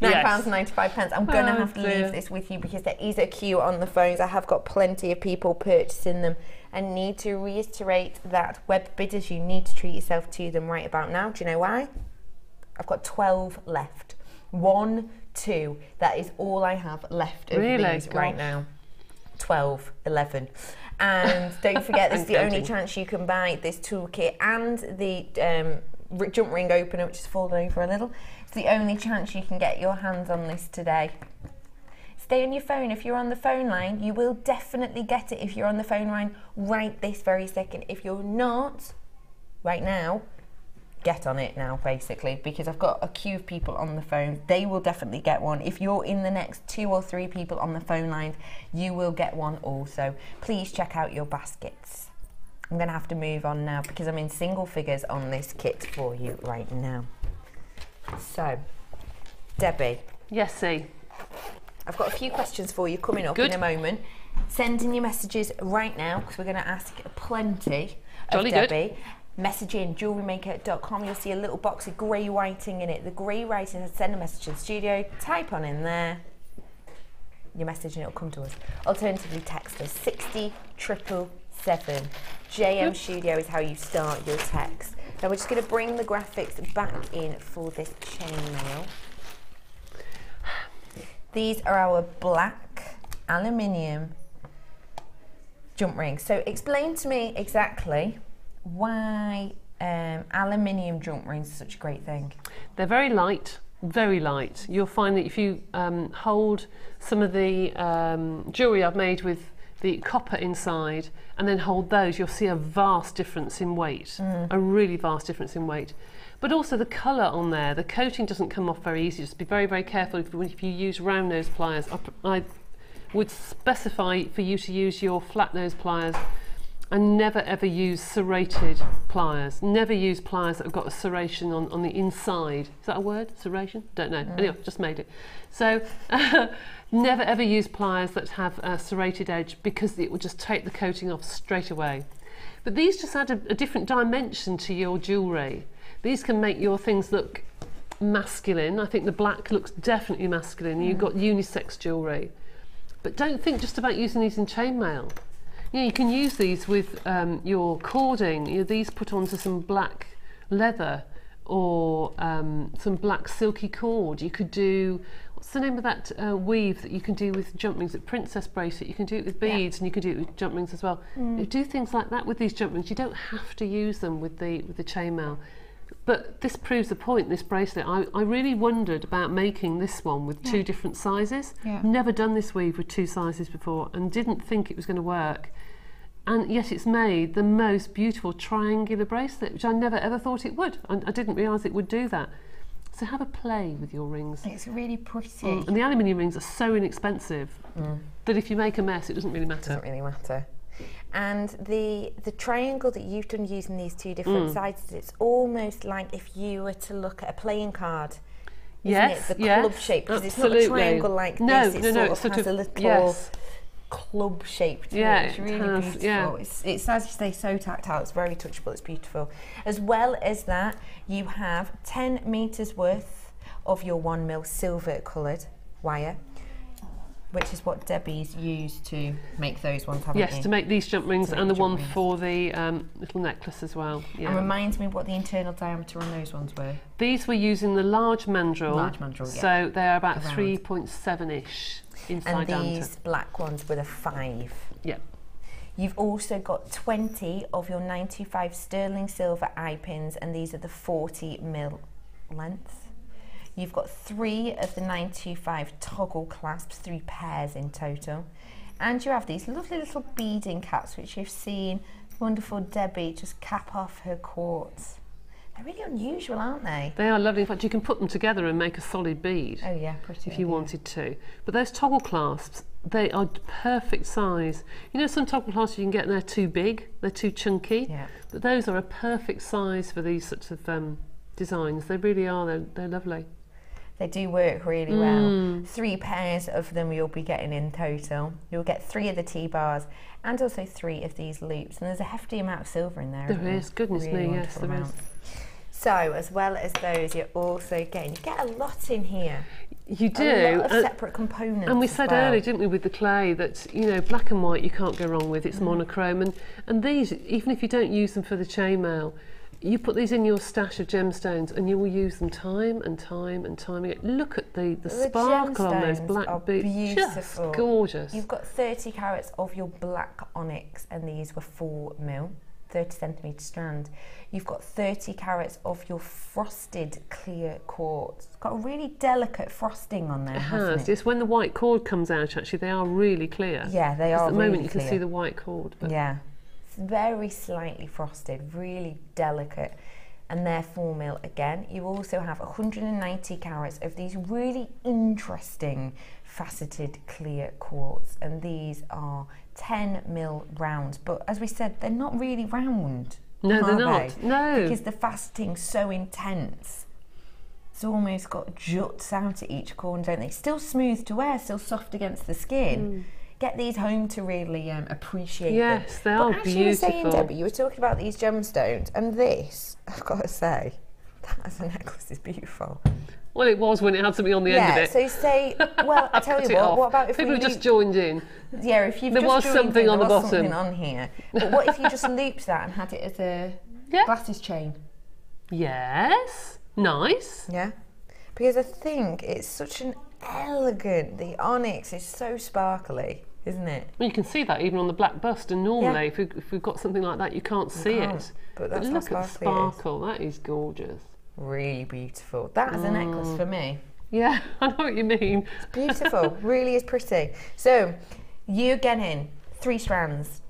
C: £9.95. I'm going to have to leave this with you, because there is a queue on the phones. I have got plenty of people purchasing them, and need to reiterate that web bidders, you need to treat yourself to them right about now. Do you know why? I've got 12 left. 1, 2. That is all I have left of these right now. 12, 11. And don't forget, this is the only chance you can buy this toolkit and the jump ring opener, which is fallen over a little. It's the only chance you can get your hands on this today. Stay on your phone. If you're on the phone line, you will definitely get it if you're on the phone line right this very second. If you're not, right now, get on it now, basically, because I've got a queue of people on the phone. They will definitely get one. If you're in the next 2 or 3 people on the phone line, you will get one also. Please check out your baskets. I'm going to have to move on now, because I'm in single figures on this kit for you right now. So, Debbie.
D: Yes, see.
C: I've got a few questions for you coming up in a moment. Send in your messages right now, because we're going to ask plenty of Debbie. Message in jewellerymaker.com. You'll see a little box of grey writing in it. The grey writing says send a message to the studio. Type on in there your message and it'll come to us. Alternatively, text us 60777. JM Studio is how you start your text. Now we're just going to bring the graphics back in for this chain mail. These are our black aluminium jump rings. So explain to me exactly why aluminium jump rings are such a great thing.
D: They're very light, very light. You'll find that if you hold some of the jewellery I've made with the copper inside, and then hold those, you'll see a vast difference in weight, a really vast difference in weight. But also the colour on there, the coating doesn't come off very easy. Just be very, very careful if you use round nose pliers. I would specify for you to use your flat nose pliers, and never ever use serrated pliers. Never use pliers that have got a serration on the inside. Is that a word? Serration? Don't know. Anyway, just made it. So never ever use pliers that have a serrated edge, because it will just take the coating off straight away. But these just add a different dimension to your jewellery. These can make your things look masculine. I think the black looks definitely masculine. You've got unisex jewellery. But don't think just about using these in chainmail. You know, you can use these with your cording. You know, these put onto some black leather or some black silky cord. You could do, what's the name of that weave that you can do with jump rings? At Princess Bracelet, you can do it with beads, and you can do it with jump rings as well. You do things like that with these jump rings. You don't have to use them with the chainmail. But this proves the point, this bracelet. I really wondered about making this one with two different sizes. Never done this weave with two sizes before, and didn't think it was going to work. And yet it's made the most beautiful triangular bracelet, which I never ever thought it would. I didn't realise it would do that. So have a play with your rings.
C: It's really pretty.
D: And the aluminium rings are so inexpensive that if you make a mess, it doesn't really matter.
C: Doesn't really matter. And the triangle that you've done using these two different sizes, it's almost like if you were to look at a playing card.
D: Yes,
C: it? The club shape, because it's not a triangle like this. It sort of has a little club shape to it. It's really beautiful. It's, as you say, so tactile. It's very touchable. It's beautiful. As well as that, you have 10 meters worth of your 1mm silver coloured wire, which is what Debbie's used to make those ones, haven't you?
D: Yes, to make these jump rings, and the one for the little necklace as well.
C: And reminds me what the internal diameter on those ones were.
D: These were using the large mandrel.
C: Large mandrel,
D: so they're about 3.7-ish inside diameter.
C: And these black ones were the 5.
D: Yeah.
C: You've also got 20 of your 925 sterling silver eye pins, and these are the 40mm length. You've got 3 of the 925 toggle clasps, 3 pairs in total. And you have these lovely little beading caps, which you've seen wonderful Debbie just cap off her quartz. They're really unusual, aren't they?
D: They are lovely. In fact, you can put them together and make a solid bead.
C: Oh yeah, pretty.
D: If you wanted to. But those toggle clasps, they are perfect size. You know, some toggle clasps you can get, and they're too big, they're too chunky.
C: Yeah.
D: But those are a perfect size for these sorts of designs. They really are. They're lovely.
C: They do work really well. 3 pairs of them you'll be getting in total. You'll get 3 of the T-bars and also 3 of these loops. And there's a hefty amount of silver in there.
D: There is, goodness me, yes, there is.
C: So, as well as those, you're also getting, you get a lot in here.
D: You do.
C: A lot of separate components.
D: And we said earlier, didn't we, with the clay, that, you know, black and white you can't go wrong with. It's monochrome. And these, even if you don't use them for the chainmail, you put these in your stash of gemstones and you will use them time and time and time again. Look at the sparkle on those black beads. Just gorgeous.
C: You've got 30 carats of your black onyx, and these were 4mm, 30 centimetre strand. You've got 30 carats of your frosted clear quartz. It's got a really delicate frosting on there, hasn't it?
D: It's when the white cord comes out, actually, they are really clear.
C: Yeah, they are really clear.
D: At the moment you can see the white cord. But
C: yeah. Very slightly frosted, really delicate, and they're 4mm again. You also have 190 carats of these really interesting faceted clear quartz, and these are 10mm rounds, but as we said, they're not really round.
D: No, they're not. No,
C: because the faceting's so intense. It's almost got juts out at each corner, don't they? Still smooth to wear, still soft against the skin. Get these home to really appreciate them.
D: Yes, they are beautiful.
C: You were saying, Debbie, you were talking about these gemstones, and this, I've got to say, that as a necklace is beautiful.
D: Well, it was when it had something on the end of it.
C: So say, well, I tell you what about if
D: people just joined in?
C: Yeah, if you've
D: there
C: just
D: was something on the bottom.
C: Something on here. But what if you just looped that and had it as a glasses chain?
D: Yes, nice.
C: Yeah, because I think it's such an elegant, the onyx is so sparkly, isn't it?
D: Well, you can see that even on the black bust, and normally if we've got something like that you can't see it.
C: But that's
D: look at the sparkle, that is gorgeous.
C: Really beautiful. That is a necklace for me.
D: Yeah, I know what you mean.
C: It's beautiful, really is pretty. So you're getting 3 strands,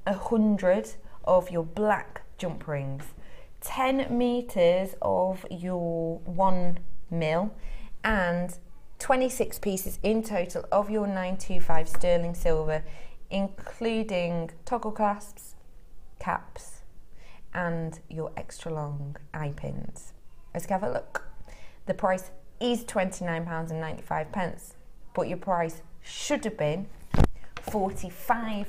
C: 100 of your black jump rings, 10 meters of your 1 mil, and 26 pieces in total of your 925 sterling silver, including toggle clasps, caps, and your extra long eye pins. Let's have a look. The price is £29.95, but your price should have been £45.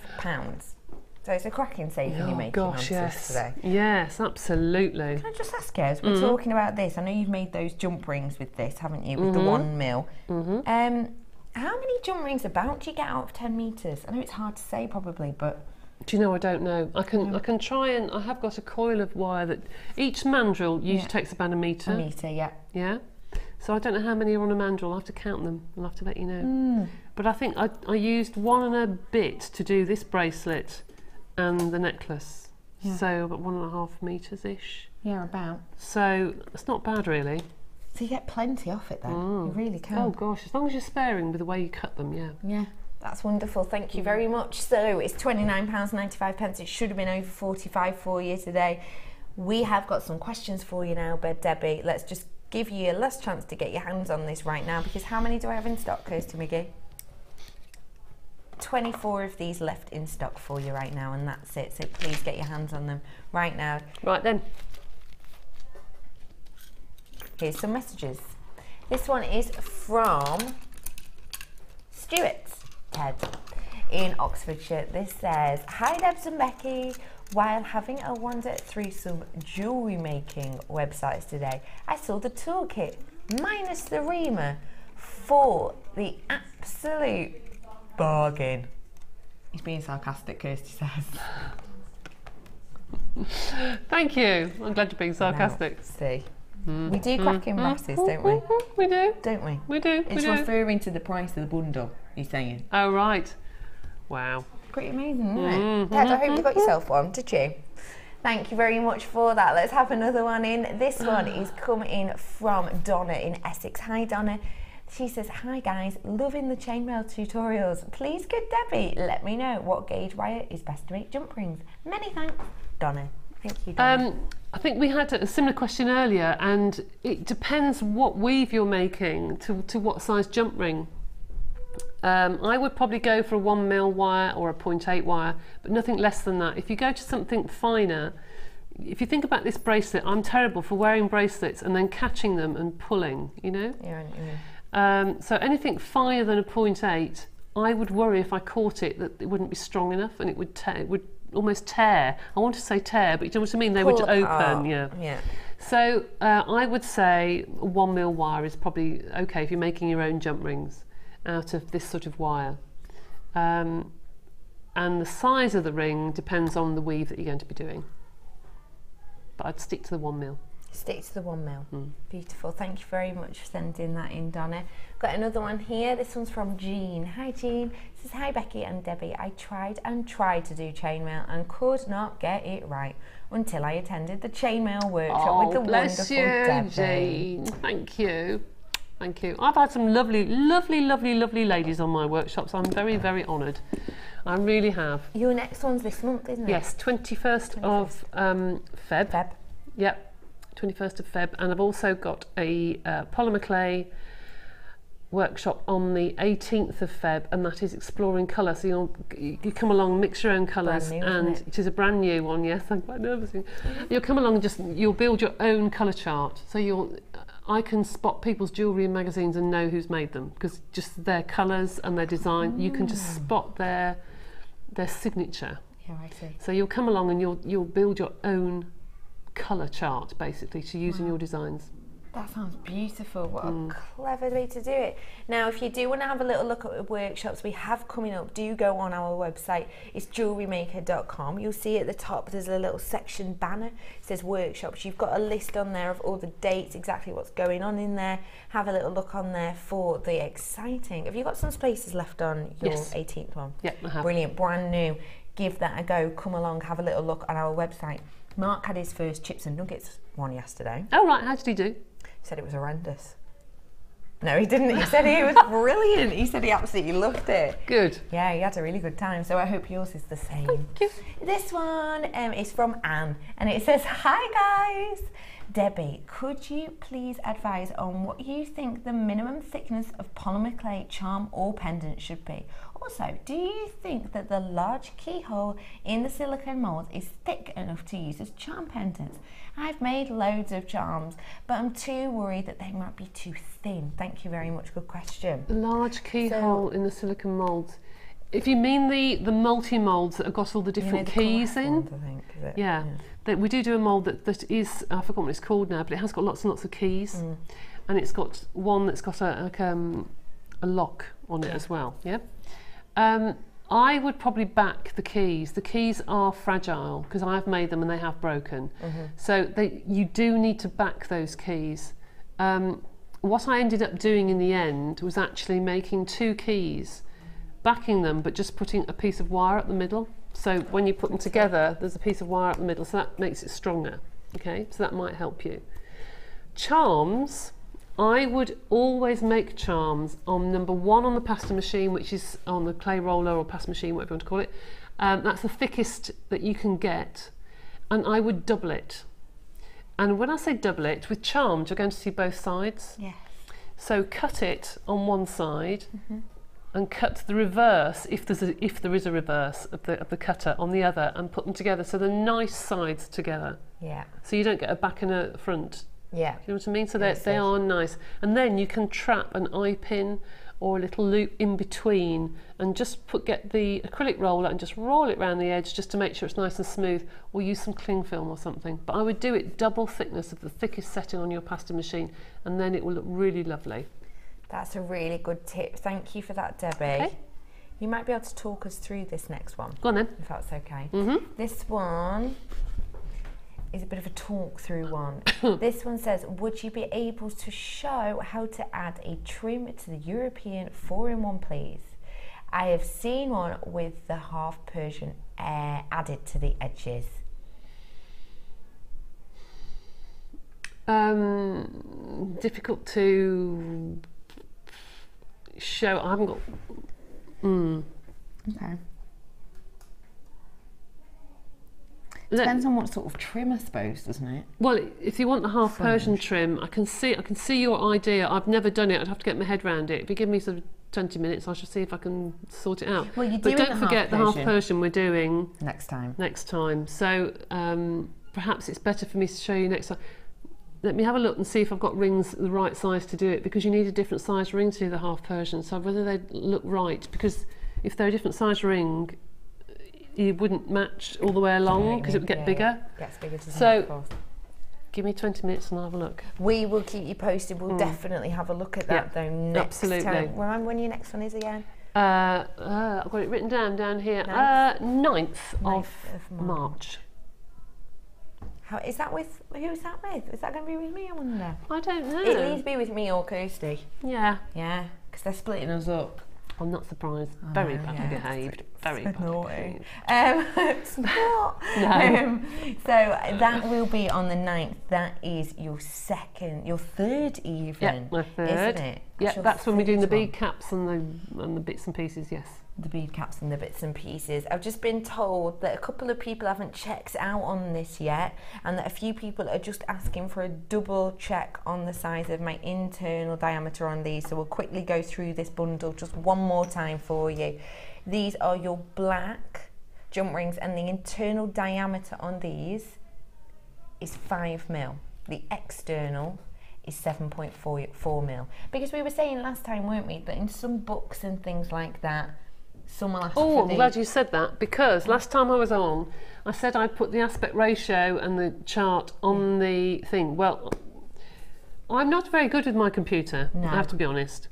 C: So it's a cracking saving you're making on this today.
D: Yes, absolutely.
C: Can I just ask you, as we're talking about this, I know you've made those jump rings with this, haven't you, with the 1 mil. How many jump rings about do you get out of 10 metres? I know it's hard to say probably, but...
D: Do you know, I don't know. I can try, and I have got a coil of wire that each mandrel usually takes about a metre.
C: A metre, yeah.
D: Yeah. So I don't know how many are on a mandrel. I'll have to count them. I'll have to let you know. But I think I used 1 and a bit to do this bracelet and the necklace.
C: Yeah.
D: So about 1.5 metres-ish.
C: Yeah, about.
D: So it's not bad, really.
C: So you get plenty off it then. You really can.
D: Oh gosh, as long as you're sparing with the way you cut them, yeah.
C: Yeah. That's wonderful, thank you very much. So it's £29.95, it should have been over 45 for you today. We have got some questions for you now, Debbie. Let's just give you a last chance to get your hands on this right now, because how many do I have in stock, Kirsty McGee? 24 of these left in stock for you right now, and that's it. So please get your hands on them right now.
D: Right then.
C: Here's some messages. This one is from Stuart Ted in Oxfordshire. This says, hi Debs and Becky. While having a wander through some jewellery making websites today, I saw the toolkit minus the reamer for the absolute bargain. He's being sarcastic, Kirsty says.
D: Thank you. I'm glad you're being sarcastic.
C: Now, see. We do cracking brasses, don't we?
D: We do.
C: Don't we?
D: We do.
C: It's referring to the price of the bundle, he's saying.
D: Oh, right. Wow.
C: Pretty amazing, isn't it? Dad, I hope you got yourself one, did you? Thank you very much for that. Let's have another one in. This one is coming from Donna in Essex. Hi, Donna. She says, hi guys, loving the chainmail tutorials. Please, good Debbie, let me know what gauge wire is best to make jump rings. Many thanks, Donna. Thank you, Donna.
D: I think we had a similar question earlier, and it depends what weave you're making to what size jump ring. I would probably go for a 1 mil wire or a 0.8 wire, but nothing less than that. If you go to something finer, if you think about this bracelet, I'm terrible for wearing bracelets and then catching them and pulling, you know?
C: Yeah.
D: So anything finer than a 0.8, I would worry if I caught it that it wouldn't be strong enough and it would almost tear. I want to say tear, but you know what I mean? They would open, yeah. So I would say a 1 mil wire is probably okay if you're making your own jump rings out of this sort of wire. And the size of the ring depends on the weave that you're going to be doing. But I'd stick to the 1 mil.
C: Stick to the 1 mil. Beautiful. Thank you very much for sending that in, Donna. Got another one here. This one's from Jean. Hi, Jean. Says, hi, Becky and Debbie. I tried and tried to do chainmail and could not get it right until I attended the chainmail workshop with the wonderful Debbie.
D: Jean. Thank you. Thank you. I've had some lovely, lovely, lovely, lovely ladies on my workshops. I'm very, very honoured. I really have.
C: Your next one's this month, isn't it?
D: Yes, 21st of Feb. Yep. 21st of Feb, and I've also got a polymer clay workshop on the 18th of Feb, and that is exploring colour. So you come along, mix your own colours, and it is a brand new one. Yes, I'm quite nervous. You'll come along and you'll build your own colour chart. So I can spot people's jewellery in magazines and know who's made them, because just their colours and their design, you can just spot their signature.
C: Yeah, I see.
D: So you'll come along and you'll build your own colour chart basically to use in your designs.
C: That sounds beautiful. What a clever way to do it. Now, if you do want to have a little look at the workshops we have coming up, do go on our website. It's JewelleryMaker.com. You'll see at the top there's a little section banner. It says workshops. You've got a list on there of all the dates, exactly what's going on in there. Have a little look on there for the exciting. Have you got some spaces left on your 18th one?
D: Yeah, I have.
C: Brilliant, brand new. Give that a go. Come along, have a little look on our website. Mark had his first chips and nuggets one yesterday.
D: Oh right, how did he do?
C: He said it was horrendous. No, he didn't. He said he was brilliant. He said he absolutely loved it.
D: Good.
C: Yeah, he had a really good time. So I hope yours is the same.
D: Thank you.
C: This one is from Anne, and it says, "Hi guys. Debbie, could you please advise on what you think the minimum thickness of polymer clay charm or pendant should be? Also, do you think that the large keyhole in the silicone mould is thick enough to use as charm pendants? I've made loads of charms, but I'm too worried that they might be too thin. Thank you very much. Good question."
D: Large keyhole in the silicone moulds. If you mean the multi-moulds that have got all the different keys in,
C: ones, I think, is it?
D: yeah. We do a mould that is, I forgot what it's called now, but it has got lots and lots of keys, and it's got one that's got a lock on it as well. Yeah. I would probably back the keys. The keys are fragile because I've made them and they have broken. So you do need to back those keys. What I ended up doing in the end was actually making 2 keys, backing them, but just putting a piece of wire up the middle. So when you put them together, there's a piece of wire up the middle, so that makes it stronger. Okay, so that might help you. Charms, I would always make charms on number 1 on the pasta machine, which is on the clay roller or pasta machine, whatever you want to call it. That's the thickest that you can get, and I would double it. And when I say double it, with charms, you're going to see both sides.
C: Yes.
D: So cut it on one side, and cut the reverse, if there is a reverse of the cutter, on the other, and put them together so they're nice sides together.
C: Yeah.
D: So you don't get a back and a front.
C: Yeah.
D: Do you know what I mean? So they are nice. And then you can trap an eye pin or a little loop in between, and just get the acrylic roller and just roll it around the edge just to make sure it's nice and smooth, or use some cling film or something. But I would do it double thickness of the thickest setting on your pasta machine, and then it will look really lovely.
C: That's a really good tip. Thank you for that, Debbie.
D: Okay.
C: You might be able to talk us through this next one.
D: Go on then.
C: If that's okay. This one is a bit of a talk through one. This one says, would you be able to show how to add a trim to the European 4-in-1, please? I have seen one with the half Persian added to the edges.
D: Difficult to show. I haven't got.
C: Okay. Depends on what sort of trim, I suppose, doesn't it?
D: Well, if you want the half Persian trim, I can see your idea. I've never done it. I'd have to get my head around it. If you give me sort of 20 minutes, I shall see if I can sort it out.
C: Well,
D: but don't forget the half Persian we're doing
C: next time.
D: So perhaps it's better for me to show you next time. Let me have a look and see if I've got rings the right size to do it, because you need a different size ring to do the half Persian. So whether they look right, because if they're a different size ring, it wouldn't match all the way along, because it would get bigger.
C: Gets bigger,
D: so give me 20 minutes and I'll have a look.
C: We will keep you posted. We'll definitely have a look at that though next time. Remind when your next one is again?
D: I've got it written down here. 9th of March.
C: How is that with? Who's that with? Is that going to be with me? I wonder.
D: I don't know.
C: It needs to be with me or Kirsty.
D: Yeah.
C: Yeah, because they're splitting us up.
D: I'm not surprised. Very badly behaved. Very badly behaved.
C: It's not.
D: No.
C: So that will be on the 9th. That is your third even.
D: Yeah, my third.
C: Isn't it?
D: Yeah, that's when we're doing the bead caps and the bits and pieces. Yes.
C: The bead caps and the bits and pieces. I've just been told that a couple of people haven't checked out on this yet, and that a few people are just asking for a double check on the size of my internal diameter on these. So we'll quickly go through this bundle just one more time for you. These are your black jump rings, and the internal diameter on these is 5 mil. The external is 7.4 mil. Because we were saying last time, weren't we, that in some books and things like that, some will ask for
D: I'm glad you said that, because last time I was on, I said I'd put the aspect ratio and the chart on the thing. Well, I'm not very good with my computer, I have to be honest.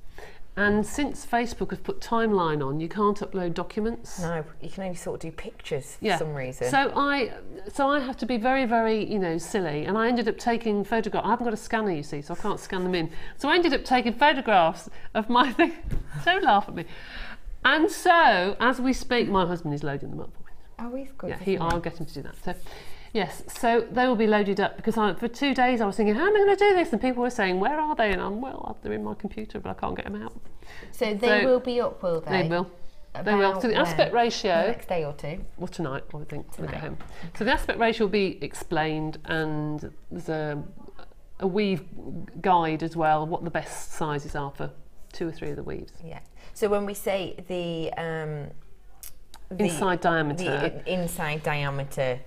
D: And since Facebook has put timeline on, you can't upload documents.
C: No, you can only sort of do pictures for some reason.
D: So I have to be very, very, silly. And I ended up taking photographs. I haven't got a scanner, you see, so I can't scan them in. So I ended up taking photographs of my thing. Don't laugh at me. And so, as we speak, my husband is loading them up for me.
C: Oh, he's good.
D: Yeah, I'll get him to do that. So, Yes, so they will be loaded up because for 2 days I was thinking, how am I going to do this? And people were saying, where are they? And well, they're in my computer, but I can't get them out.
C: So they will be up, will they?
D: They will. They will. So the aspect ratio...
C: The next day or two?
D: Well, tonight, I would think, when I get home. So the aspect ratio will be explained, and there's a weave guide as well, what the best sizes are for 2 or 3 of the weaves.
C: Yeah. So when we say the
D: inside diameter,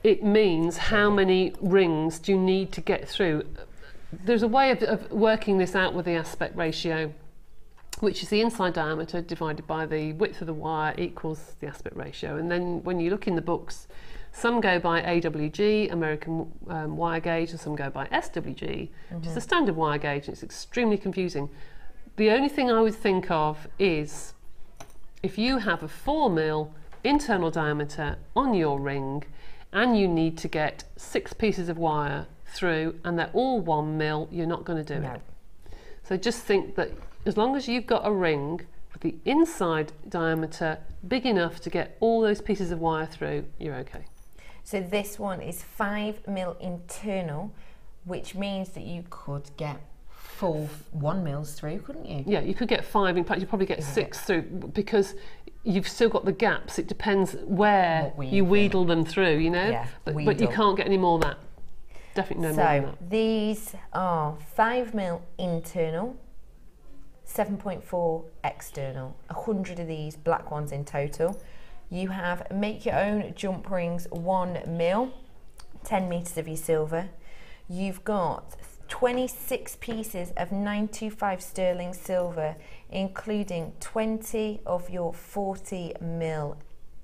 C: it
D: means how many rings do you need to get through. There's a way of working this out with the aspect ratio, which is the inside diameter divided by the width of the wire equals the aspect ratio. And then when you look in the books, some go by AWG, American wire gauge, and some go by SWG, which is the standard wire gauge, and it's extremely confusing. The only thing I would think of is if you have a 4mm internal diameter on your ring and you need to get 6 pieces of wire through and they're all 1mm, you're not going to do it. So just think that as long as you've got a ring with the inside diameter big enough to get all those pieces of wire through, you're okay.
C: So this one is 5mm internal, which means that you could get 4 1mm through, couldn't you?
D: Yeah, you could get 5. In fact, you probably get 6 through because you've still got the gaps. It depends where you wheedle them through, you know.
C: Yeah,
D: but you can't get any more than that. Definitely no more than that.
C: So these are 5mm internal, 7.4 external. 100 of these black ones in total. You have make your own jump rings 1mm, 10 meters of your silver. You've got 26 pieces of 925 sterling silver, including 20 of your 40mm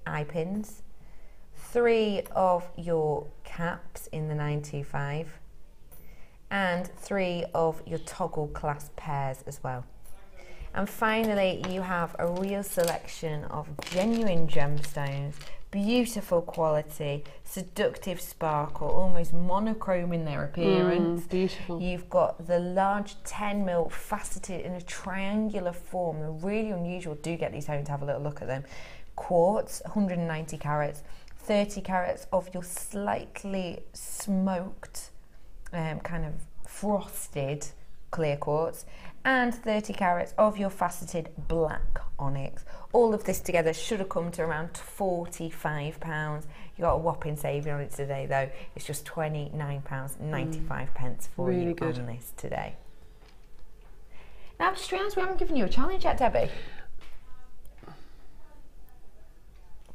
C: eye pins, 3 of your caps in the 925, and 3 of your toggle clasp pairs as well. And finally, you have a real selection of genuine gemstones, beautiful quality, seductive sparkle, almost monochrome in their appearance.
D: Beautiful.
C: You've got the large 10mm faceted in a triangular form. They're really unusual. Do get these home to have a little look at them. Quartz, 190 carats, 30 carats of your slightly smoked, kind of frosted clear quartz, and 30 carats of your faceted black onyx. All of this together should have come to around £45. You got a whopping saving on it today though. It's just £29.95 for
D: really
C: you
D: good
C: on this today. Now I'm just realised we haven't given you a challenge yet, Debbie.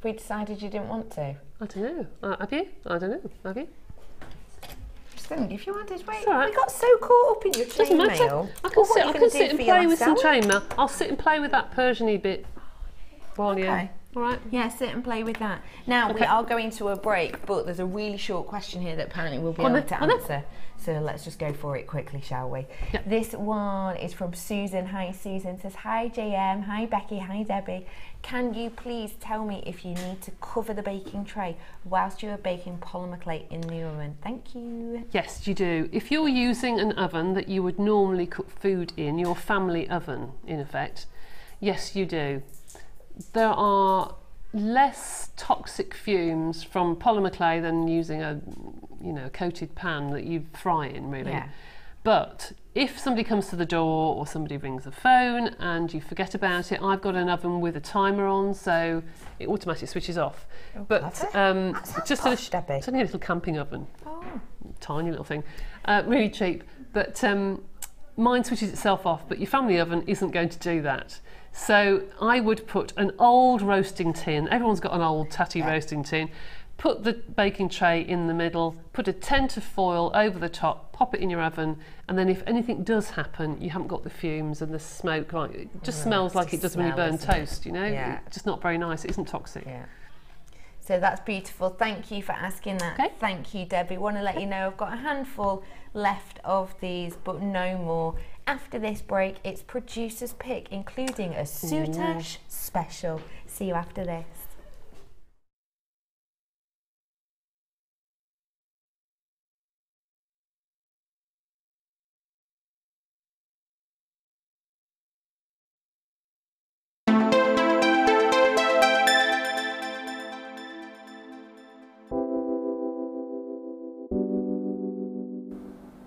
C: We decided you didn't want to.
D: I don't know. Have you? I don't know. Have you?
C: Didn't give you one, did we?
D: Right.
C: We got so caught up in your chain mail.
D: I can sit and play with some chain mail. I'll sit and play with that Persian-y bit while you... All right.
C: Yeah, sit and play with that. Now, we are going to a break, but there's a really short question here that apparently we'll be able to answer. So let's just go for it quickly, shall we?
D: Yep.
C: This one is from Susan. Hi, Susan. Says, hi, JM. Hi, Becky. Hi, Debbie. Can you please tell me if you need to cover the baking tray whilst you are baking polymer clay in the oven? Thank you.
D: Yes, you do. If you're using an oven that you would normally cook food in, your family oven, in effect, yes, you do. There are less toxic fumes from polymer clay than using a coated pan that you fry in, really.
C: Yeah.
D: But if somebody comes to the door or somebody rings a phone and you forget about it, I've got an oven with a timer on, so it automatically switches off. But just it's only a little camping oven, tiny little thing, really cheap. But mine switches itself off, but your family oven isn't going to do that. So I would put an old roasting tin. Everyone's got an old tatty roasting tin. Put the baking tray in the middle, put a tent of foil over the top, pop it in your oven, and then if anything does happen, you haven't got the fumes and the smoke, like it just smells like it does when you burn toast, you know?
C: Yeah.
D: It's just not very nice, it isn't toxic.
C: Yeah. So that's beautiful. Thank you for asking that.
D: Okay.
C: Thank you, Debbie. Want to let you know I've got a handful left of these, but no more. After this break, it's producer's pick, including a soutache special. See you after this.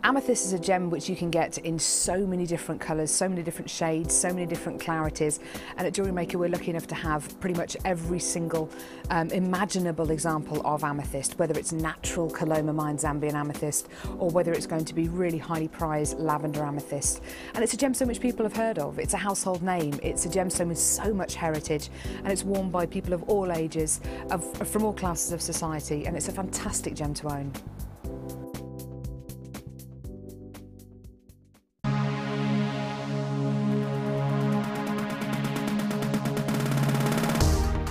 F: Amethyst is a gem which you can get in so many different colours, so many different shades, so many different clarities, and at JewelleryMaker we're lucky enough to have pretty much every single imaginable example of amethyst, whether it's natural Coloma Mine Zambian amethyst or whether it's going to be really highly prized lavender amethyst. And it's a gemstone which people have heard of, it's a household name, it's a gemstone with so much heritage, and it's worn by people of all ages, from all classes of society, and it's a fantastic gem to own.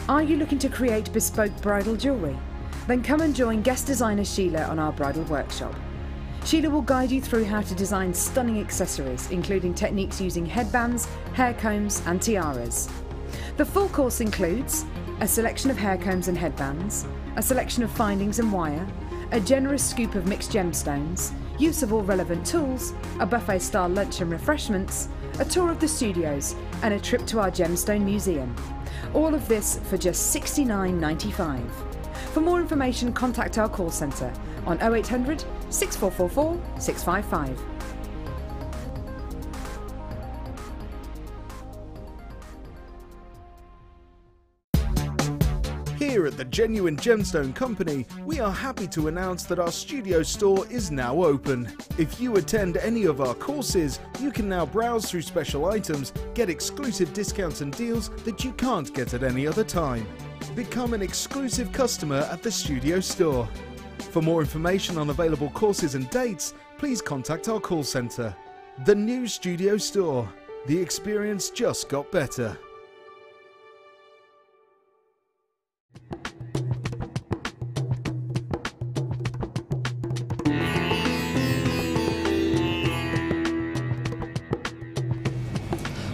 F: Are you looking to create bespoke bridal jewellery? Then come and join guest designer Sheila on our bridal workshop. Sheila will guide you through how to design stunning accessories, including techniques using headbands, hair combs and tiaras. The full course includes a selection of hair combs and headbands, a selection of findings and wire, a generous scoop of mixed gemstones, use of all relevant tools, a buffet-style lunch and refreshments, a tour of the studios and a trip to our gemstone museum. All of this for just $69.95. For more information, contact our call centre on 0800 6444 655.
B: Here at the Genuine Gemstone Company, we are happy to announce that our studio store is now open. If you attend any of our courses, you can now browse through special items, get exclusive discounts and deals that you can't get at any other time. Become an exclusive customer at the studio store. For more information on available courses and dates, please contact our call centre. The new studio store. The experience just got better.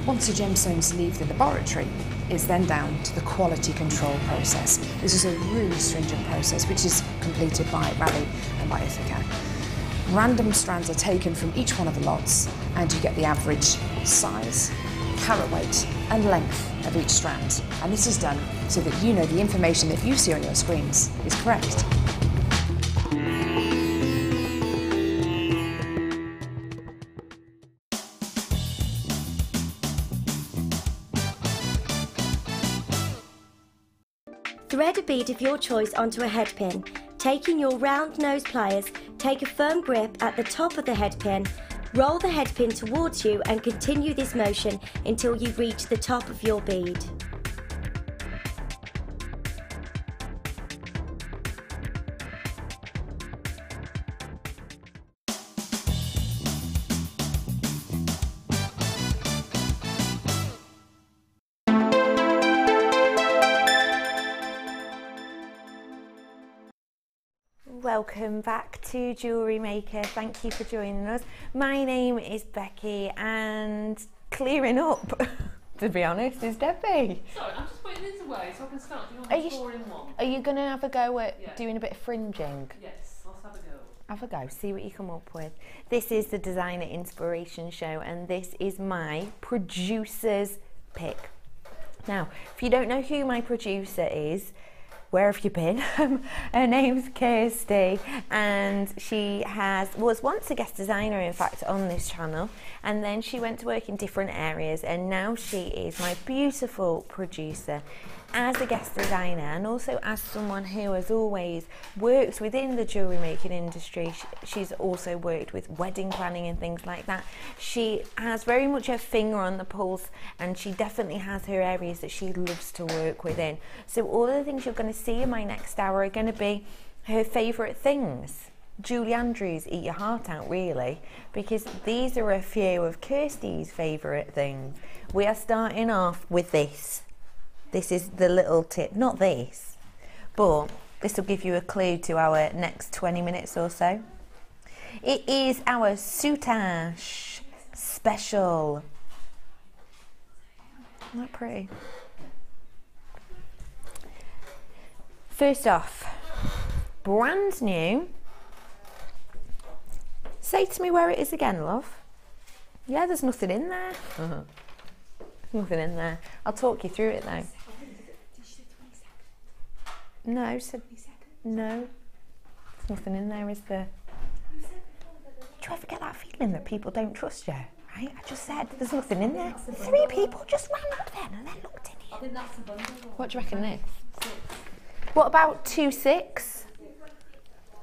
F: Once the gemstones leave the laboratory, it's then down to the quality control process. This is a really stringent process which is completed by Raleigh and by Ithaca. Random strands are taken from each one of the lots and you get the average size, carat weight and length of each strand. And this is done so that you know the information that you see on your screens is correct.
H: Thread a bead of your choice onto a head pin. Taking your round nose pliers, take a firm grip at the top of the head pin, roll the head pin towards you and continue this motion until you reach the top of your bead.
C: Welcome back to JewelleryMaker. Thank you for joining us. My name is Becky and clearing up, to be honest, is Debbie.
D: Sorry, I'm just putting this away so I can start doing all the 4-in-1.
C: Are you going to have a go at doing a bit of fringing?
D: Yes, let's have a go.
C: Have a go, see what you come up with. This is the Designer Inspiration Show and this is my producer's pick. Now, if you don't know who my producer is, where have you been? Her name's Kirsty and she was once a guest designer in fact on this channel, and then she went to work in different areas and now she is my beautiful producer as a guest designer and also as someone who has always worked within the jewellery making industry. She's also worked with wedding planning and things like that. She has very much her finger on the pulse and she definitely has her areas that she loves to work within. So all of the things you're going to see in my next hour are going to be her favourite things. Julie Andrews, eat your heart out really, because these are a few of Kirsty's favourite things. We are starting off with this. This is the little tip, not this, but this will give you a clue to our next 20 minutes or so. It is our Soutache special. Isn't that pretty? First off, brand new. Say to me where it is again, love. Yeah, there's nothing in there. Nothing in there. I'll talk you through it though. No, no. There's nothing in there, is there? Do you ever get that feeling that people don't trust you? Right? I just said there's nothing in there. 3 people just ran up then and then looked in here. I think that's the bundle. What do you reckon this? 6. What about 2 6?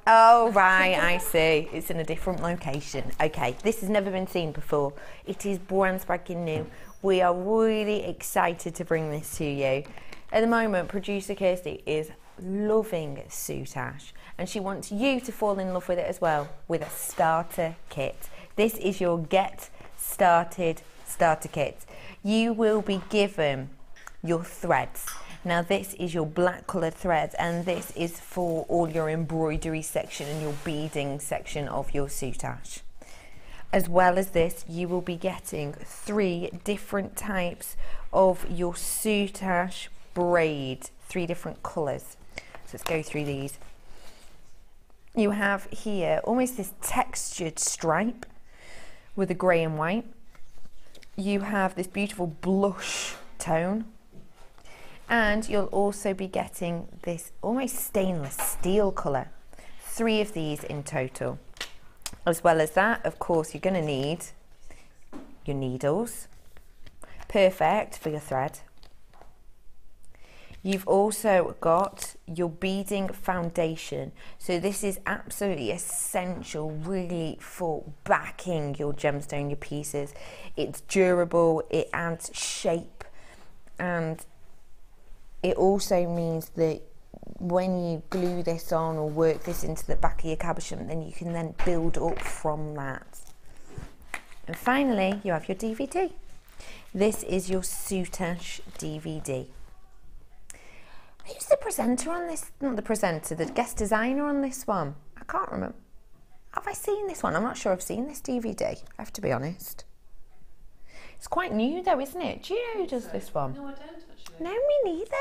C: Oh right, I see. It's in a different location. Okay, this has never been seen before. It is brand spanking new. We are really excited to bring this to you. At the moment, producer Kirsty is loving soutache, and she wants you to fall in love with it as well with a starter kit. This is your Get Started starter kit. You will be given your threads. Now this is your black coloured threads, and this is for all your embroidery section and your beading section of your soutache. As well as this, you will be getting 3 different types of your soutache braid, 3 different colours. So let's go through these. You have here almost this textured stripe with a grey and white. You have this beautiful blush tone, and you'll also be getting this almost stainless steel colour. 3 of these in total. As well as that, of course, you're going to need your needles, perfect for your thread. You've also got your beading foundation. So this is absolutely essential really for backing your gemstone, your pieces. It's durable, it adds shape, and it also means that when you glue this on or work this into the back of your cabochon, then you can then build up from that. And finally, you have your DVD. This is your soutache DVD. Who's the presenter on this? Not the presenter, the guest designer on this one. I can't remember. Have I seen this one? I'm not sure I've seen this DVD, I have to be honest. It's quite new though, isn't it? Do you know who does this one?
D: No, I don't actually.
C: No, me neither.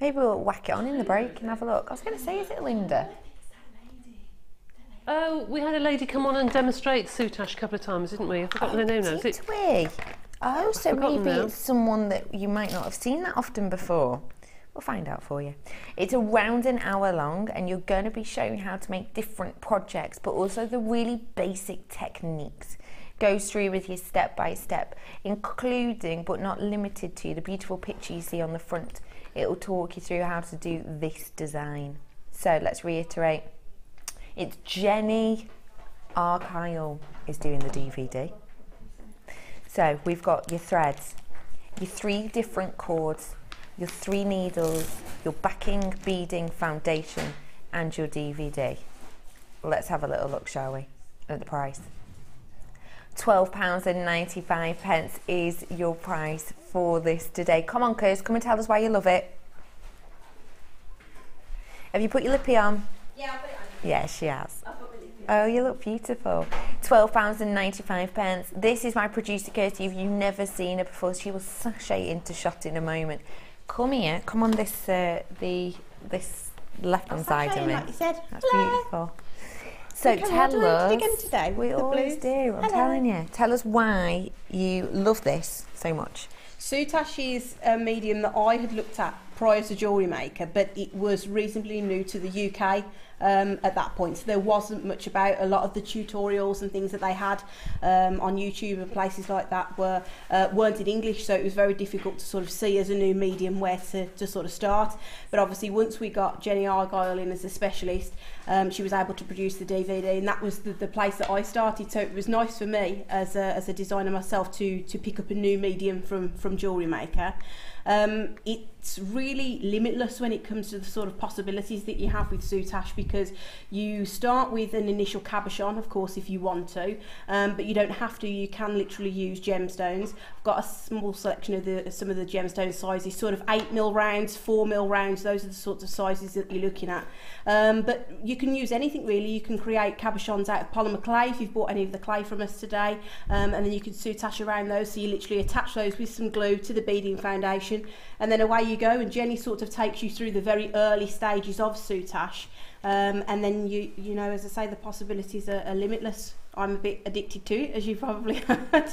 C: Maybe we'll whack it on in the break and have a look. I was going to say, is it Linda?
D: Oh, we had a lady come on and demonstrate soutache a couple of times, didn't we? I've forgotten her name now.
C: Did we? Oh, so maybe
D: now.
C: it's someone that you might not have seen that often before. We'll find out for you. It's around an hour long, and you're going to be showing how to make different projects, but also the really basic techniques. Goes through with you step by step, including but not limited to the beautiful picture you see on the front. It will talk you through how to do this design. So let's reiterate. It's Jenny Argyle is doing the DVD. So we've got your threads, your 3 different cords, your 3 needles, your backing beading foundation, and your DVD. Let's have a little look, shall we, at the price. £12.95 is your price for this today. Come on, Kurs, come and tell us why you love it. Have you put your lippy on?
I: Yeah, I'll put it on.
C: Yeah, she has.
I: I'll put my lippy
C: Oh, you look beautiful. £12.95. This is my producer, Kirsty. If you've never seen her before, she will sashay into shot in a moment. Come here, come on this this left-hand side of me.
I: Like you said.
C: That's
I: Hello.
C: beautiful. So
I: Look,
C: tell us,
I: again today
C: we
I: with the
C: always
I: blues.
C: do, I'm
I: Hello.
C: telling you. Tell us why you love this so much.
I: Soutache is a medium that I had looked at prior to JewelleryMaker, but it was reasonably new to the UK at that point, so there wasn't much about. A lot of the tutorials and things that they had on YouTube and places like that weren't in English, so it was very difficult to sort of see as a new medium where to sort of start. But obviously once we got Jenny Argyle in as a specialist, she was able to produce the DVD, and that was the place that I started. So it was nice for me as a designer myself to pick up a new medium from JewelleryMaker. It's really limitless when it comes to the sort of possibilities that you have with soutache, because you start with an initial cabochon, of course, if you want to, but you don't have to. You can literally use gemstones. I've got a small selection of some of the gemstone sizes, sort of 8mm rounds, 4mm rounds. Those are the sorts of sizes that you're looking at. But you can use anything really. You can create cabochons out of polymer clay if you've bought any of the clay from us today, and then you can soutache around those. So you literally attach those with some glue to the beading foundation, and then away you go. And Jenny sort of takes you through the very early stages of soutache, and then you know, as I say, the possibilities are limitless I'm a bit addicted to it, as you probably heard.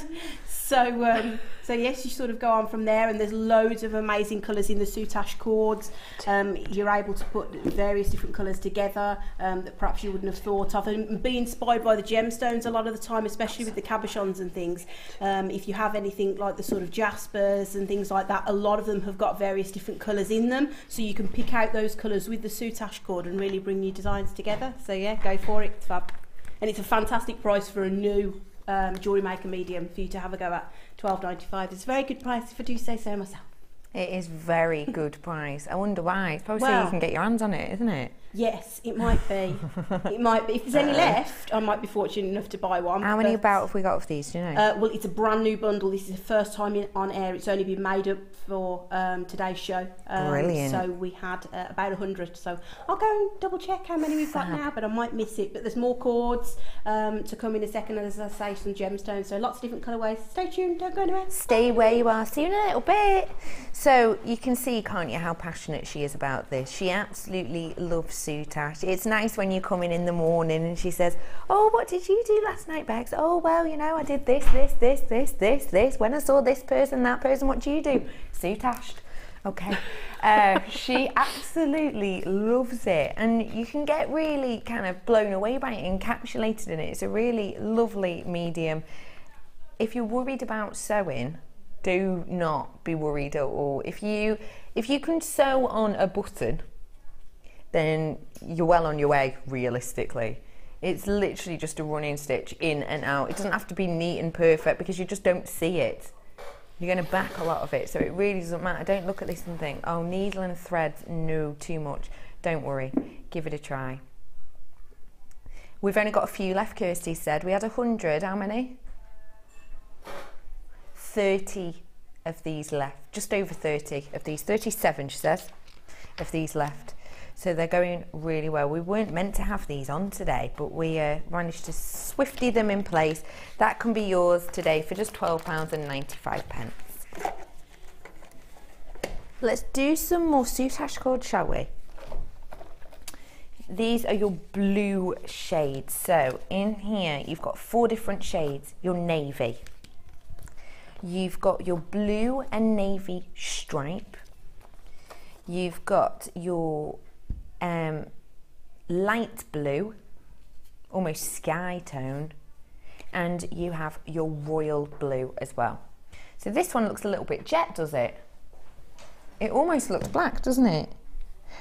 I: So yes, you sort of go on from there, and there's loads of amazing colours in the soutache cords. You're able to put various different colours together that perhaps you wouldn't have thought of, and be inspired by the gemstones a lot of the time, especially with the cabochons and things. If you have anything like the sort of jaspers and things like that, a lot of them have got various different colours in them, so you can pick out those colours with the soutache cord and really bring your designs together. So yeah, go for it, it's fab. And it's a fantastic price for a new jewellery maker medium for you to have a go at. $12.95. It's a very good price if I do say so myself.
C: It is very good price. I wonder why. It's probably so
I: Well,
C: you can get your hands on it, isn't it?
I: Yes, it might be. It might be. If there's any left, I might be fortunate enough to buy one.
C: How many
I: but,
C: about have we got of these, do you know?
I: well, it's a brand new bundle. This is the first time on air. It's only been made up for today's show.
C: Brilliant.
I: So we had about 100. So I'll go and double check how many we've got now, but I might miss it. But there's more cords to come in a second, as I say, some gemstones. So lots of different colourways. Stay tuned, don't go anywhere.
C: Stay where you are, see you in a little bit. So you can see, can't you, how passionate she is about this. She absolutely loves soutache. It's nice when you come in the morning and she says, oh, what did you do last night, Bex? Oh, well, you know, I did this. When I saw this person, that person, what do you do? Soutached. Okay. She absolutely loves it, and you can get really kind of blown away by it, encapsulated in it. It's a really lovely medium. If you're worried about sewing, do not be worried at all. If you can sew on a button, then you're well on your way, realistically. It's literally just a running stitch in and out. It doesn't have to be neat and perfect because you just don't see it. You're going to back a lot of it, so it really doesn't matter. Don't look at this and think, oh, needle and thread, no, too much. Don't worry, give it a try. We've only got a few left, Kirsty said. We had 100, how many? 30 of these left, just over 30 of these, 37 she says, of these left. So they're going really well. We weren't meant to have these on today, but we managed to swifty them in place. That can be yours today for just £12.95. Let's do some more soutache cord, shall we? These are your blue shades. So in here, you've got 4 different shades. Your navy. You've got your blue and navy stripe. You've got your light blue, almost sky tone, and you have your royal blue as well. So this one looks a little bit jet, does it? It almost looks black, doesn't it?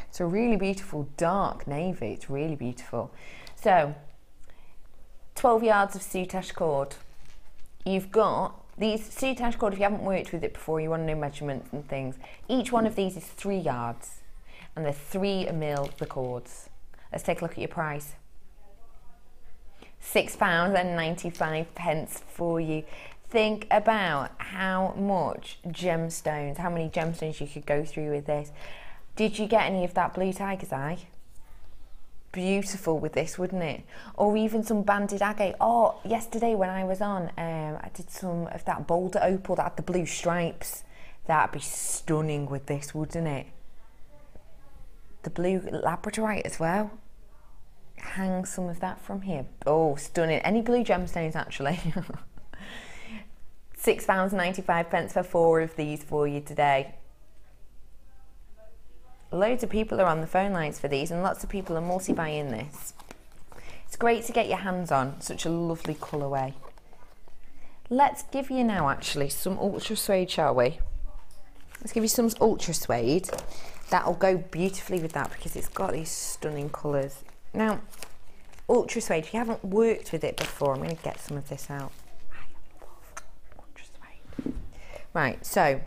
C: It's a really beautiful dark navy. It's really beautiful. So 12 yards of soutache cord. You've got these soutache cord. If you haven't worked with it before, you want to know measurements and things. Each one of these is 3 yards, and they're 3 mil the cords. Let's take a look at your price. £6.95 for you. Think about how much gemstones, how many gemstones you could go through with this. Did you get any of that blue tiger's eye? Beautiful with this, wouldn't it? Or even some banded agate. Oh, yesterday when I was on, I did some of that boulder opal that had the blue stripes. That'd be stunning with this, wouldn't it? The blue labradorite as well. Hang some of that from here. Oh, stunning. Any blue gemstones, actually. £6.95 for 4 of these for you today. Loads of people are on the phone lines for these, and lots of people are multi-buying this. It's great to get your hands on such a lovely colourway. Let's give you now actually some ultra suede, shall we? Let's give you some ultra suede. That'll go beautifully with that because it's got these stunning colours. Now, ultra suede, if you haven't worked with it before, I'm going to get some of this out. I love ultra suede. Right, so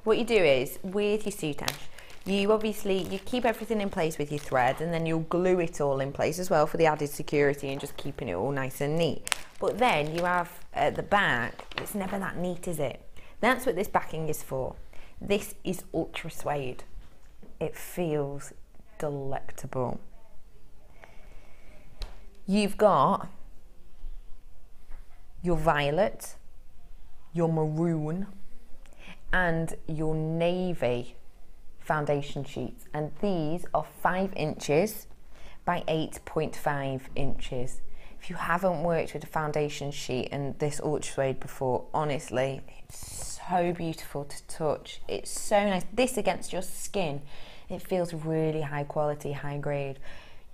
C: what you do is, with your soutache, you keep everything in place with your thread, and then you'll glue it all in place as well for the added security and just keeping it all nice and neat. But then you have at the back, it's never that neat, is it? That's what this backing is for. This is ultra suede. It feels delectable. You've got your violet, your maroon, and your navy foundation sheets, and these are 5 inches by 8.5 inches. If you haven't worked with a foundation sheet and this ultra suede before, honestly, it's so beautiful to touch. It's so nice. This against your skin, it feels really high quality, high grade.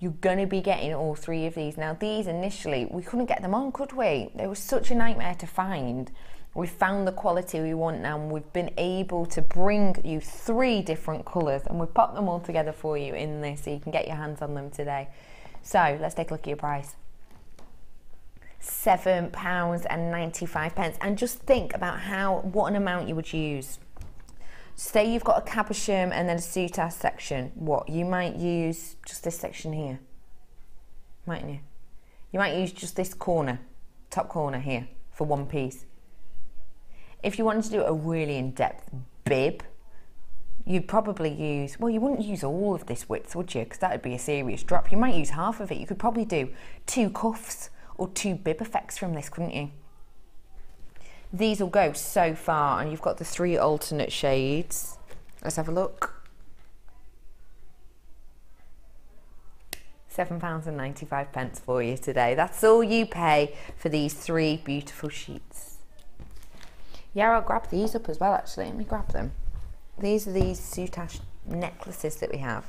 C: You're going to be getting all three of these. Now these initially, we couldn't get them on, could we? They were such a nightmare to find. We've found the quality we want now, and we've been able to bring you 3 different colours, and we've popped them all together for you in this so you can get your hands on them today. So let's take a look at your price. £7.95, and just think about what an amount you would use. Say you've got a cabochon and then a soutache section. What, you might use just this section here, mightn't you? You might use just this corner, top corner here, for one piece. If you wanted to do a really in-depth bib, you'd probably use, well, you wouldn't use all of this width, would you? Because that would be a serious drop. You might use half of it. You could probably do 2 cuffs or 2 bib effects from this, couldn't you? These will go so far, and you've got the 3 alternate shades. Let's have a look. £7.95 for you today. That's all you pay for these 3 beautiful sheets. Yeah, I'll grab these up as well, actually. Let me grab them. These are these soutache necklaces that we have.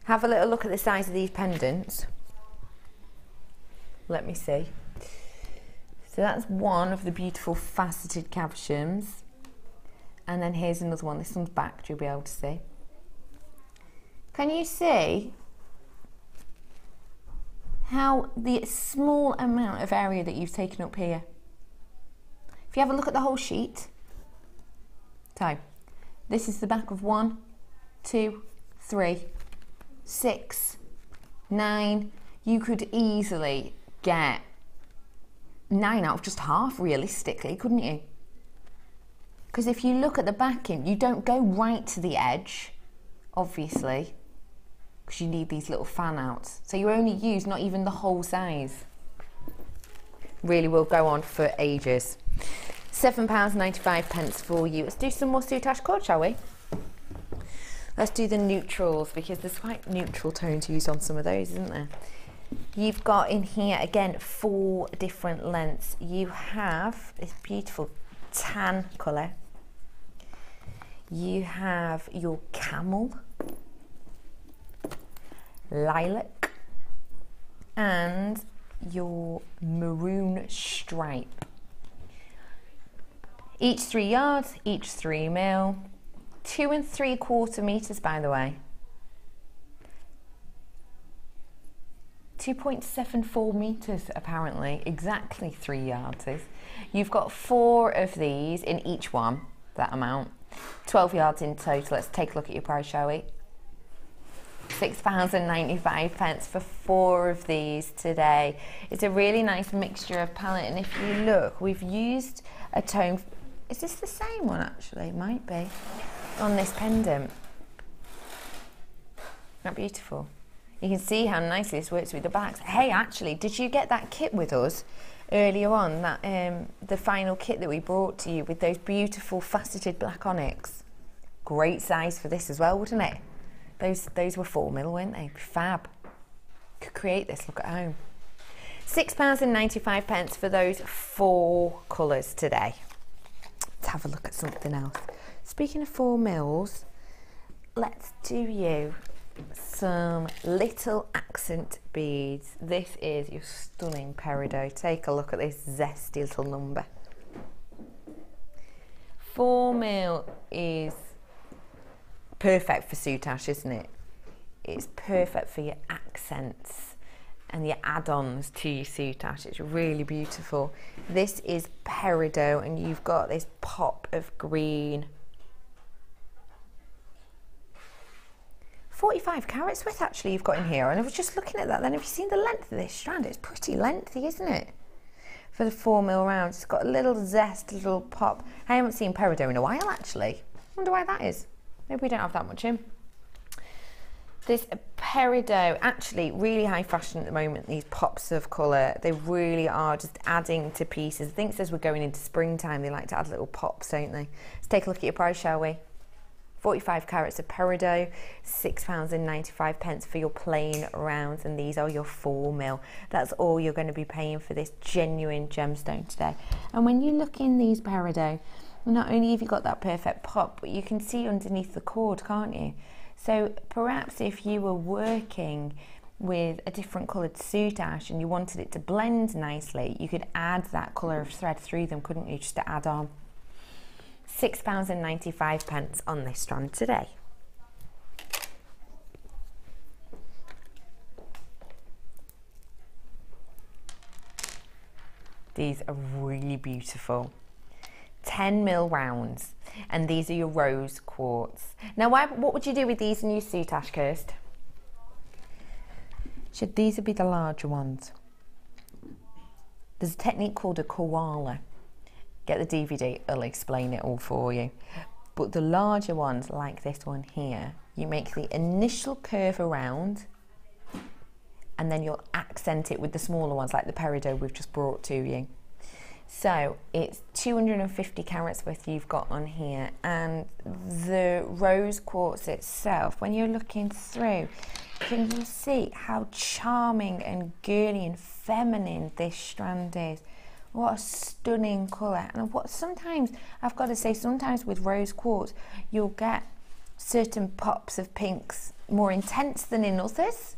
C: Have a little look at the size of these pendants. Let me see. So that's one of the beautiful faceted cabochons. And then here's another one. This one's backed, you'll be able to see. Can you see how the small amount of area that you've taken up here? If you have a look at the whole sheet. So, this is the back of 1, 2, 3, 6, 9. You could easily get 9 out of just half, realistically, couldn't you? Because if you look at the backing, you don't go right to the edge, obviously, because you need these little fan outs. So you only use not even the whole size. Really will go on for ages. £7.95 for you. Let's do some more soutache cord, shall we? Let's do the neutrals, because there's quite neutral tones used on some of those, isn't there? You've got in here, again, 4 different lengths. You have this beautiful tan colour. You have your camel, lilac, and your maroon stripe. Each 3 yards, each 3 mil. 2 3/4 meters, by the way. 2.74 meters, apparently, exactly 3 yards is. You've got 4 of these in each one, that amount. 12 yards in total. Let's take a look at your price, shall we? £6.95 for 4 of these today. It's a really nice mixture of palette, and if you look, we've used a tone. Is this the same one, actually? It might be. On this pendant. Isn't that beautiful? You can see how nicely this works with the backs. Hey, actually, did you get that kit with us earlier on? That the final kit that we brought to you with those beautiful faceted black onyx. Great size for this as well, wouldn't it? Those were 4 mil, weren't they? Fab. Could create this look at home. £6.95 for those 4 colours today. Let's have a look at something else. Speaking of 4 mils, let's do you some little accent beads. This is your stunning peridot. Take a look at this zesty little number. 4 mil is perfect for soutache, isn't it? It's perfect for your accents and your add-ons to your soutache. It's really beautiful. This is peridot, and you've got this pop of green. 45 carats width, actually, you've got in here, and I was just looking at that then. Have you seen the length of this strand? It's pretty lengthy, isn't it? For the 4 mil round, it's got a little zest, a little pop. I haven't seen peridot in a while, actually. Wonder why that is. Maybe we don't have that much in. This peridot, actually really high fashion at the moment, these pops of colour. They really are just adding to pieces. I think as we're going into springtime, they like to add little pops, don't they? Let's take a look at your price, shall we? 45 carats of peridot, £6.95 for your plain rounds, and these are your 4mm. That's all you're going to be paying for this genuine gemstone today. And when you look in these peridot, not only have you got that perfect pop, but you can see underneath the cord, can't you? So perhaps if you were working with a different coloured soutache and you wanted it to blend nicely, you could add that colour of thread through them, couldn't you, just to add on. £6.95 on this strand today. These are really beautiful. 10mm rounds, and these are your rose quartz. Now, what would you do with these in your soutache, Kirst? Should these be the larger ones? There's a technique called a koala. Get the DVD, it'll explain it all for you. But the larger ones, like this one here, you make the initial curve around, and then you'll accent it with the smaller ones, like the peridot we've just brought to you. So it's 250 carats worth you've got on here, and the rose quartz itself, when you're looking through, can you see how charming and girly and feminine this strand is? What a stunning colour. And what sometimes, I've got to say, sometimes with rose quartz, you'll get certain pops of pinks more intense than in others.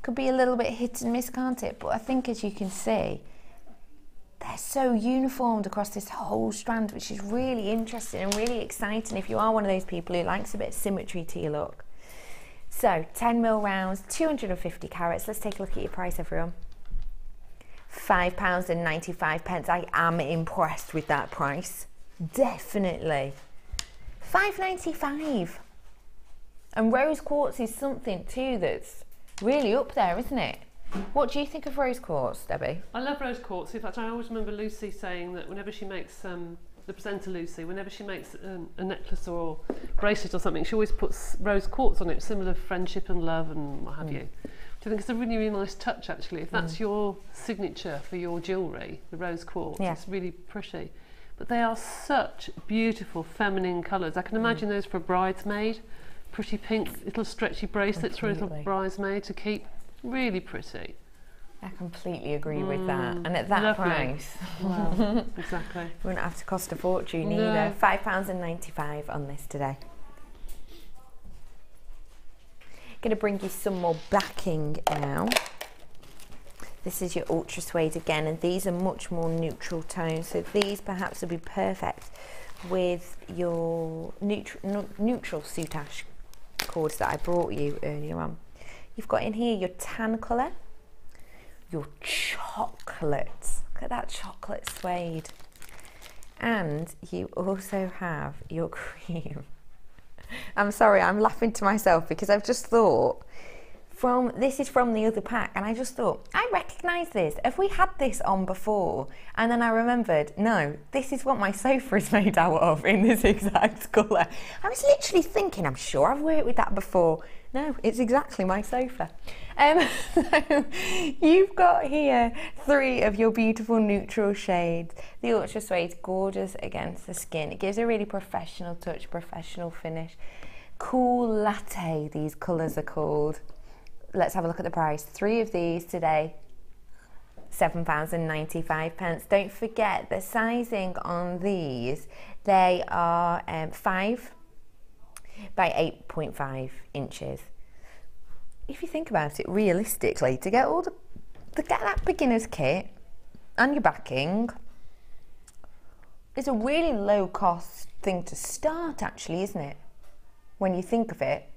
C: Could be a little bit hit and miss, can't it? But I think, as you can see, they're so uniformed across this whole strand, which is really interesting and really exciting if you are one of those people who likes a bit of symmetry to your look. So 10mm rounds, 250 carats. Let's take a look at your price, everyone. £5.95. I am impressed with that price. Definitely. £5.95. And rose quartz is something too that's really up there, isn't it? What do you think of rose quartz, Debbie?
D: I love rose quartz. In fact, I always remember Lucy saying that whenever she makes, the presenter Lucy, whenever she makes a necklace or bracelet or something, she always puts rose quartz on it, similar friendship and love and what have you. Do you think it's a really, really nice touch, actually? If that's your signature for your jewellery, the rose quartz, it's really pretty. But they are such beautiful feminine colours. I can imagine those for a bridesmaid, pretty pink little stretchy bracelets for a little bridesmaid to keep. Really pretty.
C: I completely agree with that. And at that price,
D: wow, exactly.
C: Wouldn't have to cost a fortune either. £5.95 on this today. Going to bring you some more backing now. This is your ultra suede again, and these are much more neutral tones. So these perhaps will be perfect with your neutral soutache cords that I brought you earlier on. You've got in here your tan colour, your chocolates. Look at that chocolate suede. And you also have your cream. I'm sorry, I'm laughing to myself because I've just thought, this is from the other pack, and I just thought, I recognise this. Have we had this on before? And then I remembered, no, this is what my sofa is made out of in this exact colour. I was literally thinking, I'm sure I've worked with that before. No, it's exactly my sofa. So you've got here 3 of your beautiful neutral shades. The ultra suede, gorgeous against the skin. It gives a really professional touch, professional finish. Cool latte, these colours are called. Let's have a look at the price. 3 of these today, £7.95. Don't forget the sizing on these. They are 5 by 8.5 inches. If you think about it realistically, to get get that beginner's kit and your backing is a really low cost thing to start, actually, isn't it? When you think of it.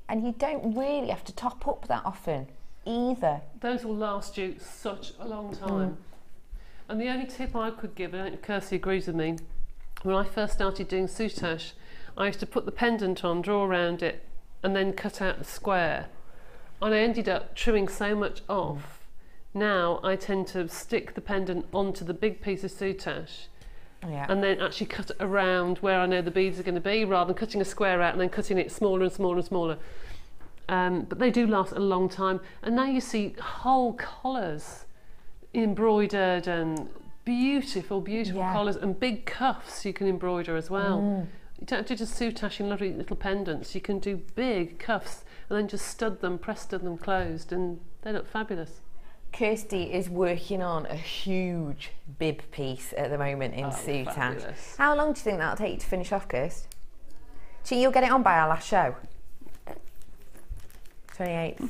C: And you don't really have to top up that often either.
D: Those will last you such a long time. And the only tip I could give, and I think Kirsty agrees with me, when I first started doing soutache, I used to put the pendant on, draw around it, and then cut out the square. And I ended up trimming so much off. Now I tend to stick the pendant onto the big piece of soutache, and then actually cut it around where I know the beads are going to be, rather than cutting a square out and then cutting it smaller and smaller and smaller. But they do last a long time. And now you see whole collars embroidered, and beautiful, beautiful collars, and big cuffs you can embroider as well. You don't have to just soutache in lovely little pendants. You can do big cuffs and then just stud them, press stud them closed, and they look fabulous.
C: Kirsty is working on a huge bib piece at the moment in soutache.
D: Fabulous.
C: How long do you think that'll take you to finish off, Kirst? Do you think you'll get it on by our last show? 28th.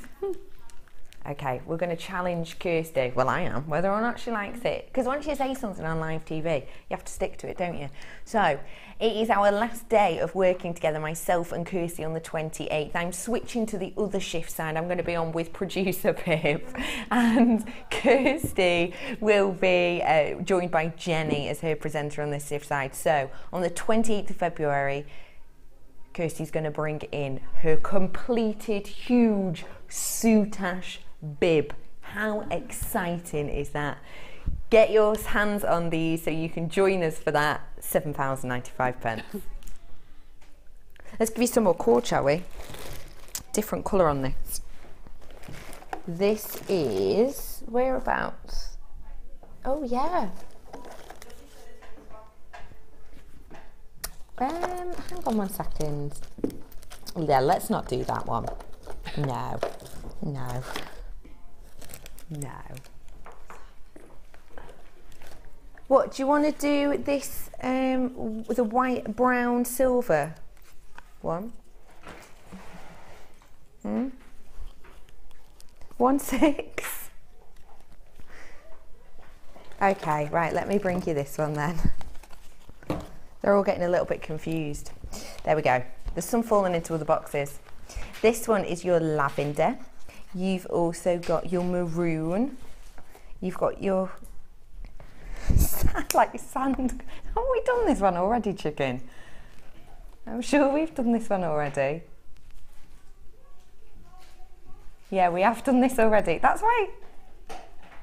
C: Okay, we're going to challenge Kirsty, well I am, whether or not she likes it. Because once you say something on live TV, you have to stick to it, don't you? So, it is our last day of working together, myself and Kirsty, on the 28th. I'm switching to the other shift side. I'm going to be on with producer Pip. And Kirsty will be joined by Jenny as her presenter on this shift side. So, on the 28th of February, Kirsty's going to bring in her completed huge soutache bib. How exciting is that? Get your hands on these so you can join us for that. £7.95. Let's give you some more cord, shall we? Different colour on this. This is whereabouts? Oh yeah. Hang on 1 second. Yeah, let's not do that one. No. No. No. What, do you want to do this with a white, brown, silver one? 1/6? Okay, right, let me bring you this one then. They're all getting a little bit confused. There we go. There's some falling into other boxes. This one is your lavender. You've also got your maroon. You've got your like sand. Haven't we done this one already, chicken? I'm sure we've done this one already. Yeah, we have done this already. That's right.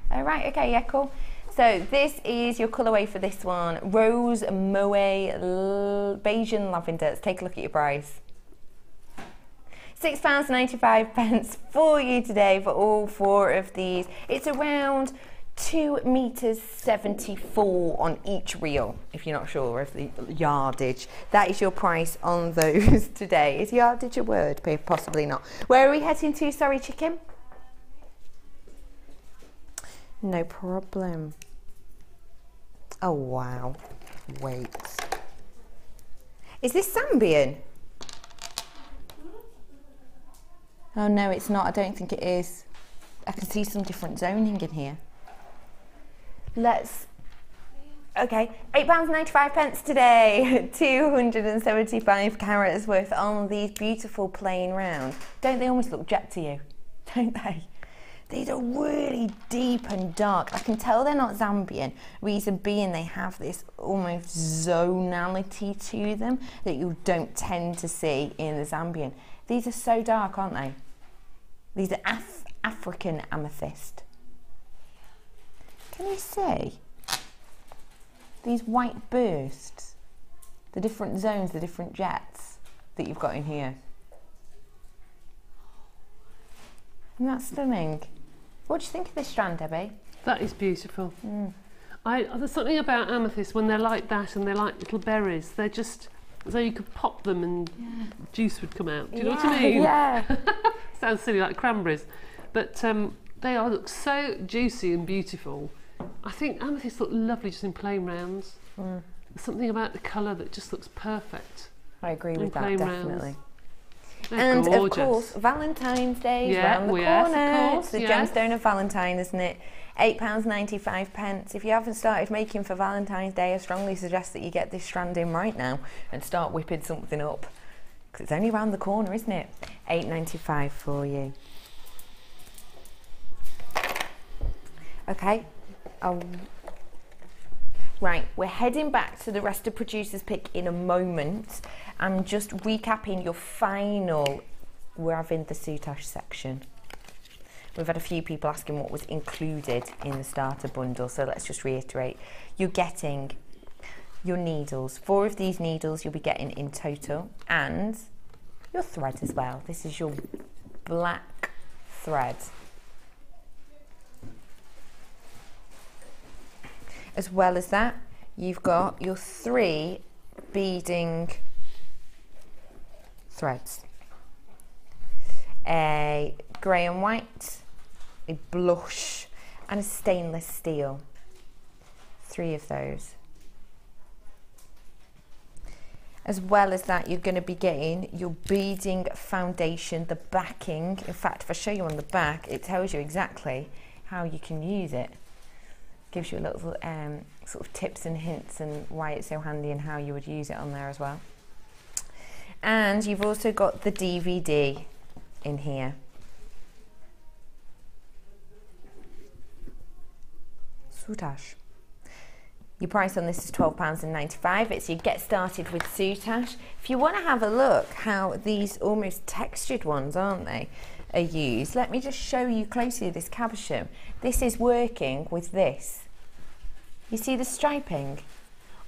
C: All right, okay, yeah, cool. So this is your colourway for this one. Rose Moe Bayesian Lavender. Let's take a look at your price. £6.95 for you today for all 4 of these. It's around 2.74 meters on each reel, if you're not sure of the yardage. That is your price on those today. Is yardage a word? Possibly not. Where are we heading to? Sorry, chicken. No problem. Oh wow. Wait. Is this Zambian? Oh no, it's not. I don't think it is. I can see some different zoning in here. Okay, £8.95 today. 275 carats worth on these beautiful plain round. Don't they almost look jet to you? Don't they? These are really deep and dark. I can tell they're not Zambian. Reason being they have this almost zonality to them that you don't tend to see in the Zambian. These are so dark, aren't they? These are African amethyst. Can you see these white bursts? The different zones, the different jets that you've got in here. Isn't that stunning? What do you think of this strand, Debbie?
D: That is beautiful. There's something about amethyst when they're like that and they're like little berries. They're just as though you could pop them and juice would come out. Do you know what I mean?
C: Yeah.
D: Sounds silly, like cranberries. But they look so juicy and beautiful. I think amethyst look lovely just in plain rounds. There's something about the colour that just looks perfect.
C: I agree with that, definitely.
D: And
C: of course, Valentine's Day is around the corner.
D: Of course,
C: it's the gemstone of Valentine, isn't it? £8.95. If you haven't started making for Valentine's Day, I strongly suggest that you get this strand in right now and start whipping something up. Because it's only around the corner, isn't it? £8.95 for you. Okay. Right, we're heading back to the rest of Producer's Pick in a moment. I'm just recapping your final. We're having the soutache section. We've had a few people asking what was included in the starter bundle, so let's just reiterate. You're getting your needles. 4 of these needles you'll be getting in total, and your thread as well. This is your black thread. As well as that, you've got your 3 beading threads. A grey and white, a blush, and a stainless steel. 3 of those. As well as that, you're going to be getting your beading foundation, the backing. In fact, if I show you on the back, it tells you exactly how you can use it. Gives you a little sort of tips and hints and why it's so handy and how you would use it on there as well. And you've also got the DVD in here. Soutache. Your price on this is £12.95. It's your get started with soutache. If you want to have a look how these almost textured ones, aren't they, are used, let me just show you closely this cabochon. This is working with this. You see the striping?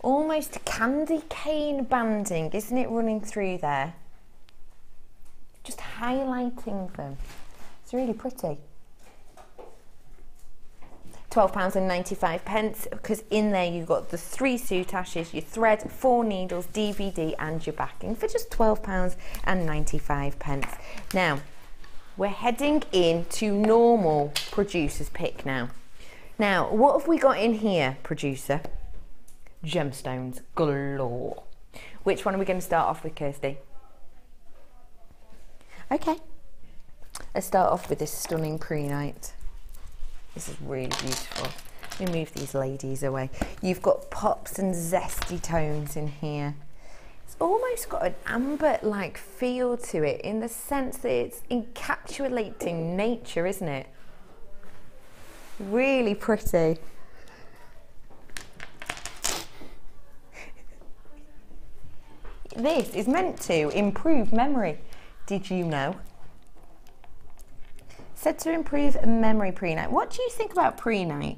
C: Almost candy cane banding, isn't it, running through there? Just highlighting them. It's really pretty. £12.95, because in there you've got the 3 soutaches, your thread, 4 needles, DVD and your backing for just £12.95. Now, we're heading into normal producer's pick now. Now, what have we got in here, producer? Gemstones galore. Which one are we going to start off with, Kirsty? Okay, let's start off with this stunning prehnite. This is really beautiful. Let me move these ladies away. You've got pops and zesty tones in here. It's almost got an amber-like feel to it in the sense that it's encapsulating nature, isn't it? Really pretty. This is meant to improve memory. Did you know? Said to improve memory prehnite. What do you think about prehnite,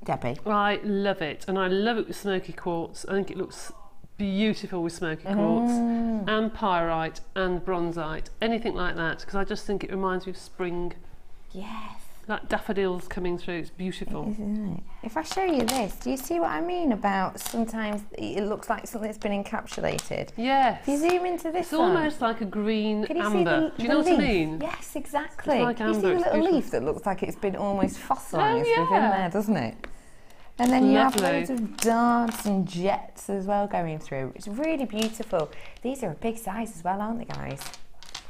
C: Debbie?
D: I love it, and I love it with smoky quartz. I think it looks beautiful with smoky quartz and pyrite and bronzite, anything like that, because I just think it reminds me of spring.
C: Yes.
D: Like daffodils coming through, it's beautiful.
C: Isn't it? If I show you this, do you see what I mean about sometimes it looks like something that's been encapsulated?
D: Yes.
C: If you zoom into this
D: it's almost like a green amber. Do you know what I mean?
C: Yes, exactly.
D: It's like amber.
C: You see the little
D: beautiful.
C: leaf that looks like it's been almost fossilised
D: yeah.
C: within there, doesn't it? And then you
D: Lovely.
C: have loads of darts and jets as well going through. It's really beautiful. These are a big size as well, aren't they, guys?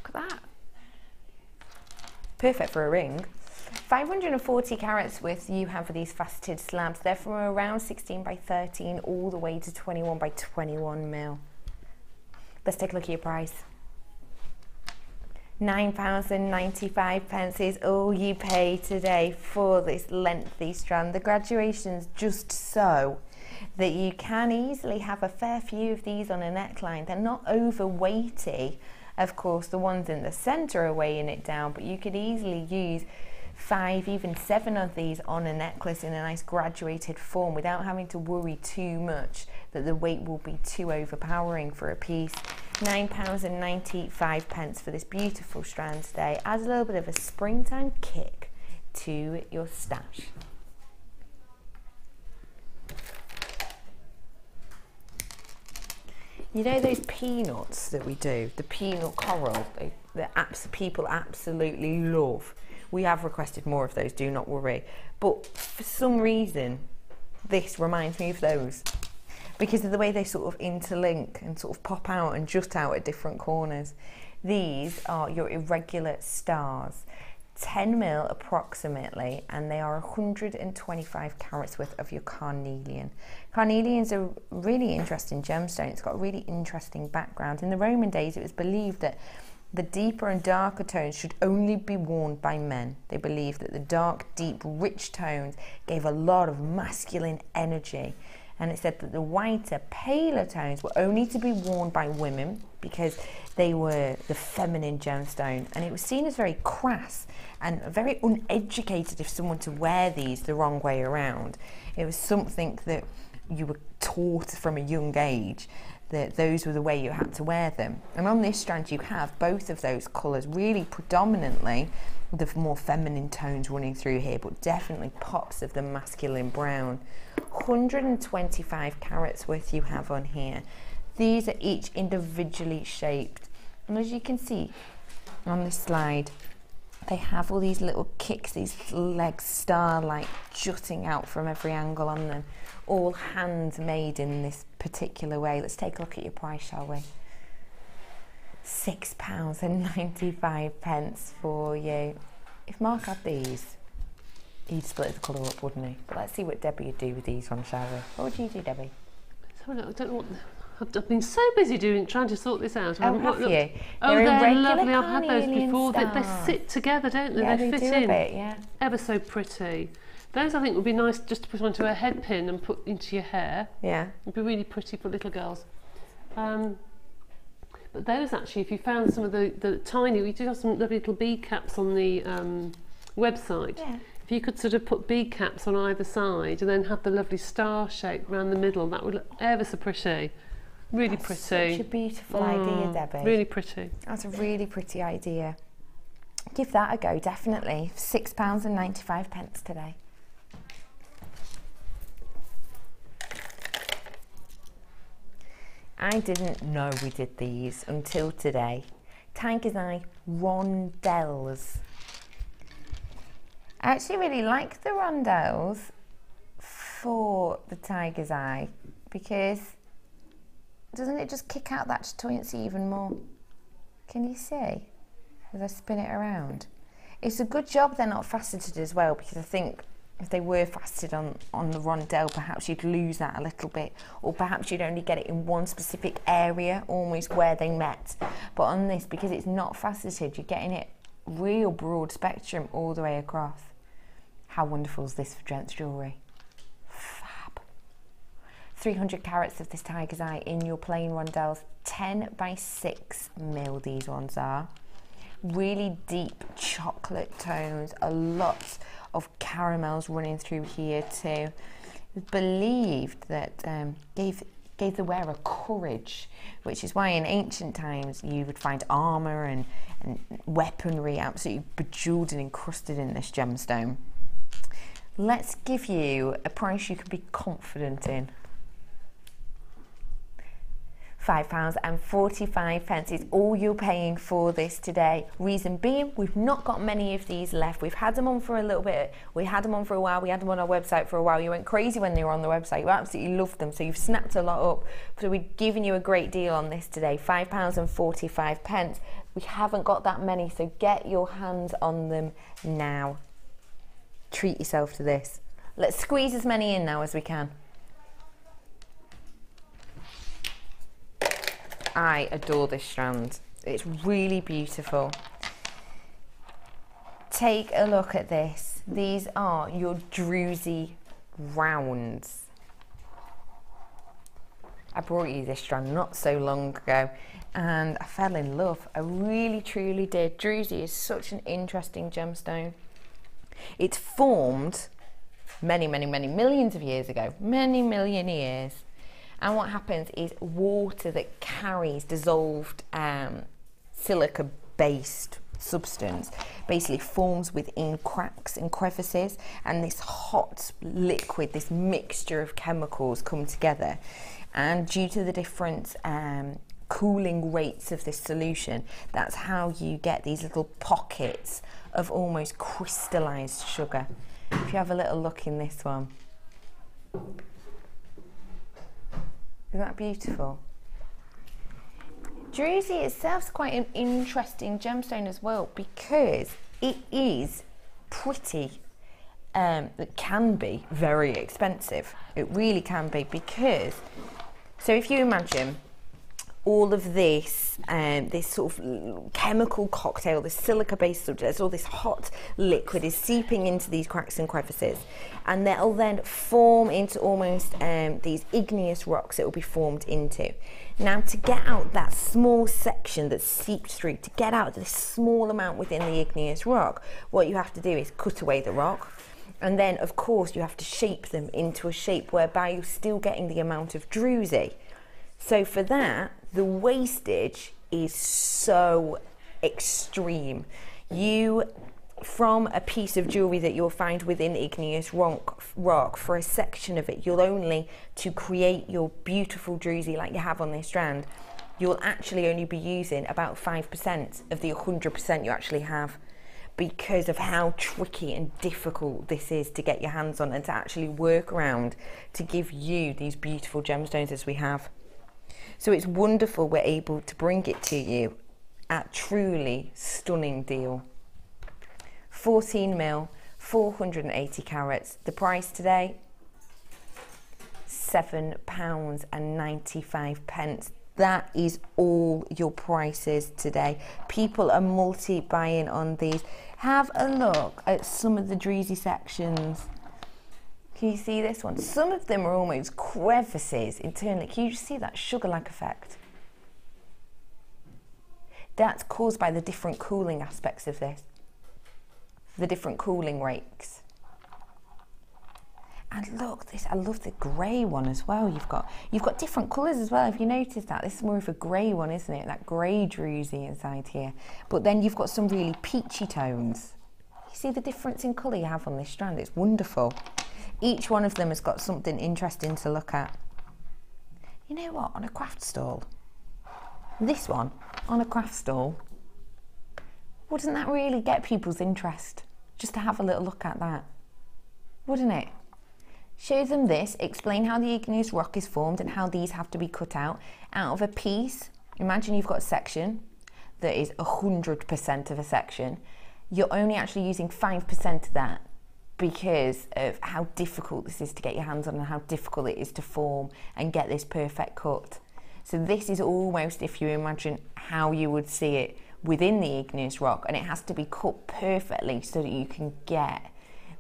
C: Look at that. Perfect for a ring. 540 carats width you have for these faceted slabs. They're from around 16 by 13 all the way to 21 by 21 mil. Let's take a look at your price. £9.95 is all you pay today for this lengthy strand. The graduation's just so that you can easily have a fair few of these on a neckline. They're not over-weighty. Of course, the ones in the centre are weighing it down, but you could easily use 5, even 7 of these on a necklace in a nice graduated form without having to worry too much that the weight will be too overpowering for a piece. £9.95 for this beautiful strand today. Adds a little bit of a springtime kick to your stash. You know those peanuts that we do, the peanut coral that people absolutely love? We have requested more of those, do not worry. But for some reason, this reminds me of those because of the way they sort of interlink and sort of pop out and jut out at different corners. These are your irregular stars, 10 mil approximately, and they are 125 carats worth of your carnelian. Carnelian's a really interesting gemstone. It's got a really interesting background. In the Roman days, it was believed that the deeper and darker tones should only be worn by men. They believed that the dark, deep, rich tones gave a lot of masculine energy. And it said that the whiter, paler tones were only to be worn by women because they were the feminine gemstone. And it was seen as very crass and very uneducated if someone to wear these the wrong way around. It was something that you were taught from a young age, that those were the way you had to wear them. And on this strand you have both of those colours, really predominantly the more feminine tones running through here, but definitely pops of the masculine brown. 125 carats worth you have on here. These are each individually shaped And as you can see on this slide, they have all these little kicks, these legs star-like jutting out from every angle on them, all handmade in this particular way. Let's take a look at your price, shall we? £6.95 for you. If Mark had these, he'd split the colour up, wouldn't he? But let's see what Debbie would do with these ones, shall we? What would you do, Debbie?
D: So I don't know what... I've been so busy trying to sort this out.
C: Oh, have you?
D: Oh, they're lovely. I've had those before. They sit together, don't they?
C: Yeah,
D: they fit
C: do
D: in.
C: A bit, yeah.
D: Ever so pretty. Those I think would be nice just to put onto a head pin and put into your hair.
C: Yeah.
D: It'd be really pretty for little girls. But those actually, if you found some of the tiny, we do have some lovely little bead caps on the website.
C: Yeah.
D: If you could sort of put bead caps on either side and then have the lovely star shape around the middle, that would look ever so pretty. Really pretty.
C: Such a beautiful idea, Debbie.
D: Really pretty.
C: That's a really pretty idea. Give that a go, definitely. £6.95 today. I didn't know we did these until today. Tiger's Eye rondelles. I actually really like the rondelles for the Tiger's Eye because doesn't it just kick out that chatoyancy even more? Can you see as I spin it around? It's a good job they're not faceted as well, because I think if they were faceted on the rondelle, perhaps you'd lose that a little bit, or perhaps you'd only get it in one specific area, almost where they met. But on this, because it's not faceted, you're getting it real broad spectrum all the way across. How wonderful is this for gents jewellery? 300 carats of this Tiger's Eye in your plain rondelles, 10 by 6 mil these ones are. Really deep chocolate tones, a lot of caramels running through here too. Believed that gave the wearer courage, which is why in ancient times you would find armour and weaponry absolutely bejewelled and encrusted in this gemstone. Let's give you a price you can be confident in. £5.45 is all you're paying for this today. Reason being, we've not got many of these left. We've had them on for a little bit. We had them on for a while. We had them on our website for a while. You went crazy when they were on the website. You absolutely loved them. So you've snapped a lot up. So we're giving you a great deal on this today. £5.45. We haven't got that many, so get your hands on them now. Treat yourself to this. Let's squeeze as many in now as we can. I adore this strand. It's really beautiful. Take a look at this. These are your druzy rounds. I brought you this strand not so long ago and I fell in love. I really truly did. Druzy is such an interesting gemstone. It's formed many millions of years ago, many million years. And what happens is water that carries dissolved silica-based substance basically forms within cracks and crevices, and this hot liquid, this mixture of chemicals come together. And due to the different cooling rates of this solution, that's how you get these little pockets of almost crystallized sugar. If you have a little look in this one. Isn't that beautiful? Druzy itself is quite an interesting gemstone as well, because it is pretty, it can be very expensive. It really can be, because, so if you imagine all of this, this sort of chemical cocktail, this silica-based substance, all this hot liquid is seeping into these cracks and crevices, and they'll then form into almost these igneous rocks it will be formed into. Now, to get out that small section that's seeped through, to get out this small amount within the igneous rock, what you have to do is cut away the rock, and then, of course, you have to shape them into a shape whereby you're still getting the amount of druzy. So for that, the wastage is so extreme. You, from a piece of jewellery that you'll find within igneous rock, for a section of it, you'll only, to create your beautiful druzy like you have on this strand, you'll actually only be using about 5% of the 100% you actually have, because of how tricky and difficult this is to get your hands on and to actually work around to give you these beautiful gemstones as we have. So it's wonderful we're able to bring it to you at truly stunning deal. 14 mil, 480 carats. The price today, £7.95. That is all your prices today. People are multi-buying on these. Have a look at some of the druzy sections. Can you see this one? Some of them are almost crevices internally. Can you just see that sugar-like effect? That's caused by the different cooling aspects of this, the different cooling rakes. And look, this, I love the grey one as well. You've got different colours as well. Have you noticed that? This is more of a grey one, isn't it? That grey druzy inside here. But then you've got some really peachy tones. You see the difference in colour you have on this strand? It's wonderful. Each one of them has got something interesting to look at. You know what? On a craft stall, this one on a craft stall, wouldn't that really get people's interest? Just to have a little look at that, wouldn't it? Show them this, explain how the igneous rock is formed and how these have to be cut out of a piece. Imagine you've got a section that is 100% of a section. You're only actually using 5% of that because of how difficult this is to get your hands on and how difficult it is to form and get this perfect cut. So this is almost, if you imagine how you would see it within the igneous rock, and it has to be cut perfectly so that you can get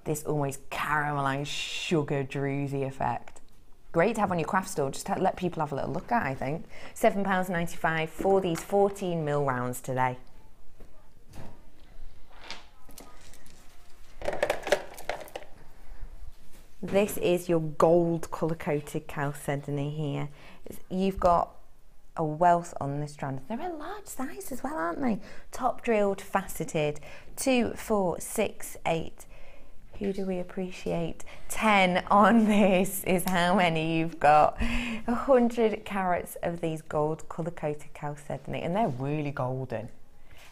C: this almost caramelized sugar druzy effect. Great to have on your craft store, just to let people have a little look at, I think. £7.95 for these 14 mil rounds today. This is your gold colour coated chalcedony here. You've got a wealth on this strand. They're a large size as well, aren't they? Top drilled, faceted, 2, 4, 6, 8. Who do we appreciate? 10 on this is how many you've got. 100 carats of these gold colour coated chalcedony, and they're really golden.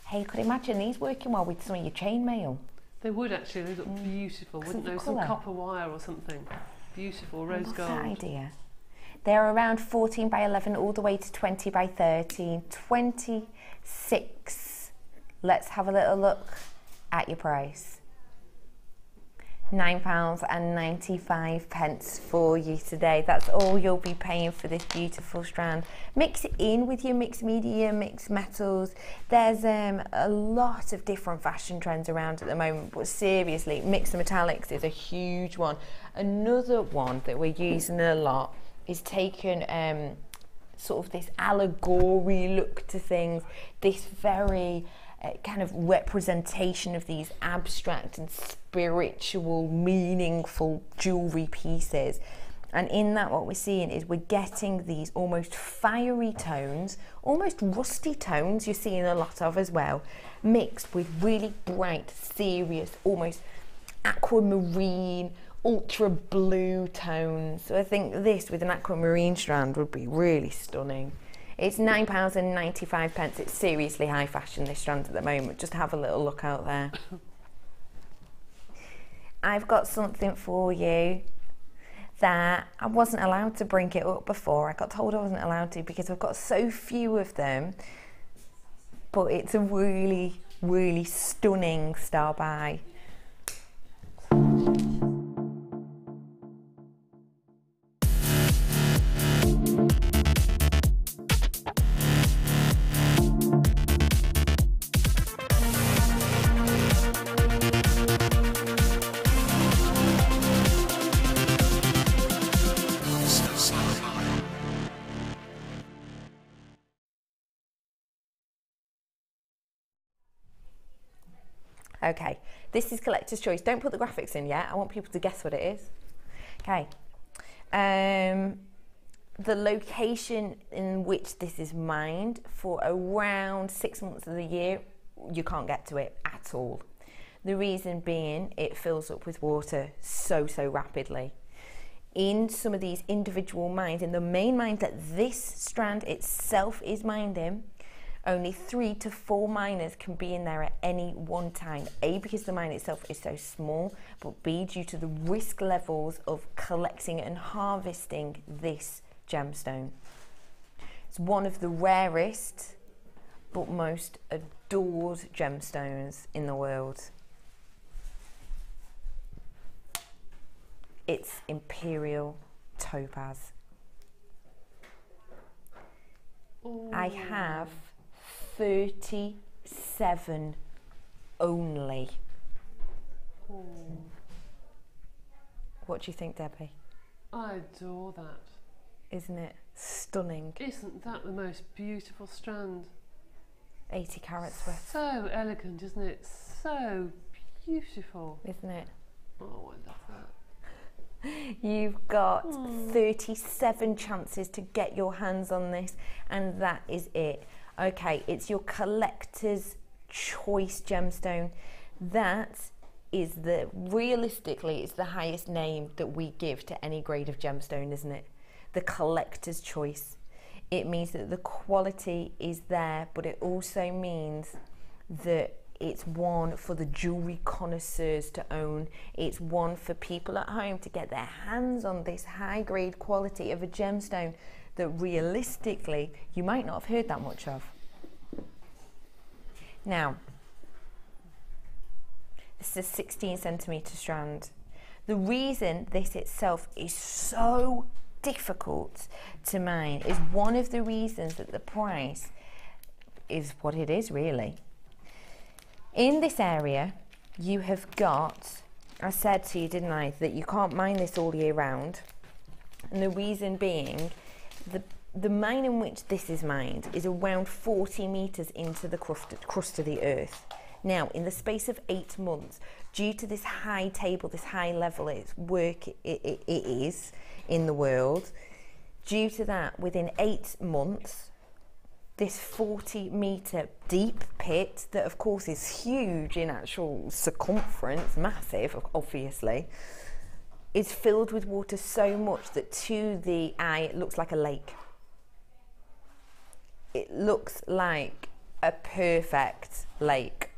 C: Hey, you could imagine these working well with some of your chain mail.
D: They would actually. They look beautiful, wouldn't they? Some copper wire or something. Beautiful, rose gold.
C: That idea. They're around 14 by 11 all the way to 20 by 13, 26. Let's have a little look at your price. £9.95 for you today. That's all you'll be paying for this beautiful strand. Mix it in with your mixed media, mixed metals. There's a lot of different fashion trends around at the moment, but seriously, mixed metallics is a huge one. Another one that we're using a lot is taking sort of this allegory look to things, this very kind of representation of these abstract and spiritual, meaningful jewellery pieces. And in that, what we're seeing is we're getting these almost fiery tones, almost rusty tones you're seeing a lot of as well, mixed with really bright, serious, almost aquamarine, ultra blue tones. So I think this with an aquamarine strand would be really stunning. It's £9.95. It's seriously high fashion, this strand at the moment. Just have a little look out there. I've got something for you that I wasn't allowed to bring it up before. I got told I wasn't allowed to because I've got so few of them. But it's a really, really stunning star buy. Okay, this is collector's choice. Don't put the graphics in yet. I want people to guess what it is. Okay. The location in which this is mined for around 6 months of the year, you can't get to it at all. The reason being, it fills up with water so rapidly. in some of these individual mines, in the main mines that this strand itself is mined in, only 3 to 4 miners can be in there at any one time. A, because the mine itself is so small, but B, due to the risk levels of collecting and harvesting this gemstone. It's one of the rarest but most adored gemstones in the world. It's Imperial Topaz. Ooh. I have 37 only. Ooh. What do you think, Debbie?
D: I adore that.
C: Isn't it stunning?
D: Isn't that the most beautiful strand?
C: 80 carats worth.
D: So elegant, isn't it? So beautiful.
C: Isn't it?
D: Oh, I love that.
C: You've got 37 chances to get your hands on this, and that is it. Okay, it's your collector's choice gemstone. That is realistically, it's the highest name that we give to any grade of gemstone, isn't it? The collector's choice. It means that the quality is there, but it also means that it's one for the jewellery connoisseurs to own. It's one for people at home to get their hands on this high grade quality of a gemstone that realistically you might not have heard that much of. Now, this is a 16 centimetre strand. The reason this itself is so difficult to mine is one of the reasons that the price is what it is, really. In this area, you have got, I said to you, didn't I, that you can't mine this all year round. And the reason being, the mine in which this is mined is around 40 metres into the crust of the earth. Now, in the space of 8 months, due to this high table, this high level it is in the world, due to that, within 8 months, this 40-metre deep pit, that of course is huge in actual circumference, massive obviously, is filled with water so much that to the eye it looks like a lake. It looks like a perfect lake.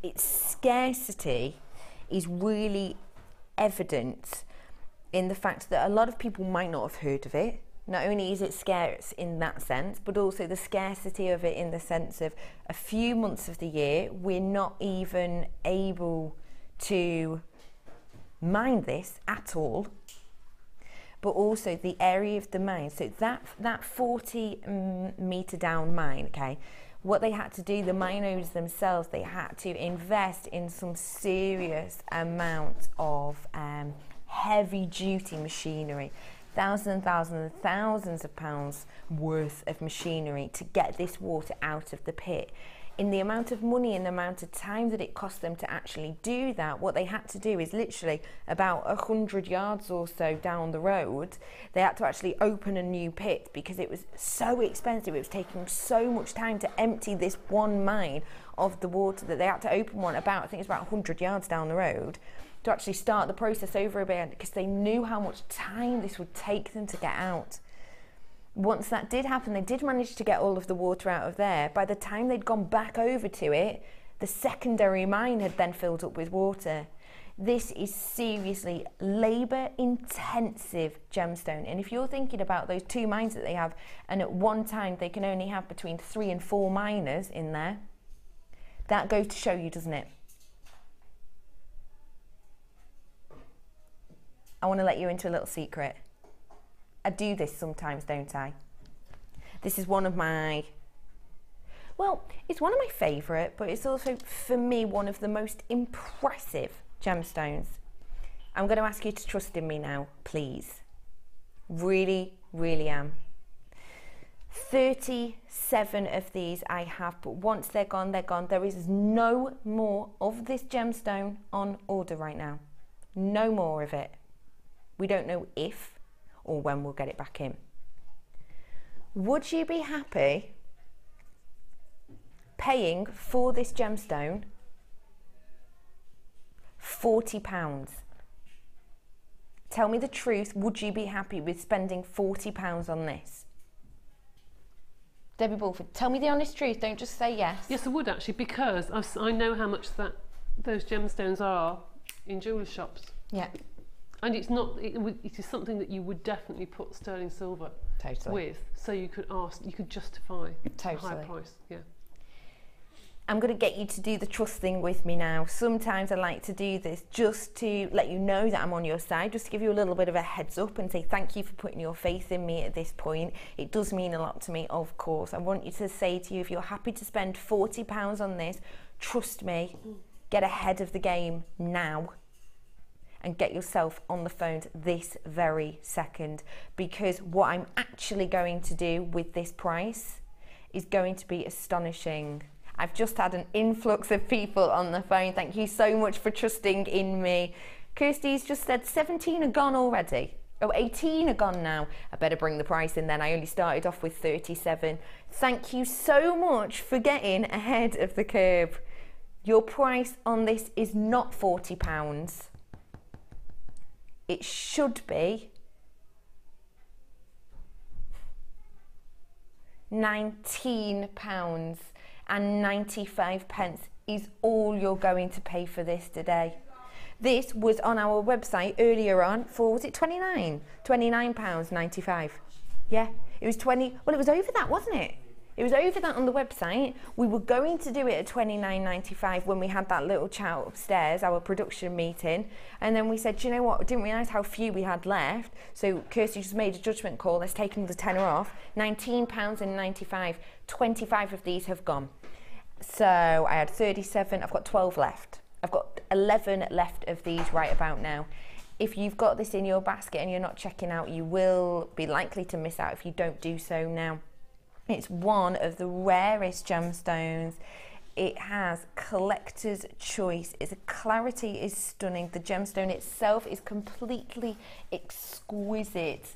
C: Its scarcity is really evident in the fact that a lot of people might not have heard of it. Not only is it scarce in that sense, but also the scarcity of it in the sense of a few months of the year we're not even able to mine this at all. But also the area of the mine, so that 40 metre down mine, okay, what they had to do, the mine owners themselves, they had to invest in some serious amount of heavy duty machinery, thousands of pounds worth of machinery to get this water out of the pit. In the amount of money and the amount of time that it cost them to actually do that, what they had to do is literally about 100 yards or so down the road, they had to actually open a new pit because it was so expensive. It was taking so much time to empty this one mine of the water that they had to open one about, I think it's about 100 yards down the road, to actually start the process over again, because they knew how much time this would take them to get out. Once that did happen, they did manage to get all of the water out of there. By the time they'd gone back over to it, the secondary mine had then filled up with water. This is seriously labour-intensive gemstone. And if you're thinking about those 2 mines that they have, and at one time they can only have between 3 and 4 miners in there, that goes to show you, doesn't it? I want to let you into a little secret. I do this sometimes, don't I? This is one of my, well, it's one of my favourite, but it's also, for me, one of the most impressive gemstones. I'm going to ask you to trust in me now, please. Really, really am. 37 of these I have, but once they're gone, they're gone. There is no more of this gemstone on order right now. No more of it. We don't know if or when we'll get it back in. Would you be happy paying for this gemstone £40. Tell me the truth, would you be happy with spending £40 on this? Debbie Bulford, tell me the honest truth, don't just say yes.
D: Yes, I would actually, because I know how much those gemstones are in jewellery shops.
C: Yeah.
D: And it's not, it is something that you would definitely put sterling silver with, so you could justify a higher price. Yeah.
C: I'm going to get you to do the trust thing with me now. Sometimes I like to do this just to let you know that I'm on your side, just to give you a little bit of a heads up and say thank you for putting your faith in me at this point. It does mean a lot to me, of course. I want you to say to you, if you're happy to spend £40 on this, trust me, get ahead of the game now and get yourself on the phone this very second, because what I'm actually going to do with this price is going to be astonishing. I've just had an influx of people on the phone. Thank you so much for trusting in me. Kirsty's just said 17 are gone already. Oh, 18 are gone now. I better bring the price in then. I only started off with 37. Thank you so much for getting ahead of the curve. Your price on this is not £40. It should be £19. And 95 pence is all you're going to pay for this today. This was on our website earlier on for, was it 29? £29.95. Yeah, it was 20, well it was over that, wasn't it? It was over that on the website. We were going to do it at £29.95 when we had that little chat upstairs, our production meeting. And then we said, do you know what, we didn't realise how few we had left. So Kirsty just made a judgment call, let's take another tenner off. £19.95, 25 of these have gone. So I had 37, I've got 12 left. I've got 11 left of these right about now. If you've got this in your basket and you're not checking out, you will be likely to miss out if you don't do so now. It's one of the rarest gemstones. It has collector's choice. Its clarity is stunning. The gemstone itself is completely exquisite.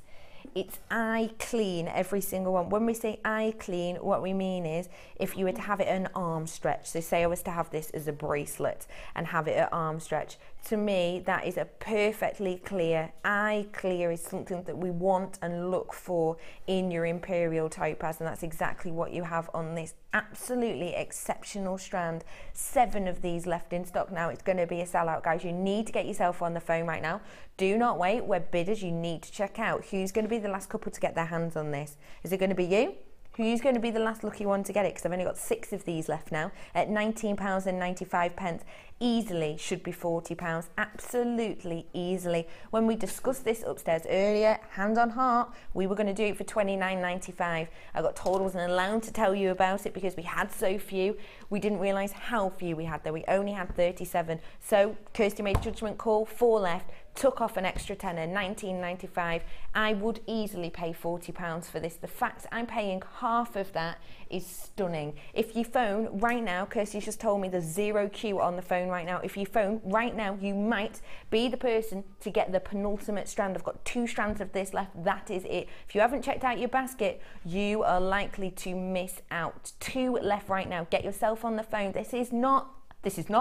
C: It's eye clean, every single one. When we say eye clean, what we mean is if you were to have it an arm stretch, so say I was to have this as a bracelet and have it at arm stretch, to me that is a perfectly clear. Eye clear is something that we want and look for in your imperial topaz, and that's exactly what you have on this absolutely exceptional strand. 7 of these left in stock now. It's going to be a sellout, guys. You need to get yourself on the phone right now. Do not wait. We're bidders. You need to check out who's going to be the last couple to get their hands on this. Is it going to be you? Who's going to be the last lucky one to get it? Because I've only got 6 of these left now at £19.95. Easily should be £40. Absolutely easily. When we discussed this upstairs earlier, hand on heart, we were going to do it for £29.95. I got told I wasn't allowed to tell you about it because we had so few. We didn't realise how few we had there. We only had 37. So Kirsty made a judgment call, 4 left. Took off an extra tenner, £19.95. I would easily pay £40 for this. The fact I'm paying half of that is stunning. If you phone right now, Kirsty's just told me there's 0 queue on the phone right now. If you phone right now, you might be the person to get the penultimate strand. I've got 2 strands of this left. That is it. If you haven't checked out your basket, you are likely to miss out. 2 left right now. Get yourself on the phone. This is not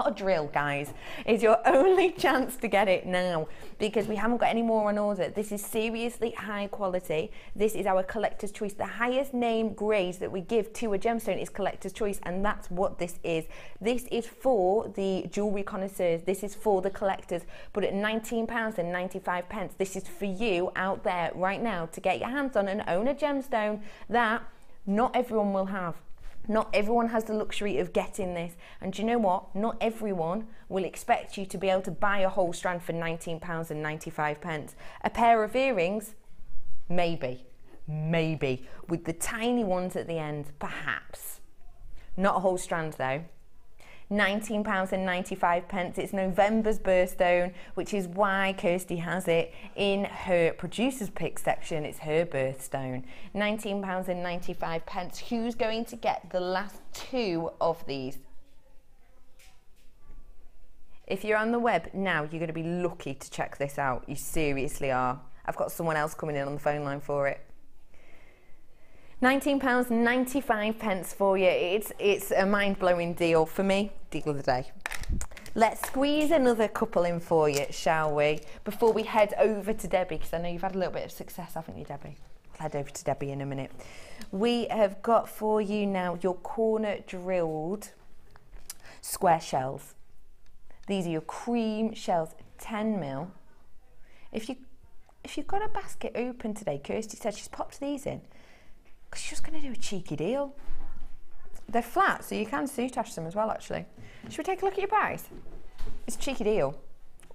C: a drill, guys. It's your only chance to get it now because we haven't got any more on order. This is seriously high quality. This is our collector's choice. The highest name grade that we give to a gemstone is collector's choice, and that's what this is. This is for the jewellery connoisseurs. This is for the collectors. But at £19.95, this is for you out there right now to get your hands on and own a gemstone that not everyone will have. Not everyone has the luxury of getting this. And do you know what? Not everyone will expect you to be able to buy a whole strand for £19.95. A pair of earrings, maybe. With the tiny ones at the end, perhaps. Not a whole strand though. £19.95. It's November's birthstone, which is why Kirsty has it in her producer's pick section. It's her birthstone. £19.95. Who's going to get the last 2 of these? If you're on the web now, you're going to be lucky to check this out. You seriously are. I've got someone else coming in on the phone line for it. £19.95 for you. It's a mind-blowing deal for me. Deal of the day. Let's squeeze another couple in for you, shall we? Before we head over to Debbie, because I know you've had a little bit of success, haven't you, Debbie? I'll head over to Debbie in a minute. We have got for you now your corner drilled square shells. These are your cream shells, 10 mil. If you've got a basket open today, Kirsty said she's popped these in because she's just going to do a cheeky deal. They're flat, so you can soutache them as well, actually. Should we take a look at your price? It's a cheeky deal.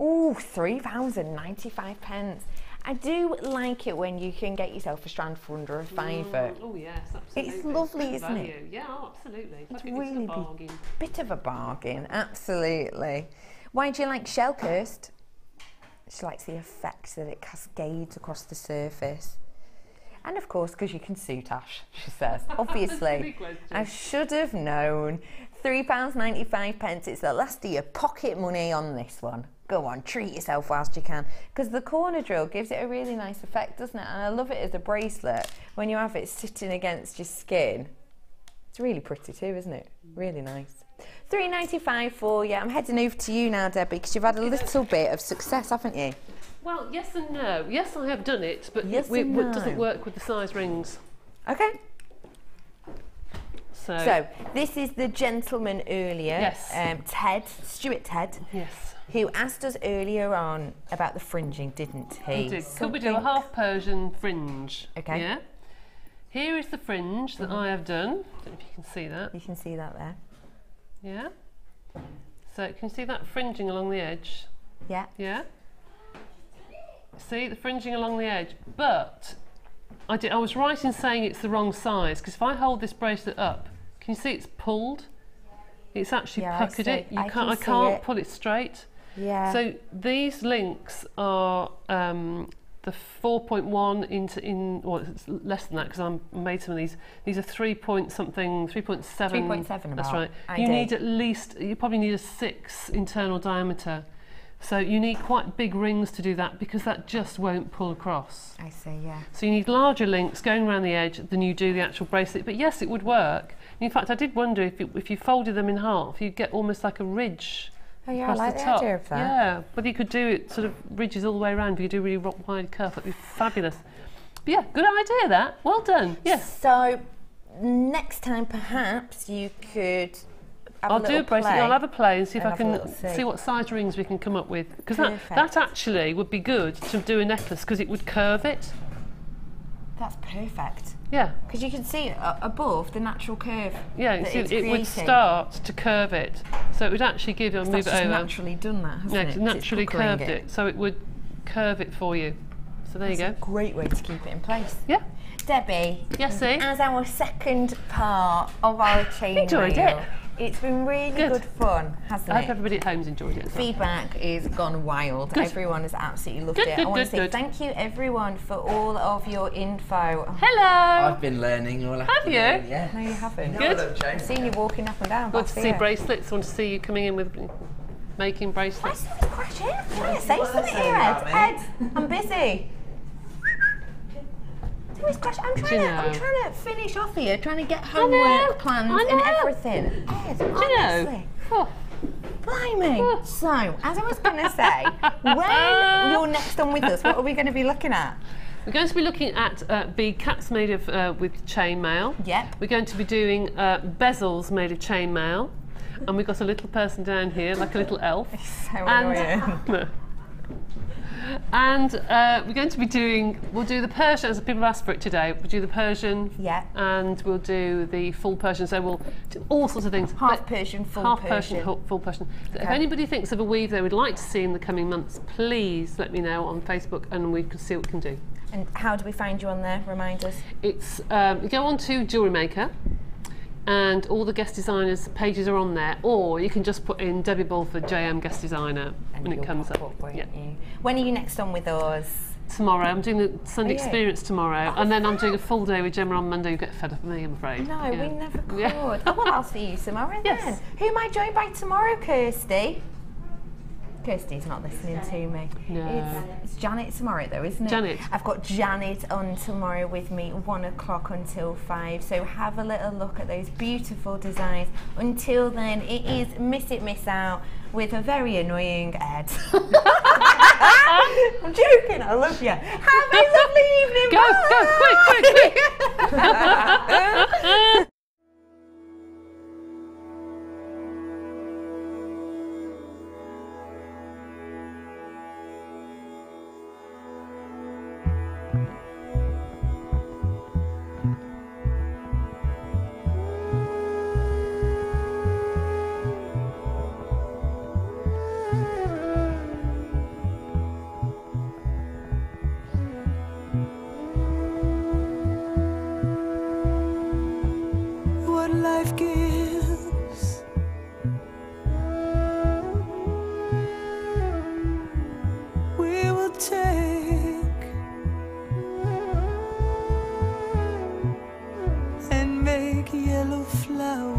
C: Ooh, £3.95. I do like it when you can get yourself a strand for under a fiver.
D: Oh yes, absolutely.
C: It's lovely,
D: Good
C: isn't
D: value.
C: it?
D: Yeah, absolutely.
C: It's
D: really
C: a bargain. Bit of a bargain, absolutely. Why do you like shell, Kirst? She likes the effect that it cascades across the surface. And of course, because you can soutache, she says. Obviously, I should have known. £3.95. It's the last of your pocket money on this one. Go on, treat yourself whilst you can. Because the corner drill gives it a really nice effect, doesn't it? And I love it as a bracelet. When you have it sitting against your skin, it's really pretty too, isn't it? Really nice. £3.95 for you. I'm heading over to you now, Debbie, because you've had a little bit of success, haven't you?
D: Well, yes and no. Yes, I have done it, but
C: yes
D: it doesn't work with the size rings.
C: Okay.
D: So
C: this is the gentleman earlier,
D: yes.
C: Stuart Ted,
D: yes,
C: who asked us earlier on about the fringing, didn't he?
D: He did. Could we do a half Persian fringe?
C: Okay.
D: Yeah. Here is the fringe that I have done. I don't know if you can see that.
C: You can see that there.
D: Yeah. So can you see that fringing along the edge?
C: Yeah.
D: Yeah. See the fringing along the edge, but I was right in saying it's the wrong size, because if I hold this bracelet up, can you see it's pulled? It's actually puckered it. I can't pull it straight.
C: Yeah.
D: So these links are the 4.1 well, it's less than that because I made some of these. These are 3.7.
C: 3.7.
D: That's right. You need at least. You probably need a 6 internal diameter. So you need quite big rings to do that, because that just won't pull across.
C: I see, yeah.
D: So you need larger links going around the edge than you do the actual bracelet. But yes, it would work. In fact, I did wonder if you folded them in half, you'd get almost like a ridge.
C: Oh yeah,
D: across
C: I like
D: the
C: the
D: top.
C: idea of that.
D: Yeah, but you could do it sort of ridges all the way around. If you do a really wide curve, that'd be fabulous. But yeah, good idea that. Well done. Yes.
C: So next time, perhaps you could.
D: I'll do a bracelet. I'll have a play and see if I can
C: see.
D: see what size rings we can come up with. Because that actually would be good to do a necklace, because it would curve it.
C: That's perfect.
D: Yeah.
C: Because you can see above the natural curve.
D: Yeah, it would start to curve it. So it would actually give you, I'll move it over.
C: Naturally done that, hasn't it?
D: It's naturally curved it. So it would curve it for you. So there you go.
C: That's a great way to keep it in place.
D: Yeah.
C: Debbie.
D: Yes, see?
C: As our second part of our chain
D: enjoyed
C: mail,
D: it.
C: It's been really good fun, hasn't it?
D: I hope everybody at home's enjoyed it as well.
C: Feedback is gone wild.
D: Good.
C: Everyone has absolutely loved it. I want to say thank you, everyone, for all of your info.
D: Hello.
J: I've been learning all
D: Have you?
J: Yeah.
C: No, you haven't.
D: Good.
C: I've seen you walking up and down.
D: Good to see bracelets. I want to see you coming in with making bracelets.
C: Why is someone crashing? Yeah, say something here, Ed. Ed, I'm busy. I'm trying to finish off here, trying to get homework planned and everything. Ed, honestly. Blimey. So, as I was going to say, when you're next on with us, what are we going to be looking at?
D: We're going to be looking at bead caps made of with chain mail.
C: Yep.
D: We're going to be doing bezels made of chain mail, and we've got a little person down here, like a little elf.
C: So annoying.
D: And we're going to be we'll do the Persian, as people have asked for it today. We'll do the Persian, and we'll do the full Persian. So we'll do all sorts of things.
C: Half Persian, full Persian.
D: Full Persian. Okay. If anybody thinks of a weave they would like to see in the coming months, please let me know on Facebook, and we can see what we can do.
C: And how do we find you on there? Remind us.
D: It's you go on to JewelleryMaker, and all the guest designers pages are on there, or you can just put in Debbie Bulford JM guest designer and when it comes up.
C: Yeah. When are you next on with us?
D: Tomorrow. I'm doing the Sunday experience tomorrow, and then I'm doing a full day with Gemma on Monday. You get fed up of me, I'm afraid.
C: No, we never could. Oh, well, I'll see you tomorrow then.
D: Yes.
C: Who am I joined by tomorrow, Kirsty? Kirsty's not listening to me.
D: No.
C: It's Janet tomorrow though, isn't it?
D: Janet.
C: I've got Janet on tomorrow with me, 1 o'clock until 5. So have a little look at those beautiful designs. Until then, it is Miss It, Miss Out with a very annoying Ed. I'm joking, I love you. Have a lovely evening.
D: Go, quick.
J: Life gives, we will take and make yellow flowers.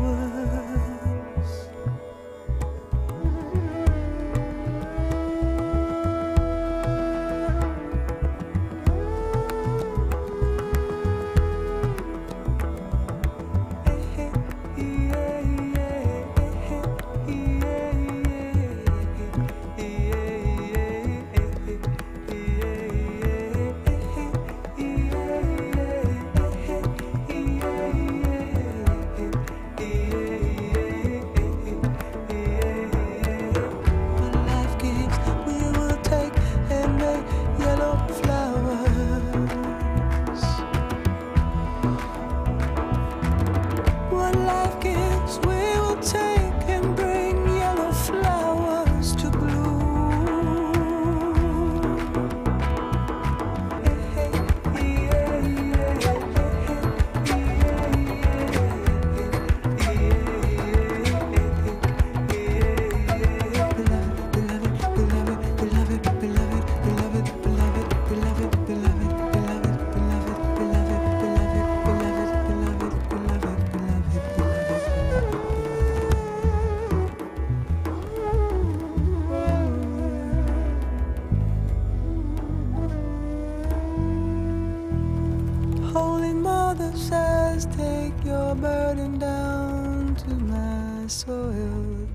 J: Burden down to my soil.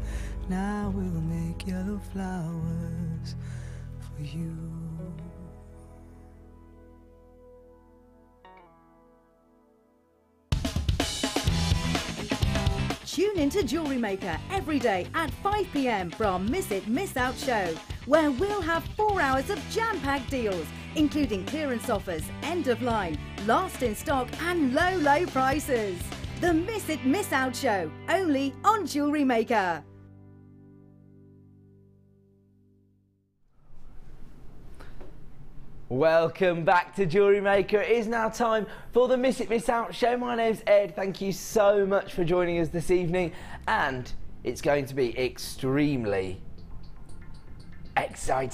J: Now we'll make yellow flowers for you.
K: Tune into Jewellery Maker every day at 5 p.m. for our Miss It, Miss Out show, where we'll have 4 hours of jam-packed deals, including clearance offers, end of line, last in stock and low, low prices. The Miss It, Miss Out show, only on Jewellery Maker.
L: Welcome back to Jewellery Maker. It is now time for the Miss It, Miss Out show. My name's Ed. Thank you so much for joining us this evening. And it's going to be extremely exciting.